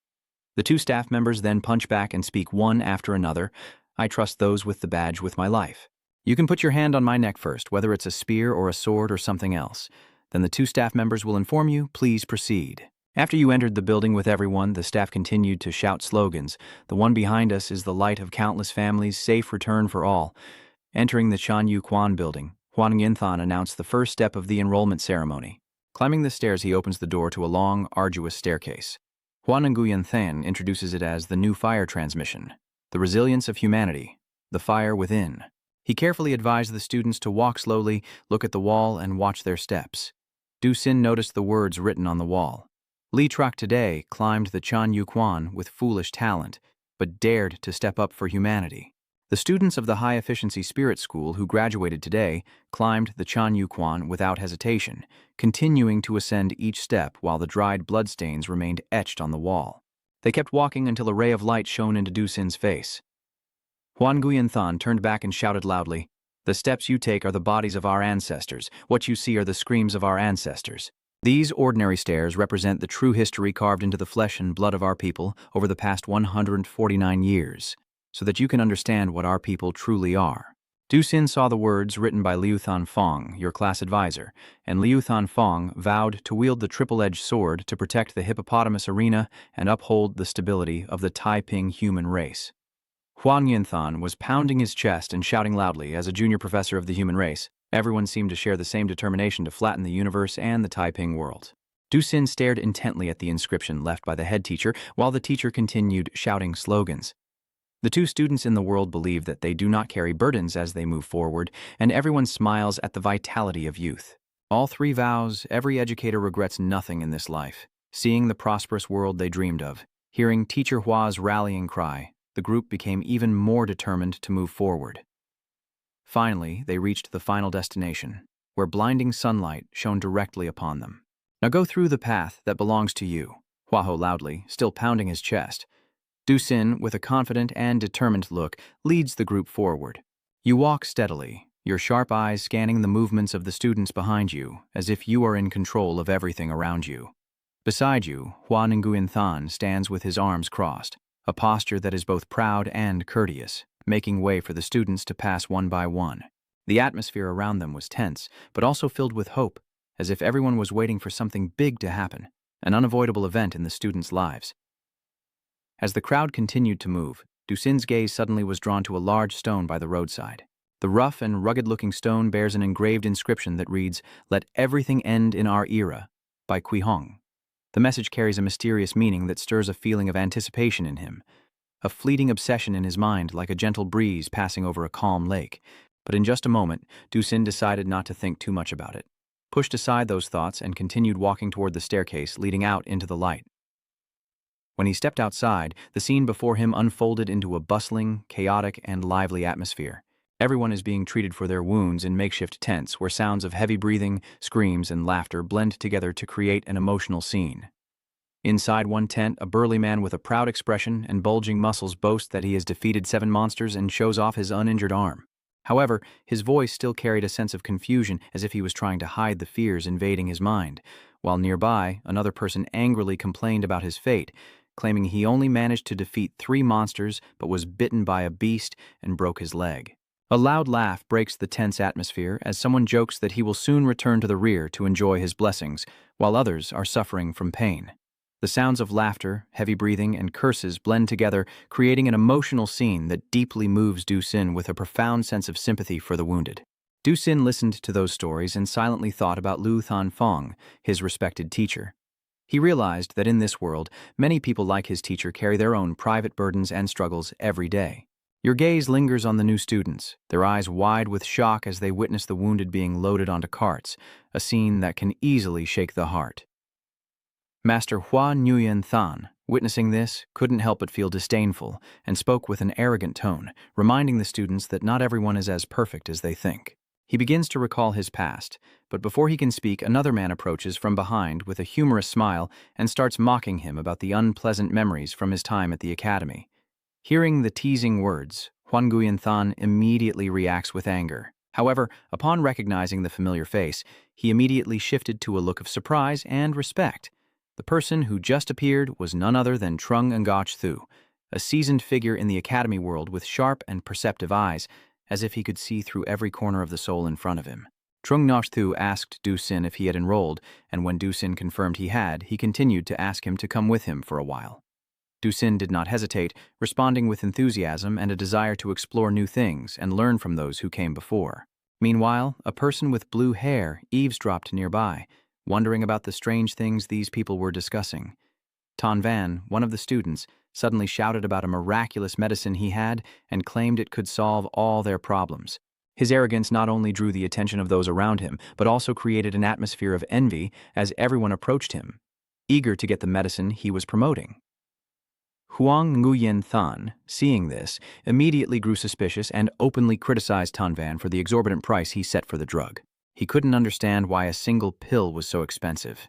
The two staff members then punch back and speak one after another. I trust those with the badge with my life. You can put your hand on my neck first, whether it's a spear or a sword or something else. Then the two staff members will inform you, please proceed. After you entered the building with everyone, the staff continued to shout slogans. The one behind us is the light of countless families, safe return for all. Entering the Chan Yu Quan building, Huan Nguyen Than announced the first step of the enrollment ceremony. Climbing the stairs, he opens the door to a long, arduous staircase. Hua Nguyen Than introduces it as the new fire transmission, the resilience of humanity, the fire within. He carefully advised the students to walk slowly, look at the wall, and watch their steps. Du Sin noticed the words written on the wall. Li Truc today climbed the Chan Yu Quan with foolish talent, but dared to step up for humanity. The students of the high-efficiency spirit school who graduated today climbed the Chan Yu Quan without hesitation, continuing to ascend each step while the dried bloodstains remained etched on the wall. They kept walking until a ray of light shone into Du Sin's face. Huan Nguyen Than turned back and shouted loudly, "The steps you take are the bodies of our ancestors. What you see are the screams of our ancestors. These ordinary stairs represent the true history carved into the flesh and blood of our people over the past 149 years. So that you can understand what our people truly are." Du Sin saw the words written by Liu Than Fong, your class advisor, and Liu Than Fong vowed to wield the triple-edged sword to protect the hippopotamus arena and uphold the stability of the Taiping human race. Huan Yin Than was pounding his chest and shouting loudly as a junior professor of the human race. Everyone seemed to share the same determination to flatten the universe and the Taiping world. Du Sin stared intently at the inscription left by the head teacher while the teacher continued shouting slogans. The two students in the world believe that they do not carry burdens as they move forward, and everyone smiles at the vitality of youth. All three vows, every educator regrets nothing in this life. Seeing the prosperous world they dreamed of, hearing Teacher Hua's rallying cry, the group became even more determined to move forward. Finally, they reached the final destination, where blinding sunlight shone directly upon them. "Now go through the path that belongs to you," Hua Ho loudly, still pounding his chest. Du Sin, with a confident and determined look, leads the group forward. You walk steadily, your sharp eyes scanning the movements of the students behind you, as if you are in control of everything around you. Beside you, Huan Nguyen Than stands with his arms crossed, a posture that is both proud and courteous, making way for the students to pass one by one. The atmosphere around them was tense, but also filled with hope, as if everyone was waiting for something big to happen, an unavoidable event in the students' lives. As the crowd continued to move, Du Sin's gaze suddenly was drawn to a large stone by the roadside. The rough and rugged-looking stone bears an engraved inscription that reads, "Let everything end in our era," by Kui Hong. The message carries a mysterious meaning that stirs a feeling of anticipation in him, a fleeting obsession in his mind like a gentle breeze passing over a calm lake. But in just a moment, Du Sin decided not to think too much about it, pushed aside those thoughts and continued walking toward the staircase leading out into the light. When he stepped outside, the scene before him unfolded into a bustling, chaotic, and lively atmosphere. Everyone is being treated for their wounds in makeshift tents where sounds of heavy breathing, screams, and laughter blend together to create an emotional scene. Inside one tent, a burly man with a proud expression and bulging muscles boasts that he has defeated 7 monsters and shows off his uninjured arm. However, his voice still carried a sense of confusion as if he was trying to hide the fears invading his mind, while nearby, another person angrily complained about his fate, claiming he only managed to defeat 3 monsters but was bitten by a beast and broke his leg. A loud laugh breaks the tense atmosphere as someone jokes that he will soon return to the rear to enjoy his blessings, while others are suffering from pain. The sounds of laughter, heavy breathing, and curses blend together, creating an emotional scene that deeply moves Du Sin with a profound sense of sympathy for the wounded. Du Sin listened to those stories and silently thought about Liu Than Fong, his respected teacher. He realized that in this world, many people like his teacher carry their own private burdens and struggles every day. Your gaze lingers on the new students, their eyes wide with shock as they witness the wounded being loaded onto carts, a scene that can easily shake the heart. Master Hua Nguyen Than, witnessing this, couldn't help but feel disdainful and spoke with an arrogant tone, reminding the students that not everyone is as perfect as they think. He begins to recall his past, but before he can speak, another man approaches from behind with a humorous smile and starts mocking him about the unpleasant memories from his time at the academy. Hearing the teasing words, Huan Nguyen Than immediately reacts with anger. However, upon recognizing the familiar face, he immediately shifted to a look of surprise and respect. The person who just appeared was none other than Trung Ngach Thu, a seasoned figure in the academy world with sharp and perceptive eyes, as if he could see through every corner of the soul in front of him. Trung Ngach Thu asked Du Sin if he had enrolled, and when Du Sin confirmed he had, he continued to ask him to come with him for a while. Du Sin did not hesitate, responding with enthusiasm and a desire to explore new things and learn from those who came before. Meanwhile, a person with blue hair eavesdropped nearby, wondering about the strange things these people were discussing. Tan Van, one of the students, suddenly shouted about a miraculous medicine he had and claimed it could solve all their problems. His arrogance not only drew the attention of those around him, but also created an atmosphere of envy as everyone approached him, eager to get the medicine he was promoting. Huang Nguyen Than, seeing this, immediately grew suspicious and openly criticized Tan Van for the exorbitant price he set for the drug. He couldn't understand why a single pill was so expensive.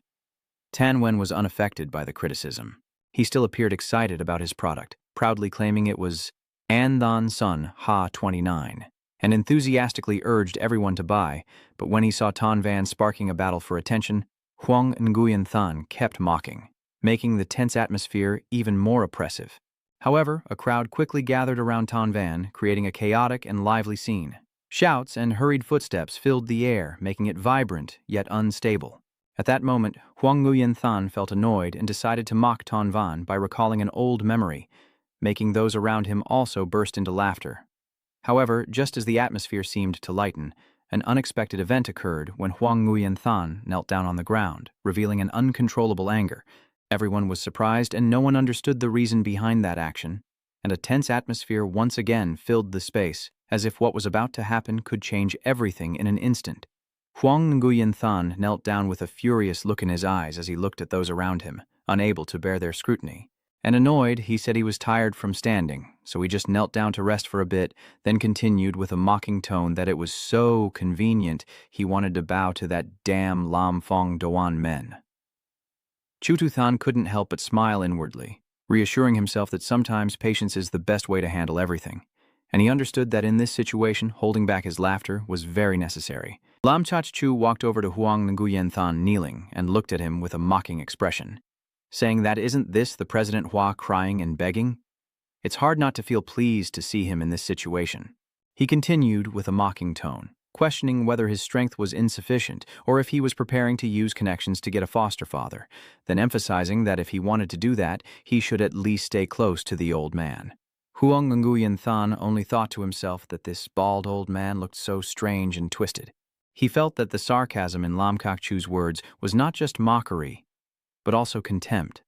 Tan Wen was unaffected by the criticism. He still appeared excited about his product, proudly claiming it was An Than Sun Ha 29, and enthusiastically urged everyone to buy, but when he saw Tan Van sparking a battle for attention, Huang Nguyen Than kept mocking, making the tense atmosphere even more oppressive. However, a crowd quickly gathered around Tan Van, creating a chaotic and lively scene. Shouts and hurried footsteps filled the air, making it vibrant yet unstable. At that moment, Huang Nguyen Than felt annoyed and decided to mock Tan Van by recalling an old memory, making those around him also burst into laughter. However, just as the atmosphere seemed to lighten, an unexpected event occurred when Huang Nguyen Than knelt down on the ground, revealing an uncontrollable anger. Everyone was surprised and no one understood the reason behind that action, and a tense atmosphere once again filled the space, as if what was about to happen could change everything in an instant. Huang Nguyen Than knelt down with a furious look in his eyes as he looked at those around him, unable to bear their scrutiny. And annoyed, he said he was tired from standing, so he just knelt down to rest for a bit, then continued with a mocking tone that it was so convenient he wanted to bow to that damn Lam Fong Doan men. Chu Tu Than couldn't help but smile inwardly, reassuring himself that sometimes patience is the best way to handle everything, and he understood that in this situation, holding back his laughter was very necessary. Lam Chach Chu walked over to Huang Nguyen Than kneeling and looked at him with a mocking expression, saying that isn't this the President Hua crying and begging? It's hard not to feel pleased to see him in this situation. He continued with a mocking tone, questioning whether his strength was insufficient or if he was preparing to use connections to get a foster father, then emphasizing that if he wanted to do that, he should at least stay close to the old man. Huang Nguyen Than only thought to himself that this bald old man looked so strange and twisted. He felt that the sarcasm in Lam Kak Chu's words was not just mockery, but also contempt.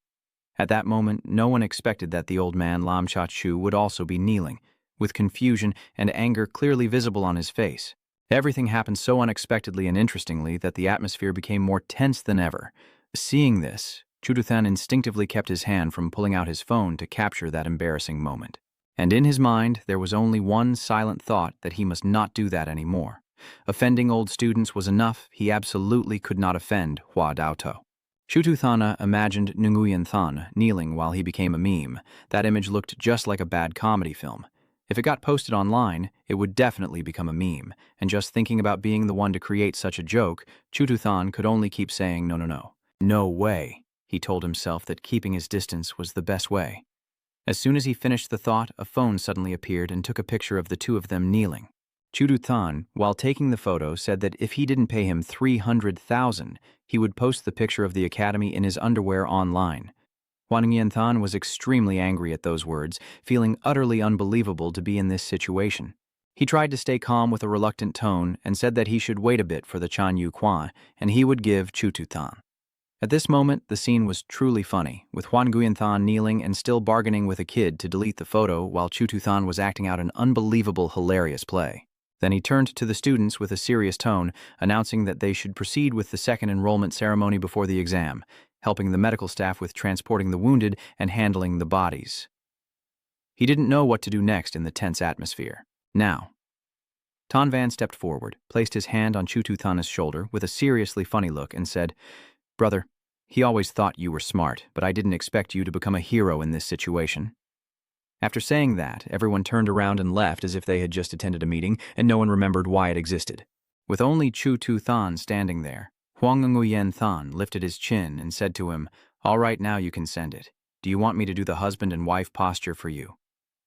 At that moment, no one expected that the old man, Lam Cha Chu, would also be kneeling, with confusion and anger clearly visible on his face. Everything happened so unexpectedly and interestingly that the atmosphere became more tense than ever. Seeing this, Chu Tu Than instinctively kept his hand from pulling out his phone to capture that embarrassing moment. And in his mind, there was only one silent thought that he must not do that anymore. Offending old students was enough, he absolutely could not offend Hua Daotou. Chu Tu Than imagined Nguyen Than kneeling while he became a meme. That image looked just like a bad comedy film. If it got posted online, it would definitely become a meme, and just thinking about being the one to create such a joke, Chu Tu Than could only keep saying no, no, no. No way. He told himself that keeping his distance was the best way. As soon as he finished the thought, a phone suddenly appeared and took a picture of the two of them kneeling. Chu Tu Than, while taking the photo, said that if he didn't pay him 300,000, he would post the picture of the academy in his underwear online. Huang Nguyen Than was extremely angry at those words, feeling utterly unbelievable to be in this situation. He tried to stay calm with a reluctant tone and said that he should wait a bit for the Chan Yu Quan and he would give Chu Tu Than. At this moment, the scene was truly funny, with Huang Nguyen Than kneeling and still bargaining with a kid to delete the photo while Chu Tu Than was acting out an unbelievable, hilarious play. Then he turned to the students with a serious tone, announcing that they should proceed with the second enrollment ceremony before the exam, helping the medical staff with transporting the wounded and handling the bodies. He didn't know what to do next in the tense atmosphere. Now, Tan Van stepped forward, placed his hand on Chu Tu Than's shoulder with a seriously funny look and said, "Brother, he always thought you were smart, but I didn't expect you to become a hero in this situation." After saying that, everyone turned around and left as if they had just attended a meeting and no one remembered why it existed. With only Chu Tu Than standing there, Huang Nguyen Than lifted his chin and said to him, "All right, now you can send it. Do you want me to do the husband and wife posture for you?"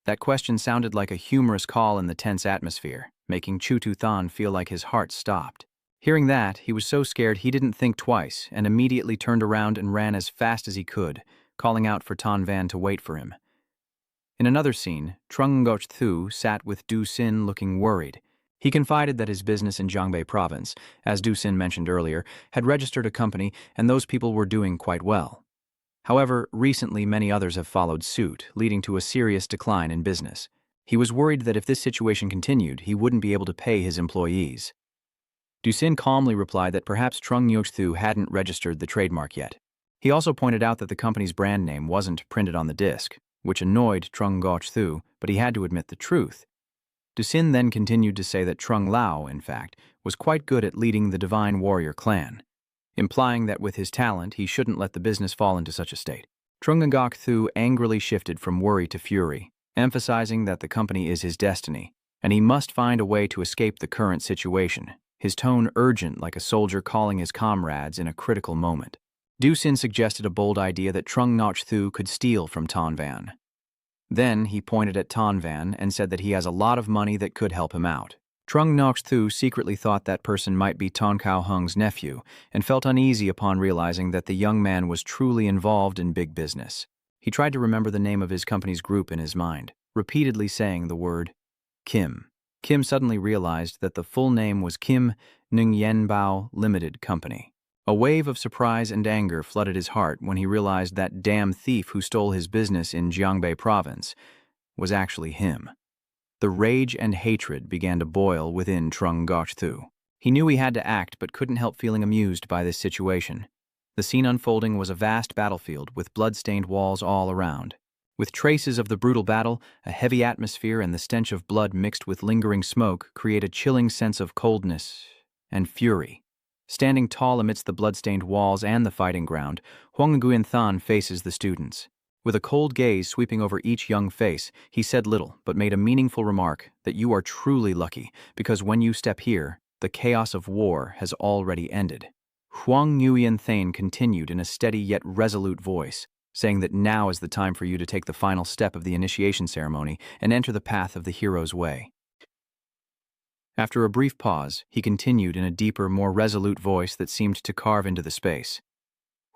That question sounded like a humorous call in the tense atmosphere, making Chu Tu Than feel like his heart stopped. Hearing that, he was so scared he didn't think twice and immediately turned around and ran as fast as he could, calling out for Tan Van to wait for him. In another scene, Trung Ngoc Thu sat with Du Sin looking worried. He confided that his business in Jiangbei province, as Du Sin mentioned earlier, had registered a company and those people were doing quite well. However, recently many others have followed suit, leading to a serious decline in business. He was worried that if this situation continued, he wouldn't be able to pay his employees. Dusin calmly replied that perhaps Trung Nyochthu hadn't registered the trademark yet. He also pointed out that the company's brand name wasn't printed on the disc, which annoyed Trung Nyochthu, but he had to admit the truth. Dusin then continued to say that Chung Lao, in fact, was quite good at leading the Divine Warrior clan, implying that with his talent he shouldn't let the business fall into such a state. Trung Nyochthu angrily shifted from worry to fury, emphasizing that the company is his destiny, and he must find a way to escape the current situation, his tone urgent like a soldier calling his comrades in a critical moment. Dusin suggested a bold idea that Trung Nyochthu could steal from Ton Van. Then he pointed at Ton Van and said that he has a lot of money that could help him out. Trung Nyochthu secretly thought that person might be Ton Kao Hung's nephew and felt uneasy upon realizing that the young man was truly involved in big business. He tried to remember the name of his company's group in his mind, repeatedly saying the word Kim. Kim suddenly realized that the full name was Kim Nung Yen Bao Limited Company. A wave of surprise and anger flooded his heart when he realized that damn thief who stole his business in Jiangbei province was actually him. The rage and hatred began to boil within Trung Nyochthu. He knew he had to act but couldn't help feeling amused by this situation. The scene unfolding was a vast battlefield with blood-stained walls all around. With traces of the brutal battle, a heavy atmosphere and the stench of blood mixed with lingering smoke create a chilling sense of coldness and fury. Standing tall amidst the blood-stained walls and the fighting ground, Huang Nguyen Than faces the students. With a cold gaze sweeping over each young face, he said little but made a meaningful remark that you are truly lucky because when you step here, the chaos of war has already ended. Huang Nguyen Than continued in a steady yet resolute voice, saying that now is the time for you to take the final step of the initiation ceremony and enter the path of the hero's way. After a brief pause, he continued in a deeper, more resolute voice that seemed to carve into the space.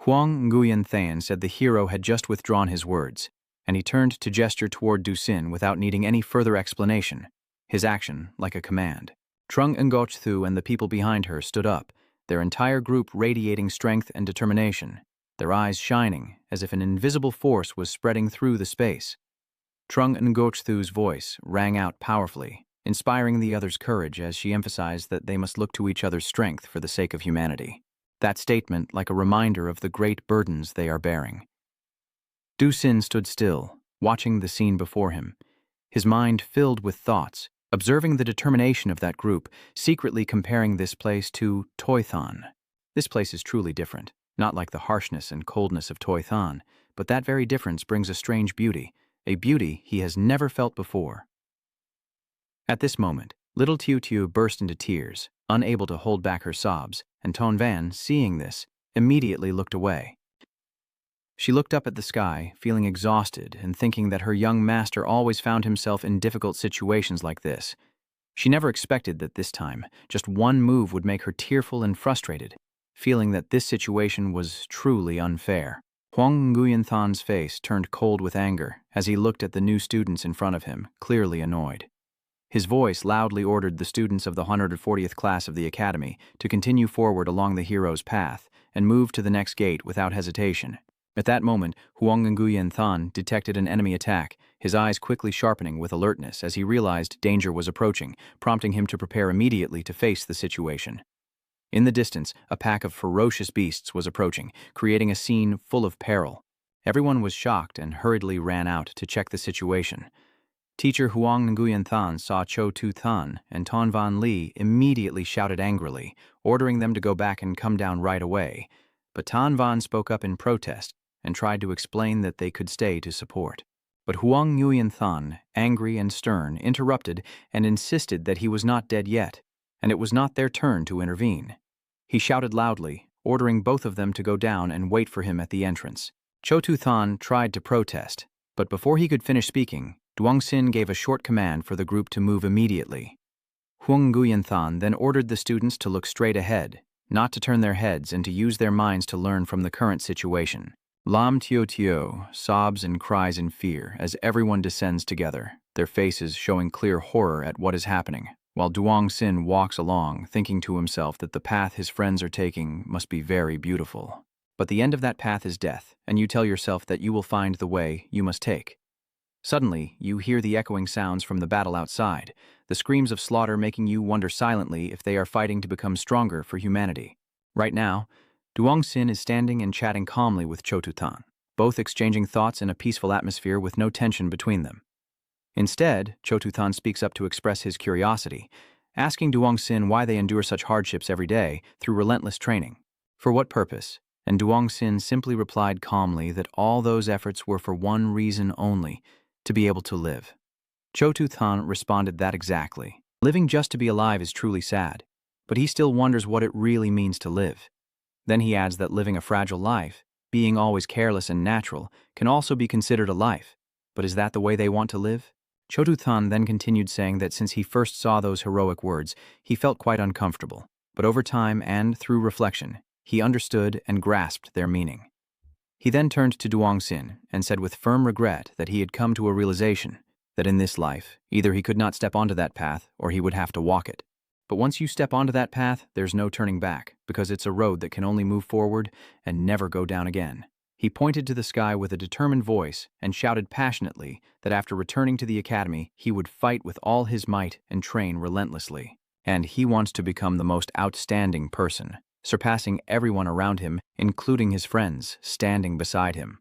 Huang Nguyen Than said the hero had just withdrawn his words, and he turned to gesture toward Dusin without needing any further explanation, his action like a command. Trung Nyochthu and the people behind her stood up, their entire group radiating strength and determination, their eyes shining as if an invisible force was spreading through the space. Trung Nyochthu's voice rang out powerfully, inspiring the others' courage as she emphasized that they must look to each other's strength for the sake of humanity. That statement like a reminder of the great burdens they are bearing. Dusin stood still, watching the scene before him, his mind filled with thoughts, observing the determination of that group, secretly comparing this place to Toi Than. This place is truly different, not like the harshness and coldness of Toi Than, but that very difference brings a strange beauty, a beauty he has never felt before. At this moment, little Tiu Tiu burst into tears, unable to hold back her sobs, and Ton Van, seeing this, immediately looked away. She looked up at the sky, feeling exhausted and thinking that her young master always found himself in difficult situations like this. She never expected that this time, just one move would make her tearful and frustrated, feeling that this situation was truly unfair. Huang Nguyen Than's face turned cold with anger as he looked at the new students in front of him, clearly annoyed. His voice loudly ordered the students of the 140th class of the academy to continue forward along the hero's path and move to the next gate without hesitation. At that moment, Huang Nguyen Than detected an enemy attack, his eyes quickly sharpening with alertness as he realized danger was approaching, prompting him to prepare immediately to face the situation. In the distance, a pack of ferocious beasts was approaching, creating a scene full of peril. Everyone was shocked and hurriedly ran out to check the situation. Teacher Huang Nguyen Than saw Cho Tu Than and Ton Van Li immediately shouted angrily, ordering them to go back and come down right away. But Ton Van spoke up in protest and tried to explain that they could stay to support. But Huang Nguyen Than, angry and stern, interrupted and insisted that he was not dead yet, and it was not their turn to intervene. He shouted loudly, ordering both of them to go down and wait for him at the entrance. Cho Tu Than tried to protest, but before he could finish speaking, Duang Xin gave a short command for the group to move immediately. Huang Nguyen Than then ordered the students to look straight ahead, not to turn their heads and to use their minds to learn from the current situation. Lam Tio Tio sobs and cries in fear as everyone descends together, their faces showing clear horror at what is happening, while Duang Xin walks along, thinking to himself that the path his friends are taking must be very beautiful. But the end of that path is death, and you tell yourself that you will find the way you must take. Suddenly, you hear the echoing sounds from the battle outside, the screams of slaughter making you wonder silently if they are fighting to become stronger for humanity. Right now, Duong Sin is standing and chatting calmly with Cho Tu-tan, both exchanging thoughts in a peaceful atmosphere with no tension between them. Instead, Cho Tu-tan speaks up to express his curiosity, asking Duong Sin why they endure such hardships every day through relentless training. For what purpose? And Duong Sin simply replied calmly that all those efforts were for one reason only, to be able to live. Cho Tu-tan responded that exactly. Living just to be alive is truly sad, but he still wonders what it really means to live. Then he adds that living a fragile life, being always careless and natural, can also be considered a life. But is that the way they want to live? Cho Tu-tan then continued saying that since he first saw those heroic words, he felt quite uncomfortable. But over time and through reflection, he understood and grasped their meaning. He then turned to Duong Sin and said with firm regret that he had come to a realization that in this life, either he could not step onto that path or he would have to walk it. But once you step onto that path, there's no turning back, because it's a road that can only move forward and never go down again. He pointed to the sky with a determined voice and shouted passionately that after returning to the academy, he would fight with all his might and train relentlessly. And he wants to become the most outstanding person, surpassing everyone around him, including his friends, standing beside him.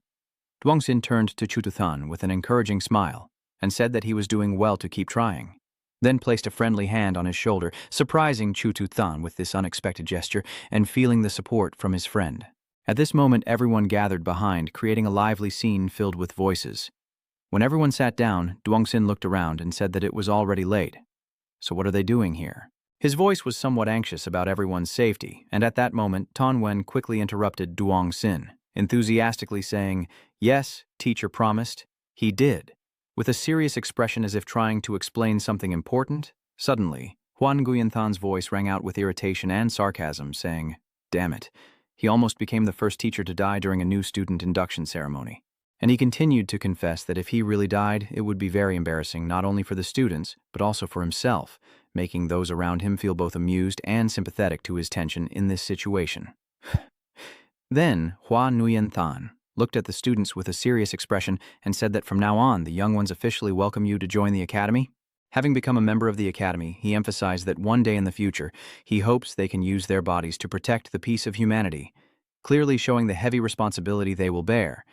Duong Sin turned to Cho Tu-tan with an encouraging smile and said that he was doing well to keep trying, then placed a friendly hand on his shoulder, surprising Cho Tu-tan with this unexpected gesture and feeling the support from his friend. At this moment, everyone gathered behind, creating a lively scene filled with voices. When everyone sat down, Duong Sin looked around and said that it was already late. So what are they doing here? His voice was somewhat anxious about everyone's safety, and at that moment, Tan Wen quickly interrupted Duong Sin, enthusiastically saying, "Yes, teacher promised." He did. With a serious expression as if trying to explain something important, suddenly, Huan Guyanthan's voice rang out with irritation and sarcasm, saying, "Damn it, he almost became the first teacher to die during a new student induction ceremony." And he continued to confess that if he really died, it would be very embarrassing not only for the students, but also for himself, making those around him feel both amused and sympathetic to his tension in this situation. Then, Hua Nguyen Than looked at the students with a serious expression and said that from now on, the young ones officially welcome you to join the academy. Having become a member of the academy, he emphasized that one day in the future, he hopes they can use their bodies to protect the peace of humanity, clearly showing the heavy responsibility they will bear.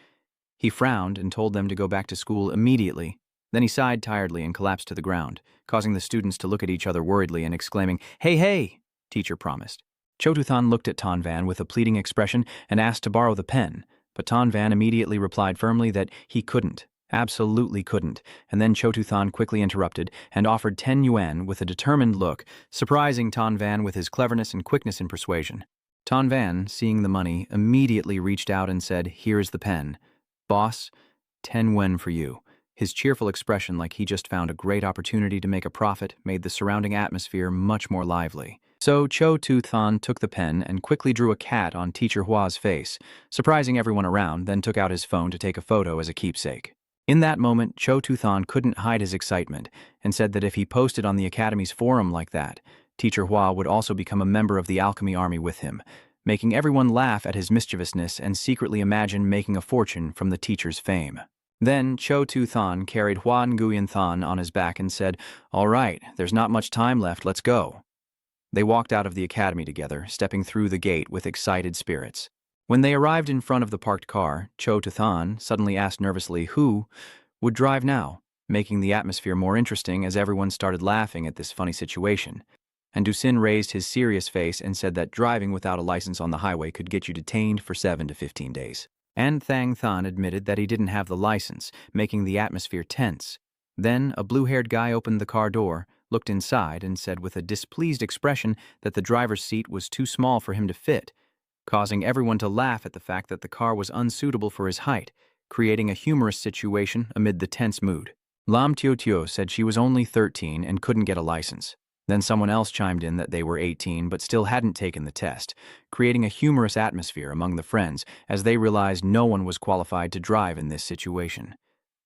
He frowned and told them to go back to school immediately. Then he sighed tiredly and collapsed to the ground, causing the students to look at each other worriedly and exclaiming, "Hey, hey!" Teacher promised. Cho Tu-tan looked at Tan Van with a pleading expression and asked to borrow the pen, but Tan Van immediately replied firmly that he couldn't, absolutely couldn't, and then Cho Tu-tan quickly interrupted and offered 10 yuan with a determined look, surprising Tan Van with his cleverness and quickness in persuasion. Tan Van, seeing the money, immediately reached out and said, "Here is the pen. Boss, 10 yuan for you." His cheerful expression, like he just found a great opportunity to make a profit, made the surrounding atmosphere much more lively. So Cho Tu-tan took the pen and quickly drew a cat on Teacher Hua's face, surprising everyone around, then took out his phone to take a photo as a keepsake. In that moment, Cho Tu-tan couldn't hide his excitement and said that if he posted on the Academy's forum like that, Teacher Hua would also become a member of the alchemy army with him, making everyone laugh at his mischievousness and secretly imagine making a fortune from the teacher's fame. Then Cho Tu-tan carried Huan Nguyen-than on his back and said, "All right, there's not much time left, let's go." They walked out of the academy together, stepping through the gate with excited spirits. When they arrived in front of the parked car, Cho Tu-tan suddenly asked nervously who would drive now, making the atmosphere more interesting as everyone started laughing at this funny situation. And Dusin raised his serious face and said that driving without a license on the highway could get you detained for 7 to 15 days. And Thang Than admitted that he didn't have the license, making the atmosphere tense. Then a blue-haired guy opened the car door, looked inside, and said with a displeased expression that the driver's seat was too small for him to fit, causing everyone to laugh at the fact that the car was unsuitable for his height, creating a humorous situation amid the tense mood. Lam Tio said she was only 13 and couldn't get a license. Then someone else chimed in that they were 18 but still hadn't taken the test, creating a humorous atmosphere among the friends as they realized no one was qualified to drive in this situation.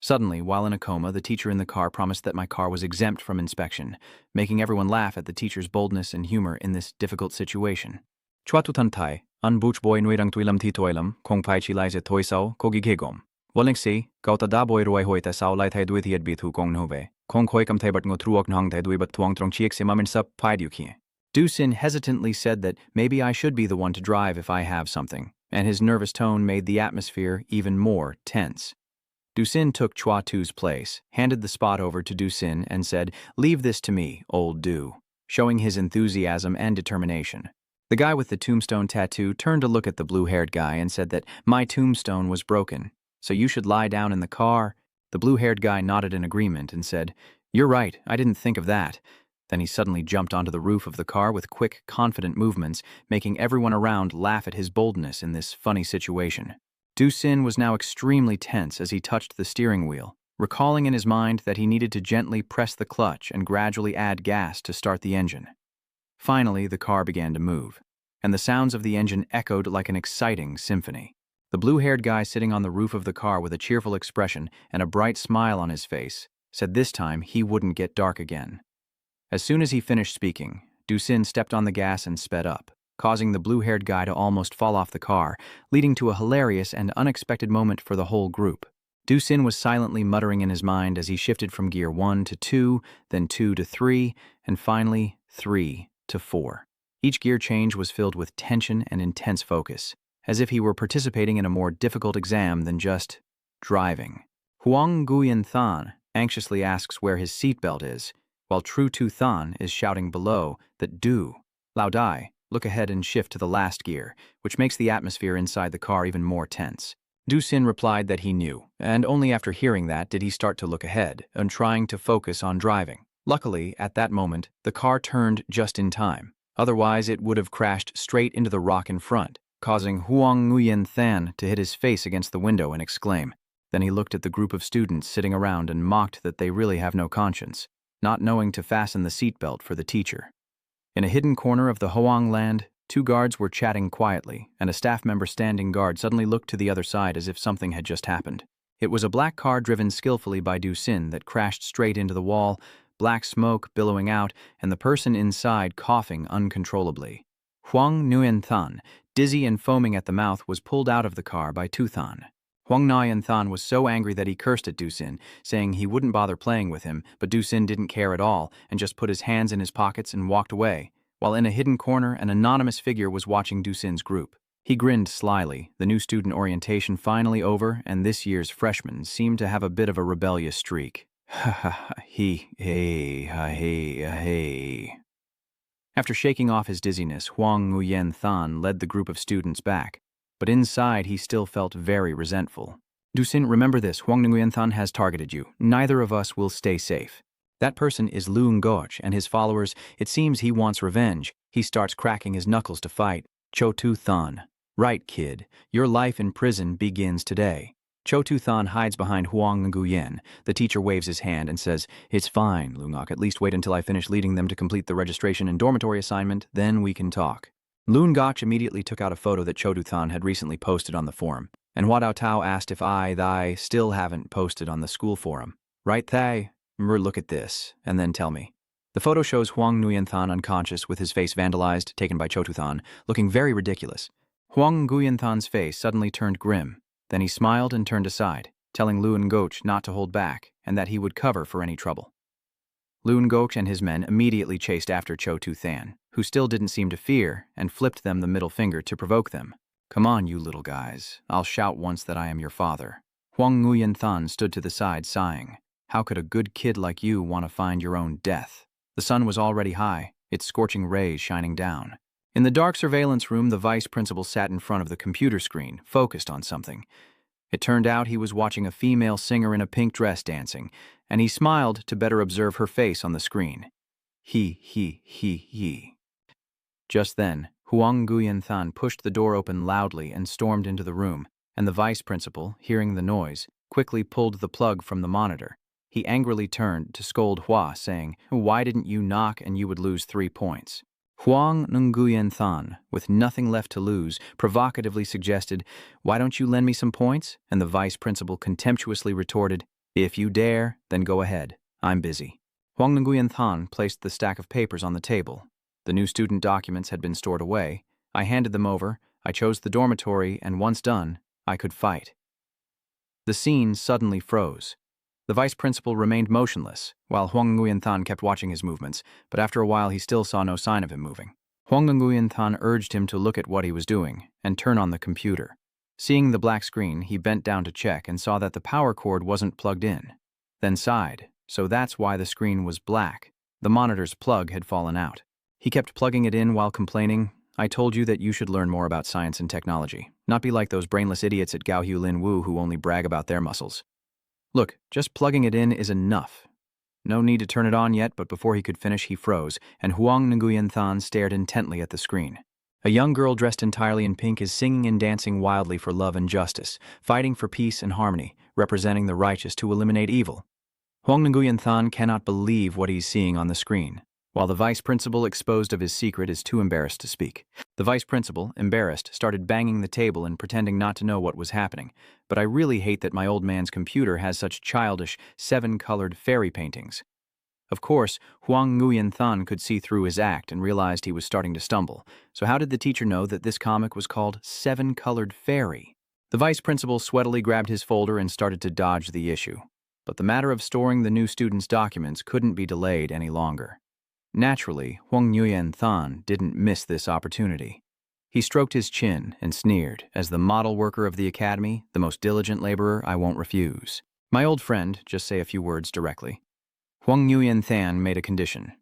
Suddenly, while in a coma, the teacher in the car promised that my car was exempt from inspection, making everyone laugh at the teacher's boldness and humor in this difficult situation. Chua Tu Tan Tai, Unbuch boy nuirang tuilam thi toilam, kong pai chi lai ze toi sao, kogi kegom. Walling si, kauta da boy ruai hoi ta sao lai thai dui thiet bi thu kong nove. Kong khoi kam thai bat ngo truok nang thai dui bat thuang trong chiek se mamin sap pai du kie. Du-sin hesitantly said that maybe I should be the one to drive if I have something, and his nervous tone made the atmosphere even more tense. Du-sin took Chua Tu's place, handed the spot over to Du-sin, and said, "Leave this to me, old Du," showing his enthusiasm and determination. The guy with the tombstone tattoo turned to look at the blue-haired guy and said that my tombstone was broken, so you should lie down in the car. The blue-haired guy nodded in agreement and said, "You're right, I didn't think of that." Then he suddenly jumped onto the roof of the car with quick, confident movements, making everyone around laugh at his boldness in this funny situation. Du-sin was now extremely tense as he touched the steering wheel, recalling in his mind that he needed to gently press the clutch and gradually add gas to start the engine. Finally, the car began to move, and the sounds of the engine echoed like an exciting symphony. The blue-haired guy sitting on the roof of the car with a cheerful expression and a bright smile on his face said this time he wouldn't get dark again. As soon as he finished speaking, Du-sin stepped on the gas and sped up, causing the blue-haired guy to almost fall off the car, leading to a hilarious and unexpected moment for the whole group. Du-sin was silently muttering in his mind as he shifted from gear 1 to 2, then 2 to 3, and finally 3 to 4. Each gear change was filled with tension and intense focus, as if he were participating in a more difficult exam than just driving. Huang Guyan Than anxiously asks where his seatbelt is, while Tru Tu Than is shouting below that Du Lao Dai look ahead and shift to the last gear, which makes the atmosphere inside the car even more tense. Du-sin replied that he knew, and only after hearing that did he start to look ahead and trying to focus on driving. Luckily, at that moment, the car turned just in time. Otherwise, it would have crashed straight into the rock in front, causing Huang Nguyen Than to hit his face against the window and exclaim. Then he looked at the group of students sitting around and mocked that they really have no conscience, not knowing to fasten the seatbelt for the teacher. In a hidden corner of the Hoang land, two guards were chatting quietly, and a staff member standing guard suddenly looked to the other side as if something had just happened. It was a black car driven skillfully by Du-sin that crashed straight into the wall, black smoke billowing out, and the person inside coughing uncontrollably. Huang Nguyen Than, dizzy and foaming at the mouth, was pulled out of the car by Tu Than. Huang Nguyen Than was so angry that he cursed at Du-sin, saying he wouldn't bother playing with him, but Du-sin didn't care at all and just put his hands in his pockets and walked away, while in a hidden corner an anonymous figure was watching Du-sin's group. He grinned slyly, the new student orientation finally over, and this year's freshmen seemed to have a bit of a rebellious streak. Ha ha ha, hey. After shaking off his dizziness, Huang Nguyen Than led the group of students back, but inside he still felt very resentful. Du-sin, remember this, Huang Nguyen Than has targeted you. Neither of us will stay safe. That person is Leung Goch and his followers. It seems he wants revenge. He starts cracking his knuckles to fight. Cho Tu Than. Right, kid. Your life in prison begins today. Cho Tu Than hides behind Huang Nguyen. The teacher waves his hand and says, "It's fine, Leung-ok. At least wait until I finish leading them to complete the registration and dormitory assignment, then we can talk." Leung Goch immediately took out a photo that Cho Tu Than had recently posted on the forum, and Hua Dao Tao asked if they still haven't posted on the school forum. Right, they? Look at this, and then tell me. The photo shows Huang Nguyen Than unconscious with his face vandalized, taken by Cho Tu Than, looking very ridiculous. Huang Nguyen Than's face suddenly turned grim. Then he smiled and turned aside, telling Leung Goch not to hold back and that he would cover for any trouble. Leung Goch and his men immediately chased after Cho Tu Than, who still didn't seem to fear, and flipped them the middle finger to provoke them. "Come on, you little guys. I'll shout once that I am your father." Huang Nguyen Than stood to the side, sighing. How could a good kid like you want to find your own death? The sun was already high, its scorching rays shining down. In the dark surveillance room, the vice principal sat in front of the computer screen, focused on something. It turned out he was watching a female singer in a pink dress dancing, and he smiled to better observe her face on the screen. He. Just then, Huang Nguyen Than pushed the door open loudly and stormed into the room, and the vice principal, hearing the noise, quickly pulled the plug from the monitor. He angrily turned to scold Hua, saying, "Why didn't you knock and you would lose 3 points?" Huang Nguyen Than, with nothing left to lose, provocatively suggested, "Why don't you lend me some points?" And the vice principal contemptuously retorted, "If you dare, then go ahead. I'm busy." Huang Nguyen Than placed the stack of papers on the table. The new student documents had been stored away. I handed them over. I chose the dormitory, and once done, I could fight. The scene suddenly froze. The vice principal remained motionless, while Huang Nguyen kept watching his movements, but after a while he still saw no sign of him moving. Huang Nguyen urged him to look at what he was doing and turn on the computer. Seeing the black screen, he bent down to check and saw that the power cord wasn't plugged in. Then sighed, so that's why the screen was black. The monitor's plug had fallen out. He kept plugging it in while complaining, "I told you that you should learn more about science and technology, not be like those brainless idiots at Gaohu Lin Wu who only brag about their muscles. Look, just plugging it in is enough." No need to turn it on yet, but before he could finish, he froze, and Huang Nguyen stared intently at the screen. A young girl dressed entirely in pink is singing and dancing wildly for love and justice, fighting for peace and harmony, representing the righteous to eliminate evil. Huang Nguyen cannot believe what he's seeing on the screen, while the vice principal, exposed of his secret, is too embarrassed to speak. The vice principal, embarrassed, started banging the table and pretending not to know what was happening. "But I really hate that my old man's computer has such childish, 7-colored fairy paintings." Of course, Huang Nguyen could see through his act and realized he was starting to stumble. So how did the teacher know that this comic was called 7-Colored Fairy? The vice principal sweatily grabbed his folder and started to dodge the issue. But the matter of storing the new students' documents couldn't be delayed any longer. Naturally, Huang Nguyen didn't miss this opportunity. He stroked his chin and sneered, "As the model worker of the academy, the most diligent laborer, I won't refuse. My old friend, just say a few words directly." Huang Nguyen made a condition.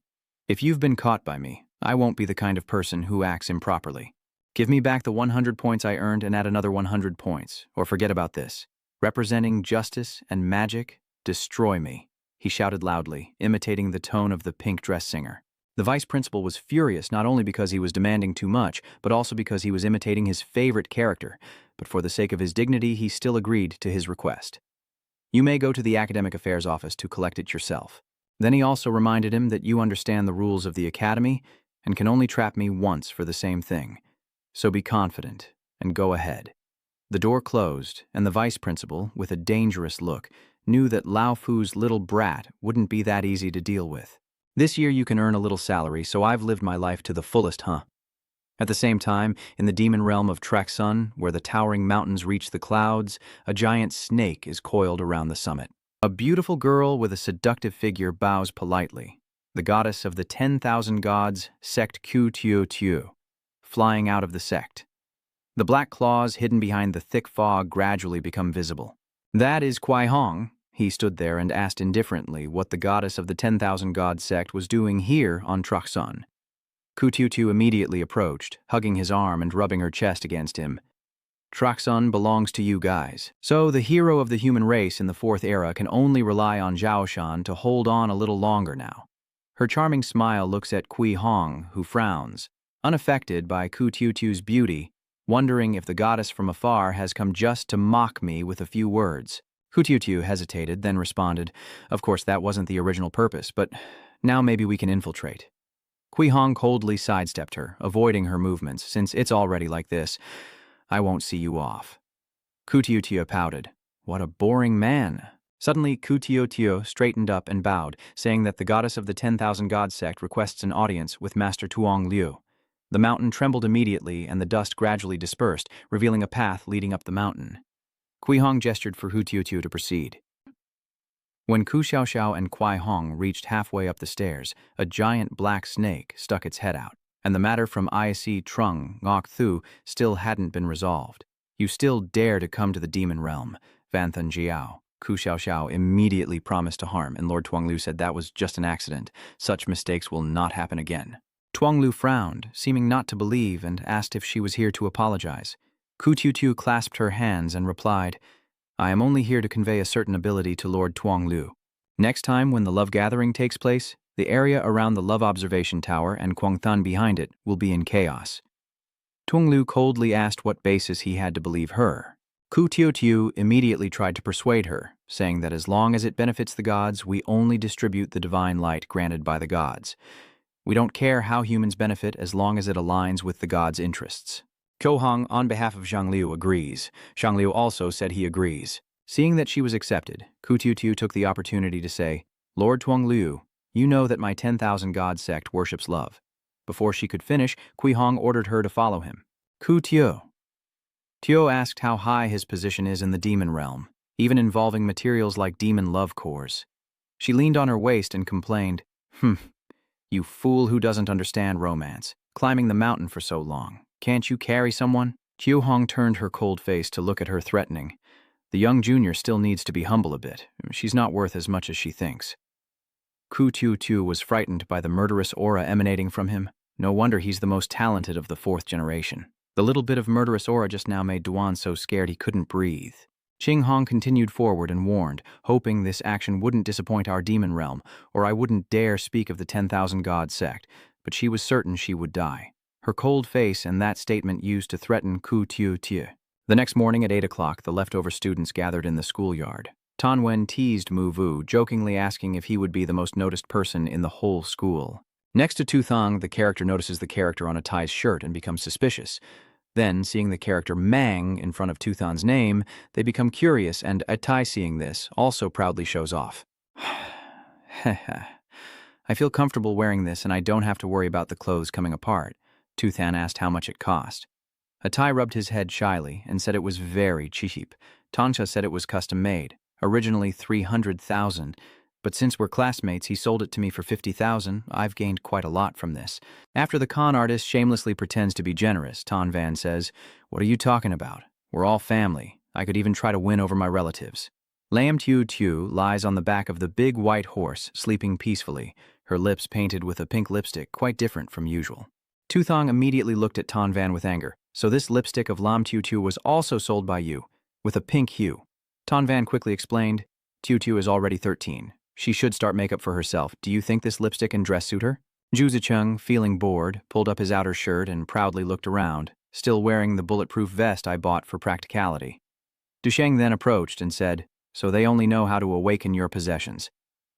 "If you've been caught by me, I won't be the kind of person who acts improperly. Give me back the 100 points I earned and add another 100 points, or forget about this. Representing justice and magic, destroy me," he shouted loudly, imitating the tone of the pink dress singer. The vice principal was furious not only because he was demanding too much, but also because he was imitating his favorite character, but for the sake of his dignity he still agreed to his request. "You may go to the academic affairs office to collect it yourself." Then he also reminded him that you understand the rules of the academy and can only trap me once for the same thing. So be confident and go ahead. The door closed, and the vice principal, with a dangerous look, knew that Lao Fu's little brat wouldn't be that easy to deal with. "This year you can earn a little salary, so I've lived my life to the fullest, huh?" At the same time, in the demon realm of Traxun, where the towering mountains reach the clouds, a giant snake is coiled around the summit. A beautiful girl with a seductive figure bows politely, the goddess of the 10,000 gods, sect Q, flying out of the sect. The black claws hidden behind the thick fog gradually become visible. "That is Kwai Hong." He stood there and asked indifferently what the goddess of the 10,000 god sect was doing here on Traxun. Q immediately approached, hugging his arm and rubbing her chest against him. "Traxun belongs to you guys. So the hero of the human race in the 4th era can only rely on Zhaoshan to hold on a little longer now." Her charming smile looks at Kui Hong, who frowns, unaffected by Q beauty, wondering if the goddess from afar has come just to mock me with a few words. Q hesitated, then responded, "Of course that wasn't the original purpose, but now maybe we can infiltrate." Kui Hong coldly sidestepped her, avoiding her movements, "Since it's already like this, I won't see you off." Q pouted. "What a boring man." Suddenly, Q straightened up and bowed, saying that the goddess of the 10,000 god sect requests an audience with Master Tuong Liu. The mountain trembled immediately, and the dust gradually dispersed, revealing a path leading up the mountain. Kui Hong gestured for Q to proceed. When Ku Xiaoxiao and Kwai Hong reached halfway up the stairs, a giant black snake stuck its head out, and the matter from IC Trung Ngok Thu still hadn't been resolved. "You still dare to come to the demon realm, Vanthan Jiao." Ku Xiaoxiao immediately promised to harm, and Lord Tuonglu said that was just an accident. Such mistakes will not happen again. Tuonglu frowned, seeming not to believe, and asked if she was here to apologize. Ku clasped her hands and replied, "I am only here to convey a certain ability to Lord Tuonglu. Next time when the love gathering takes place, the area around the love observation tower and Guangthan behind it will be in chaos." Tuonglu coldly asked what basis he had to believe her. Ku immediately tried to persuade her, saying that as long as it benefits the gods, we only distribute the divine light granted by the gods. We don't care how humans benefit as long as it aligns with the gods' interests. Ko Hong, on behalf of Zhang Liu, agrees. Zhang Liu also said he agrees. Seeing that she was accepted, Ku took the opportunity to say, "Lord Tuonglu, you know that my 10,000 god sect worships love." Before she could finish, Kui Hong ordered her to follow him. "Ku Tio asked how high his position is in the demon realm, even involving materials like demon love cores. She leaned on her waist and complained, you fool who doesn't understand romance, climbing the mountain for so long. Can't you carry someone? Chiu Hong turned her cold face to look at her threatening. The young junior still needs to be humble a bit. She's not worth as much as she thinks. Ku Tiu Tiu was frightened by the murderous aura emanating from him. No wonder he's the most talented of the fourth generation. The little bit of murderous aura just now made Duan so scared he couldn't breathe. Ching Hong continued forward and warned, hoping this action wouldn't disappoint our demon realm, or I wouldn't dare speak of the 10,000 God sect, but she was certain she would die. Her cold face and that statement used to threaten Ku Tiu Tiu. The next morning at 8 o'clock, the leftover students gathered in the schoolyard. Tan Wen teased Mu Vu, jokingly asking if he would be the most noticed person in the whole school. Next to Tu Thang, the character notices the character on a Tai's shirt and becomes suspicious. Then, seeing the character Mang in front of Tu Than's name, they become curious, and a Tai, seeing this, also proudly shows off. I feel comfortable wearing this and I don't have to worry about the clothes coming apart. Tu Than asked how much it cost. Atai rubbed his head shyly and said it was very cheap. Tansha said it was custom-made, originally 300,000, but since we're classmates, he sold it to me for 50,000. I've gained quite a lot from this. After the con artist shamelessly pretends to be generous, Tan Van says, "What are you talking about? We're all family. I could even try to win over my relatives." Lam Tiu Tiu lies on the back of the big white horse, sleeping peacefully, her lips painted with a pink lipstick quite different from usual. Tu Thang immediately looked at Tan Van with anger. So this lipstick of Lam Tiu Tiu was also sold by you, with a pink hue. Tan Van quickly explained, Tiu Tiu is already 13. She should start makeup for herself. Do you think this lipstick and dress suit her? Duchang, feeling bored, pulled up his outer shirt and proudly looked around, still wearing the bulletproof vest I bought for practicality. Duchang then approached and said, so they only know how to awaken your possessions.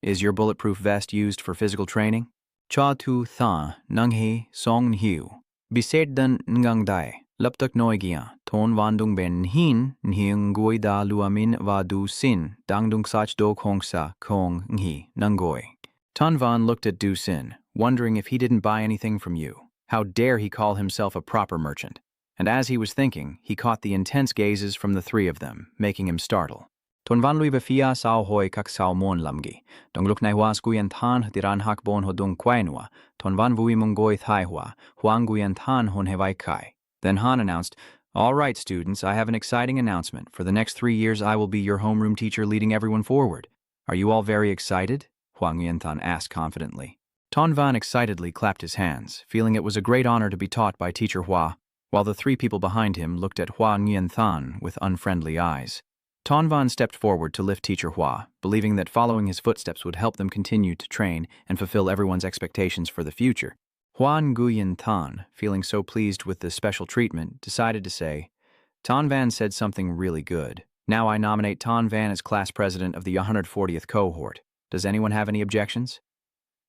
Is your bulletproof vest used for physical training? Cha Tu Tha Nung He Song Hiu. Bised Dan Ngang Dai. Laptak Noigia. Ton Wandung Ben Hin Nhing Goi Da Luamin Va Du Sin. Dangdung Sach Do Kong Sa Kong Nhi Nangoi. Tan Van looked at Du Sin, wondering if he didn't buy anything from you. How dare he call himself a proper merchant? And as he was thinking, he caught the intense gazes from the three of them, making him startle. Ton van lui befia sao hoi kak sao mon lamgi. Dong luk nai was guyen than tiran hak bon ho dung kwainwa. Ton van vui mungoi thai hua. Huang guyen than hon hevai kai. Then Han announced, all right, students, I have an exciting announcement. For the next 3 years, I will be your homeroom teacher leading everyone forward. Are you all very excited? Huang Yuanthan asked confidently. Ton Van excitedly clapped his hands, feeling it was a great honor to be taught by Teacher Hua, while the three people behind him looked at Huang Yuanthan with unfriendly eyes. Ton Van stepped forward to lift Teacher Hua, believing that following his footsteps would help them continue to train and fulfill everyone's expectations for the future. Huan Guyen Tan, feeling so pleased with the special treatment, decided to say, Tan Van said something really good. Now I nominate Tan Van as class president of the 140th cohort. Does anyone have any objections?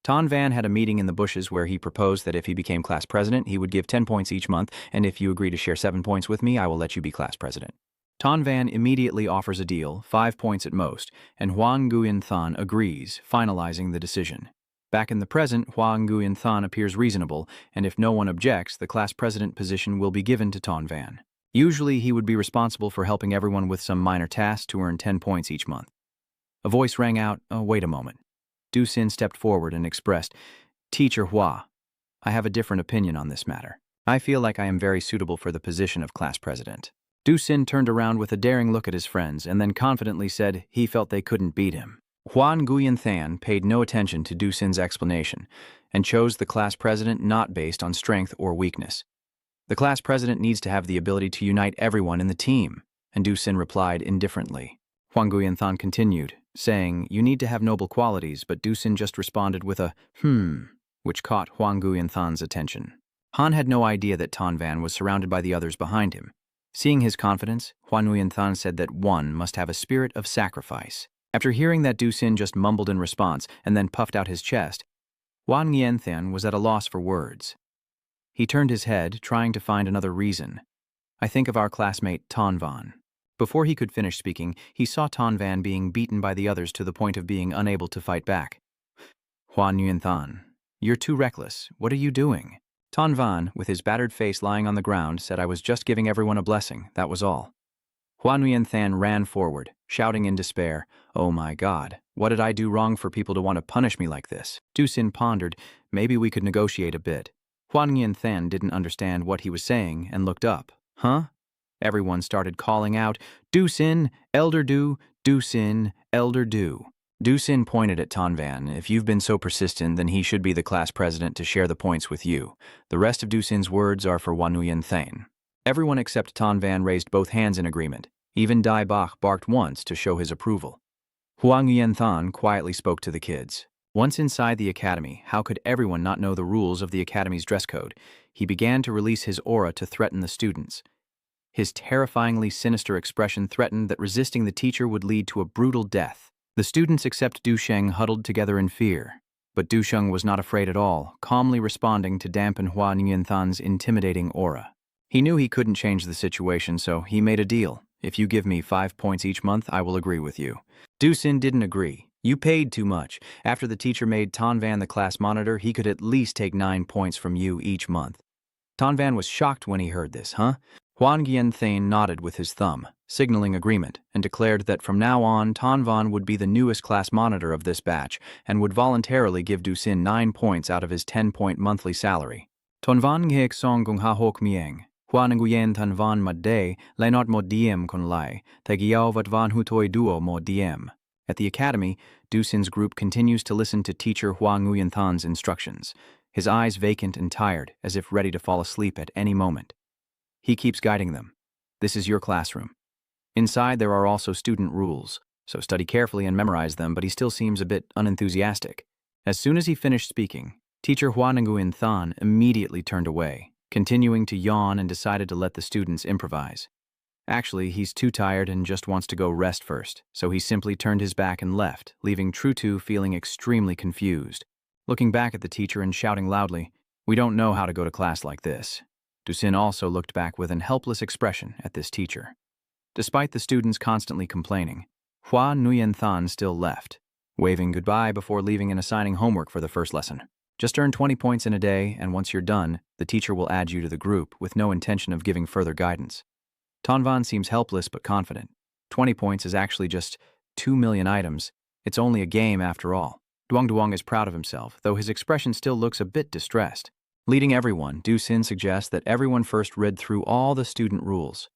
Tan Van had a meeting in the bushes where he proposed that if he became class president, he would give 10 points each month, and if you agree to share 7 points with me, I will let you be class president. Tan Van immediately offers a deal, 5 points at most, and Huang Guyen Than agrees, finalizing the decision. Back in the present, Huang Guyen Than appears reasonable, and if no one objects, the class president position will be given to Tan Van. Usually, he would be responsible for helping everyone with some minor tasks to earn 10 points each month. A voice rang out, wait a moment. Du Sin stepped forward and expressed, Teacher Hua, I have a different opinion on this matter. I feel like I am very suitable for the position of class president. Du Sin turned around with a daring look at his friends and then confidently said he felt they couldn't beat him. Huan Guyen Than paid no attention to Du Sin's explanation and chose the class president not based on strength or weakness. The class president needs to have the ability to unite everyone in the team, and Du Sin replied indifferently. Huang Guyen Than continued, saying, you need to have noble qualities, but Du Sin just responded with a which caught Huang Guyen Than's attention. Han had no idea that Tan Van was surrounded by the others behind him. Seeing his confidence, Huang Guyen Than said that one must have a spirit of sacrifice. After hearing that Du Sin just mumbled in response and then puffed out his chest, Huang Guyen Than was at a loss for words. He turned his head, trying to find another reason. I think of our classmate Tan Van. Before he could finish speaking, he saw Tan Van being beaten by the others to the point of being unable to fight back. Huan Nguyen Than, you're too reckless. What are you doing? Tan Van, with his battered face lying on the ground, said I was just giving everyone a blessing, that was all. Hua Nguyen Than ran forward, shouting in despair, "Oh my God, what did I do wrong for people to want to punish me like this?" Du Sin pondered, maybe we could negotiate a bit. Hua Nguyen Than didn't understand what he was saying and looked up. Huh? Everyone started calling out, "Du Sin, Elder Du, Du Sin, Elder Du." Du Sin pointed at Tan Van. If you've been so persistent, then he should be the class president to share the points with you. The rest of Du Sin's words are for Hua Nguyen Than. Everyone except Tan Van raised both hands in agreement. Even Dai Bach barked once to show his approval. Hua Nguyen Than quietly spoke to the kids. Once inside the academy, how could everyone not know the rules of the academy's dress code? He began to release his aura to threaten the students. His terrifyingly sinister expression threatened that resisting the teacher would lead to a brutal death. The students except Duchang huddled together in fear. But Duchang was not afraid at all, calmly responding to dampen Hua Nguyen Than's intimidating aura. He knew he couldn't change the situation, so he made a deal. If you give me 5 points each month, I will agree with you. Du Sin didn't agree. You paid too much. After the teacher made Tan Van the class monitor, he could at least take 9 points from you each month. Tan Van was shocked when he heard this, huh? Hua Nguyen Than nodded with his thumb, signaling agreement, and declared that from now on, Tan Van would be the newest class monitor of this batch and would voluntarily give Du Sin 9 points out of his 10-point monthly salary. Ton Van Nghek Song Kung Ha Hok Mieng. Hua Nguyen Tan Van Madde, Lainot Mo Diem Kon Lai, Tagiao Vat Van Hutoi Duo Mo Diem. At the academy, Du Sin's group continues to listen to teacher Hua Nguyen Than's instructions, his eyes vacant and tired, as if ready to fall asleep at any moment. He keeps guiding them. This is your classroom. Inside there are also student rules, so study carefully and memorize them, but he still seems a bit unenthusiastic. As soon as he finished speaking, teacher Hua Nguyen Than immediately turned away, continuing to yawn, and decided to let the students improvise. Actually, he's too tired and just wants to go rest first, so he simply turned his back and left, leaving Trutu feeling extremely confused. Looking back at the teacher and shouting loudly, "We don't know how to go to class like this." Du Sin also looked back with an helpless expression at this teacher. Despite the students constantly complaining, Hua Nguyen Than still left, waving goodbye before leaving and assigning homework for the first lesson. Just earn 20 points in a day, and once you're done, the teacher will add you to the group with no intention of giving further guidance. Tan Van seems helpless but confident. 20 points is actually just 2 million items. It's only a game after all. Duang Duang is proud of himself, though his expression still looks a bit distressed. Leading everyone, Du Sin suggests that everyone first read through all the student rules.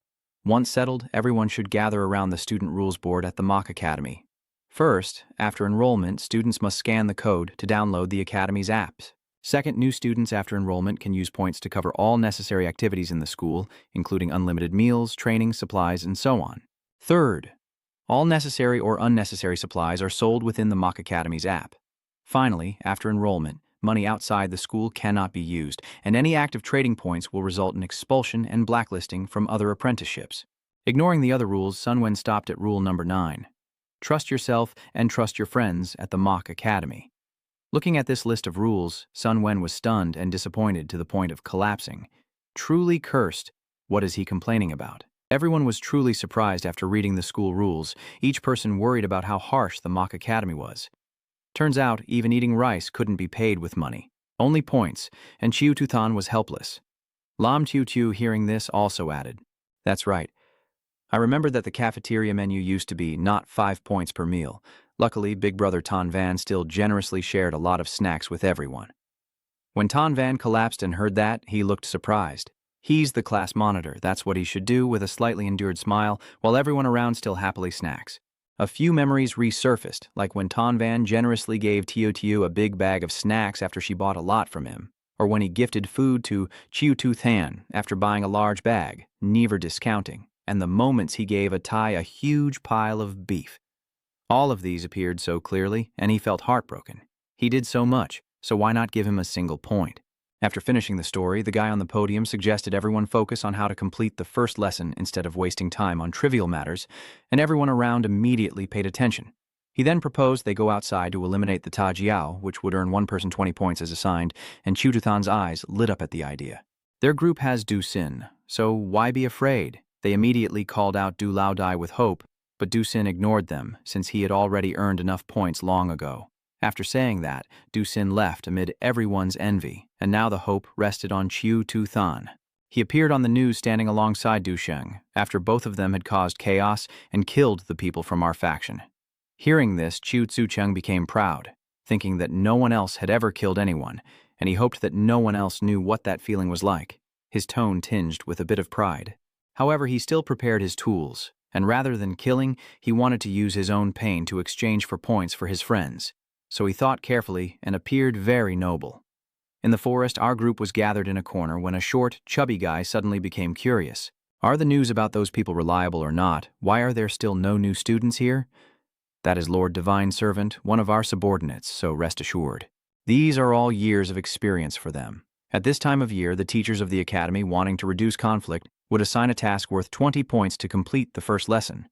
Once settled, everyone should gather around the student rules board at the mock academy. First, after enrollment, students must scan the code to download the academy's apps. Second, new students after enrollment can use points to cover all necessary activities in the school, including unlimited meals, training, supplies, and so on. Third, all necessary or unnecessary supplies are sold within the mock academy's app. Finally, after enrollment, money outside the school cannot be used, and any active trading points will result in expulsion and blacklisting from other apprenticeships. Ignoring the other rules, Sun Wen stopped at rule number 9. Trust yourself and trust your friends at the mock academy. Looking at this list of rules, Sun Wen was stunned and disappointed to the point of collapsing. Truly cursed. What is he complaining about? Everyone was truly surprised after reading the school rules, each person worried about how harsh the mock academy was. Turns out, even eating rice couldn't be paid with money. Only points, and Chiu Tu Than was helpless. Lam Chiu Tu, hearing this, also added, "That's right. I remembered that the cafeteria menu used to be not 5 points per meal. Luckily, Big Brother Tan Van still generously shared a lot of snacks with everyone." When Tan Van collapsed and heard that, he looked surprised. He's the class monitor, that's what he should do, with a slightly endured smile, while everyone around still happily snacks. A few memories resurfaced, like when Tan Van generously gave Tio Tio a big bag of snacks after she bought a lot from him, or when he gifted food to Chiu Tu Than after buying a large bag, never discounting, and the moments he gave a Thai a huge pile of beef. All of these appeared so clearly, and he felt heartbroken. He did so much, so why not give him a single point? After finishing the story, the guy on the podium suggested everyone focus on how to complete the first lesson instead of wasting time on trivial matters, and everyone around immediately paid attention. He then proposed they go outside to eliminate the Ta Jiao, which would earn one person 20 points as assigned, and Chiu Tu Than's eyes lit up at the idea. Their group has Du Sin, so why be afraid? They immediately called out Du Lao Dai with hope, but Du Sin ignored them since he had already earned enough points long ago. After saying that, Du Sin left amid everyone's envy, and now the hope rested on Chiu Tu Than. He appeared on the news standing alongside Duchang, after both of them had caused chaos and killed the people from our faction. Hearing this, Chiu Tzu-cheng became proud, thinking that no one else had ever killed anyone, and he hoped that no one else knew what that feeling was like, his tone tinged with a bit of pride. However, he still prepared his tools, and rather than killing, he wanted to use his own pain to exchange for points for his friends. So he thought carefully and appeared very noble. In the forest, our group was gathered in a corner when a short, chubby guy suddenly became curious. Are the news about those people reliable or not? Why are there still no new students here? That is Lord Divine Servant, one of our subordinates, so rest assured. These are all years of experience for them. At this time of year, the teachers of the academy, wanting to reduce conflict, would assign a task worth 20 points to complete the first lesson.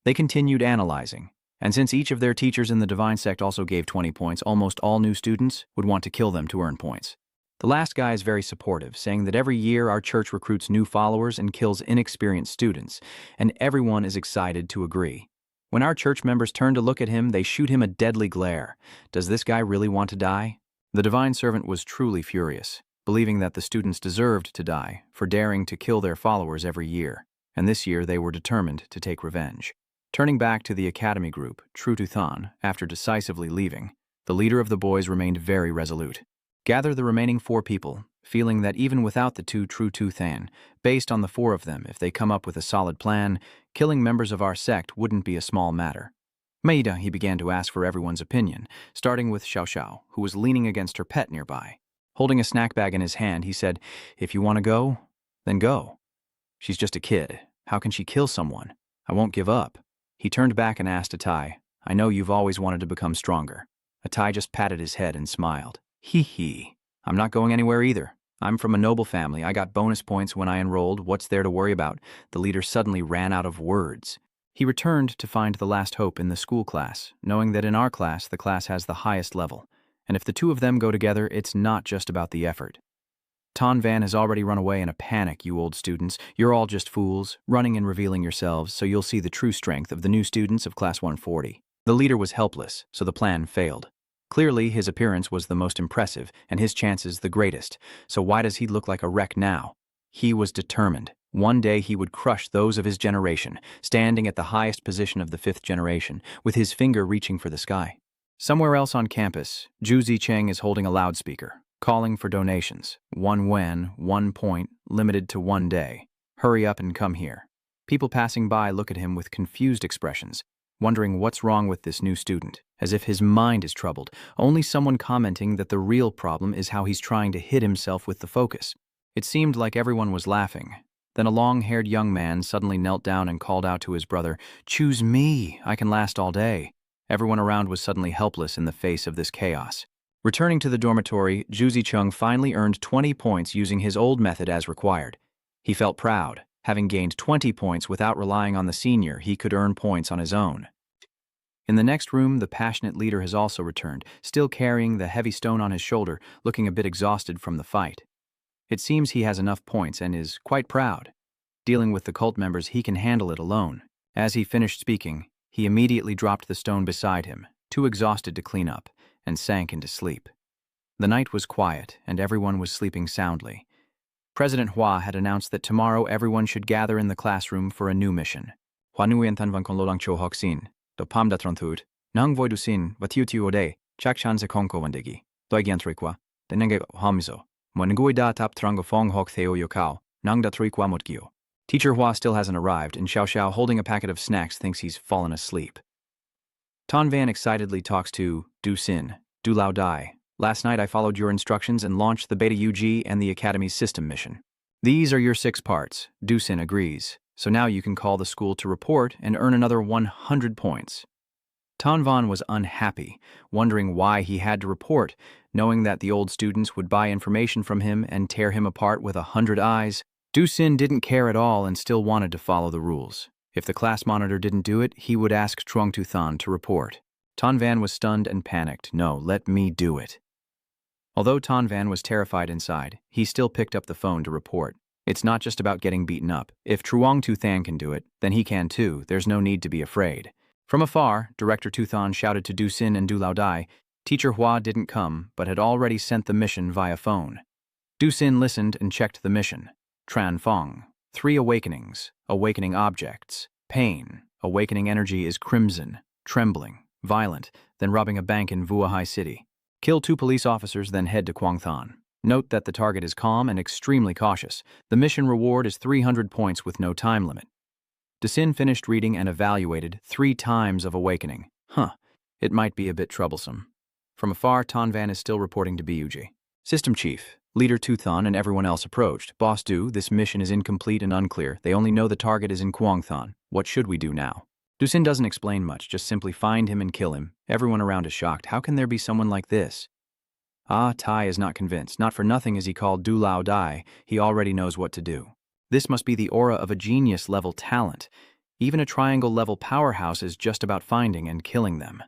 They continued analyzing, and since each of their teachers in the Divine Sect also gave 20 points, almost all new students would want to kill them to earn points. The last guy is very supportive, saying that every year our church recruits new followers and kills inexperienced students, and everyone is excited to agree. When our church members turn to look at him, they shoot him a deadly glare. Does this guy really want to die? The Divine Servant was truly furious, believing that the students deserved to die for daring to kill their followers every year, and this year they were determined to take revenge. Turning back to the academy group, Tru Tu Than, after decisively leaving, the leader of the boys remained very resolute. Gather the remaining 4 people, feeling that even without the 2 Tru Tu Than, based on the 4 of them, if they come up with a solid plan, killing members of our sect wouldn't be a small matter. Maida, he began to ask for everyone's opinion, starting with Xiao Xiao, who was leaning against her pet nearby. Holding a snack bag in his hand, he said, "If you want to go, then go. She's just a kid. How can she kill someone? I won't give up." He turned back and asked Atai, "I know you've always wanted to become stronger." Atai just patted his head and smiled. "Hee hee. I'm not going anywhere either. I'm from a noble family. I got bonus points when I enrolled. What's there to worry about?" The leader suddenly ran out of words. He returned to find the last hope in the school class, knowing that in our class, the class has the highest level. And if the 2 of them go together, it's not just about the effort. Tan Van has already run away in a panic, you old students. You're all just fools, running and revealing yourselves, so you'll see the true strength of the new students of Class 140. The leader was helpless, so the plan failed. Clearly, his appearance was the most impressive, and his chances the greatest, so why does he look like a wreck now? He was determined. One day he would crush those of his generation, standing at the highest position of the 5th generation, with his finger reaching for the sky. Somewhere else on campus, Zhu Zicheng is holding a loudspeaker, calling for donations. 1 yuan, 1 point, limited to 1 day. Hurry up and come here. People passing by look at him with confused expressions, wondering what's wrong with this new student, as if his mind is troubled, only someone commenting that the real problem is how he's trying to hit himself with the focus. It seemed like everyone was laughing. Then a long-haired young man suddenly knelt down and called out to his brother, "Choose me, I can last all day." Everyone around was suddenly helpless in the face of this chaos. Returning to the dormitory, Zhu Zicheng finally earned 20 points using his old method as required. He felt proud. Having gained 20 points without relying on the senior, he could earn points on his own. In the next room, the passionate leader has also returned, still carrying the heavy stone on his shoulder, looking a bit exhausted from the fight. It seems he has enough points and is quite proud. Dealing with the cult members, he can handle it alone. As he finished speaking, he immediately dropped the stone beside him, too exhausted to clean up, and sank into sleep. The night was quiet, and everyone was sleeping soundly. President Hua had announced that tomorrow everyone should gather in the classroom for a new mission. Hua Nguyen Tan Van Kon Lolang Cho Hok Sin, Do Pam Da Tronthut, Nang Voidu Sin, Vatiu Tiu Ode, Chak Chan Se Konko Wandigi, Doigian Trikwa, Denenge Hamizo, Mongui Da Tap Trango Fong Hok Theo Yokao, Nang Da Trikwa Motgio. Teacher Hua still hasn't arrived, and Xiao Xiao, holding a packet of snacks, thinks he's fallen asleep. Tan Van excitedly talks to Du Sin, Du Lao Dai. Last night I followed your instructions and launched the Beta UG and the Academy's system mission. These are your 6 parts. Du Sin agrees. So now you can call the school to report and earn another 100 points. Tan Van was unhappy, wondering why he had to report, knowing that the old students would buy information from him and tear him apart with 100 eyes. Du Sin didn't care at all and still wanted to follow the rules. If the class monitor didn't do it, he would ask Truong Tu Than to report. Tan Van was stunned and panicked. "No, let me do it." Although Tan Van was terrified inside, he still picked up the phone to report. It's not just about getting beaten up. If Truong Tu Than can do it, then he can too. There's no need to be afraid. From afar, Director Tu Than shouted to Du Sin and Du Lao Dai, Teacher Hua didn't come, but had already sent the mission via phone. Dusin listened and checked the mission. Transfong. 3 awakenings. Awakening objects. Pain. Awakening energy is crimson, trembling, violent, then robbing a bank in Vuahai City. Kill 2 police officers, then head to Quangthan. Note that the target is calm and extremely cautious. The mission reward is 300 points with no time limit. Dusin finished reading and evaluated 3 times of awakening. It might be a bit troublesome. From afar, Tanvan is still reporting to Buj. System Chief, Leader Tuthan and everyone else approached. Boss Du, this mission is incomplete and unclear. They only know the target is in Quangthan. What should we do now? Dusin doesn't explain much, just simply find him and kill him. Everyone around is shocked. How can there be someone like this? Tai is not convinced. Not for nothing is he called Du Lao Dai. He already knows what to do. This must be the aura of a genius-level talent. Even a triangle-level powerhouse is just about finding and killing them.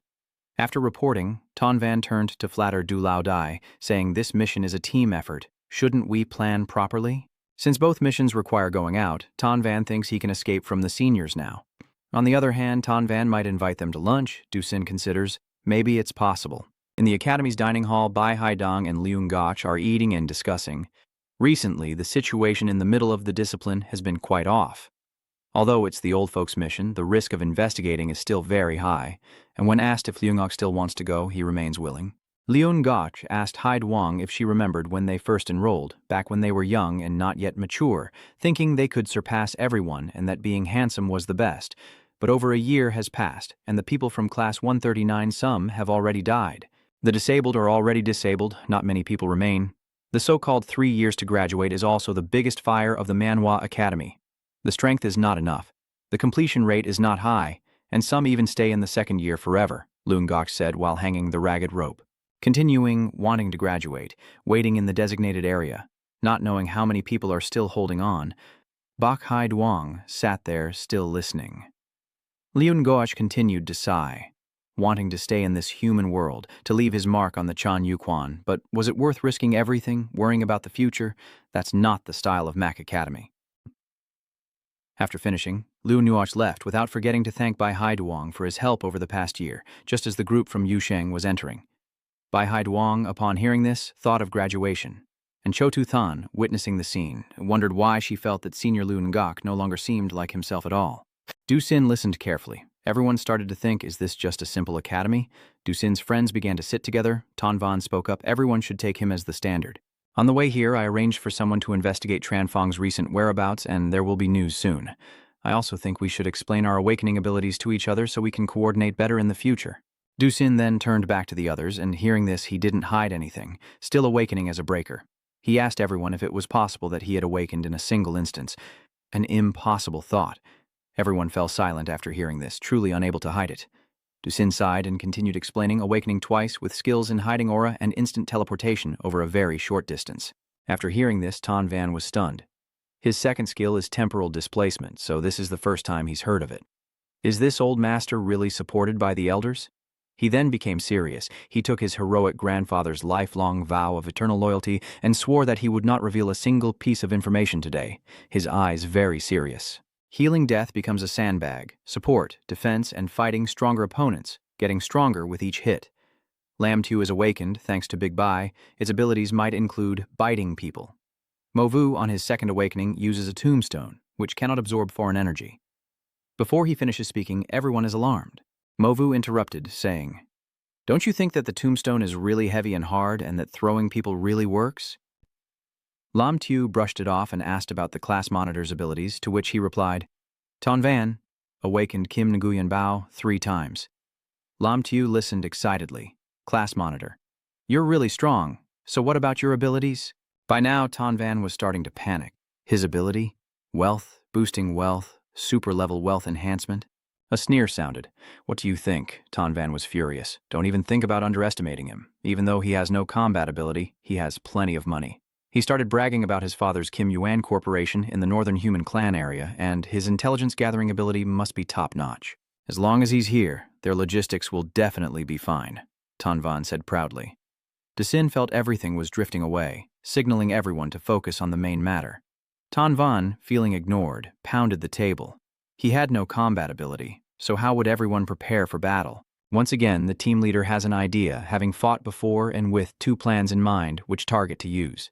After reporting, Tanvan turned to flatter Du Lao Dai, saying this mission is a team effort. Shouldn't we plan properly? Since both missions require going out, Tanvan thinks he can escape from the seniors now. On the other hand, Tanvan might invite them to lunch. Dusin considers, maybe it's possible. In the Academy's dining hall, Bai Haidong and Leung Gach are eating and discussing. Recently, the situation in the middle of the discipline has been quite off. Although it's the old folks' mission, the risk of investigating is still very high, and when asked if Leung Gach still wants to go, he remains willing. Leung Gach asked Hai Duang if she remembered when they first enrolled, back when they were young and not yet mature, thinking they could surpass everyone and that being handsome was the best. But over a year has passed, and the people from Class 139 some have already died. The disabled are already disabled, not many people remain. The so-called 3 years to graduate is also the biggest fire of the Manhwa Academy. The strength is not enough. The completion rate is not high, and some even stay in the 2nd year forever, Leung Gach said while hanging the ragged rope. Continuing, wanting to graduate, waiting in the designated area, not knowing how many people are still holding on, Bak Hai Duang sat there still listening. Leung Gach continued to sigh, wanting to stay in this human world, to leave his mark on the Chan Yuquan, but was it worth risking everything, worrying about the future? That's not the style of Mac Academy. After finishing, Liu Nuach left without forgetting to thank Bai Haiduang for his help over the past year, just as the group from Yusheng was entering. Bai Haiduang, upon hearing this, thought of graduation, and Cho Tu Than, witnessing the scene, wondered why she felt that Senior Liu Ngak no longer seemed like himself at all. Du Sin listened carefully. Everyone started to think, is this just a simple academy? Du Sin's friends began to sit together. Tan Van spoke up, everyone should take him as the standard. On the way here, I arranged for someone to investigate Tranfong's recent whereabouts, and there will be news soon. I also think we should explain our awakening abilities to each other so we can coordinate better in the future. Du Sin then turned back to the others, and hearing this, he didn't hide anything, still awakening as a breaker. He asked everyone if it was possible that he had awakened in a single instance. An impossible thought. Everyone fell silent after hearing this, truly unable to hide it. Du Sin sighed and continued explaining, awakening twice with skills in hiding aura and instant teleportation over a very short distance. After hearing this, Tan Van was stunned. His second skill is temporal displacement, so this is the first time he's heard of it. Is this old master really supported by the elders? He then became serious. He took his heroic grandfather's lifelong vow of eternal loyalty and swore that he would not reveal a single piece of information today, his eyes very serious. Healing death becomes a sandbag, support, defense, and fighting stronger opponents, getting stronger with each hit. Lam Tu is awakened, thanks to Big Bai. Its abilities might include biting people. Movu, on his second awakening, uses a tombstone, which cannot absorb foreign energy. Before he finishes speaking, everyone is alarmed. Movu interrupted, saying, "Don't you think that the tombstone is really heavy and hard and that throwing people really works?" Lam Tu brushed it off and asked about the class monitor's abilities, to which he replied, Tan Van awakened Kim Nguyen Bao 3 times. Lam Tu listened excitedly. Class monitor, you're really strong, so what about your abilities? By now, Tan Van was starting to panic. His ability? Wealth, boosting wealth, super-level wealth enhancement? A sneer sounded. What do you think? Tan Van was furious. Don't even think about underestimating him. Even though he has no combat ability, he has plenty of money. He started bragging about his father's Kim Yuan Corporation in the Northern Human Clan area, and his intelligence-gathering ability must be top-notch. As long as he's here, their logistics will definitely be fine, Tan Van said proudly. Du Sin felt everything was drifting away, signaling everyone to focus on the main matter. Tan Van, feeling ignored, pounded the table. He had no combat ability, so how would everyone prepare for battle? Once again, the team leader has an idea, having fought before and with two plans in mind which target to use.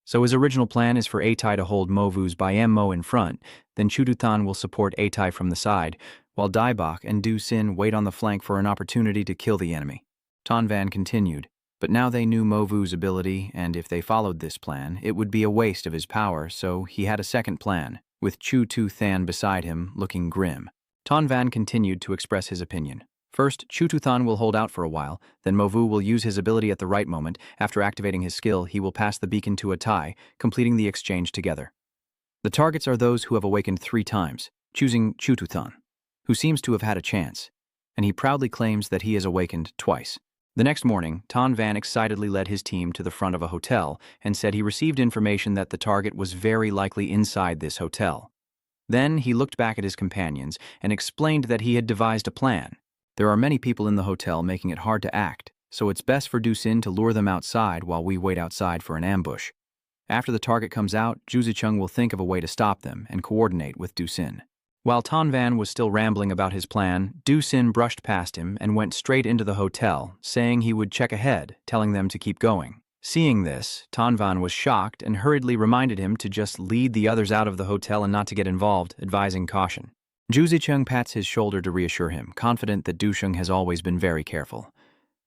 So his original plan is for Atai to hold Movu's Mo in front, then Chuduthan will support Atai from the side, while Daibak and Du Sin wait on the flank for an opportunity to kill the enemy. Tonvan continued, but now they knew Movu's ability, and if they followed this plan, it would be a waste of his power, so he had a second plan, with Chu Tu Than beside him, looking grim. Tonvan continued to express his opinion. First, Chututhan will hold out for a while, then Movu will use his ability at the right moment. After activating his skill, he will pass the beacon to Atai, completing the exchange together. The targets are those who have awakened 3 times, choosing Chututhan, who seems to have had a chance, and he proudly claims that he has awakened twice. The next morning, Tonvan excitedly led his team to the front of a hotel and said he received information that the target was very likely inside this hotel. Then he looked back at his companions and explained that he had devised a plan. There are many people in the hotel making it hard to act, so it's best for Du Sin to lure them outside while we wait outside for an ambush. After the target comes out, Duchang will think of a way to stop them and coordinate with Du Sin. While Tonvan was still rambling about his plan, Du Sin brushed past him and went straight into the hotel, saying he would check ahead, telling them to keep going. Seeing this, Tonvan was shocked and hurriedly reminded him to just lead the others out of the hotel and not to get involved, advising caution. Duchang pats his shoulder to reassure him, confident that Duchang has always been very careful.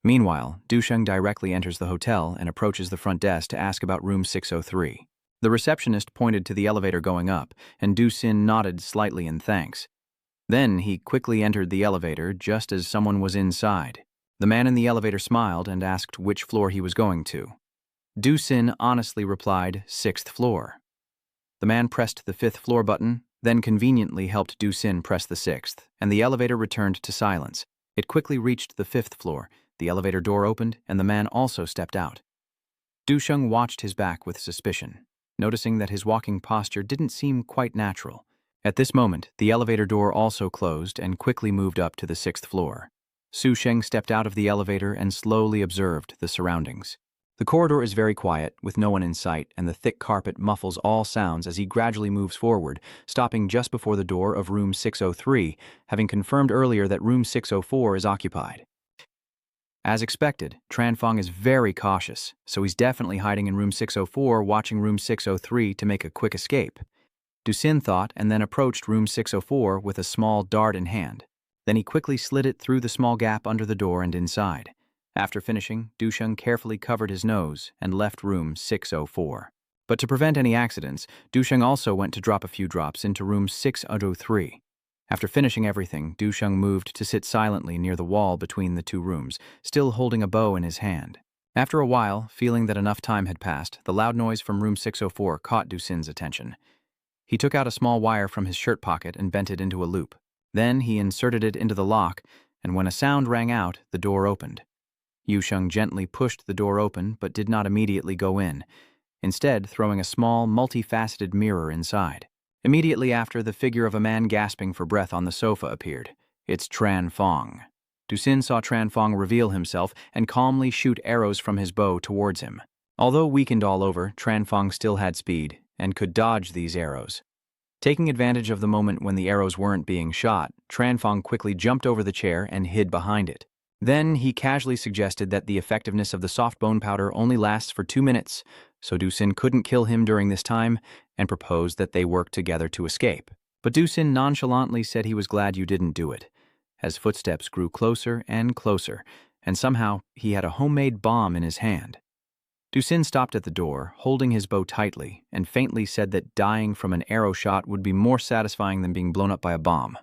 Meanwhile, Duchang directly enters the hotel and approaches the front desk to ask about room 603. The receptionist pointed to the elevator going up, and Du Sin nodded slightly in thanks. Then he quickly entered the elevator just as someone was inside. The man in the elevator smiled and asked which floor he was going to. Du Sin honestly replied, 6th floor. The man pressed the 5th floor button, then conveniently helped Du Sin press the 6th, and the elevator returned to silence. It quickly reached the 5th floor, the elevator door opened, and the man also stepped out. Duchang watched his back with suspicion, noticing that his walking posture didn't seem quite natural. At this moment, the elevator door also closed and quickly moved up to the 6th floor. Su Sheng stepped out of the elevator and slowly observed the surroundings. The corridor is very quiet, with no one in sight, and the thick carpet muffles all sounds as he gradually moves forward, stopping just before the door of room 603, having confirmed earlier that room 604 is occupied. As expected, Tranfong is very cautious, so he's definitely hiding in room 604, watching room 603 to make a quick escape. Du Sin thought and then approached room 604 with a small dart in hand. Then he quickly slid it through the small gap under the door and inside. After finishing, Duchang carefully covered his nose and left room 604. But to prevent any accidents, Duchang also went to drop a few drops into room 603. After finishing everything, Duchang moved to sit silently near the wall between the two rooms, still holding a bow in his hand. After a while, feeling that enough time had passed, the loud noise from room 604 caught Du Sin's attention. He took out a small wire from his shirt pocket and bent it into a loop. Then he inserted it into the lock, and when a sound rang out, the door opened. Yusheng gently pushed the door open but did not immediately go in, instead throwing a small, multifaceted mirror inside. Immediately after, the figure of a man gasping for breath on the sofa appeared. It's Tran Fong. Du Sin saw Tran Fong reveal himself and calmly shoot arrows from his bow towards him. Although weakened all over, Tran Fong still had speed and could dodge these arrows. Taking advantage of the moment when the arrows weren't being shot, Tran Fong quickly jumped over the chair and hid behind it. Then he casually suggested that the effectiveness of the soft bone powder only lasts for 2 minutes, so Du Sin couldn't kill him during this time, and proposed that they work together to escape. But Du Sin nonchalantly said he was glad you didn't do it, as footsteps grew closer and closer, and somehow he had a homemade bomb in his hand. Du Sin stopped at the door, holding his bow tightly, and faintly said that dying from an arrow shot would be more satisfying than being blown up by a bomb.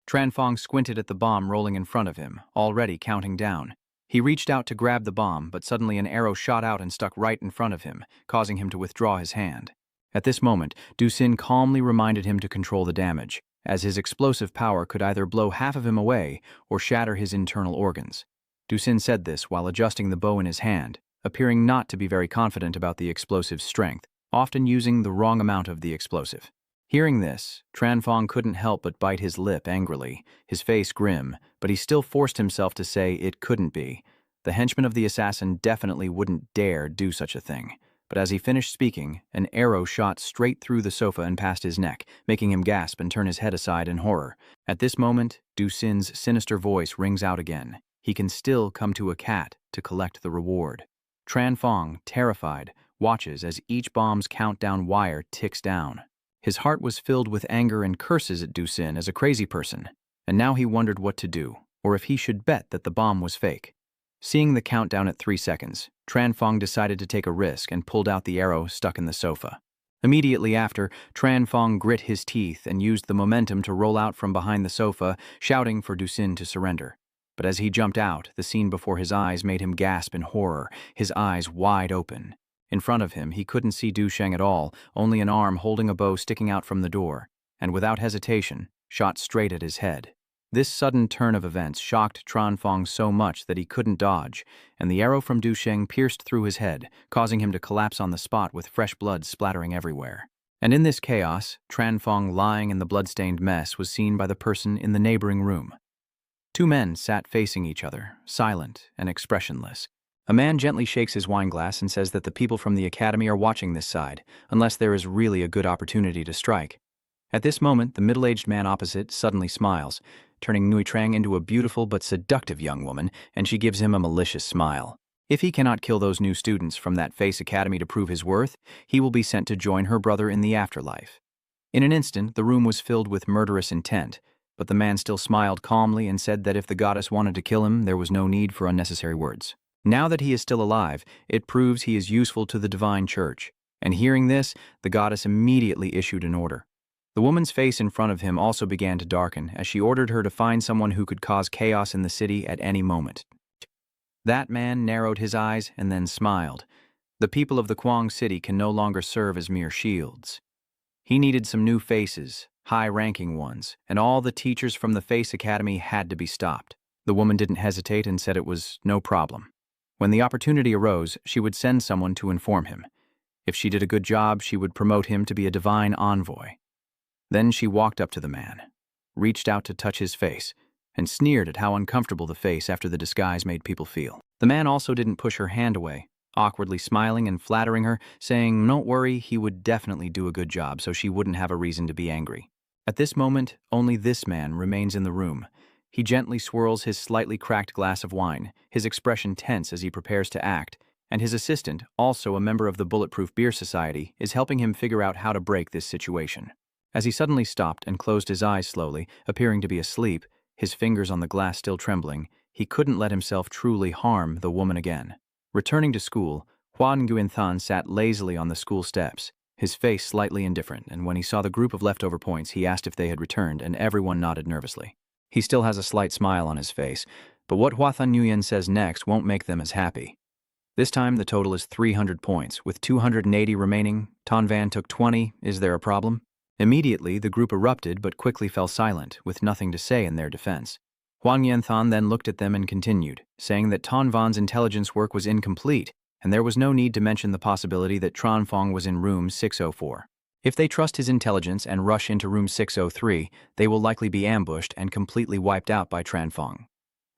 Tran Fong squinted at the bomb rolling in front of him, already counting down. He reached out to grab the bomb, but suddenly an arrow shot out and stuck right in front of him, causing him to withdraw his hand. At this moment, Du Sin calmly reminded him to control the damage, as his explosive power could either blow half of him away or shatter his internal organs. Du Sin said this while adjusting the bow in his hand, appearing not to be very confident about the explosive's strength, often using the wrong amount of the explosive. Hearing this, Tran Fong couldn't help but bite his lip angrily, his face grim, but he still forced himself to say it couldn't be. The henchman of the assassin definitely wouldn't dare do such a thing. But as he finished speaking, an arrow shot straight through the sofa and past his neck, making him gasp and turn his head aside in horror. At this moment, Du Sin's sinister voice rings out again. he can still come to a cat to collect the reward. Tran Fong, terrified, watches as each bomb's countdown wire ticks down. His heart was filled with anger and curses at Dusin as a crazy person, and now he wondered what to do, or if he should bet that the bomb was fake. Seeing the countdown at 3 seconds, Tran Fong decided to take a risk and pulled out the arrow stuck in the sofa. Immediately after, Tran Fong grit his teeth and used the momentum to roll out from behind the sofa, shouting for Dusin to surrender. But as he jumped out, the scene before his eyes made him gasp in horror, his eyes wide open. In front of him, he couldn't see Duchang at all, only an arm holding a bow sticking out from the door, and without hesitation, shot straight at his head. This sudden turn of events shocked Tran Fong so much that he couldn't dodge, and the arrow from Duchang pierced through his head, causing him to collapse on the spot with fresh blood splattering everywhere. And in this chaos, Tran Fong lying in the blood-stained mess was seen by the person in the neighboring room. 2 men sat facing each other, silent and expressionless. A man gently shakes his wineglass and says that the people from the academy are watching this side, unless there is really a good opportunity to strike. At this moment, the middle-aged man opposite suddenly smiles, turning Nui Trang into a beautiful but seductive young woman, and she gives him a malicious smile. If he cannot kill those new students from that Face Academy to prove his worth, he will be sent to join her brother in the afterlife. In an instant, the room was filled with murderous intent, but the man still smiled calmly and said that if the goddess wanted to kill him, there was no need for unnecessary words. Now that he is still alive, it proves he is useful to the divine church, and hearing this, the goddess immediately issued an order. The woman's face in front of him also began to darken as she ordered her to find someone who could cause chaos in the city at any moment. That man narrowed his eyes and then smiled. The people of the Kuang City can no longer serve as mere shields. He needed some new faces, high-ranking ones, and all the teachers from the Face Academy had to be stopped. The woman didn't hesitate and said it was no problem. When the opportunity arose, she would send someone to inform him. If she did a good job, she would promote him to be a divine envoy. Then she walked up to the man, reached out to touch his face, and sneered at how uncomfortable the face after the disguise made people feel. The man also didn't push her hand away, awkwardly smiling and flattering her, saying, "Don't worry, he would definitely do a good job, so she wouldn't have a reason to be angry." At this moment, only this man remains in the room. He gently swirls his slightly cracked glass of wine, his expression tense as he prepares to act, and his assistant, also a member of the Bulletproof Beer Society, is helping him figure out how to break this situation. As he suddenly stopped and closed his eyes slowly, appearing to be asleep, his fingers on the glass still trembling, he couldn't let himself truly harm the woman again. Returning to school, Hua Nguyen Than sat lazily on the school steps, his face slightly indifferent, and when he saw the group of leftover points, he asked if they had returned, and everyone nodded nervously. He still has a slight smile on his face, but what Hua Than Nguyen says next won't make them as happy. This time, the total is 300 points, with 280 remaining. Tan Van took 20. Is there a problem? Immediately, the group erupted but quickly fell silent, with nothing to say in their defense. Huang Yenthan then looked at them and continued, saying that Tan Van's intelligence work was incomplete, and there was no need to mention the possibility that Tran Fong was in room 604. If they trust his intelligence and rush into room 603, they will likely be ambushed and completely wiped out by Tran Fong.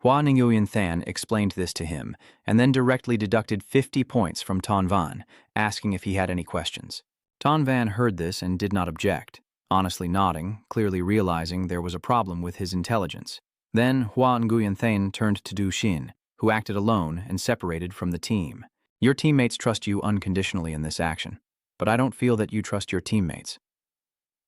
Hua Nguyen Than explained this to him, and then directly deducted 50 points from Tan Van, asking if he had any questions. Tan Van heard this and did not object, honestly nodding, clearly realizing there was a problem with his intelligence. Then Hua Nguyen Than turned to Du Xin, who acted alone and separated from the team. Your teammates trust you unconditionally in this action, but I don't feel that you trust your teammates.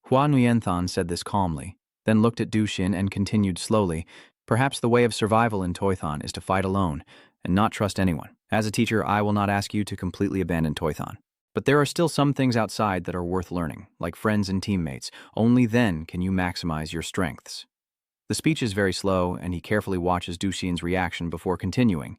Hua Nguyen Than said this calmly, then looked at Du Xin and continued slowly, perhaps the way of survival in Toython is to fight alone and not trust anyone. As a teacher, I will not ask you to completely abandon Toython. But there are still some things outside that are worth learning, like friends and teammates. Only then can you maximize your strengths. The speech is very slow, and he carefully watches Du Xin's reaction before continuing.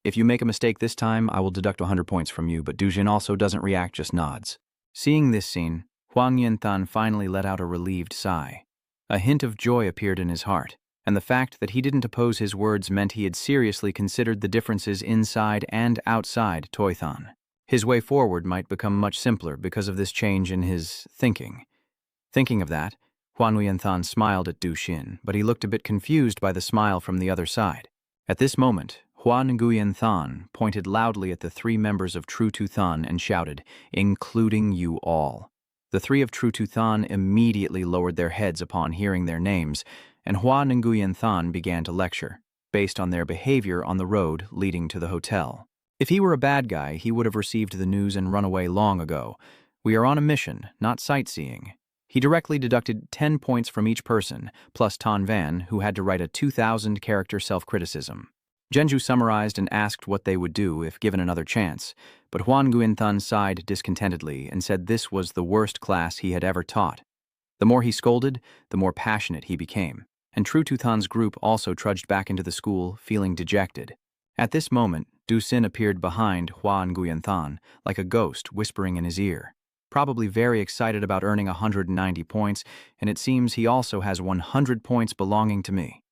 If you make a mistake this time, I will deduct 100 points from you, but Du Xin also doesn't react, just nods. Seeing this scene, Huang Yenthan finally let out a relieved sigh. A hint of joy appeared in his heart, and the fact that he didn't oppose his words meant he had seriously considered the differences inside and outside Toython. His way forward might become much simpler because of this change in his thinking. Thinking of that, Huan Yenthan smiled at Du Xin, but he looked a bit confused by the smile from the other side. At this moment, Huan Nguyen Than pointed loudly at the 3 members of True Tu Than and shouted, "Including you all." The 3 of True Tu Than immediately lowered their heads upon hearing their names, and Huan Nguyen Than began to lecture. based on their behavior on the road leading to the hotel. If he were a bad guy, he would have received the news and run away long ago. We are on a mission, not sightseeing. He directly deducted 10 points from each person, plus Tan Van, who had to write a 2,000-character self-criticism. Genju summarized and asked what they would do if given another chance, but Huan Guinthan sighed discontentedly and said this was the worst class he had ever taught. The more he scolded, the more passionate he became, and True Tuthan's group also trudged back into the school, feeling dejected. At this moment, Du Xin appeared behind Huan Guinthan, like a ghost whispering in his ear, probably very excited about earning 190 points, and it seems he also has 100 points belonging to me.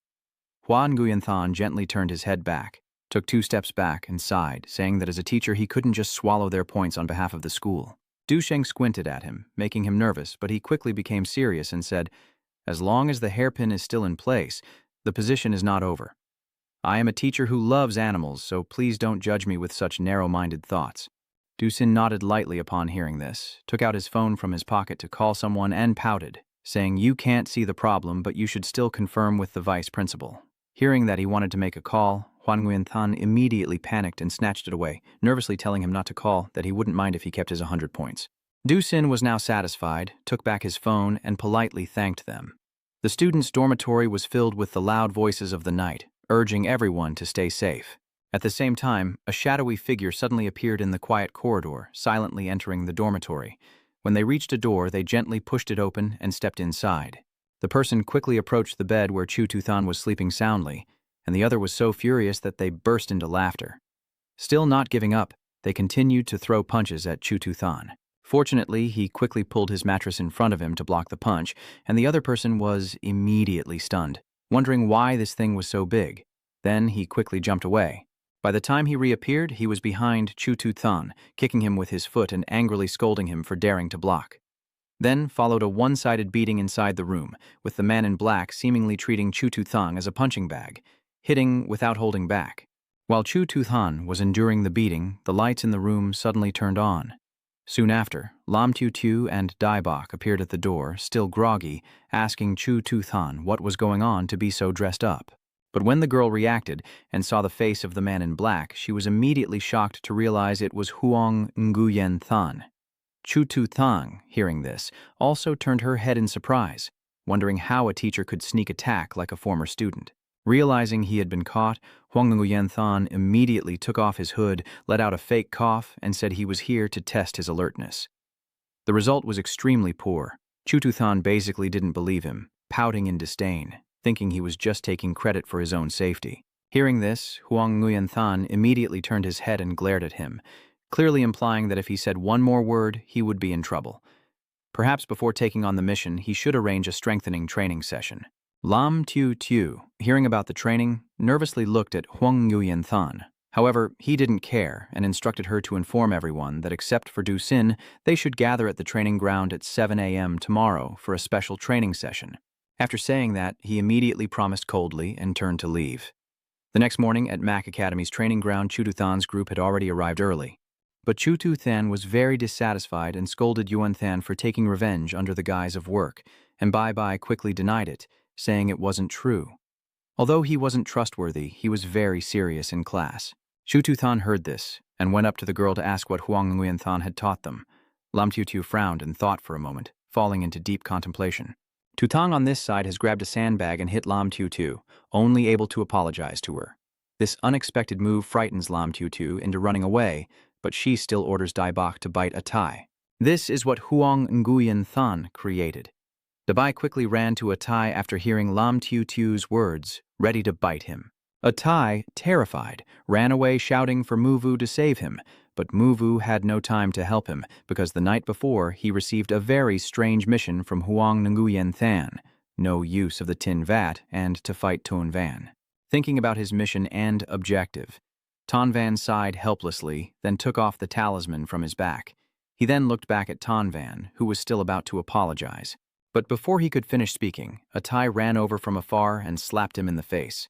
Huan Guinthan gently turned his head back, took 2 steps back, and sighed, saying that as a teacher he couldn't just swallow their points on behalf of the school. Duchang squinted at him, making him nervous, but he quickly became serious and said, "As long as the hairpin is still in place, the position is not over. I am a teacher who loves animals, so please don't judge me with such narrow-minded thoughts." Du Xin nodded lightly upon hearing this, took out his phone from his pocket to call someone and pouted, saying, "You can't see the problem, but you should still confirm with the vice principal." Hearing that he wanted to make a call, Huan Guinthan immediately panicked and snatched it away, nervously telling him not to call, that he wouldn't mind if he kept his 100 points. Du Xin was now satisfied, took back his phone, and politely thanked them. The students' dormitory was filled with the loud voices of the night, urging everyone to stay safe. At the same time, a shadowy figure suddenly appeared in the quiet corridor, silently entering the dormitory. When they reached a door, they gently pushed it open and stepped inside. The person quickly approached the bed where Chu Tuthan was sleeping soundly, and the other was so furious that they burst into laughter. Still not giving up, they continued to throw punches at Chu Tuthan. Fortunately, he quickly pulled his mattress in front of him to block the punch, and the other person was immediately stunned, wondering why this thing was so big. Then he quickly jumped away. By the time he reappeared, he was behind Chu Tuthan, kicking him with his foot and angrily scolding him for daring to block. Then followed a one-sided beating inside the room, with the man in black seemingly treating Chu Tuthan as a punching bag, hitting without holding back. While Chu Tuthan was enduring the beating, the lights in the room suddenly turned on. Soon after, Lam Tu Tu and Dai Bok appeared at the door, still groggy, asking Chu Tuthan what was going on to be so dressed up. But when the girl reacted and saw the face of the man in black, she was immediately shocked to realize it was Huang Nguyen Than. Chu Tuthan, hearing this, also turned her head in surprise, wondering how a teacher could sneak attack like a former student. Realizing he had been caught, Huang Nguyen Than immediately took off his hood, let out a fake cough, and said he was here to test his alertness. The result was extremely poor. Chu Tuthan basically didn't believe him, pouting in disdain, thinking he was just taking credit for his own safety. Hearing this, Huang Nguyen Than immediately turned his head and glared at him, clearly implying that if he said one more word, he would be in trouble. Perhaps before taking on the mission, he should arrange a strengthening training session. Lam Tu Tu, hearing about the training, nervously looked at Huang Nguyen Than. However, he didn't care and instructed her to inform everyone that except for Du Xin, they should gather at the training ground at 7 a.m. tomorrow for a special training session. After saying that, he immediately promised coldly and turned to leave. The next morning at Mac Academy's training ground, Chu Tuthan's group had already arrived early. But Chu Tuthan was very dissatisfied and scolded Yuan Than for taking revenge under the guise of work, and Bai Bai quickly denied it, saying it wasn't true. Although he wasn't trustworthy, he was very serious in class. Chu Tuthan heard this and went up to the girl to ask what Huang Nguyen Than had taught them. Lam Tu Tu frowned and thought for a moment, falling into deep contemplation. Tutang on this side has grabbed a sandbag and hit Lam Tu Tu, only able to apologize to her. This unexpected move frightens Lam Tu Tu into running away, but she still orders Dai Bok to bite a Tai. This is what Huang Nguyen Than created. Dabai quickly ran to Atai after hearing Lam Tu Tu's words, ready to bite him. Atai, terrified, ran away shouting for Muvu to save him, but Muvu had no time to help him because the night before he received a very strange mission from Huang Nguyen Than, no use of the tin vat, and to fight Ton Van. Thinking about his mission and objective, Ton Van sighed helplessly, then took off the talisman from his back. He then looked back at Ton Van, who was still about to apologize. But before he could finish speaking, Atai ran over from afar and slapped him in the face.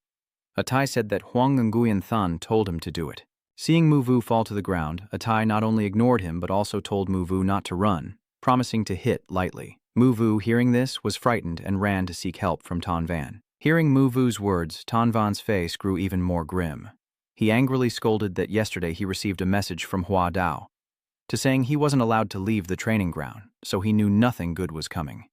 Atai said that Huang Nguyen Than told him to do it. Seeing Muvu fall to the ground, Atai not only ignored him but also told Muvu not to run, promising to hit lightly. Muvu, hearing this, was frightened and ran to seek help from Ton Van. Hearing Muvu's words, Tanvan's face grew even more grim. He angrily scolded that yesterday he received a message from Hua Dao, saying he wasn't allowed to leave the training ground, so he knew nothing good was coming,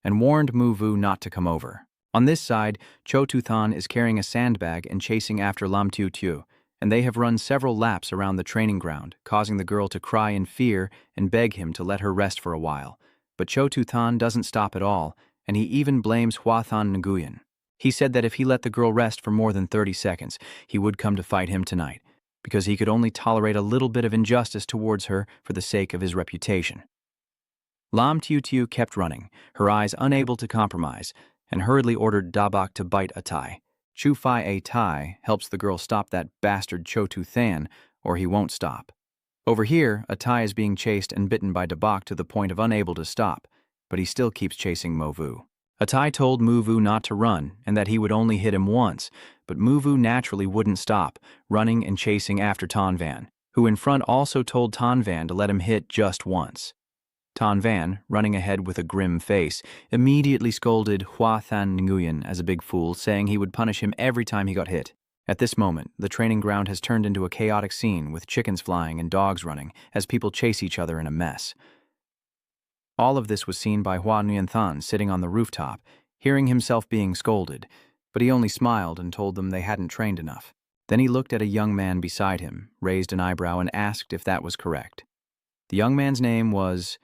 and warned Muvu not to come over. On this side, Cho Tu-than is carrying a sandbag and chasing after Lam Tiu-tiu, and they have run several laps around the training ground, causing the girl to cry in fear and beg him to let her rest for a while. But Cho Tu-than doesn't stop at all, and he even blames Hua-than Nguyen. He said that if he let the girl rest for more than 30 seconds, he would come to fight him tonight, because he could only tolerate a little bit of injustice towards her for the sake of his reputation. Lam Tiu-tiu kept running, her eyes unable to compromise, and hurriedly ordered Dabak to bite Atai. Chu Fai A Tai helps the girl stop that bastard Cho Tu-than, or he won't stop. Over here, Atai is being chased and bitten by Dabak to the point of unable to stop, but he still keeps chasing Movu. Atai told Muvu not to run and that he would only hit him once, but Muvu naturally wouldn't stop, running and chasing after Tanvan, who in front also told Tanvan to let him hit just once. Tanvan, running ahead with a grim face, immediately scolded Hua-than Nguyen as a big fool, saying he would punish him every time he got hit. At this moment, the training ground has turned into a chaotic scene with chickens flying and dogs running as people chase each other in a mess. All of this was seen by Hua Nguyen-than sitting on the rooftop, hearing himself being scolded, but he only smiled and told them they hadn't trained enough. Then he looked at a young man beside him, raised an eyebrow, and asked if that was correct. The young man's name was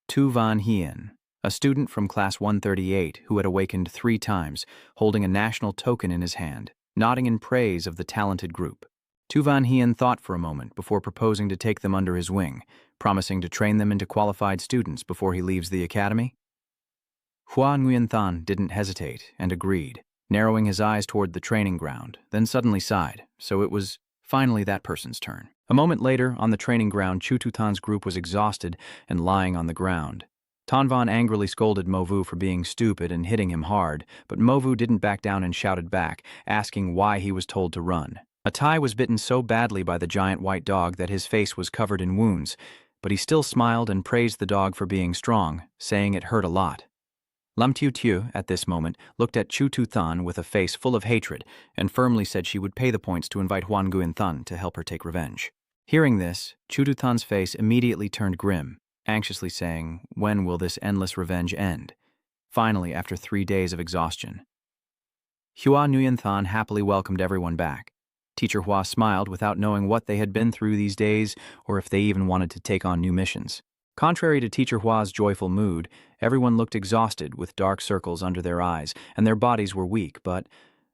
Tu Van Hien, a student from class 138 who had awakened 3 times, holding a national token in his hand, nodding in praise of the talented group. Tu Van Hien thought for a moment before proposing to take them under his wing, promising to train them into qualified students before he leaves the academy. Hua Nguyen-than didn't hesitate and agreed, narrowing his eyes toward the training ground, then suddenly sighed, so it was finally that person's turn. A moment later, on the training ground, Chu Tu-than's group was exhausted and lying on the ground. Tanvan angrily scolded Movu for being stupid and hitting him hard, but Movu didn't back down and shouted back, asking why he was told to run. Atai was bitten so badly by the giant white dog that his face was covered in wounds, but he still smiled and praised the dog for being strong, saying it hurt a lot. Lam Tiu-tiu, at this moment, looked at Chu Tu-than with a face full of hatred and firmly said she would pay the points to invite Huan Nguyen-than to help her take revenge. Hearing this, Chu Tu-than's face immediately turned grim, anxiously saying, "When will this endless revenge end?" Finally, after 3 days of exhaustion. Hua Nguyen-than happily welcomed everyone back. Teacher Hua smiled without knowing what they had been through these days or if they even wanted to take on new missions. Contrary to Teacher Hua's joyful mood, everyone looked exhausted with dark circles under their eyes, and their bodies were weak, but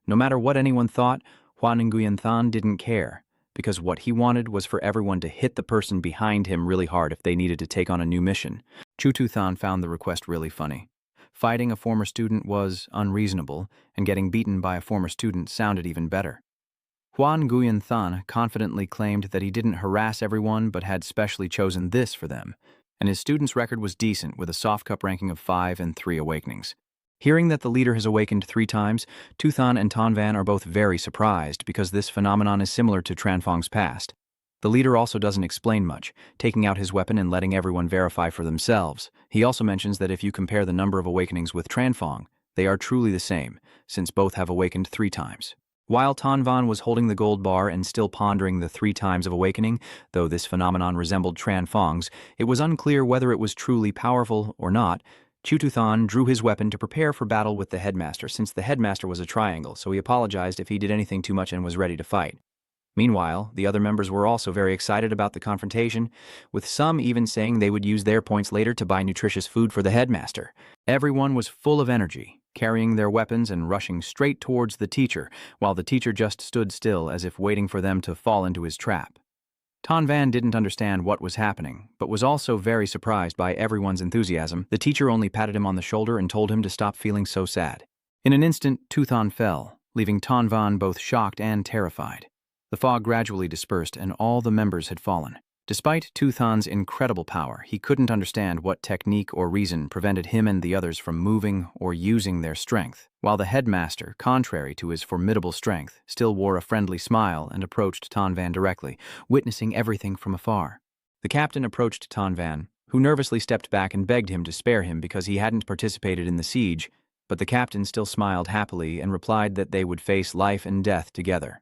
no matter what anyone thought, Hua Nguyen-than didn't care, because what he wanted was for everyone to hit the person behind him really hard if they needed to take on a new mission. Chu Tu-than found the request really funny. Fighting a former student was unreasonable, and getting beaten by a former student sounded even better. Hua Nguyen-than confidently claimed that he didn't harass everyone but had specially chosen this for them, and his student's record was decent with a soft cup ranking of 5 and 3 awakenings. Hearing that the leader has awakened 3 times, Tu-than and Tanvan are both very surprised because this phenomenon is similar to Tranfong's past. The leader also doesn't explain much, taking out his weapon and letting everyone verify for themselves. He also mentions that if you compare the number of awakenings with Tranfong, they are truly the same, since both have awakened 3 times. While Tanvan was holding the gold bar and still pondering the 3 times of awakening, though this phenomenon resembled Tranfong's, it was unclear whether it was truly powerful or not. Chu Tu-than drew his weapon to prepare for battle with the headmaster, since the headmaster was a triangle, so he apologized if he did anything too much and was ready to fight. Meanwhile, the other members were also very excited about the confrontation, with some even saying they would use their points later to buy nutritious food for the headmaster. Everyone was full of energy, carrying their weapons and rushing straight towards the teacher, while the teacher just stood still as if waiting for them to fall into his trap. Tanvan didn't understand what was happening, but was also very surprised by everyone's enthusiasm. The teacher only patted him on the shoulder and told him to stop feeling so sad. In an instant, Tu-than fell, leaving Tanvan both shocked and terrified. The fog gradually dispersed and all the members had fallen. Despite Tu-than's incredible power, he couldn't understand what technique or reason prevented him and the others from moving or using their strength, while the headmaster, contrary to his formidable strength, still wore a friendly smile and approached Tanvan directly, witnessing everything from afar. The captain approached Tanvan, who nervously stepped back and begged him to spare him because he hadn't participated in the siege. but the captain still smiled happily and replied that they would face life and death together.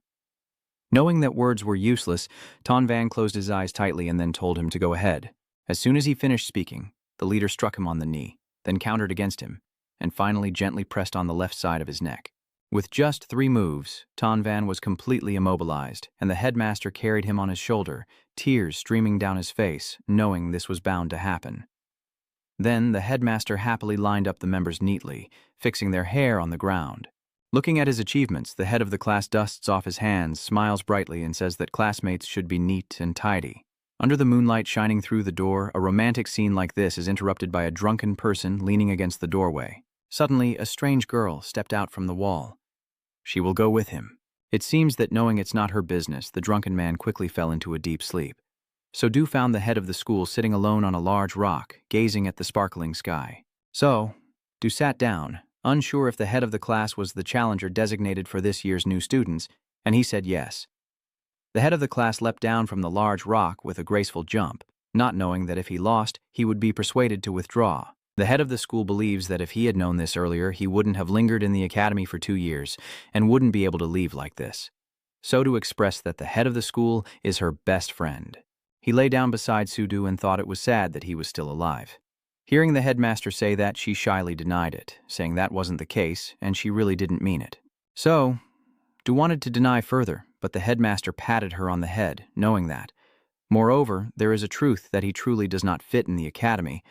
Knowing that words were useless, Ton Van closed his eyes tightly and then told him to go ahead. As soon as he finished speaking, the leader struck him on the knee, then countered against him, and finally gently pressed on the left side of his neck. With just 3 moves, Ton Van was completely immobilized, and the headmaster carried him on his shoulder, tears streaming down his face, knowing this was bound to happen. Then the headmaster happily lined up the members neatly, fixing their hair on the ground. Looking at his achievements, the head of the class dusts off his hands, smiles brightly, and says that classmates should be neat and tidy. Under the moonlight shining through the door, a romantic scene like this is interrupted by a drunken person leaning against the doorway. Suddenly, a strange girl stepped out from the wall. She will go with him. It seems that knowing it's not her business, the drunken man quickly fell into a deep sleep. So-do found the head of the school sitting alone on a large rock, gazing at the sparkling sky. So-do sat down, unsure if the head of the class was the challenger designated for this year's new students, and he said yes. The head of the class leapt down from the large rock with a graceful jump, not knowing that if he lost, he would be persuaded to withdraw. The head of the school believes that if he had known this earlier, he wouldn't have lingered in the academy for 2 years and wouldn't be able to leave like this. So-do expressed that the head of the school is her best friend. He lay down beside So-do and thought it was sad that he was still alive. Hearing the headmaster say that, she shyly denied it, saying that wasn't the case and she really didn't mean it. So-do wanted to deny further, but the headmaster patted her on the head, knowing that. Moreover, there is a truth that he truly does not fit in the academy,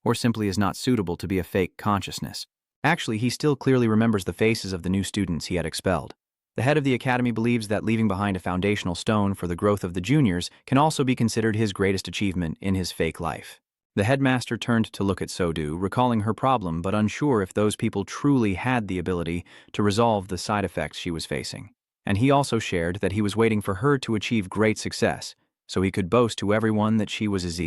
or simply is not suitable to be a fake consciousness. Actually, he still clearly remembers the faces of the new students he had expelled. The head of the academy believes that leaving behind a foundational stone for the growth of the juniors can also be considered his greatest achievement in his fake life. The headmaster turned to look at So-do, recalling her problem but unsure if those people truly had the ability to resolve the side effects she was facing. And he also shared that he was waiting for her to achieve great success, so he could boast to everyone that she was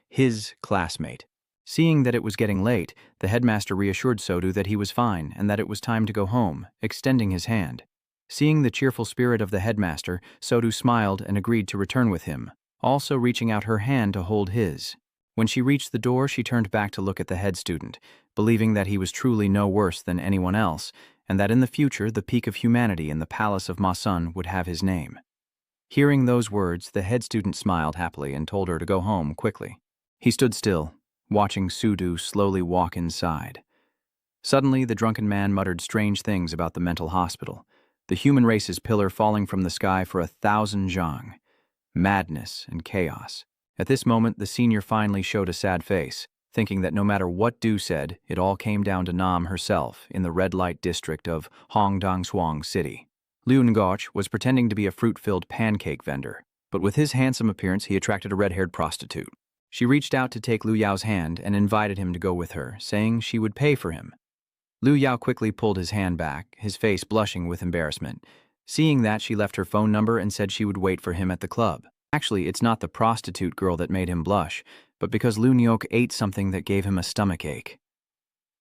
his classmate. Seeing that it was getting late, the headmaster reassured So-do that he was fine and that it was time to go home, extending his hand. Seeing the cheerful spirit of the headmaster, So-do smiled and agreed to return with him, also reaching out her hand to hold his. When she reached the door, she turned back to look at the head student, believing that he was truly no worse than anyone else, and that in the future the peak of humanity in the palace of Masun would have his name. Hearing those words, the head student smiled happily and told her to go home quickly. He stood still, watching So-do slowly walk inside. Suddenly, the drunken man muttered strange things about the mental hospital, the human race's pillar falling from the sky for 1,000 zhang, madness and chaos. At this moment, the senior finally showed a sad face, thinking that no matter what Du said, it all came down to Nam herself in the red light district of Hongdong City. Liu Ngoch was pretending to be a fruit-filled pancake vendor, but with his handsome appearance, he attracted a red-haired prostitute. She reached out to take Liu Yao's hand and invited him to go with her, saying she would pay for him. Liu Yao quickly pulled his hand back, his face blushing with embarrassment. Seeing that, she left her phone number and said she would wait for him at the club. Actually, it's not the prostitute girl that made him blush, but because Liu Nyok ate something that gave him a stomachache.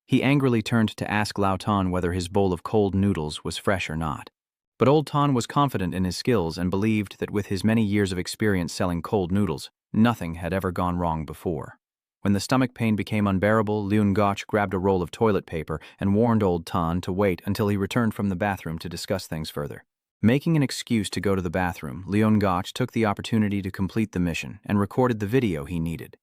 He angrily turned to ask Lao Tan whether his bowl of cold noodles was fresh or not. But old Tan was confident in his skills and believed that with his many years of experience selling cold noodles, nothing had ever gone wrong before. When the stomach pain became unbearable, Liu Ngoch grabbed a roll of toilet paper and warned old Tan to wait until he returned from the bathroom to discuss things further. Making an excuse to go to the bathroom, Liu Ngoch took the opportunity to complete the mission and recorded the video he needed.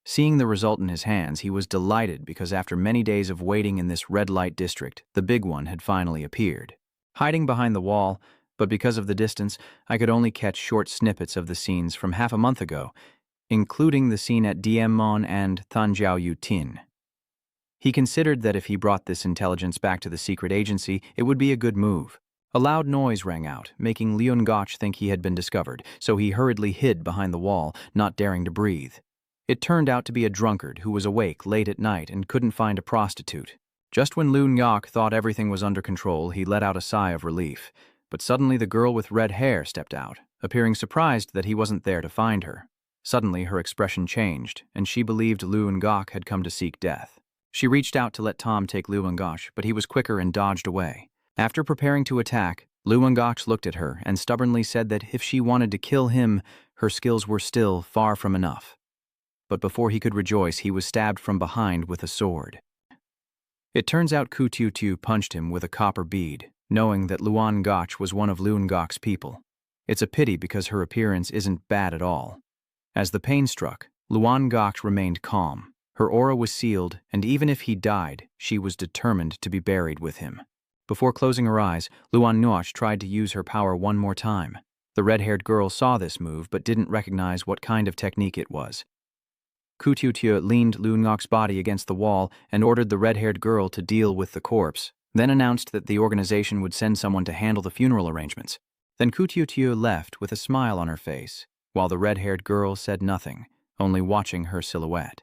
Seeing the result in his hands, he was delighted because after many days of waiting in this red light district, the big one had finally appeared. Hiding behind the wall, but because of the distance, I could only catch short snippets of the scenes from half a month ago, including the scene at Dianmon and Thanjiao Yutin. He considered that if he brought this intelligence back to the secret agency, it would be a good move. A loud noise rang out, making Liu Ngoch think he had been discovered, so he hurriedly hid behind the wall, not daring to breathe. It turned out to be a drunkard who was awake late at night and couldn't find a prostitute. Just when Liu Ngoch thought everything was under control, he let out a sigh of relief. But suddenly the girl with red hair stepped out, appearing surprised that he wasn't there to find her. Suddenly her expression changed, and she believed Liu Ngoch had come to seek death. She reached out to let Tom take Liu Ngoch, but he was quicker and dodged away. After preparing to attack, Liu Ngoch looked at her and stubbornly said that if she wanted to kill him, her skills were still far from enough. But before he could rejoice, he was stabbed from behind with a sword. It turns out Ku Tiu Tiu punched him with a copper bead, knowing that Luan Gotch was one of Luan Gok's people. It's a pity because her appearance isn't bad at all. As the pain struck, Luan Gok remained calm. Her aura was sealed, and even if he died, she was determined to be buried with him. Before closing her eyes, Luan Gok tried to use her power one more time. The red-haired girl saw this move but didn't recognize what kind of technique it was. Ku Tiu Tiu leaned Luan Gok's body against the wall and ordered the red-haired girl to deal with the corpse, then announced that the organization would send someone to handle the funeral arrangements. Then Ku Tiu Tiu left with a smile on her face, while the red-haired girl said nothing, only watching her silhouette.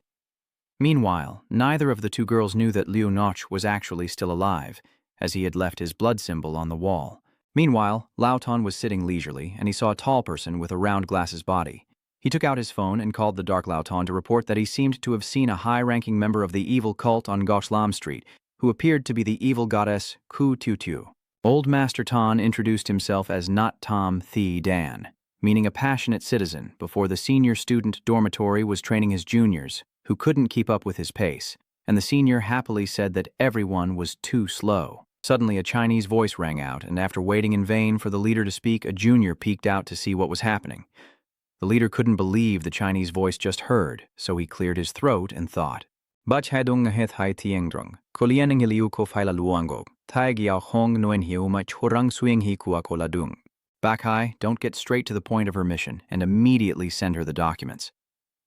Meanwhile, neither of the two girls knew that Liu Notch was actually still alive, as he had left his blood symbol on the wall. Meanwhile, Lao Ton was sitting leisurely, and he saw a tall person with a round glasses body. He took out his phone and called the Dark Lao Ton to report that he seemed to have seen a high-ranking member of the evil cult on Goshlam Street, who appeared to be the evil goddess Ku Tiu Tiu. Old Master Ton introduced himself as Not Tom Thi Dan, meaning a passionate citizen, before the senior student dormitory was training his juniors, who couldn't keep up with his pace, and the senior happily said that everyone was too slow. Suddenly a Chinese voice rang out, and after waiting in vain for the leader to speak, a junior peeked out to see what was happening. The leader couldn't believe the Chinese voice just heard, so he cleared his throat and thought. Bach hadung heth hai tiengdrung, koliening hiliu ko faila luango, tai gia hong noen hiu ma churang suing hi kua koladung. Bakhai, don't get straight to the point of her mission, and immediately send her the documents.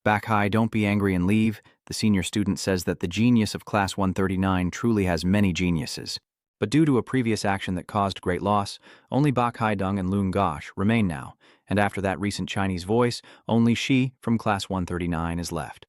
Bakhai, don't be angry and leave. The senior student says that the genius of Class 139 truly has many geniuses. But due to a previous action that caused great loss, only Bakhai Dung and Lun Gosh remain now, and after that recent Chinese voice, only she from Class 139 is left.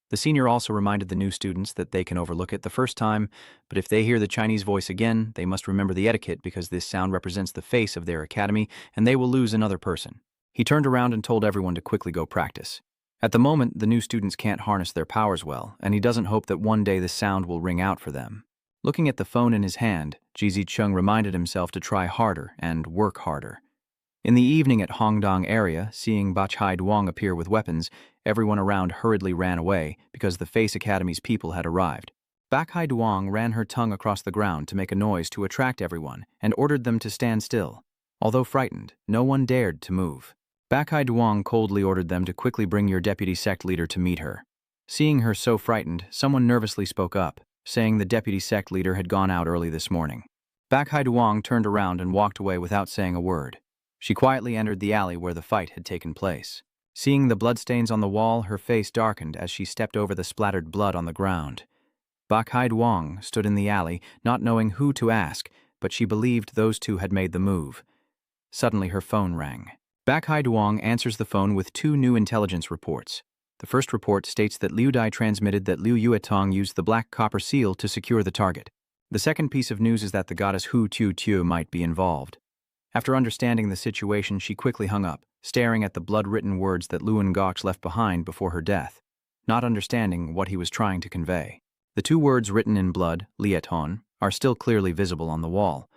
The senior also reminded the new students that they can overlook it the first time, but if they hear the Chinese voice again, they must remember the etiquette because this sound represents the face of their academy, and they will lose another person. He turned around and told everyone to quickly go practice. At the moment, the new students can't harness their powers well, and he doesn't hope that one day the sound will ring out for them. Looking at the phone in his hand, Jizi Chung reminded himself to try harder and work harder. In the evening at Hongdong area, seeing Bachai Duong appear with weapons, everyone around hurriedly ran away because the Face Academy's people had arrived. Bakhai Duong ran her tongue across the ground to make a noise to attract everyone and ordered them to stand still. Although frightened, no one dared to move. Bakhai Duong coldly ordered them to quickly bring your deputy sect leader to meet her. Seeing her so frightened, someone nervously spoke up, saying the deputy sect leader had gone out early this morning. Bakhai Duong turned around and walked away without saying a word. She quietly entered the alley where the fight had taken place. Seeing the bloodstains on the wall, her face darkened as she stepped over the splattered blood on the ground. Bakhai Duong stood in the alley, not knowing who to ask, but she believed those two had made the move. Suddenly her phone rang. Bakhai Duong answers the phone with two new intelligence reports. The first report states that Liu Dai transmitted that Liu Yuetong used the black copper seal to secure the target. The second piece of news is that the goddess Hu Tiu Tiu might be involved. After understanding the situation, she quickly hung up, staring at the blood-written words that Luan Gok left behind before her death, not understanding what he was trying to convey. The two words written in blood, Lieton, are still clearly visible on the wall.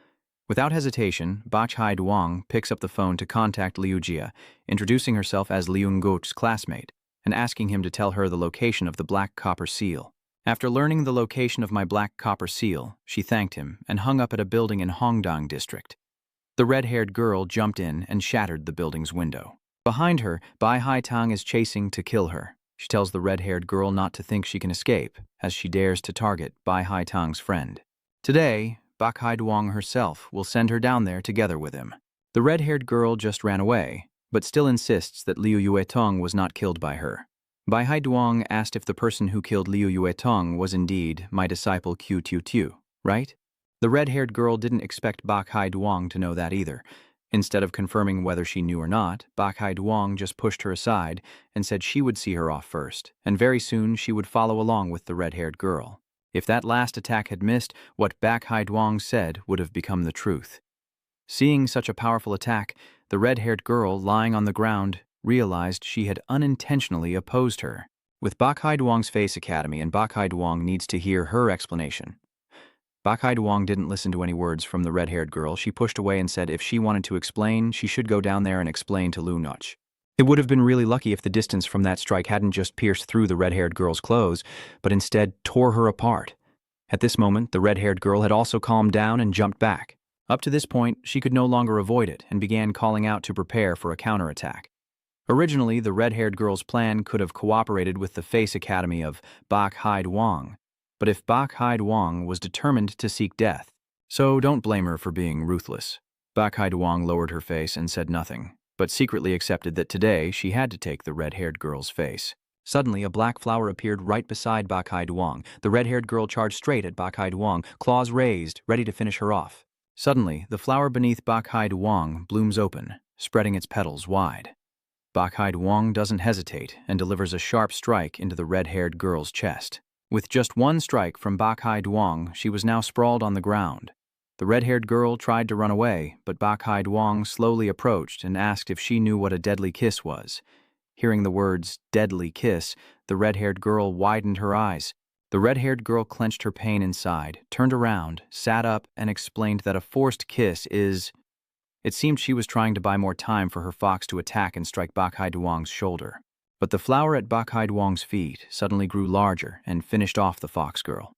Without hesitation, Bachai Duong picks up the phone to contact Liu Jia, introducing herself as Liu Gok's classmate, and asking him to tell her the location of the black copper seal. After learning the location of my black copper seal, she thanked him and hung up at a building in Hongdong district. The red-haired girl jumped in and shattered the building's window. Behind her, Bai Hai Tang is chasing to kill her. She tells the red-haired girl not to think she can escape, as she dares to target Bai Hai Tang's friend. Today, Bakhai Duong herself will send her down there together with him. The red-haired girl just ran away, but still insists that Liu Yuetong was not killed by her. Bai Hai Duong asked if the person who killed Liu Yuetong was indeed my disciple Ku Tiu Tiu, right? The red-haired girl didn't expect Bakhai Duong to know that either. Instead of confirming whether she knew or not, Bakhai Duong just pushed her aside and said she would see her off first, and very soon she would follow along with the red-haired girl. If that last attack had missed, what Bakhai Duong said would have become the truth. Seeing such a powerful attack, the red-haired girl lying on the ground realized she had unintentionally opposed her. With Bakhai Duong's Face Academy, and Bakhai Duong needs to hear her explanation. Bakhai Duong didn't listen to any words from the red-haired girl. She pushed away and said if she wanted to explain, she should go down there and explain to Lu Noch. It would have been really lucky if the distance from that strike hadn't just pierced through the red-haired girl's clothes, but instead tore her apart. At this moment, the red-haired girl had also calmed down and jumped back. Up to this point, she could no longer avoid it and began calling out to prepare for a counterattack. Originally, the red-haired girl's plan could have cooperated with the Face Academy of Bak Hai-Duong, but if Bak Hai-Duong was determined to seek death, so don't blame her for being ruthless. Bak Hai-Duong lowered her face and said nothing, but secretly accepted that today she had to take the red-haired girl's face. Suddenly, a black flower appeared right beside Bak Hai-Duong. The red-haired girl charged straight at Bak Hai-Duong, claws raised, ready to finish her off. Suddenly, the flower beneath Bak Hai-Duong blooms open, spreading its petals wide. Bak Hai-Duong doesn't hesitate and delivers a sharp strike into the red-haired girl's chest. With just one strike from Bak Hai-Duong, she was now sprawled on the ground. The red-haired girl tried to run away, but Bak Hai-Duong slowly approached and asked if she knew what a deadly kiss was. Hearing the words, deadly kiss, the red-haired girl widened her eyes. The red-haired girl clenched her pain inside, turned around, sat up, and explained that a forced kiss is... It seemed she was trying to buy more time for her fox to attack and strike Bak Hai-Duong's shoulder. But the flower at Bak Hai-Duong's feet suddenly grew larger and finished off the fox girl.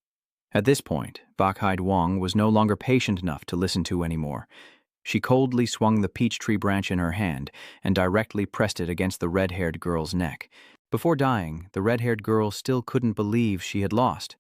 At this point, Bak Hai-Duong was no longer patient enough to listen to anymore. She coldly swung the peach tree branch in her hand and directly pressed it against the red-haired girl's neck. Before dying, the red-haired girl still couldn't believe she had lost.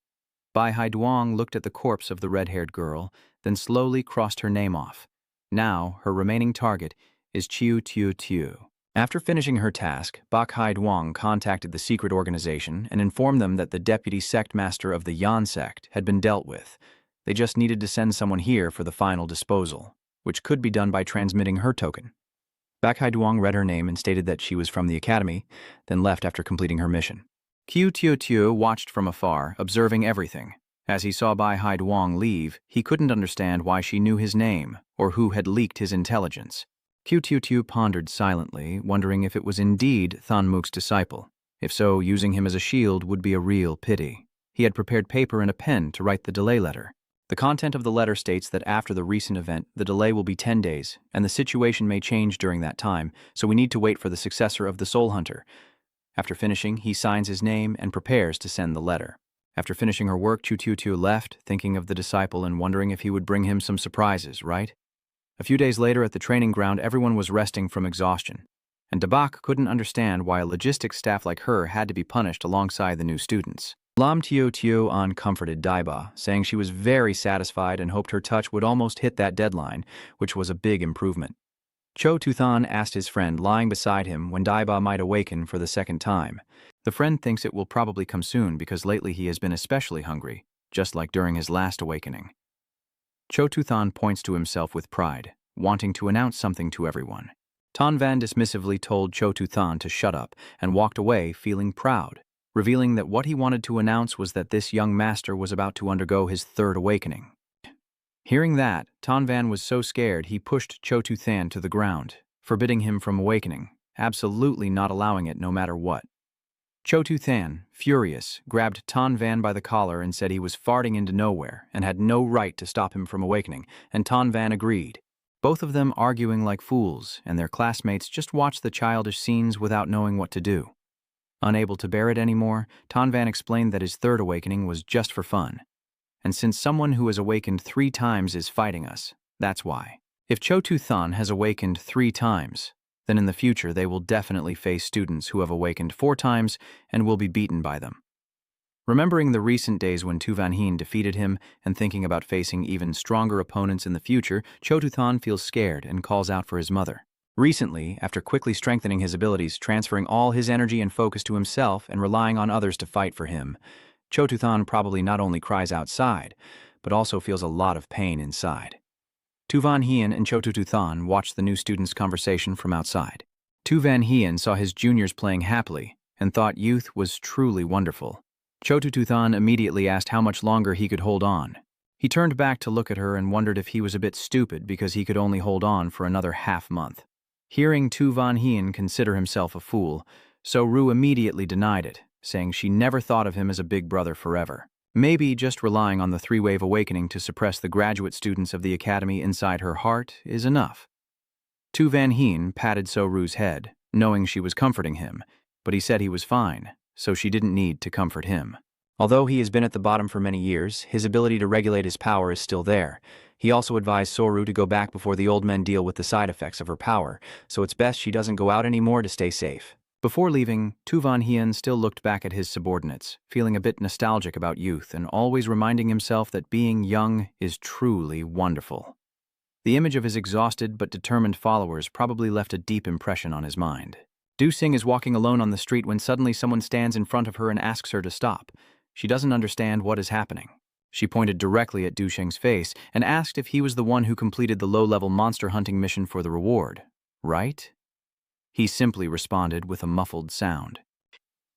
Bai Hai-Duong looked at the corpse of the red-haired girl, then slowly crossed her name off. Now, her remaining target is Chiu Tiu Tiu. After finishing her task, Bak Hai-Duong contacted the secret organization and informed them that the deputy sect master of the Yan sect had been dealt with. They just needed to send someone here for the final disposal, which could be done by transmitting her token. Bak Hai-Duong read her name and stated that she was from the academy, then left after completing her mission. Chiu Tiu Tiu watched from afar, observing everything. As he saw Bai Hai-Duong leave, he couldn't understand why she knew his name or who had leaked his intelligence. Chiu Tiu Tiu pondered silently, wondering if it was indeed Than Muk's disciple. If so, using him as a shield would be a real pity. He had prepared paper and a pen to write the delay letter. The content of the letter states that after the recent event, the delay will be 10 days, and the situation may change during that time, so we need to wait for the successor of the Soul Hunter. After finishing, he signs his name and prepares to send the letter. After finishing her work, Chiu Tiu Tiu left, thinking of the disciple and wondering if he would bring him some surprises, right? A few days later at the training ground, everyone was resting from exhaustion, and Dabak couldn't understand why a logistics staff like her had to be punished alongside the new students. Lam Tio Tio An comforted Daiba, saying she was very satisfied and hoped her touch would almost hit that deadline, which was a big improvement. Cho Tuthan asked his friend lying beside him when Daiba might awaken for the second time. The friend thinks it will probably come soon because lately he has been especially hungry, just like during his last awakening. Cho Tuthan points to himself with pride, wanting to announce something to everyone. Tan Van dismissively told Cho Tuthan to shut up and walked away feeling proud, revealing that what he wanted to announce was that this young master was about to undergo his third awakening. Hearing that, Tan Van was so scared he pushed Cho Tuthan to the ground, forbidding him from awakening, absolutely not allowing it no matter what. Cho Tuthan, furious, grabbed Tan Van by the collar and said he was farting into nowhere and had no right to stop him from awakening, and Tan Van agreed. Both of them arguing like fools, and their classmates just watched the childish scenes without knowing what to do. Unable to bear it anymore, Tan Van explained that his third awakening was just for fun. And since someone who has awakened 3 times is fighting us, that's why. If Cho Tuthan has awakened 3 times, then in the future they will definitely face students who have awakened 4 times and will be beaten by them. Remembering the recent days when Tu Van Hien defeated him and thinking about facing even stronger opponents in the future, Cho Tuthan feels scared and calls out for his mother. Recently, after quickly strengthening his abilities, transferring all his energy and focus to himself and relying on others to fight for him, Cho Tuthan probably not only cries outside, but also feels a lot of pain inside. Tu Van Hien and Cho Tuthan watched the new students' conversation from outside. Tu Van Hien saw his juniors playing happily and thought youth was truly wonderful. Cho Tuthan immediately asked how much longer he could hold on. He turned back to look at her and wondered if he was a bit stupid because he could only hold on for another half-month. Hearing Tu Van Hien consider himself a fool, So Ru immediately denied it, saying she never thought of him as a big brother forever. Maybe just relying on the 3-wave awakening to suppress the graduate students of the academy inside her heart is enough. Tu Van Hien patted So Ru's head, knowing she was comforting him, but he said he was fine, so she didn't need to comfort him. Although he has been at the bottom for many years, his ability to regulate his power is still there. He also advised Soru to go back before the old men deal with the side effects of her power, so it's best she doesn't go out anymore to stay safe. Before leaving, Tu Van Hien still looked back at his subordinates, feeling a bit nostalgic about youth and always reminding himself that being young is truly wonderful. The image of his exhausted but determined followers probably left a deep impression on his mind. Duchang is walking alone on the street when suddenly someone stands in front of her and asks her to stop. She doesn't understand what is happening. She pointed directly at Duchang's face and asked if he was the one who completed the low-level monster hunting mission for the reward. Right? He simply responded with a muffled sound.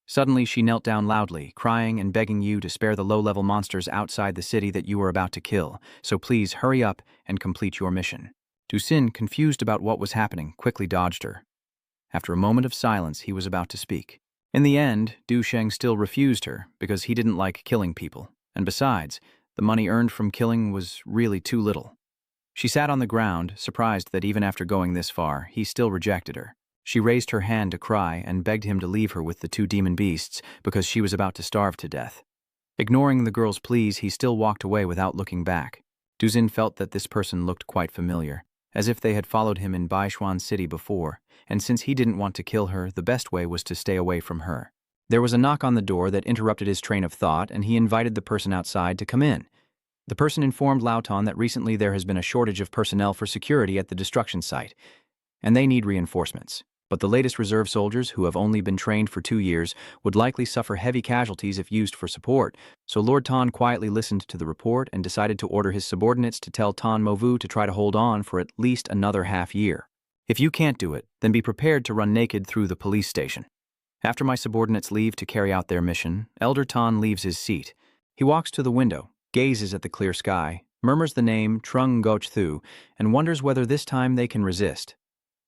Suddenly she knelt down loudly, crying and begging you to spare the low-level monsters outside the city that you were about to kill, so please hurry up and complete your mission. Duchang, confused about what was happening, quickly dodged her. After a moment of silence, he was about to speak. In the end, Duchang still refused her because he didn't like killing people, and besides, the money earned from killing was really too little. She sat on the ground, surprised that even after going this far, he still rejected her. She raised her hand to cry and begged him to leave her with the two demon beasts because she was about to starve to death. Ignoring the girl's pleas, he still walked away without looking back. Duchang felt that this person looked quite familiar, as if they had followed him in Bakshaw City before, and since he didn't want to kill her, the best way was to stay away from her. There was a knock on the door that interrupted his train of thought, and he invited the person outside to come in. The person informed Lauton that recently there has been a shortage of personnel for security at the destruction site, and they need reinforcements. But the latest reserve soldiers, who have only been trained for 2 years, would likely suffer heavy casualties if used for support, so Lord Tan quietly listened to the report and decided to order his subordinates to tell Tan Movu to try to hold on for at least another half year. If you can't do it, then be prepared to run naked through the police station. After my subordinates leave to carry out their mission, Elder Tan leaves his seat. He walks to the window, gazes at the clear sky, murmurs the name Trung Ngoc Thu, and wonders whether this time they can resist.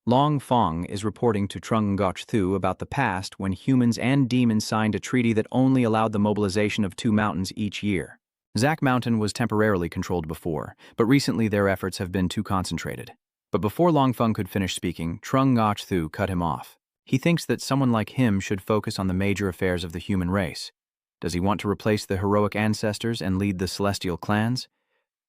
Long Fong is reporting to Trung Ngoc Thu about the past when humans and demons signed a treaty that only allowed the mobilization of 2 mountains each year. Zac Mountain was temporarily controlled before, but recently their efforts have been too concentrated. But before Long Feng could finish speaking, Trung Ngoc Thu cut him off. He thinks that someone like him should focus on the major affairs of the human race. Does he want to replace the heroic ancestors and lead the celestial clans?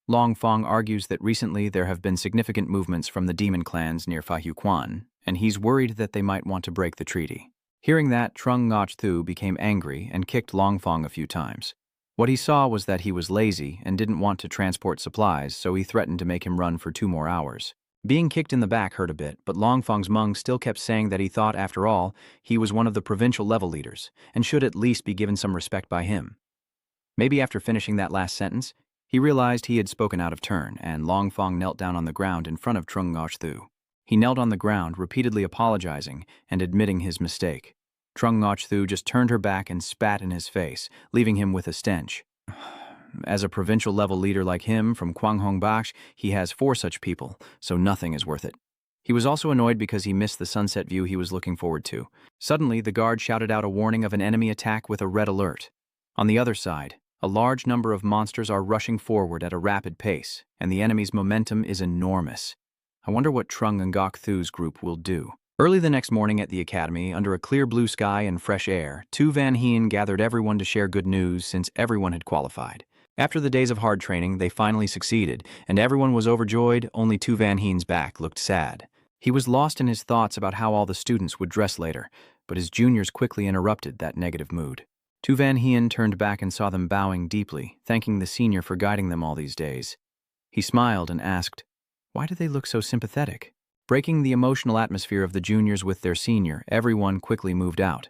Long Fong argues that recently there have been significant movements from the demon clans near Fa Hu Quan, and he's worried that they might want to break the treaty. Hearing that, Trung Ngoc Thu became angry and kicked Long Fong a few times. What he saw was that he was lazy and didn't want to transport supplies, so he threatened to make him run for 2 more hours. Being kicked in the back hurt a bit, but Long Fong's Meng still kept saying that he thought, after all, he was one of the provincial level leaders, and should at least be given some respect by him. Maybe after finishing that last sentence, he realized he had spoken out of turn, and Long Fong knelt down on the ground in front of Trung Ngoc Thu. He knelt on the ground, repeatedly apologizing and admitting his mistake. Trung Ngoc Thu just turned her back and spat in his face, leaving him with a stench. As a provincial-level leader like him from Kwanghong Baksh, he has 4 such people, so nothing is worth it. He was also annoyed because he missed the sunset view he was looking forward to. Suddenly, the guard shouted out a warning of an enemy attack with a red alert. On the other side, a large number of monsters are rushing forward at a rapid pace, and the enemy's momentum is enormous. I wonder what Trung Ngoc Thu's group will do. Early the next morning at the academy, under a clear blue sky and fresh air, Tu Van Hien gathered everyone to share good news since everyone had qualified. After the days of hard training, they finally succeeded, and everyone was overjoyed. Only Tu Van Hien's back looked sad. He was lost in his thoughts about how all the students would dress later, but his juniors quickly interrupted that negative mood. Tu Van Hien turned back and saw them bowing deeply, thanking the senior for guiding them all these days. He smiled and asked, "Why do they look so sympathetic?" Breaking the emotional atmosphere of the juniors with their senior, everyone quickly moved out.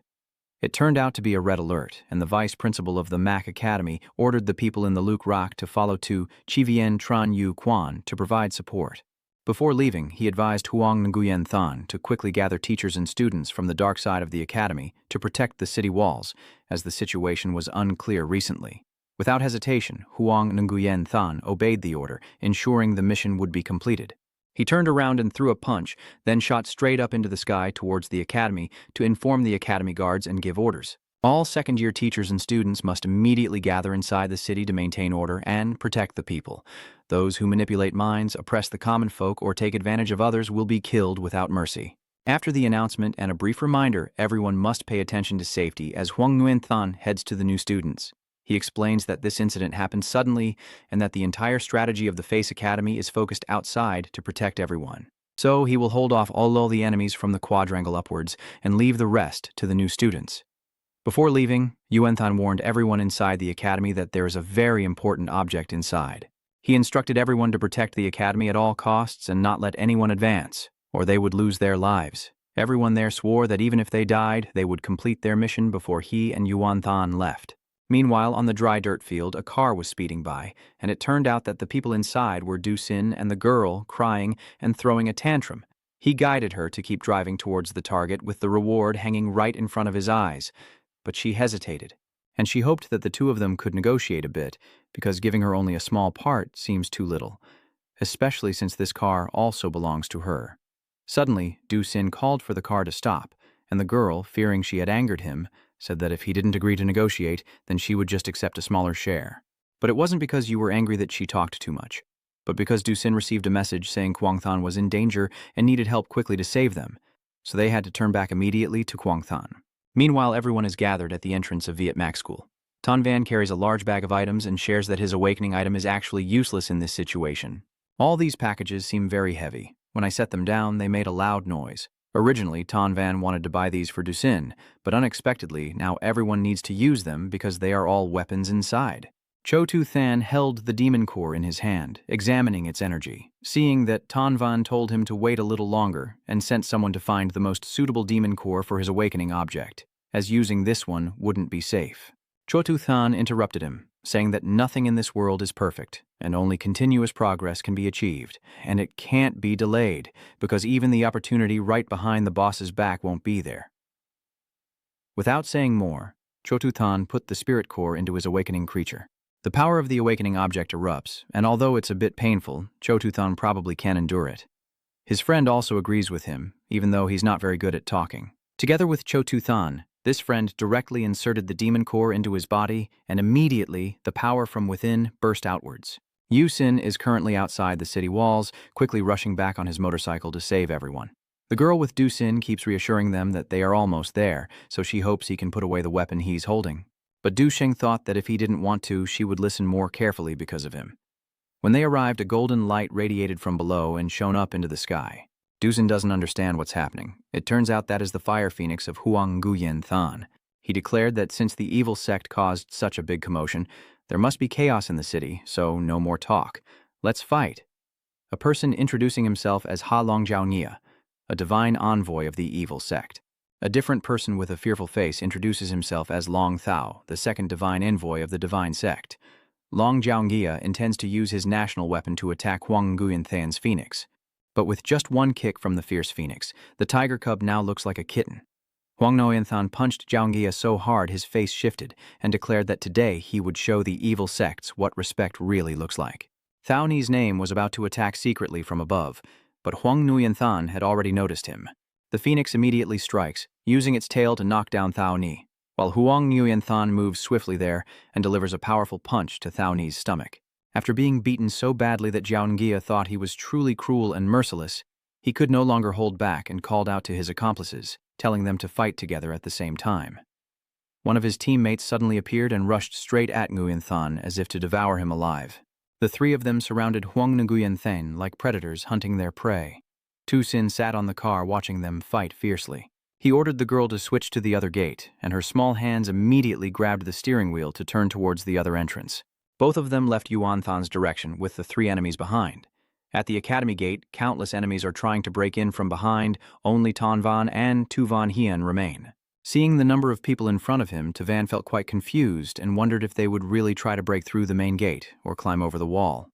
It turned out to be a red alert, and the vice principal of the Mac Academy ordered the people in the Luke Rock to follow to Chivien Tran Yu Quan to provide support. Before leaving, he advised Huang Nguyen Than to quickly gather teachers and students from the dark side of the academy to protect the city walls, as the situation was unclear recently. Without hesitation, Huang Nguyen Than obeyed the order, ensuring the mission would be completed. He turned around and threw a punch, then shot straight up into the sky towards the academy to inform the academy guards and give orders. All second-year teachers and students must immediately gather inside the city to maintain order and protect the people. Those who manipulate minds, oppress the common folk, or take advantage of others will be killed without mercy. After the announcement and a brief reminder, everyone must pay attention to safety as Huang Nguyen Than heads to the new students. He explains that this incident happened suddenly and that the entire strategy of the Face Academy is focused outside to protect everyone. So he will hold off all the enemies from the quadrangle upwards and leave the rest to the new students. Before leaving, Yuenthan warned everyone inside the academy that there is a very important object inside. He instructed everyone to protect the academy at all costs and not let anyone advance, or they would lose their lives. Everyone there swore that even if they died, they would complete their mission before he and Yuenthan left. Meanwhile, on the dry dirt field, a car was speeding by, and it turned out that the people inside were Dusin and the girl, crying and throwing a tantrum. He guided her to keep driving towards the target with the reward hanging right in front of his eyes, but she hesitated, and she hoped that the two of them could negotiate a bit, because giving her only a small part seems too little, especially since this car also belongs to her. Suddenly, Dusin called for the car to stop, and the girl, fearing she had angered him, said that if he didn't agree to negotiate, then she would just accept a smaller share. But it wasn't because you were angry that she talked too much, but because Dusin received a message saying Quangthan was in danger and needed help quickly to save them, so they had to turn back immediately to Quangthan. Meanwhile, everyone is gathered at the entrance of Viet Mac School. Tan Van carries a large bag of items and shares that his awakening item is actually useless in this situation. All these packages seem very heavy. When I set them down, they made a loud noise. Originally, Tan Van wanted to buy these for Dusin, but unexpectedly, now everyone needs to use them because they are all weapons inside. Cho Tu Than held the demon core in his hand, examining its energy, seeing that Tan Van told him to wait a little longer and sent someone to find the most suitable demon core for his awakening object, as using this one wouldn't be safe. Cho Tu Than interrupted him, saying that nothing in this world is perfect, and only continuous progress can be achieved, and it can't be delayed, because even the opportunity right behind the boss's back won't be there. Without saying more, Cho Tu Than put the spirit core into his awakening creature. The power of the awakening object erupts, and although it's a bit painful, Cho Tu Than probably can endure it. His friend also agrees with him, even though he's not very good at talking. Together with Cho Tu Than, this friend directly inserted the demon core into his body, and immediately the power from within burst outwards. Yusin is currently outside the city walls, quickly rushing back on his motorcycle to save everyone. The girl with Dusin keeps reassuring them that they are almost there, so she hopes he can put away the weapon he's holding. But Duchang thought that if he didn't want to, she would listen more carefully because of him. When they arrived, a golden light radiated from below and shone up into the sky. Dusin doesn't understand what's happening. It turns out that is the fire phoenix of Huang Nguyen Than. He declared that since the evil sect caused such a big commotion, there must be chaos in the city, so no more talk. Let's fight. A person introducing himself as Ha Long Jiao Nia, a divine envoy of the evil sect. A different person with a fearful face introduces himself as Long Thao, the second divine envoy of the divine sect. Long Jiaongia intends to use his national weapon to attack Huang Nguyen Than's phoenix. But with just one kick from the fierce phoenix, the tiger cub now looks like a kitten. Huang Nguyen Than punched Jiaongia so hard his face shifted and declared that today he would show the evil sects what respect really looks like. Thao Ni's name was about to attack secretly from above, but Huang Nguyen Than had already noticed him. The phoenix immediately strikes, using its tail to knock down Thao Ni, while Huang Nguyen Than moves swiftly there and delivers a powerful punch to Thao Ni's stomach. After being beaten so badly that Jiaongia thought he was truly cruel and merciless, he could no longer hold back and called out to his accomplices, telling them to fight together at the same time. One of his teammates suddenly appeared and rushed straight at Nguyen Than as if to devour him alive. The three of them surrounded Huang Nguyen Than like predators hunting their prey. Tu Sin sat on the car watching them fight fiercely. He ordered the girl to switch to the other gate, and her small hands immediately grabbed the steering wheel to turn towards the other entrance. Both of them left Yuan Than's direction with the three enemies behind. At the academy gate, countless enemies are trying to break in from behind. Only Tan Van and Tu Van Hien remain. Seeing the number of people in front of him, Tu Van felt quite confused and wondered if they would really try to break through the main gate or climb over the wall.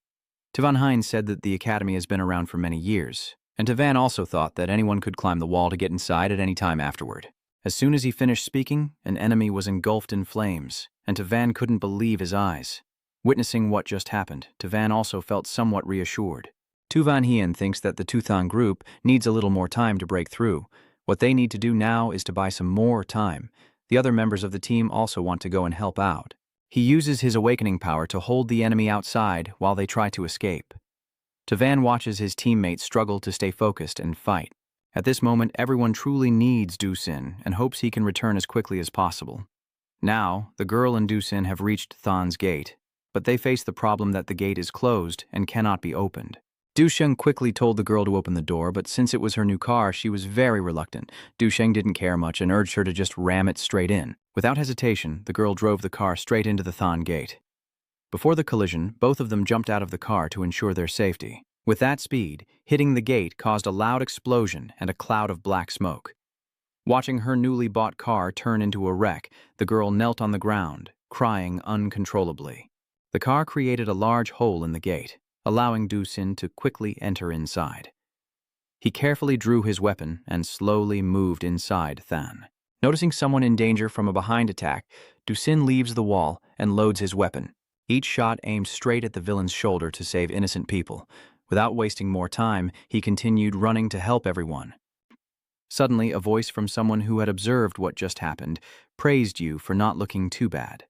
Tu Van Hien said that the academy has been around for many years, and Tu Van also thought that anyone could climb the wall to get inside at any time afterward. As soon as he finished speaking, an enemy was engulfed in flames, and Tu Van couldn't believe his eyes. Witnessing what just happened, Tu Van also felt somewhat reassured. Tu Van Hien thinks that the Tu Than group needs a little more time to break through. What they need to do now is to buy some more time. The other members of the team also want to go and help out. He uses his awakening power to hold the enemy outside while they try to escape. Tu Van watches his teammates struggle to stay focused and fight. At this moment, everyone truly needs Du Sin and hopes he can return as quickly as possible. Now, the girl and Dusin have reached Than's gate, but they face the problem that the gate is closed and cannot be opened. Duchang quickly told the girl to open the door, but since it was her new car, she was very reluctant. Duchang didn't care much and urged her to just ram it straight in. Without hesitation, the girl drove the car straight into the Than gate. Before the collision, both of them jumped out of the car to ensure their safety. With that speed, hitting the gate caused a loud explosion and a cloud of black smoke. Watching her newly bought car turn into a wreck, the girl knelt on the ground, crying uncontrollably. The car created a large hole in the gate, allowing Dusin to quickly enter inside. He carefully drew his weapon and slowly moved inside Than. Noticing someone in danger from a behind attack, Dusin leaves the wall and loads his weapon, each shot aimed straight at the villain's shoulder to save innocent people. Without wasting more time, he continued running to help everyone. Suddenly, a voice from someone who had observed what just happened praised you for not looking too bad.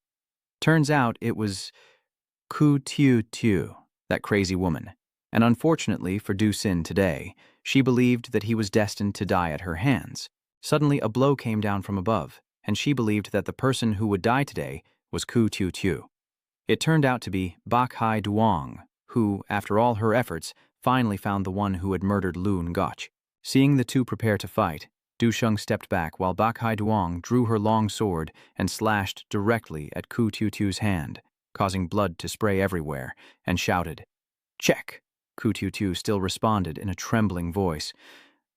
Turns out it was Ku Tiu Tiu, that crazy woman. And unfortunately for Dusin today, she believed that he was destined to die at her hands. Suddenly, a blow came down from above, and she believed that the person who would die today was Ku Tiu Tiu. It turned out to be Bakshaw Duang, who, after all her efforts, finally found the one who had murdered Loon Gotch. Seeing the two prepare to fight, Duchang stepped back while Bakshaw Duang drew her long sword and slashed directly at Ku Tiu Tiu's hand, causing blood to spray everywhere, and shouted, "Check!" Ku Tiu Tiu still responded in a trembling voice,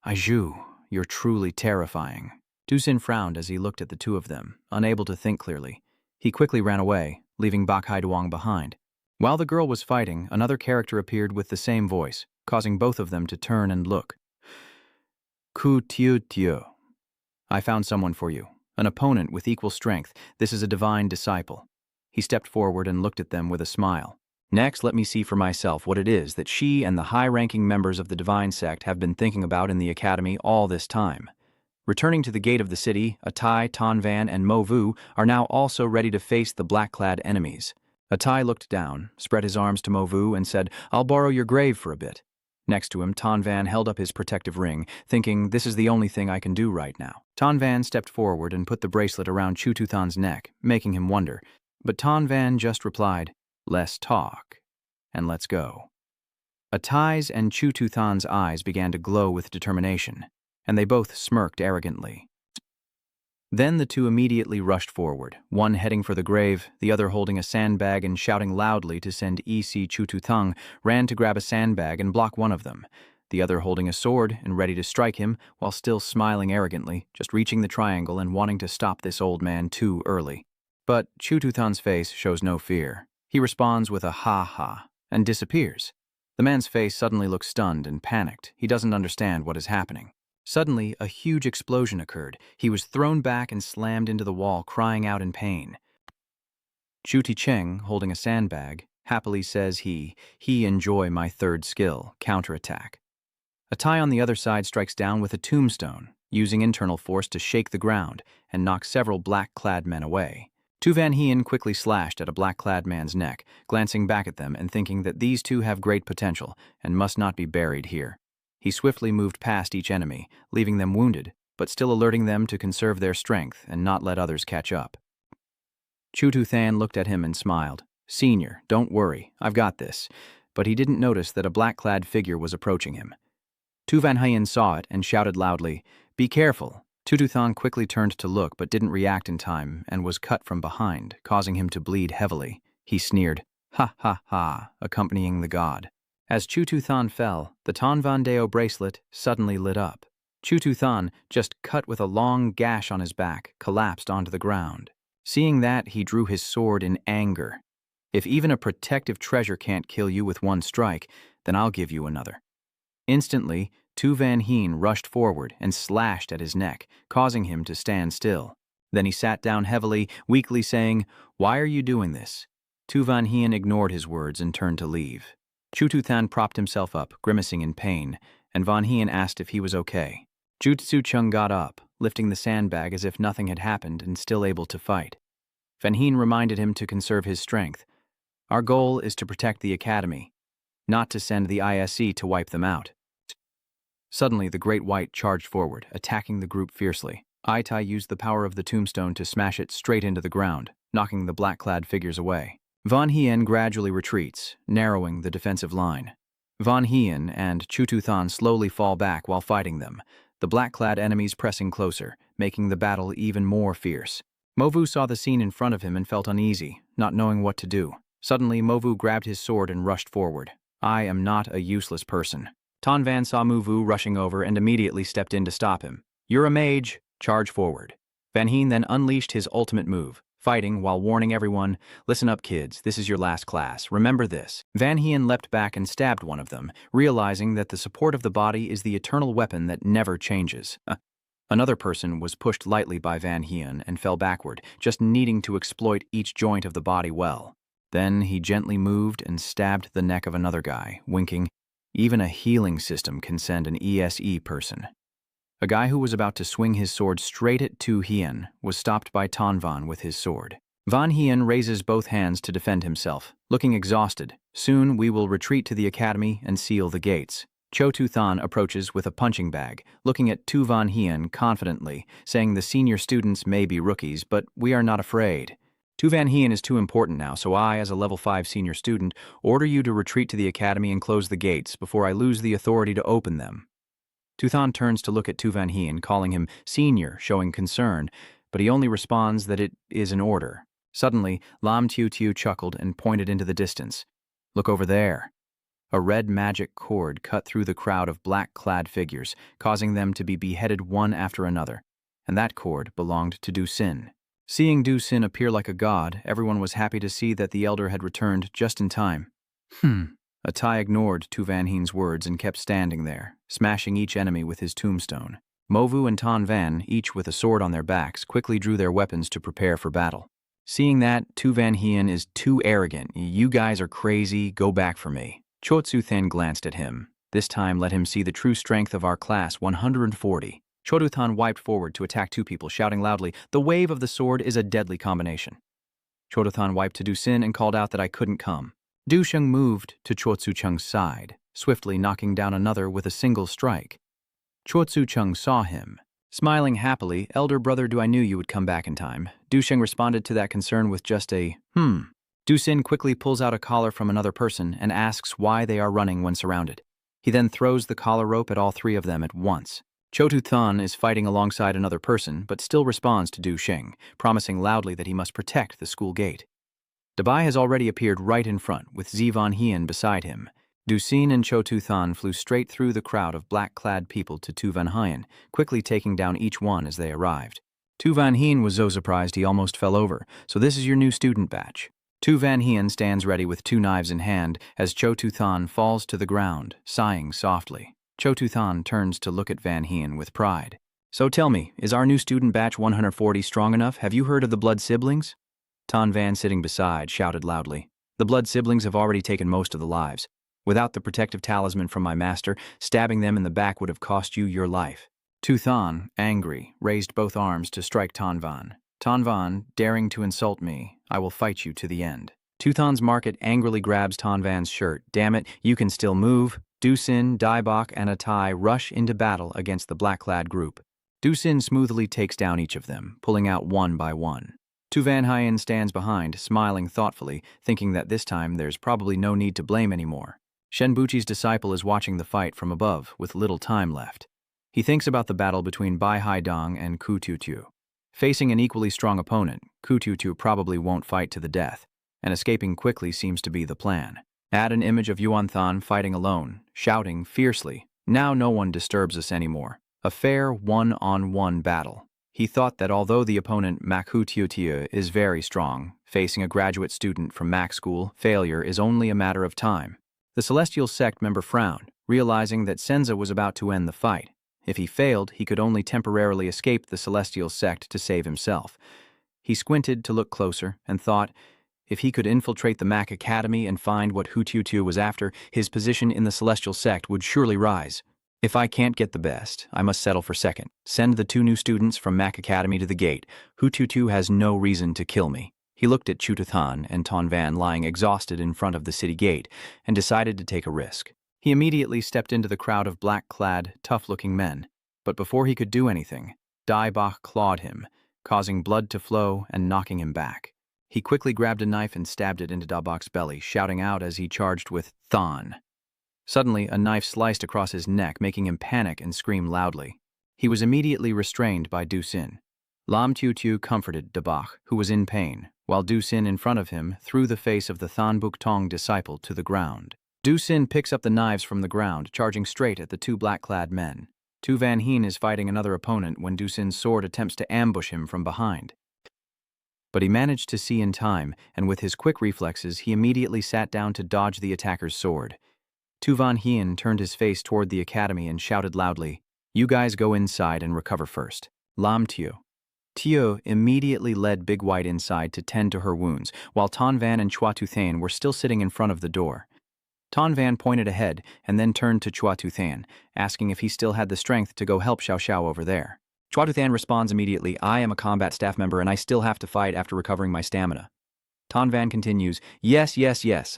"Aiju, you're truly terrifying." Dusin frowned as he looked at the two of them, unable to think clearly. He quickly ran away, leaving Bakshaw Duang behind. While the girl was fighting, another character appeared with the same voice, causing both of them to turn and look. Ku Tiu Tiu, I found someone for you, an opponent with equal strength. This is a divine disciple. He stepped forward and looked at them with a smile. Next, let me see for myself what it is that she and the high-ranking members of the divine sect have been thinking about in the academy all this time. Returning to the gate of the city, Atai, Tanvan, and Mo Vu are now also ready to face the black-clad enemies. Atai looked down, spread his arms to Mo Vu, and said, "I'll borrow your grave for a bit." Next to him, Tanvan held up his protective ring, thinking, "This is the only thing I can do right now." Tanvan stepped forward and put the bracelet around Chu Tu Than's neck, making him wonder. But Tanvan just replied, "Less talk, and let's go." Atai's and Chu Tu Than's eyes began to glow with determination, and they both smirked arrogantly. Then the two immediately rushed forward, one heading for the grave, the other holding a sandbag and shouting loudly to send E.C. Chu Tu Thang, ran to grab a sandbag and block one of them, the other holding a sword and ready to strike him while still smiling arrogantly, just reaching the triangle and wanting to stop this old man too early. But Chu Tu Than's face shows no fear. He responds with a ha-ha and disappears. The man's face suddenly looks stunned and panicked. He doesn't understand what is happening. Suddenly, a huge explosion occurred. He was thrown back and slammed into the wall, crying out in pain. Chu Ticheng, holding a sandbag, happily says he enjoy my third skill, counterattack. Atai on the other side strikes down with a tombstone, using internal force to shake the ground and knock several black-clad men away. Tu Van Hien quickly slashed at a black-clad man's neck, glancing back at them and thinking that these two have great potential and must not be buried here. He swiftly moved past each enemy, leaving them wounded, but still alerting them to conserve their strength and not let others catch up. Chu Tu Than looked at him and smiled. "Senior, don't worry, I've got this." But he didn't notice that a black-clad figure was approaching him. Tu Van Hien saw it and shouted loudly, "Be careful." Tu Tu Than quickly turned to look but didn't react in time and was cut from behind, causing him to bleed heavily. He sneered, "Ha ha ha," accompanying the god. As Chu Tu Than fell, the Tanvan Deo bracelet suddenly lit up. Chu Tu Than, just cut with a long gash on his back, collapsed onto the ground. Seeing that, he drew his sword in anger. "If even a protective treasure can't kill you with one strike, then I'll give you another." Instantly, Tu Van Hien rushed forward and slashed at his neck, causing him to stand still. Then he sat down heavily, weakly saying, "Why are you doing this?" Tu Van Hien ignored his words and turned to leave. Chu Tu Than propped himself up, grimacing in pain, and Van Hien asked if he was okay. Jutsu Chung got up, lifting the sandbag as if nothing had happened and still able to fight. Van Hien reminded him to conserve his strength. "Our goal is to protect the academy, not to send the ISC to wipe them out." Suddenly, the Great White charged forward, attacking the group fiercely. Aitai used the power of the tombstone to smash it straight into the ground, knocking the black-clad figures away. Van Hien gradually retreats, narrowing the defensive line. Van Hien and Chututhan slowly fall back while fighting them, the black-clad enemies pressing closer, making the battle even more fierce. Movu saw the scene in front of him and felt uneasy, not knowing what to do. Suddenly, Movu grabbed his sword and rushed forward. I am not a useless person. Tonvan saw Movu rushing over and immediately stepped in to stop him. You're a mage. Charge forward. Van Hien then unleashed his ultimate move, fighting while warning everyone, listen up kids, this is your last class, remember this. Van Hien leapt back and stabbed one of them, realizing that the support of the body is the eternal weapon that never changes. Another person was pushed lightly by Van Hien and fell backward, just needing to exploit each joint of the body well. Then he gently moved and stabbed the neck of another guy, winking, even a healing system can send an ESE person. A guy who was about to swing his sword straight at Tu Hien was stopped by Tonvan with his sword. Van Hien raises both hands to defend himself, looking exhausted. Soon we will retreat to the academy and seal the gates. Cho Tu Than approaches with a punching bag, looking at Tu Van Hien confidently, saying the senior students may be rookies, but we are not afraid. Tu Van Hien is too important now, so I, as a level 5 senior student, order you to retreat to the academy and close the gates before I lose the authority to open them. Tuthan turns to look at Tu Van Hien, calling him senior, showing concern, but he only responds that it is an order. Suddenly, Lam Tiu Tiu chuckled and pointed into the distance. Look over there. A red magic cord cut through the crowd of black-clad figures, causing them to be beheaded one after another, and that cord belonged to Du Sin. Seeing Du Sin appear like a god, everyone was happy to see that the elder had returned just in time. Atai ignored Tu Van Hien's words and kept standing there, smashing each enemy with his tombstone. Movu and Ton Van, each with a sword on their backs, quickly drew their weapons to prepare for battle. Seeing that, Tu Van Hien is too arrogant. You guys are crazy, go back for me. Chotsu Than glanced at him. This time let him see the true strength of our class 140. Choduthan wiped forward to attack two people, shouting loudly, the wave of the sword is a deadly combination. Choduthan wiped to Du Sin and called out that I couldn't come. Duchang moved to Chotsu Chung's side, swiftly knocking down another with a single strike. Chotsu Chung saw him. Smiling happily, elder brother, I knew you would come back in time. Duchang responded to that concern with just a, Du Sin quickly pulls out a collar from another person and asks why they are running when surrounded. He then throws the collar rope at all three of them at once. Chotu Than is fighting alongside another person, but still responds to Du Xing, promising loudly that he must protect the school gate. Dabai has already appeared right in front, with Zi Van Hien beside him. Du Sin and Chotu Than flew straight through the crowd of black-clad people to Tu Van Hien, quickly taking down each one as they arrived. Tu Van Hien was so surprised he almost fell over, so this is your new student batch. Tu Van Hien stands ready with two knives in hand as Chotu Than falls to the ground, sighing softly. Chotu Than turns to look at Van Hien with pride. So tell me, is our new student batch 140 strong enough? Have you heard of the blood siblings? Tan Van, sitting beside, shouted loudly. The blood siblings have already taken most of the lives. Without the protective talisman from my master, stabbing them in the back would have cost you your life. Tu Than, angry, raised both arms to strike Tan Van. Tan Van, daring to insult me, I will fight you to the end. Tu Than's market angrily grabs Tan Van's shirt. Damn it, you can still move. Du Sin, Dai Bok, and Atai rush into battle against the black-clad group. Du Sin smoothly takes down each of them, pulling out one by one. Tu Van Hien stands behind, smiling thoughtfully, thinking that this time there's probably no need to blame anymore. Shenbuchi's disciple is watching the fight from above, with little time left. He thinks about the battle between Bai Haidong and Ku Tutu. Facing an equally strong opponent, Ku Tutu probably won't fight to the death, and escaping quickly seems to be the plan. Add an image of Yuan Than fighting alone, shouting fiercely, now no one disturbs us anymore. A fair one-on-one battle. He thought that although the opponent Makhu Tiutia is very strong, facing a graduate student from Mac School, failure is only a matter of time. The Celestial Sect member frowned, realizing that Senza was about to end the fight. If he failed, he could only temporarily escape the Celestial Sect to save himself. He squinted to look closer and thought, if he could infiltrate the Mac Academy and find what Hu Tiutia was after, his position in the Celestial Sect would surely rise. If I can't get the best, I must settle for second. Send the two new students from Mac Academy to the gate. Hu Tutu has no reason to kill me. He looked at Chutathan and Ton Van lying exhausted in front of the city gate and decided to take a risk. He immediately stepped into the crowd of black-clad, tough-looking men. But before he could do anything, Dai Bach clawed him, causing blood to flow and knocking him back. He quickly grabbed a knife and stabbed it into Da Bach's belly, shouting out as he charged with Thon. Suddenly, a knife sliced across his neck, making him panic and scream loudly. He was immediately restrained by Du Sin. Lam Tiu Tiu comforted Da Bach, who was in pain, while Du Sin in front of him threw the face of the Than Buk Tong disciple to the ground. Du Sin picks up the knives from the ground, charging straight at the two black-clad men. Tu Van Hien is fighting another opponent when Du Sin's sword attempts to ambush him from behind. But he managed to see in time, and with his quick reflexes, he immediately sat down to dodge the attacker's sword. Tu Van Hien turned his face toward the academy and shouted loudly, "You guys go inside and recover first." Lam Tio. Tio immediately led Big White inside to tend to her wounds, while Ton Van and Chua Tu Than were still sitting in front of the door. Ton Van pointed ahead and then turned to Chua Tu Than, asking if he still had the strength to go help Xiao Xiao over there. Chua Tu Than responds immediately, "I am a combat staff member and I still have to fight after recovering my stamina." Ton Van continues, Yes,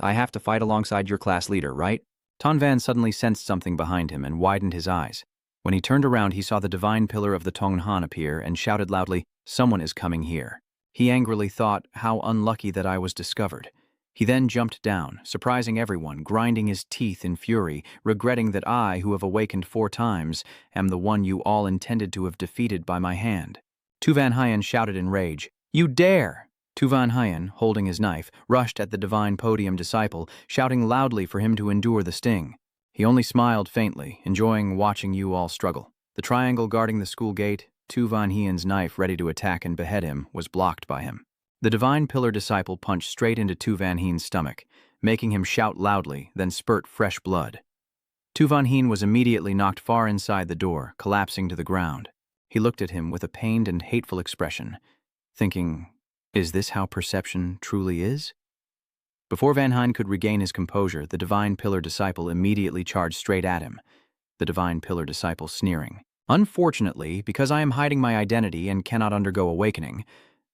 I have to fight alongside your class leader, right?" Ton Van suddenly sensed something behind him and widened his eyes. When he turned around, he saw the divine pillar of the Tong Han appear and shouted loudly, "Someone is coming here." He angrily thought, "How unlucky that I was discovered." He then jumped down, surprising everyone, grinding his teeth in fury, regretting that I, who have awakened 4 times, am the one you all intended to have defeated by my hand. Tu Van Hien shouted in rage, "You dare!" Tu Van Hien, holding his knife, rushed at the divine podium disciple, shouting loudly for him to endure the sting. He only smiled faintly, enjoying watching you all struggle. The triangle guarding the school gate, Tu Van Hien's knife ready to attack and behead him, was blocked by him. The divine pillar disciple punched straight into Tu Van Hien's stomach, making him shout loudly, then spurt fresh blood. Tu Van Hien was immediately knocked far inside the door, collapsing to the ground. He looked at him with a pained and hateful expression, thinking, is this how perception truly is? Before Van Hien could regain his composure, the divine pillar disciple immediately charged straight at him, the divine pillar disciple sneering. Unfortunately, because I am hiding my identity and cannot undergo awakening,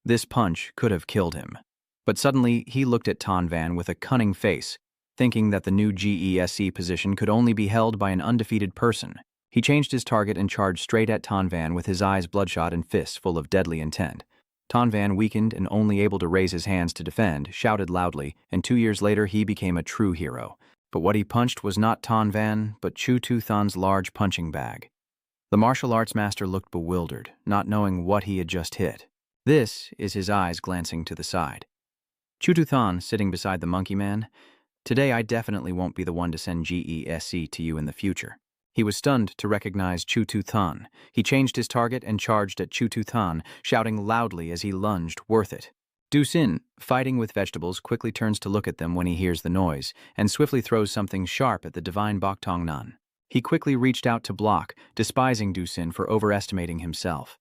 this punch could have killed him. But suddenly, he looked at Ton Van with a cunning face, thinking that the new GESC position could only be held by an undefeated person. He changed his target and charged straight at Ton Van with his eyes bloodshot and fists full of deadly intent. Ton Van, weakened and only able to raise his hands to defend, shouted loudly, and 2 years later he became a true hero. But what he punched was not Ton Van, but Chu Tu Than's large punching bag. The martial arts master looked bewildered, not knowing what he had just hit. This is his eyes glancing to the side. Chu Tu Than, sitting beside the monkey man, "Today I definitely won't be the one to send GESC to you in the future." He was stunned to recognize Chu Tu Than. He changed his target and charged at Chu Tu Than, shouting loudly as he lunged, "Worth it." Du Sin, fighting with vegetables, quickly turns to look at them when he hears the noise, and swiftly throws something sharp at the divine Bok Tong Nan. He quickly reached out to block, despising Du Sin for overestimating himself.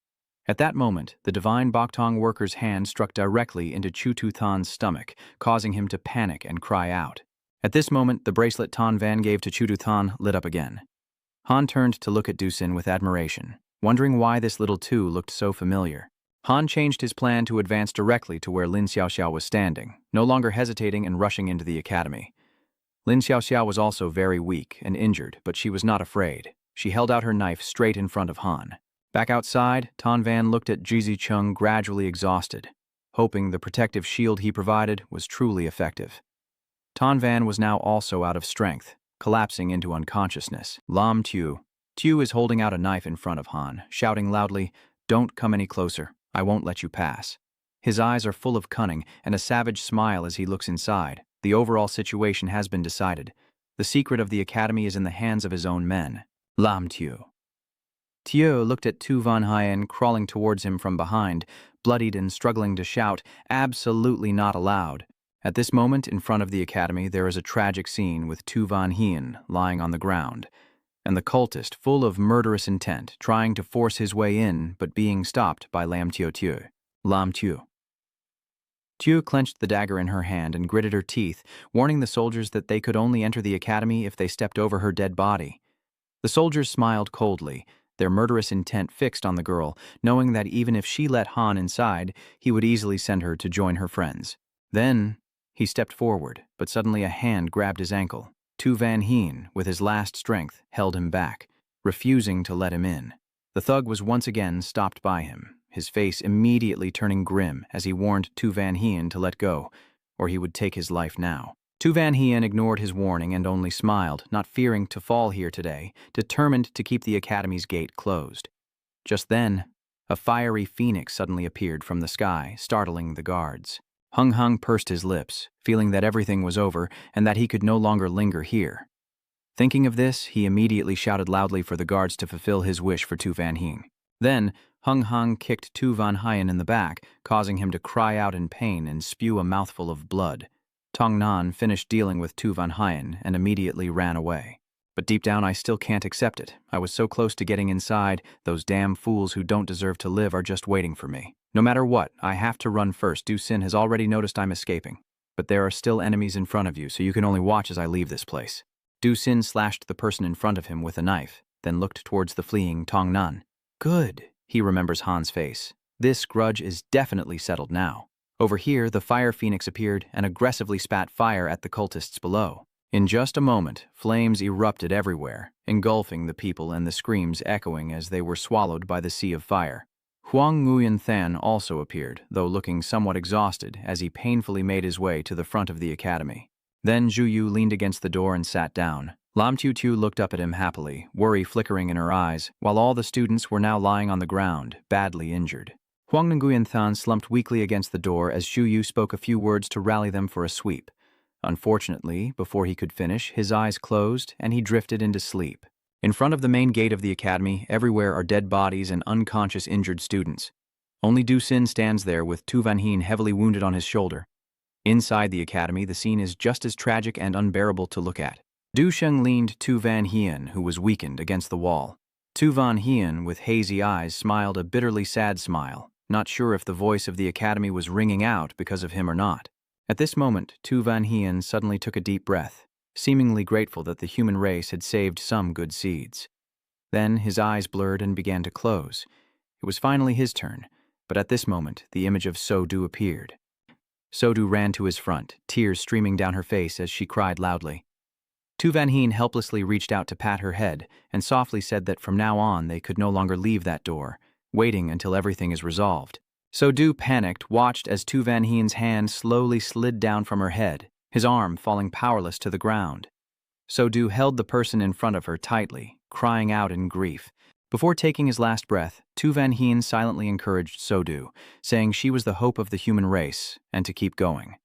At that moment, the divine Bok Tong worker's hand struck directly into Chu Tu Than's stomach, causing him to panic and cry out. At this moment, the bracelet Ton Van gave to Chu Tu Than lit up again. Han turned to look at Du Sin with admiration, wondering why this little two looked so familiar. Han changed his plan to advance directly to where Lin Xiaoxiao was standing, no longer hesitating and rushing into the academy. Lin Xiaoxiao was also very weak and injured, but she was not afraid. She held out her knife straight in front of Han. Back outside, Ton Van looked at Jizi Chung gradually exhausted, hoping the protective shield he provided was truly effective. Ton Van was now also out of strength, collapsing into unconsciousness. Lam Tiu. Tiu is holding out a knife in front of Han, shouting loudly, "Don't come any closer. I won't let you pass." His eyes are full of cunning and a savage smile as he looks inside. The overall situation has been decided. The secret of the academy is in the hands of his own men. Lam Tiu. Tiu looked at Tu Van Hien crawling towards him from behind, bloodied and struggling to shout, "Absolutely not allowed." At this moment, in front of the academy, there is a tragic scene with Tu Van Hien lying on the ground, and the cultist, full of murderous intent, trying to force his way in, but being stopped by Lam Tiu Tiu. Lam Tiu. Tiu clenched the dagger in her hand and gritted her teeth, warning the soldiers that they could only enter the academy if they stepped over her dead body. The soldiers smiled coldly, their murderous intent fixed on the girl, knowing that even if she let Han inside, he would easily send her to join her friends. Then he stepped forward, but suddenly a hand grabbed his ankle. Tu Van Hien, with his last strength, held him back, refusing to let him in. The thug was once again stopped by him, his face immediately turning grim as he warned Tu Van Hien to let go, or he would take his life now. Tu Van Hien ignored his warning and only smiled, not fearing to fall here today, determined to keep the academy's gate closed. Just then, a fiery phoenix suddenly appeared from the sky, startling the guards. Hung Hung pursed his lips, feeling that everything was over and that he could no longer linger here. Thinking of this, he immediately shouted loudly for the guards to fulfill his wish for Tu Van Hien. Then, Hung Hung kicked Tu Van Hien in the back, causing him to cry out in pain and spew a mouthful of blood. Tong Nan finished dealing with Tu Van Hien and immediately ran away. But deep down I still can't accept it. I was so close to getting inside, those damn fools who don't deserve to live are just waiting for me. No matter what, I have to run first. Du Sin has already noticed I'm escaping. But there are still enemies in front of you, so you can only watch as I leave this place. Du Sin slashed the person in front of him with a knife, then looked towards the fleeing Tong Nan. Good, he remembers Han's face. This grudge is definitely settled now. Over here, the fire phoenix appeared and aggressively spat fire at the cultists below. In just a moment, flames erupted everywhere, engulfing the people and the screams echoing as they were swallowed by the sea of fire. Huang Nguyen Than also appeared, though looking somewhat exhausted as he painfully made his way to the front of the academy. Then Zhu Yu leaned against the door and sat down. Lam Tiu Tiu looked up at him happily, worry flickering in her eyes, while all the students were now lying on the ground, badly injured. Huang Nguyen Than slumped weakly against the door as Zhu Yu spoke a few words to rally them for a sweep. Unfortunately, before he could finish, his eyes closed and he drifted into sleep. In front of the main gate of the academy, everywhere are dead bodies and unconscious injured students. Only Du Sin stands there with Tu Van Hien heavily wounded on his shoulder. Inside the academy, the scene is just as tragic and unbearable to look at. Duchang leaned Tu Van Hien, who was weakened, against the wall. Tu Van Hien, with hazy eyes, smiled a bitterly sad smile, not sure if the voice of the academy was ringing out because of him or not. At this moment, Tu Van Hien suddenly took a deep breath, seemingly grateful that the human race had saved some good seeds. Then his eyes blurred and began to close. It was finally his turn, but at this moment, the image of So-Du appeared. So-Du ran to his front, tears streaming down her face as she cried loudly. Tu Van Hien helplessly reached out to pat her head and softly said that from now on they could no longer leave that door, waiting until everything is resolved. So-Du, panicked, watched as Tu Van Hien's hand slowly slid down from her head, his arm falling powerless to the ground. So-Du held the person in front of her tightly, crying out in grief. Before taking his last breath, Tu Van Hien silently encouraged So-Du, saying she was the hope of the human race, and to keep going.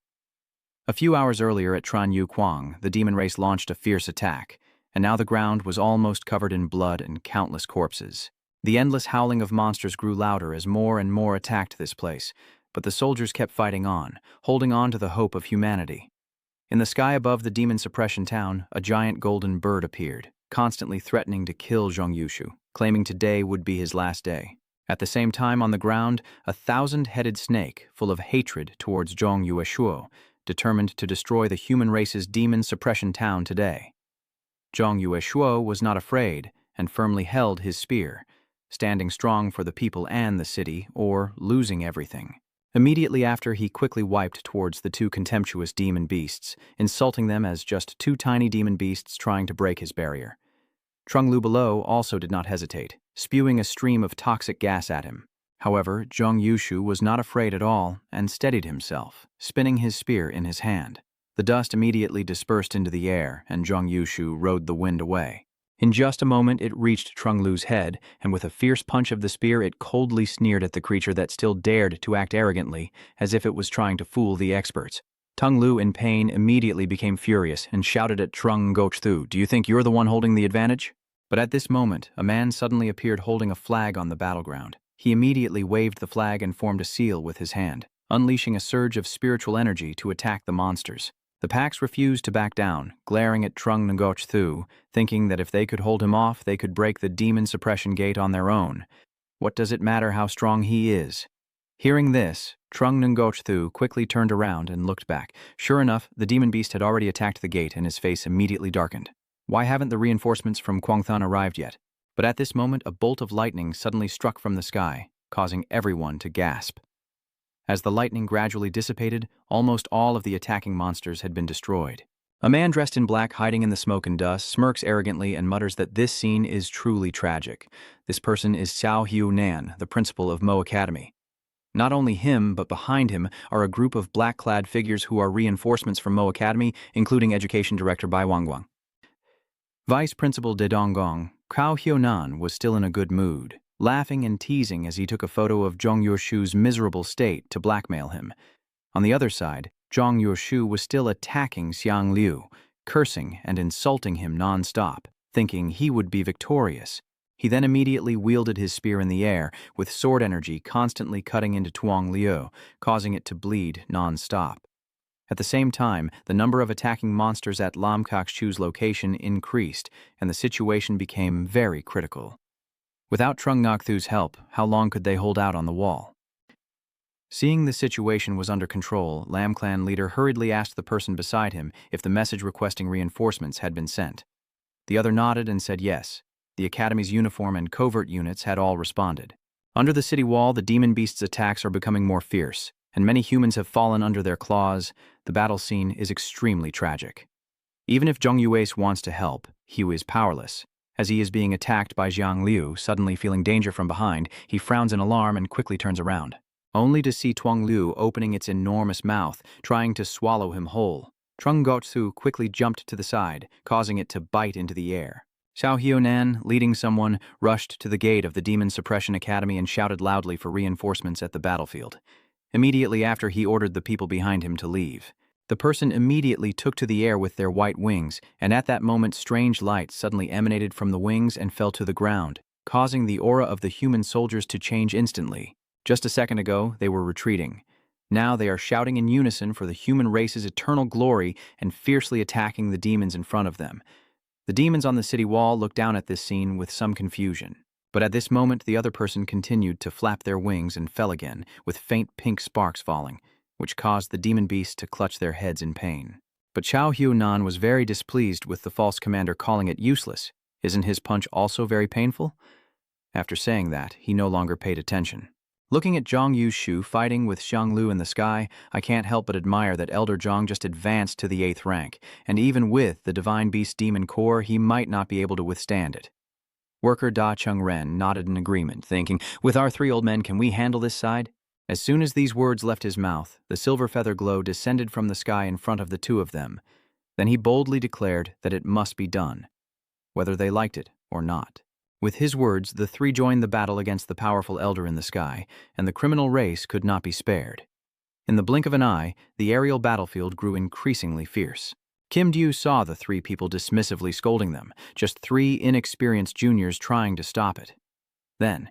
A few hours earlier at Tran Yu Quang, the demon race launched a fierce attack, and now the ground was almost covered in blood and countless corpses. The endless howling of monsters grew louder as more and more attacked this place, but the soldiers kept fighting on, holding on to the hope of humanity. In the sky above the demon suppression town, a giant golden bird appeared, constantly threatening to kill Zhong Yushu, claiming today would be his last day. At the same time, on the ground, a 1,000-headed snake, full of hatred towards Zhong Yueshuo, determined to destroy the human race's demon suppression town today. Zhong Yueshuo was not afraid and firmly held his spear, standing strong for the people and the city, or losing everything. Immediately after, he quickly wiped towards the two contemptuous demon beasts, insulting them as just two tiny demon beasts trying to break his barrier. Trung Lu below also did not hesitate, spewing a stream of toxic gas at him. However, Zhong Yushu was not afraid at all and steadied himself, spinning his spear in his hand. The dust immediately dispersed into the air, and Zhong Yushu rode the wind away. In just a moment, it reached Trung Lu's head, and with a fierce punch of the spear, it coldly sneered at the creature that still dared to act arrogantly, as if it was trying to fool the experts. Tung Lu, in pain, immediately became furious and shouted at Trung Gochthu, "Do you think you're the one holding the advantage?" But at this moment, a man suddenly appeared holding a flag on the battleground. He immediately waved the flag and formed a seal with his hand, unleashing a surge of spiritual energy to attack the monsters. The Pax refused to back down, glaring at Trung Ngoch-Thu, thinking that if they could hold him off, they could break the demon suppression gate on their own. What does it matter how strong he is? Hearing this, Trung Ngoch-Thu quickly turned around and looked back. Sure enough, the demon beast had already attacked the gate and his face immediately darkened. Why haven't the reinforcements from Kwangthan arrived yet? But at this moment, a bolt of lightning suddenly struck from the sky, causing everyone to gasp. As the lightning gradually dissipated, almost all of the attacking monsters had been destroyed. A man dressed in black hiding in the smoke and dust smirks arrogantly and mutters that this scene is truly tragic. This person is Xiao Hiu-nan, the principal of Mo Academy. Not only him, but behind him are a group of black-clad figures who are reinforcements from Mo Academy, including Education Director Bai Wangguang. Vice Principal De Donggong, Cao Hyonan, was still in a good mood, laughing and teasing as he took a photo of Zhong Yuoshu's miserable state to blackmail him. On the other side, Zhong Yuoshu was still attacking Xiang Liu, cursing and insulting him non-stop, thinking he would be victorious. He then immediately wielded his spear in the air, with sword energy constantly cutting into Tuong Liu, causing it to bleed non-stop. At the same time, the number of attacking monsters at Lam Kok-chu's location increased, and the situation became very critical. Without Trung Ngoc-thu's help, how long could they hold out on the wall? Seeing the situation was under control, Lam Clan leader hurriedly asked the person beside him if the message requesting reinforcements had been sent. The other nodded and said yes. The Academy's uniform and covert units had all responded. Under the city wall, the demon beast's attacks are becoming more fierce, and many humans have fallen under their claws. The battle scene is extremely tragic. Even if Zhong Yueis wants to help, he is powerless. As he is being attacked by Xiang Liu, suddenly feeling danger from behind, he frowns in alarm and quickly turns around, only to see Tuong Liu opening its enormous mouth, trying to swallow him whole. Trung Ngoc-thu quickly jumped to the side, causing it to bite into the air. Xiao Hyonan, leading someone, rushed to the gate of the Demon Suppression Academy and shouted loudly for reinforcements at the battlefield. Immediately after, he ordered the people behind him to leave. The person immediately took to the air with their white wings, and at that moment strange light suddenly emanated from the wings and fell to the ground, causing the aura of the human soldiers to change instantly. Just a second ago, they were retreating. Now they are shouting in unison for the human race's eternal glory and fiercely attacking the demons in front of them. The demons on the city wall looked down at this scene with some confusion. But at this moment, the other person continued to flap their wings and fell again, with faint pink sparks falling, which caused the demon beasts to clutch their heads in pain. But Xiao Hyonan was very displeased with the false commander calling it useless. Isn't his punch also very painful? After saying that, he no longer paid attention. Looking at Zhong Yuoshu fighting with Xiang Liu in the sky, I can't help but admire that Elder Zhong just advanced to the 8th rank, and even with the Divine Beast Demon Core, he might not be able to withstand it. Worker Da Chung Ren nodded in agreement, thinking, with our 3 old men, can we handle this side? As soon as these words left his mouth, the silver feather glow descended from the sky in front of the 2 of them. Then he boldly declared that it must be done, whether they liked it or not. With his words, the 3 joined the battle against the powerful elder in the sky, and the criminal race could not be spared. In the blink of an eye, the aerial battlefield grew increasingly fierce. Kim Dew saw the 3 people dismissively scolding them, just 3 inexperienced juniors trying to stop it. Then,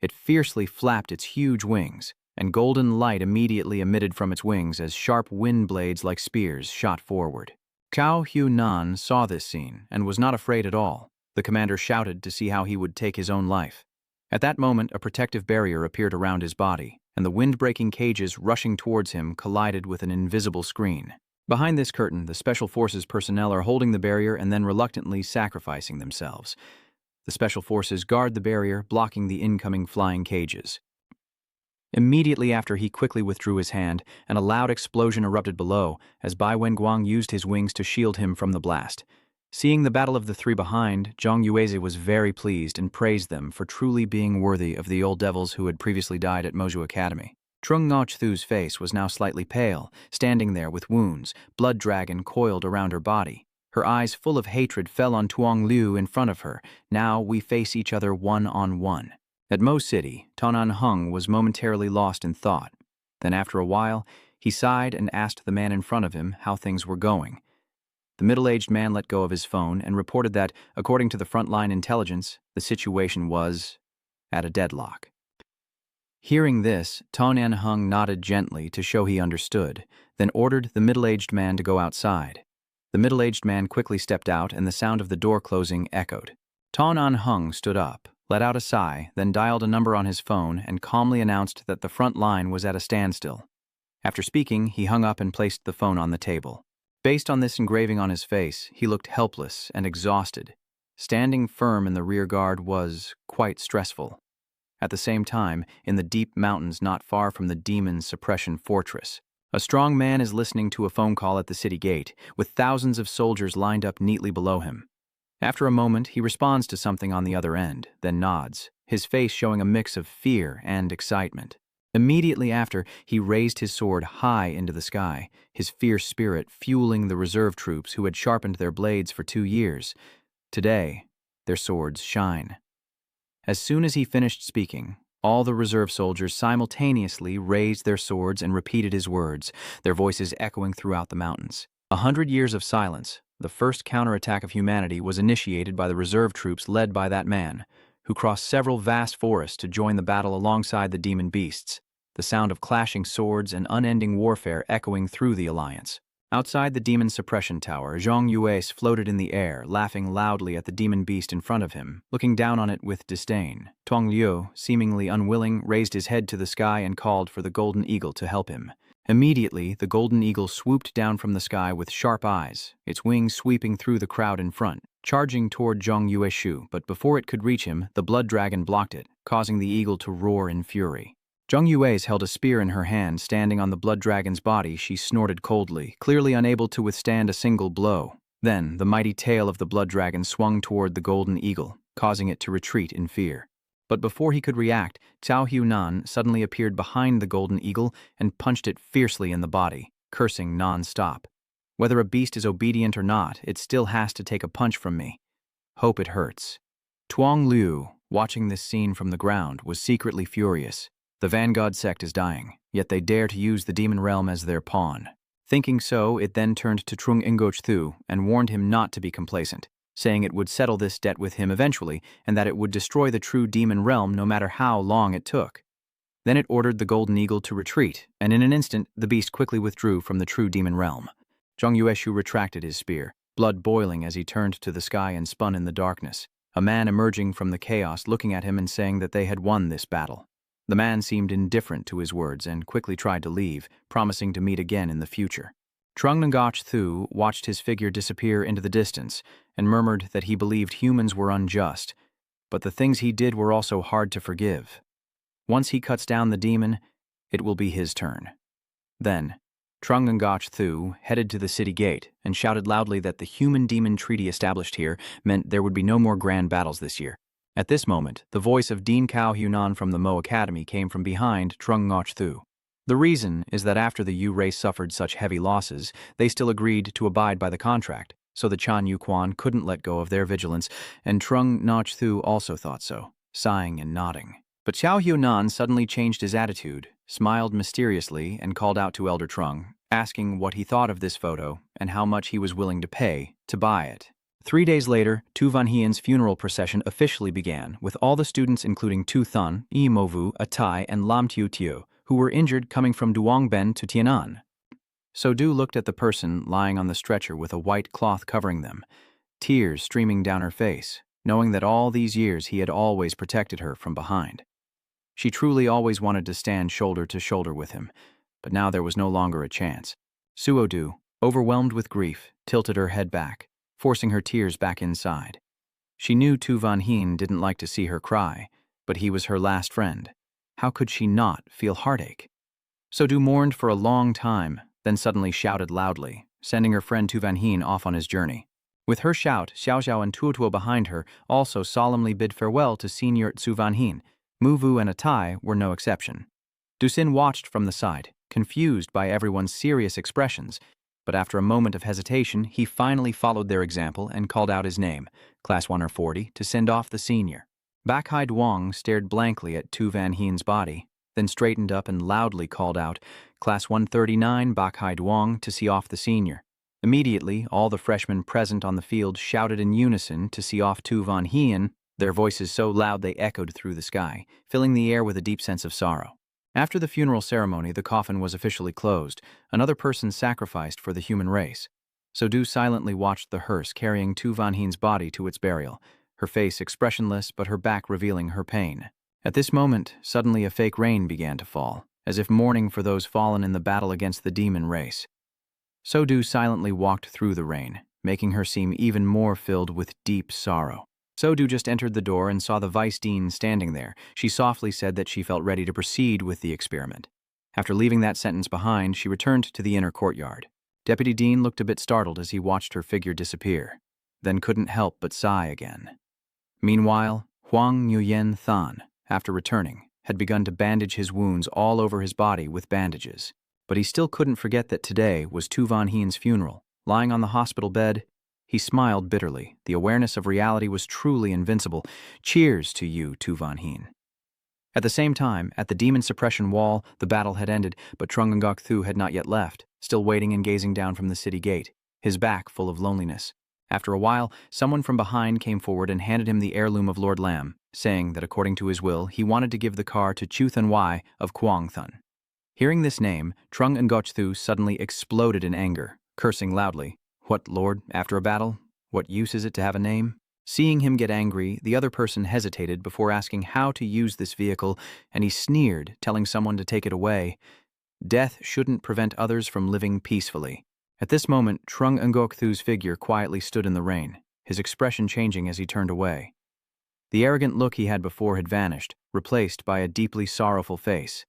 it fiercely flapped its huge wings, and golden light immediately emitted from its wings as sharp wind blades like spears shot forward. Cao Hyonan saw this scene and was not afraid at all. The commander shouted to see how he would take his own life. At that moment, a protective barrier appeared around his body, and the wind-breaking cages rushing towards him collided with an invisible screen. Behind this curtain, the Special Forces personnel are holding the barrier and then reluctantly sacrificing themselves. The Special Forces guard the barrier, blocking the incoming flying cages. Immediately after, he quickly withdrew his hand, and a loud explosion erupted below as Bai Wenguang used his wings to shield him from the blast. Seeing the battle of the 3 behind, Zhong Yuezi was very pleased and praised them for truly being worthy of the old devils who had previously died at Moju Academy. Trung Ngoc-thu's face was now slightly pale, standing there with wounds, blood dragon coiled around her body. Her eyes full of hatred fell on Tuong Liu in front of her. Now we face each other one-on-one. At Mo City, Tonan Hung was momentarily lost in thought. Then after a while, he sighed and asked the man in front of him how things were going. The middle-aged man let go of his phone and reported that, according to the frontline intelligence, the situation was at a deadlock. Hearing this, Tonan Hung nodded gently to show he understood, then ordered the middle-aged man to go outside. The middle-aged man quickly stepped out, and the sound of the door closing echoed. Tonan Hung stood up, let out a sigh, then dialed a number on his phone and calmly announced that the front line was at a standstill. After speaking, he hung up and placed the phone on the table. Based on this engraving on his face, he looked helpless and exhausted. Standing firm in the rear guard was quite stressful. At the same time, in the deep mountains not far from the demon suppression fortress, A strong man is listening to a phone call at the city gate, with thousands of soldiers lined up neatly below him. After a moment, he responds to something on the other end, then nods, his face showing a mix of fear and excitement. Immediately after, he raised his sword high into the sky, his fierce spirit fueling the reserve troops who had sharpened their blades for 2 years. Today, their swords shine. As soon as he finished speaking, all the reserve soldiers simultaneously raised their swords and repeated his words, their voices echoing throughout the mountains. 100 years of silence, the first counterattack of humanity was initiated by the reserve troops led by that man, who crossed several vast forests to join the battle alongside the demon beasts, the sound of clashing swords and unending warfare echoing through the alliance. Outside the demon suppression tower, Zhang Yue's floated in the air, laughing loudly at the demon beast in front of him, looking down on it with disdain. Tong Liu, seemingly unwilling, raised his head to the sky and called for the golden eagle to help him. Immediately, the golden eagle swooped down from the sky with sharp eyes, its wings sweeping through the crowd in front, charging toward Zhang Yueshu, but before it could reach him, the blood dragon blocked it, causing the eagle to roar in fury. Zhang Yue's held a spear in her hand. Standing on the blood dragon's body, she snorted coldly, clearly unable to withstand a single blow. Then, the mighty tail of the blood dragon swung toward the golden eagle, causing it to retreat in fear. But before he could react, Cao Hunan suddenly appeared behind the golden eagle and punched it fiercely in the body, cursing non-stop. Whether a beast is obedient or not, it still has to take a punch from me. Hope it hurts. Tuong Liu, watching this scene from the ground, was secretly furious. The Vanguard sect is dying, yet they dare to use the demon realm as their pawn. Thinking so, it then turned to Trung Ingoch Thu and warned him not to be complacent, saying it would settle this debt with him eventually and that it would destroy the true demon realm no matter how long it took. Then it ordered the golden eagle to retreat, and in an instant the beast quickly withdrew from the true demon realm. Zhang Yueshu retracted his spear, blood boiling as he turned to the sky and spun in the darkness, a man emerging from the chaos looking at him and saying that they had won this battle. The man seemed indifferent to his words and quickly tried to leave, promising to meet again in the future. Trung Ngoch Thu watched his figure disappear into the distance and murmured that he believed humans were unjust, but the things he did were also hard to forgive. Once he cuts down the demon, it will be his turn. Then, Trung Ngoch Thu headed to the city gate and shouted loudly that the human-demon treaty established here meant there would be no more grand battles this year. At this moment, the voice of Dean Cao Hunan from the Mo Academy came from behind Trung Ngoch Thu. The reason is that after the Yu race suffered such heavy losses, they still agreed to abide by the contract, so the Chan Yu Quan couldn't let go of their vigilance, and Trung Ngoch Thu also thought so, sighing and nodding. But Cao Hunan suddenly changed his attitude, smiled mysteriously, and called out to Elder Trung, asking what he thought of this photo and how much he was willing to pay to buy it. 3 days later, Tu Van Hien's funeral procession officially began, with all the students including Tu Thun, Yi Movu, Atai, and Lam Tiu Tiu, who were injured coming from Duangben to Tianan. So Du looked at the person lying on the stretcher with a white cloth covering them, tears streaming down her face, knowing that all these years he had always protected her from behind. She truly always wanted to stand shoulder to shoulder with him, but now there was no longer a chance. Suo Du, overwhelmed with grief, tilted her head back, forcing her tears back inside. She knew Tu Van Hien didn't like to see her cry, but he was her last friend. How could she not feel heartache? So Du mourned for a long time, then suddenly shouted loudly, sending her friend Tu Van Hien off on his journey. With her shout, Xiao Xiao and Tuo Tuo behind her also solemnly bid farewell to Senior Tu Van Hien. Muvu and Atai were no exception. Dusin watched from the side, confused by everyone's serious expressions, but after a moment of hesitation, he finally followed their example and called out his name, Class 140, to send off the senior. Bakhai Duong stared blankly at Tu Van Hien's body, then straightened up and loudly called out, Class 139, Bakhai Duong, to see off the senior. Immediately, all the freshmen present on the field shouted in unison to see off Tu Van Hien, their voices so loud they echoed through the sky, filling the air with a deep sense of sorrow. After the funeral ceremony, the coffin was officially closed, another person sacrificed for the human race. So Du silently watched the hearse carrying Tu Van Hien's body to its burial, her face expressionless but her back revealing her pain. At this moment, suddenly a fake rain began to fall, as if mourning for those fallen in the battle against the demon race. So Du silently walked through the rain, making her seem even more filled with deep sorrow. So Du just entered the door and saw the vice dean standing there. She softly said that she felt ready to proceed with the experiment. After leaving that sentence behind, she returned to the inner courtyard. Deputy Dean looked a bit startled as he watched her figure disappear, then couldn't help but sigh again. Meanwhile, Huang Nguyen Than, after returning, had begun to bandage his wounds all over his body with bandages. But he still couldn't forget that today was Tu Van Heen's funeral. Lying on the hospital bed, he smiled bitterly. The awareness of reality was truly invincible. Cheers to you, Tu Van Heen. At the same time, at the demon suppression wall, the battle had ended, but Trung Ngok Thu had not yet left, still waiting and gazing down from the city gate, his back full of loneliness. After a while, someone from behind came forward and handed him the heirloom of Lord Lam, saying that according to his will, he wanted to give the car to Chu Thun Wai of Quang Thun. Hearing this name, Trung Ngok Thu suddenly exploded in anger, cursing loudly. What, Lord, after a battle? What use is it to have a name? Seeing him get angry, the other person hesitated before asking how to use this vehicle, and he sneered, telling someone to take it away. Death shouldn't prevent others from living peacefully. At this moment, Trung Ngok Thu's figure quietly stood in the rain, his expression changing as he turned away. The arrogant look he had before had vanished, replaced by a deeply sorrowful face.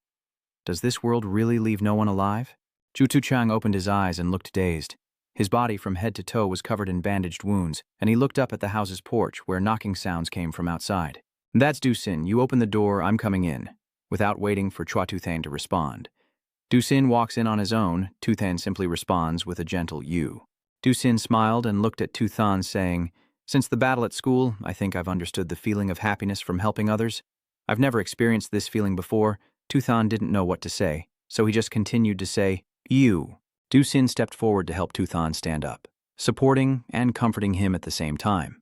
Does this world really leave no one alive? Duchang opened his eyes and looked dazed. His body from head to toe was covered in bandaged wounds, and he looked up at the house's porch where knocking sounds came from outside. That's Du-sin, you open the door, I'm coming in, without waiting for Chua Tu-than to respond. Du-sin walks in on his own, Tu-than simply responds with a gentle you. Du-sin smiled and looked at Tu-than, saying, Since the battle at school, I think I've understood the feeling of happiness from helping others. I've never experienced this feeling before. Tu-than didn't know what to say, so he just continued to say, you. Du-sin stepped forward to help Tu-than stand up, supporting and comforting him at the same time.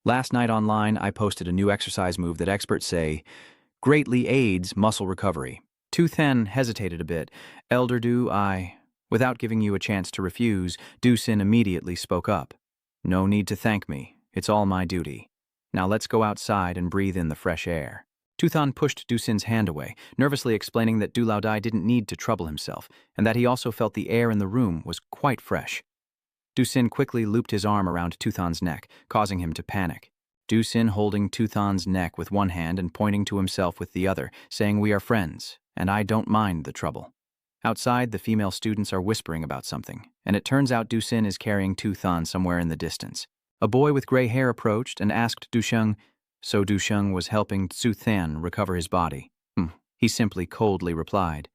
Last night online, I posted a new exercise move that experts say greatly aids muscle recovery. Tu-than hesitated a bit. Elder Du, Without giving you a chance to refuse, Du-sin immediately spoke up. No need to thank me. It's all my duty. Now let's go outside and breathe in the fresh air. Tu-than pushed Du-sin's hand away, nervously explaining that Du Lao Dai didn't need to trouble himself, and that he also felt the air in the room was quite fresh. Du-sin quickly looped his arm around Tu-than's neck, causing him to panic. Du-sin holding Tu-than's neck with one hand and pointing to himself with the other, saying, We are friends, and I don't mind the trouble. Outside, the female students are whispering about something, and it turns out Du-sin is carrying Tu-than somewhere in the distance. A boy with gray hair approached and asked Duchang, so Duchang was helping Tu-than recover his body. He simply coldly replied.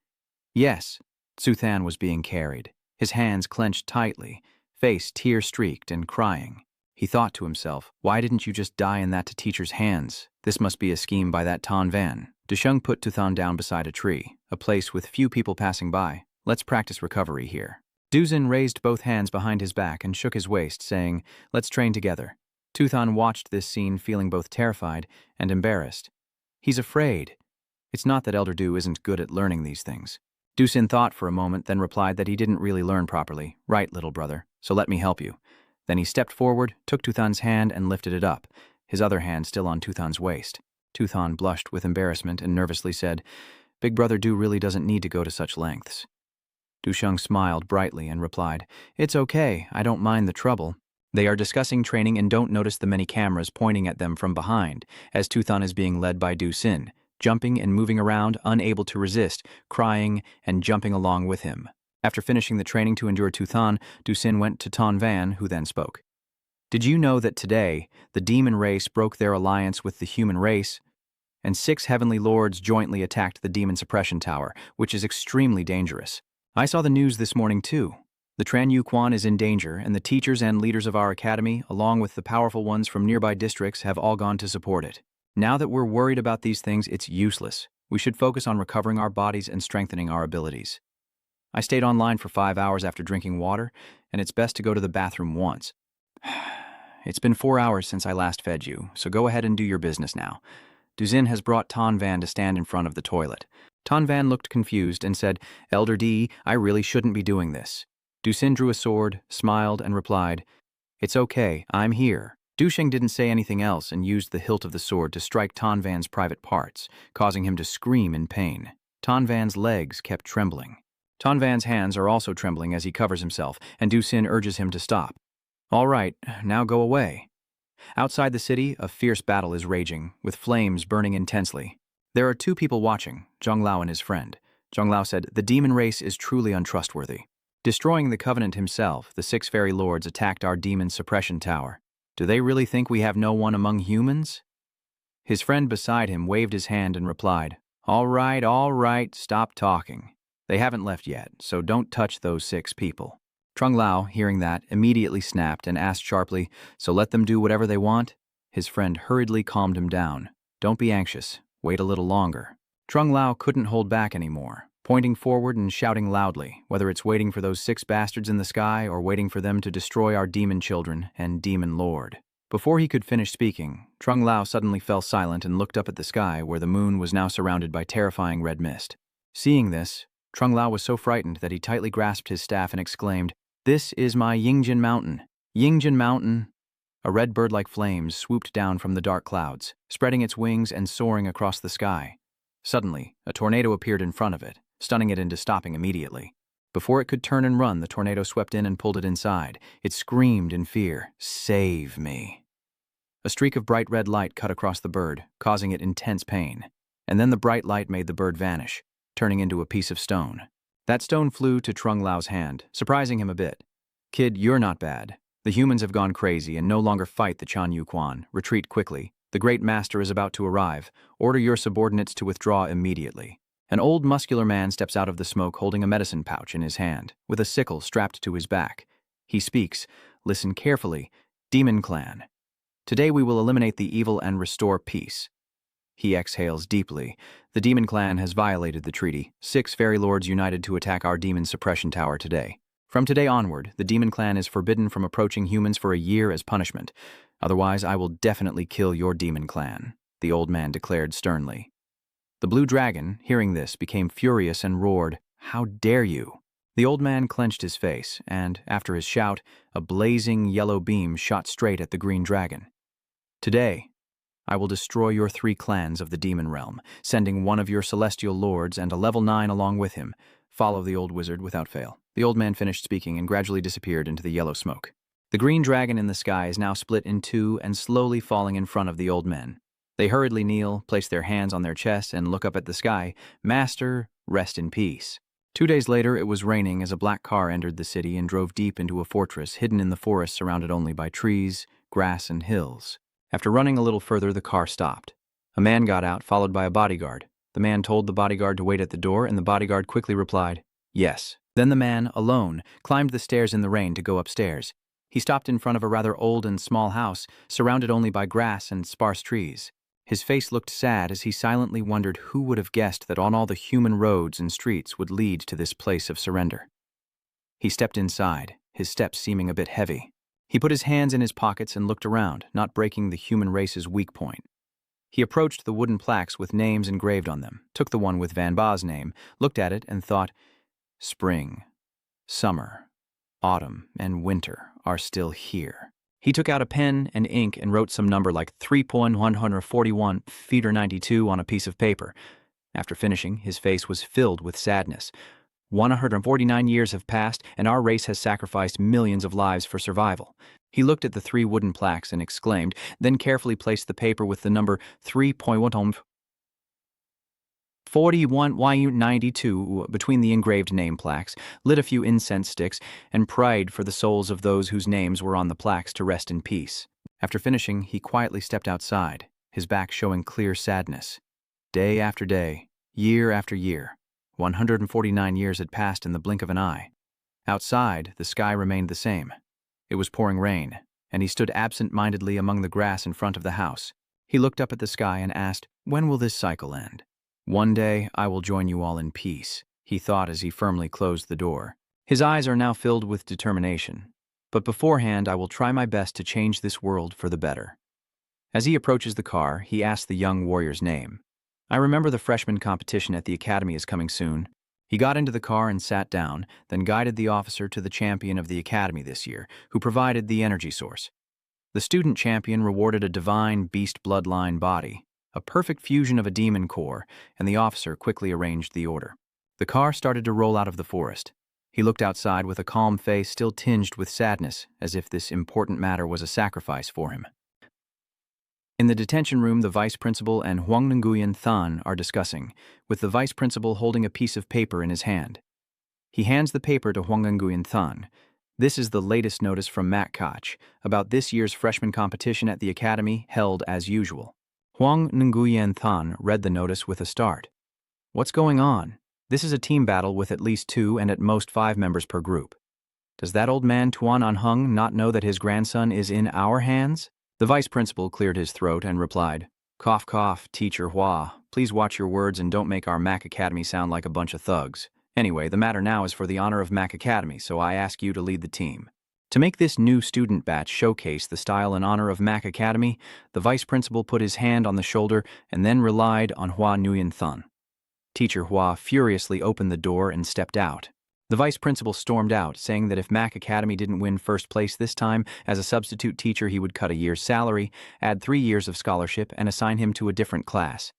Yes, Tu-than was being carried, his hands clenched tightly, face tear-streaked and crying. He thought to himself, why didn't you just die in that teacher's hands? This must be a scheme by that Tan Van. Duchang put Tu-than down beside a tree, a place with few people passing by. Let's practice recovery here. Du-sin raised both hands behind his back and shook his waist, saying, Let's train together. Tu-than watched this scene feeling both terrified and embarrassed. He's afraid. It's not that Elder Du isn't good at learning these things. Du-sin thought for a moment, then replied that he didn't really learn properly. Right, little brother, so let me help you. Then he stepped forward, took Tu-than's hand and lifted it up, his other hand still on Tu-than's waist. Tu-than blushed with embarrassment and nervously said, Big brother Du really doesn't need to go to such lengths. Duchang smiled brightly and replied, It's okay, I don't mind the trouble. They are discussing training and don't notice the many cameras pointing at them from behind, as Tu-than is being led by Du-sin, jumping and moving around, unable to resist, crying and jumping along with him. After finishing the training to endure Tu-than, Du-sin went to Tan Van, who then spoke. Did you know that today, the demon race broke their alliance with the human race? And 6 heavenly lords jointly attacked the demon suppression tower, which is extremely dangerous. I saw the news this morning too. The Tran Yu Quan is in danger, and the teachers and leaders of our academy, along with the powerful ones from nearby districts, have all gone to support it. Now that we're worried about these things, it's useless. We should focus on recovering our bodies and strengthening our abilities. I stayed online for 5 hours after drinking water, and it's best to go to the bathroom once. It's been 4 hours since I last fed you, so go ahead and do your business now. Du-sin has brought Tan Van to stand in front of the toilet. Tan Van looked confused and said, Elder D, I really shouldn't be doing this. Du-sin drew a sword, smiled, and replied, It's okay, I'm here. Duchang didn't say anything else and used the hilt of the sword to strike Tan Van's private parts, causing him to scream in pain. Tan Van's legs kept trembling. Tan Van's hands are also trembling as he covers himself, and Du-sin urges him to stop. All right, now go away. Outside the city, a fierce battle is raging, with flames burning intensely. There are 2 people watching, Chung Lao and his friend. Chung Lao said, "The demon race is truly untrustworthy. Destroying the Covenant himself, the 6 fairy lords attacked our demon suppression tower. Do they really think we have no one among humans?" His friend beside him waved his hand and replied, all right, stop talking. They haven't left yet, so don't touch those 6 people." Chung Lao, hearing that, immediately snapped and asked sharply, "So let them do whatever they want?" His friend hurriedly calmed him down. "Don't be anxious. Wait a little longer." Chung Lao couldn't hold back anymore, pointing forward and shouting loudly, whether it's waiting for those 6 bastards in the sky or waiting for them to destroy our demon children and demon lord. Before he could finish speaking, Chung Lao suddenly fell silent and looked up at the sky where the moon was now surrounded by terrifying red mist. Seeing this, Chung Lao was so frightened that he tightly grasped his staff and exclaimed, "This is my Yingjin Mountain! Yingjin Mountain!" A red bird-like flame swooped down from the dark clouds, spreading its wings and soaring across the sky. Suddenly, a tornado appeared in front of it, stunning it into stopping immediately. Before it could turn and run, the tornado swept in and pulled it inside. It screamed in fear, "Save me." A streak of bright red light cut across the bird, causing it intense pain. And then the bright light made the bird vanish, turning into a piece of stone. That stone flew to Chung Lao's hand, surprising him a bit. "Kid, you're not bad. The humans have gone crazy and no longer fight the Chan Yu Quan. Retreat quickly. The great master is about to arrive. Order your subordinates to withdraw immediately." An old muscular man steps out of the smoke holding a medicine pouch in his hand, with a sickle strapped to his back. He speaks, "Listen carefully. Demon Clan. Today we will eliminate the evil and restore peace." He exhales deeply. "The Demon Clan has violated the treaty. 6 fairy lords united to attack our demon suppression tower today. From today onward, the Demon Clan is forbidden from approaching humans for a year as punishment. Otherwise, I will definitely kill your Demon Clan," the old man declared sternly. The blue dragon, hearing this, became furious and roared, "How dare you!" The old man clenched his face, and, after his shout, a blazing yellow beam shot straight at the green dragon. "Today, I will destroy your 3 clans of the demon realm, sending one of your celestial lords and a level 9 along with him. Follow the old wizard without fail." The old man finished speaking and gradually disappeared into the yellow smoke. The green dragon in the sky is now split in 2 and slowly falling in front of the old men. They hurriedly kneel, place their hands on their chests, and look up at the sky. "Master, rest in peace." 2 days later, it was raining as a black car entered the city and drove deep into a fortress hidden in the forest surrounded only by trees, grass, and hills. After running a little further, the car stopped. A man got out, followed by a bodyguard. The man told the bodyguard to wait at the door, and the bodyguard quickly replied, "Yes." Then the man, alone, climbed the stairs in the rain to go upstairs. He stopped in front of a rather old and small house, surrounded only by grass and sparse trees. His face looked sad as he silently wondered who would have guessed that on all the human roads and streets would lead to this place of surrender. He stepped inside, his steps seeming a bit heavy. He put his hands in his pockets and looked around, not breaking the human race's weak point. He approached the wooden plaques with names engraved on them, took the one with Van Ba's name, looked at it and thought, "Spring, summer, autumn, and winter are still here." He took out a pen and ink and wrote some number like 3.141 feet 92 on a piece of paper. After finishing, his face was filled with sadness. 149 years have passed, and our race has sacrificed millions of lives for survival. He looked at the 3 wooden plaques and exclaimed, then carefully placed the paper with the number 3.41Y92 between the engraved name plaques, lit a few incense sticks, and prayed for the souls of those whose names were on the plaques to rest in peace. After finishing, he quietly stepped outside, his back showing clear sadness. Day after day, year after year, 149 years had passed in the blink of an eye. Outside, the sky remained the same. It was pouring rain, and he stood absent-mindedly among the grass in front of the house. He looked up at the sky and asked, "When will this cycle end?" "One day I will join you all in peace," he thought as he firmly closed the door. His eyes are now filled with determination. "But beforehand I will try my best to change this world for the better." As he approaches the car, he asks the young warrior's name. "I remember the freshman competition at the academy is coming soon." He got into the car and sat down, then guided the officer to the champion of the academy this year, who provided the energy source. The student champion rewarded a divine beast bloodline body, a perfect fusion of a demon core, and the officer quickly arranged the order. The car started to roll out of the forest. He looked outside with a calm face still tinged with sadness, as if this important matter was a sacrifice for him. In the detention room, the vice principal and Huang Nguyen Than are discussing, with the vice principal holding a piece of paper in his hand. He hands the paper to Huang Nguyen Than. This is the latest notice from Matt Koch about this year's freshman competition at the academy held as usual. Huang Nguyen Than read the notice with a start. What's going on? This is a team battle with at least 2 and at most 5 members per group. Does that old man Tuan Anhung not know that his grandson is in our hands? The vice principal cleared his throat and replied, Cough, cough, Teacher Hua. Please watch your words and don't make our Mac Academy sound like a bunch of thugs. Anyway, the matter now is for the honor of Mac Academy, so I ask you to lead the team. To make this new student batch showcase the style and honor of Mac Academy, the vice principal put his hand on the shoulder and then relied on Hua Nguyen Than. Teacher Hua furiously opened the door and stepped out. The vice principal stormed out, saying that if Mac Academy didn't win first place this time, as a substitute teacher he would cut a year's salary, add 3 years of scholarship, and assign him to a different class.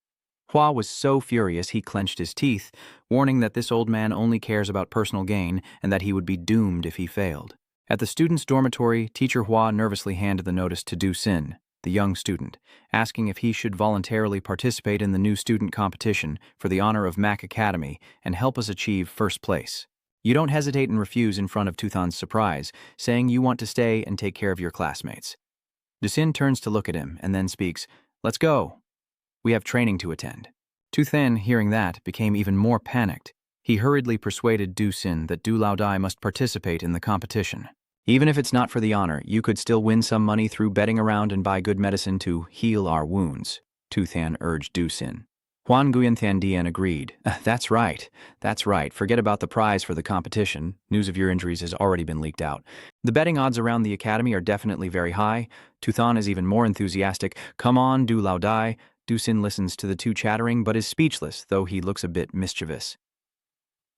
Hua was so furious he clenched his teeth, warning that this old man only cares about personal gain and that he would be doomed if he failed. At the students' dormitory, Teacher Hua nervously handed the notice to Du Sin, the young student, asking if he should voluntarily participate in the new student competition for the honor of Mac Academy and help us achieve first place. You don't hesitate and refuse in front of Tuthan's surprise, saying you want to stay and take care of your classmates. Du Sin turns to look at him and then speaks, Let's go. We have training to attend. Tuthan, hearing that, became even more panicked. He hurriedly persuaded Du Sin that Du Lao Dai must participate in the competition. Even if it's not for the honor, you could still win some money through betting around and buy good medicine to heal our wounds, Tuthan urged Du Sin. Huan Nguyen Than agreed. That's right. Forget about the prize for the competition. News of your injuries has already been leaked out. The betting odds around the academy are definitely very high. Tuthan is even more enthusiastic. Come on, Du Lao Dai. Du Sin listens to the two chattering but is speechless, though he looks a bit mischievous.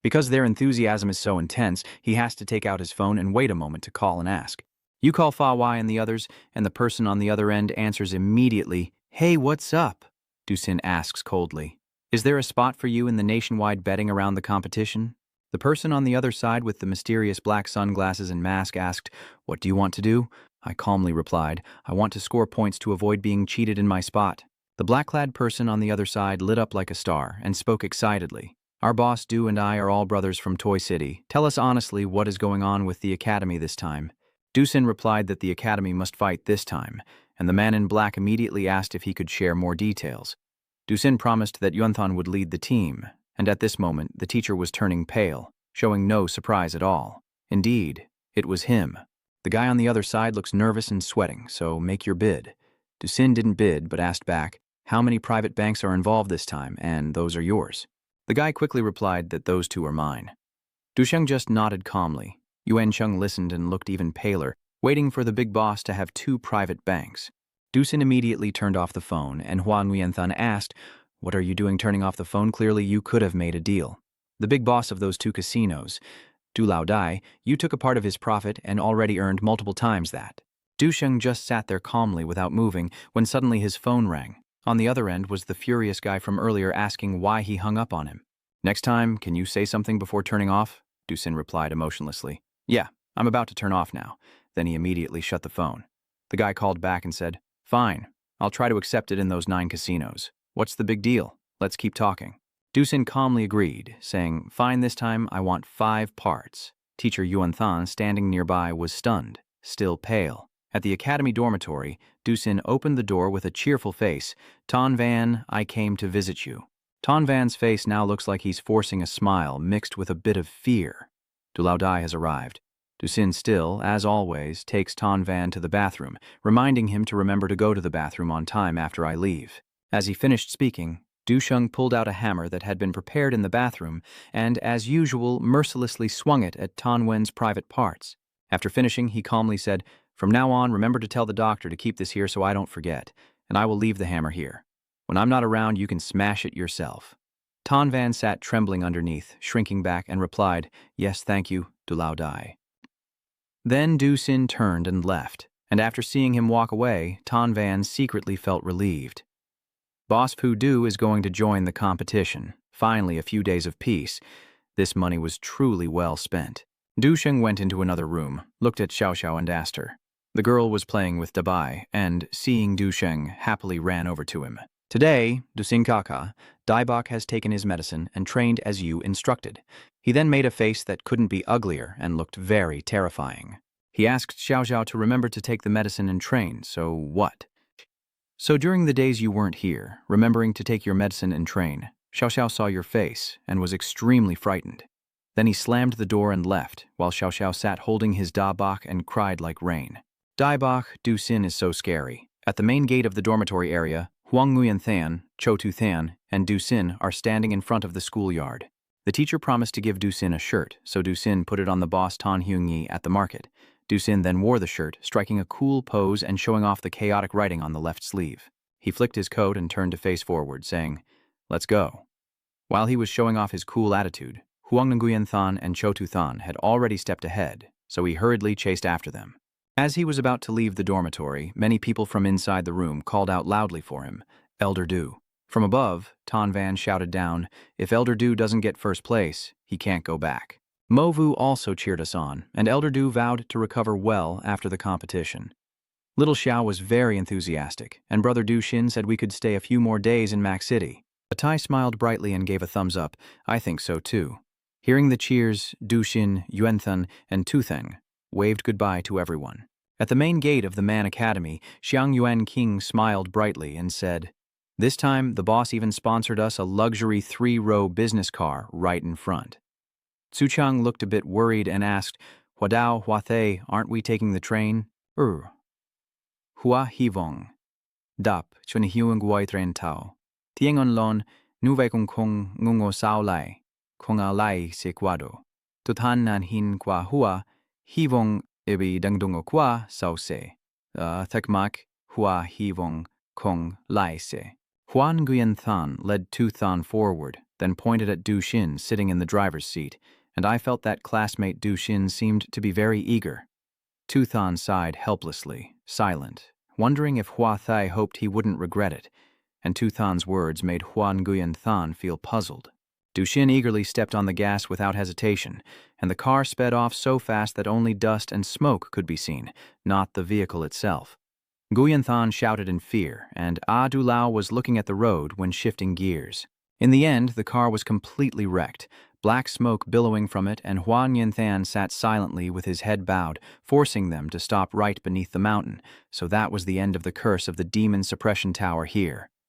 Because their enthusiasm is so intense, he has to take out his phone and wait a moment to call and ask. You call Fa Wai and the others, and the person on the other end answers immediately, Hey, what's up? Du Sin asks coldly. Is there a spot for you in the nationwide betting around the competition? The person on the other side with the mysterious black sunglasses and mask asked, What do you want to do? I calmly replied, I want to score points to avoid being cheated in my spot. The black-clad person on the other side lit up like a star and spoke excitedly. Our boss Du and I are all brothers from Toy City. Tell us honestly what is going on with the academy this time. Du Sin replied that the academy must fight this time, and the man in black immediately asked if he could share more details. Du Sin promised that Yunthan would lead the team, and at this moment the teacher was turning pale, showing no surprise at all. Indeed, it was him. The guy on the other side looks nervous and sweating, so make your bid. Du Sin didn't bid, but asked back, How many private banks are involved this time, and those are yours? The guy quickly replied that those 2 are mine. Duchang just nodded calmly. Yuan Chung listened and looked even paler, waiting for the big boss to have 2 private banks. Du Sin immediately turned off the phone, and Hua Nguyen Than asked, What are you doing turning off the phone? Clearly you could have made a deal. The big boss of those 2 casinos, Du Lao Dai, you took a part of his profit and already earned multiple times that. Duchang just sat there calmly without moving when suddenly his phone rang. On the other end was the furious guy from earlier asking why he hung up on him. Next time, can you say something before turning off? Du Sin replied emotionlessly. Yeah, I'm about to turn off now. Then he immediately shut the phone. The guy called back and said, Fine, I'll try to accept it in those 9 casinos. What's the big deal? Let's keep talking. Du Sin calmly agreed, saying, Fine, this time I want 5 parts. Teacher Yuan Than, standing nearby, was stunned, still pale. At the academy dormitory, Du Sin opened the door with a cheerful face. Ton Van, I came to visit you. Ton Van's face now looks like he's forcing a smile mixed with a bit of fear. Du Lao Dai has arrived. Du Sin still, as always, takes Ton Van to the bathroom, reminding him to remember to go to the bathroom on time after I leave. As he finished speaking, Duchang pulled out a hammer that had been prepared in the bathroom and, as usual, mercilessly swung it at Ton Wen's private parts. After finishing, he calmly said, From now on, remember to tell the doctor to keep this here so I don't forget, and I will leave the hammer here. When I'm not around, you can smash it yourself. Ton Van sat trembling underneath, shrinking back, and replied, Yes, thank you, Du Lao Dai. Then Du Sin turned and left, and after seeing him walk away, Ton Van secretly felt relieved. Boss Pu Du is going to join the competition. Finally, a few days of peace. This money was truly well spent. Duchang went into another room, looked at Xiao Xiao and asked her, The girl was playing with Dabai, and, seeing Duchang, happily ran over to him. Today, Dusinkaka, Daibak has taken his medicine and trained as you instructed. He then made a face that couldn't be uglier and looked very terrifying. He asked Xiao Xiao to remember to take the medicine and train, so what? So during the days you weren't here, remembering to take your medicine and train, Xiao Xiao saw your face and was extremely frightened. Then he slammed the door and left, while Xiao Xiao sat holding his Daibak and cried like rain. Daibak, Du Xin is so scary. At the main gate of the dormitory area, Huang Nguyen Than, Cho Tu Than, and Du Xin are standing in front of the schoolyard. The teacher promised to give Du Xin a shirt, so Du Xin put it on the boss Tan Hyung Yi at the market. Du Xin then wore the shirt, striking a cool pose and showing off the chaotic writing on the left sleeve. He flicked his coat and turned to face forward, saying, "Let's go." While he was showing off his cool attitude, Huang Nguyen Than and Cho Tu Than had already stepped ahead, so he hurriedly chased after them. As he was about to leave the dormitory, many people from inside the room called out loudly for him, "Elder Du." From above, Tan Van shouted down, "If Elder Du doesn't get first place, he can't go back." Mo Vu also cheered us on, and Elder Du vowed to recover well after the competition. Little Xiao was very enthusiastic, and Brother Du Xin said we could stay a few more days in Mac City. Atai smiled brightly and gave a thumbs up. "I think so too." Hearing the cheers, Du Xin, Yuanthan, and Tu Theng waved goodbye to everyone. At the main gate of the Man Academy, Xiang Yuan King smiled brightly and said, "This time, the boss even sponsored us a luxury 3-row business car right in front." Duchang looked a bit worried and asked, "Huadao, Huathe, aren't we taking the train?" Hua Hivong. Dap, chun hiung guai tren tao. Tiengon lon, nuve kung kong ngungo sao lai, kong a lai se quado. Tutan nan hin qua hua, hivong ibi dangdungo qua sao se. Thekmak, hua hivong kong lai se. Huan Nguyen Than led Tu Than forward, then pointed at Du Xin sitting in the driver's seat, and I felt that classmate Du Xin seemed to be very eager. Tu Than sighed helplessly, silent, wondering if Hua Thai hoped he wouldn't regret it, and Tu Than's words made Huan Nguyen Than feel puzzled. Du Xin eagerly stepped on the gas without hesitation, and the car sped off so fast that only dust and smoke could be seen, not the vehicle itself. Nguyen Than shouted in fear, and Du Lao was looking at the road when shifting gears. In the end, the car was completely wrecked, black smoke billowing from it, and Huan Yin Than sat silently with his head bowed, forcing them to stop right beneath the mountain, so that was the end of the curse of the demon suppression tower here.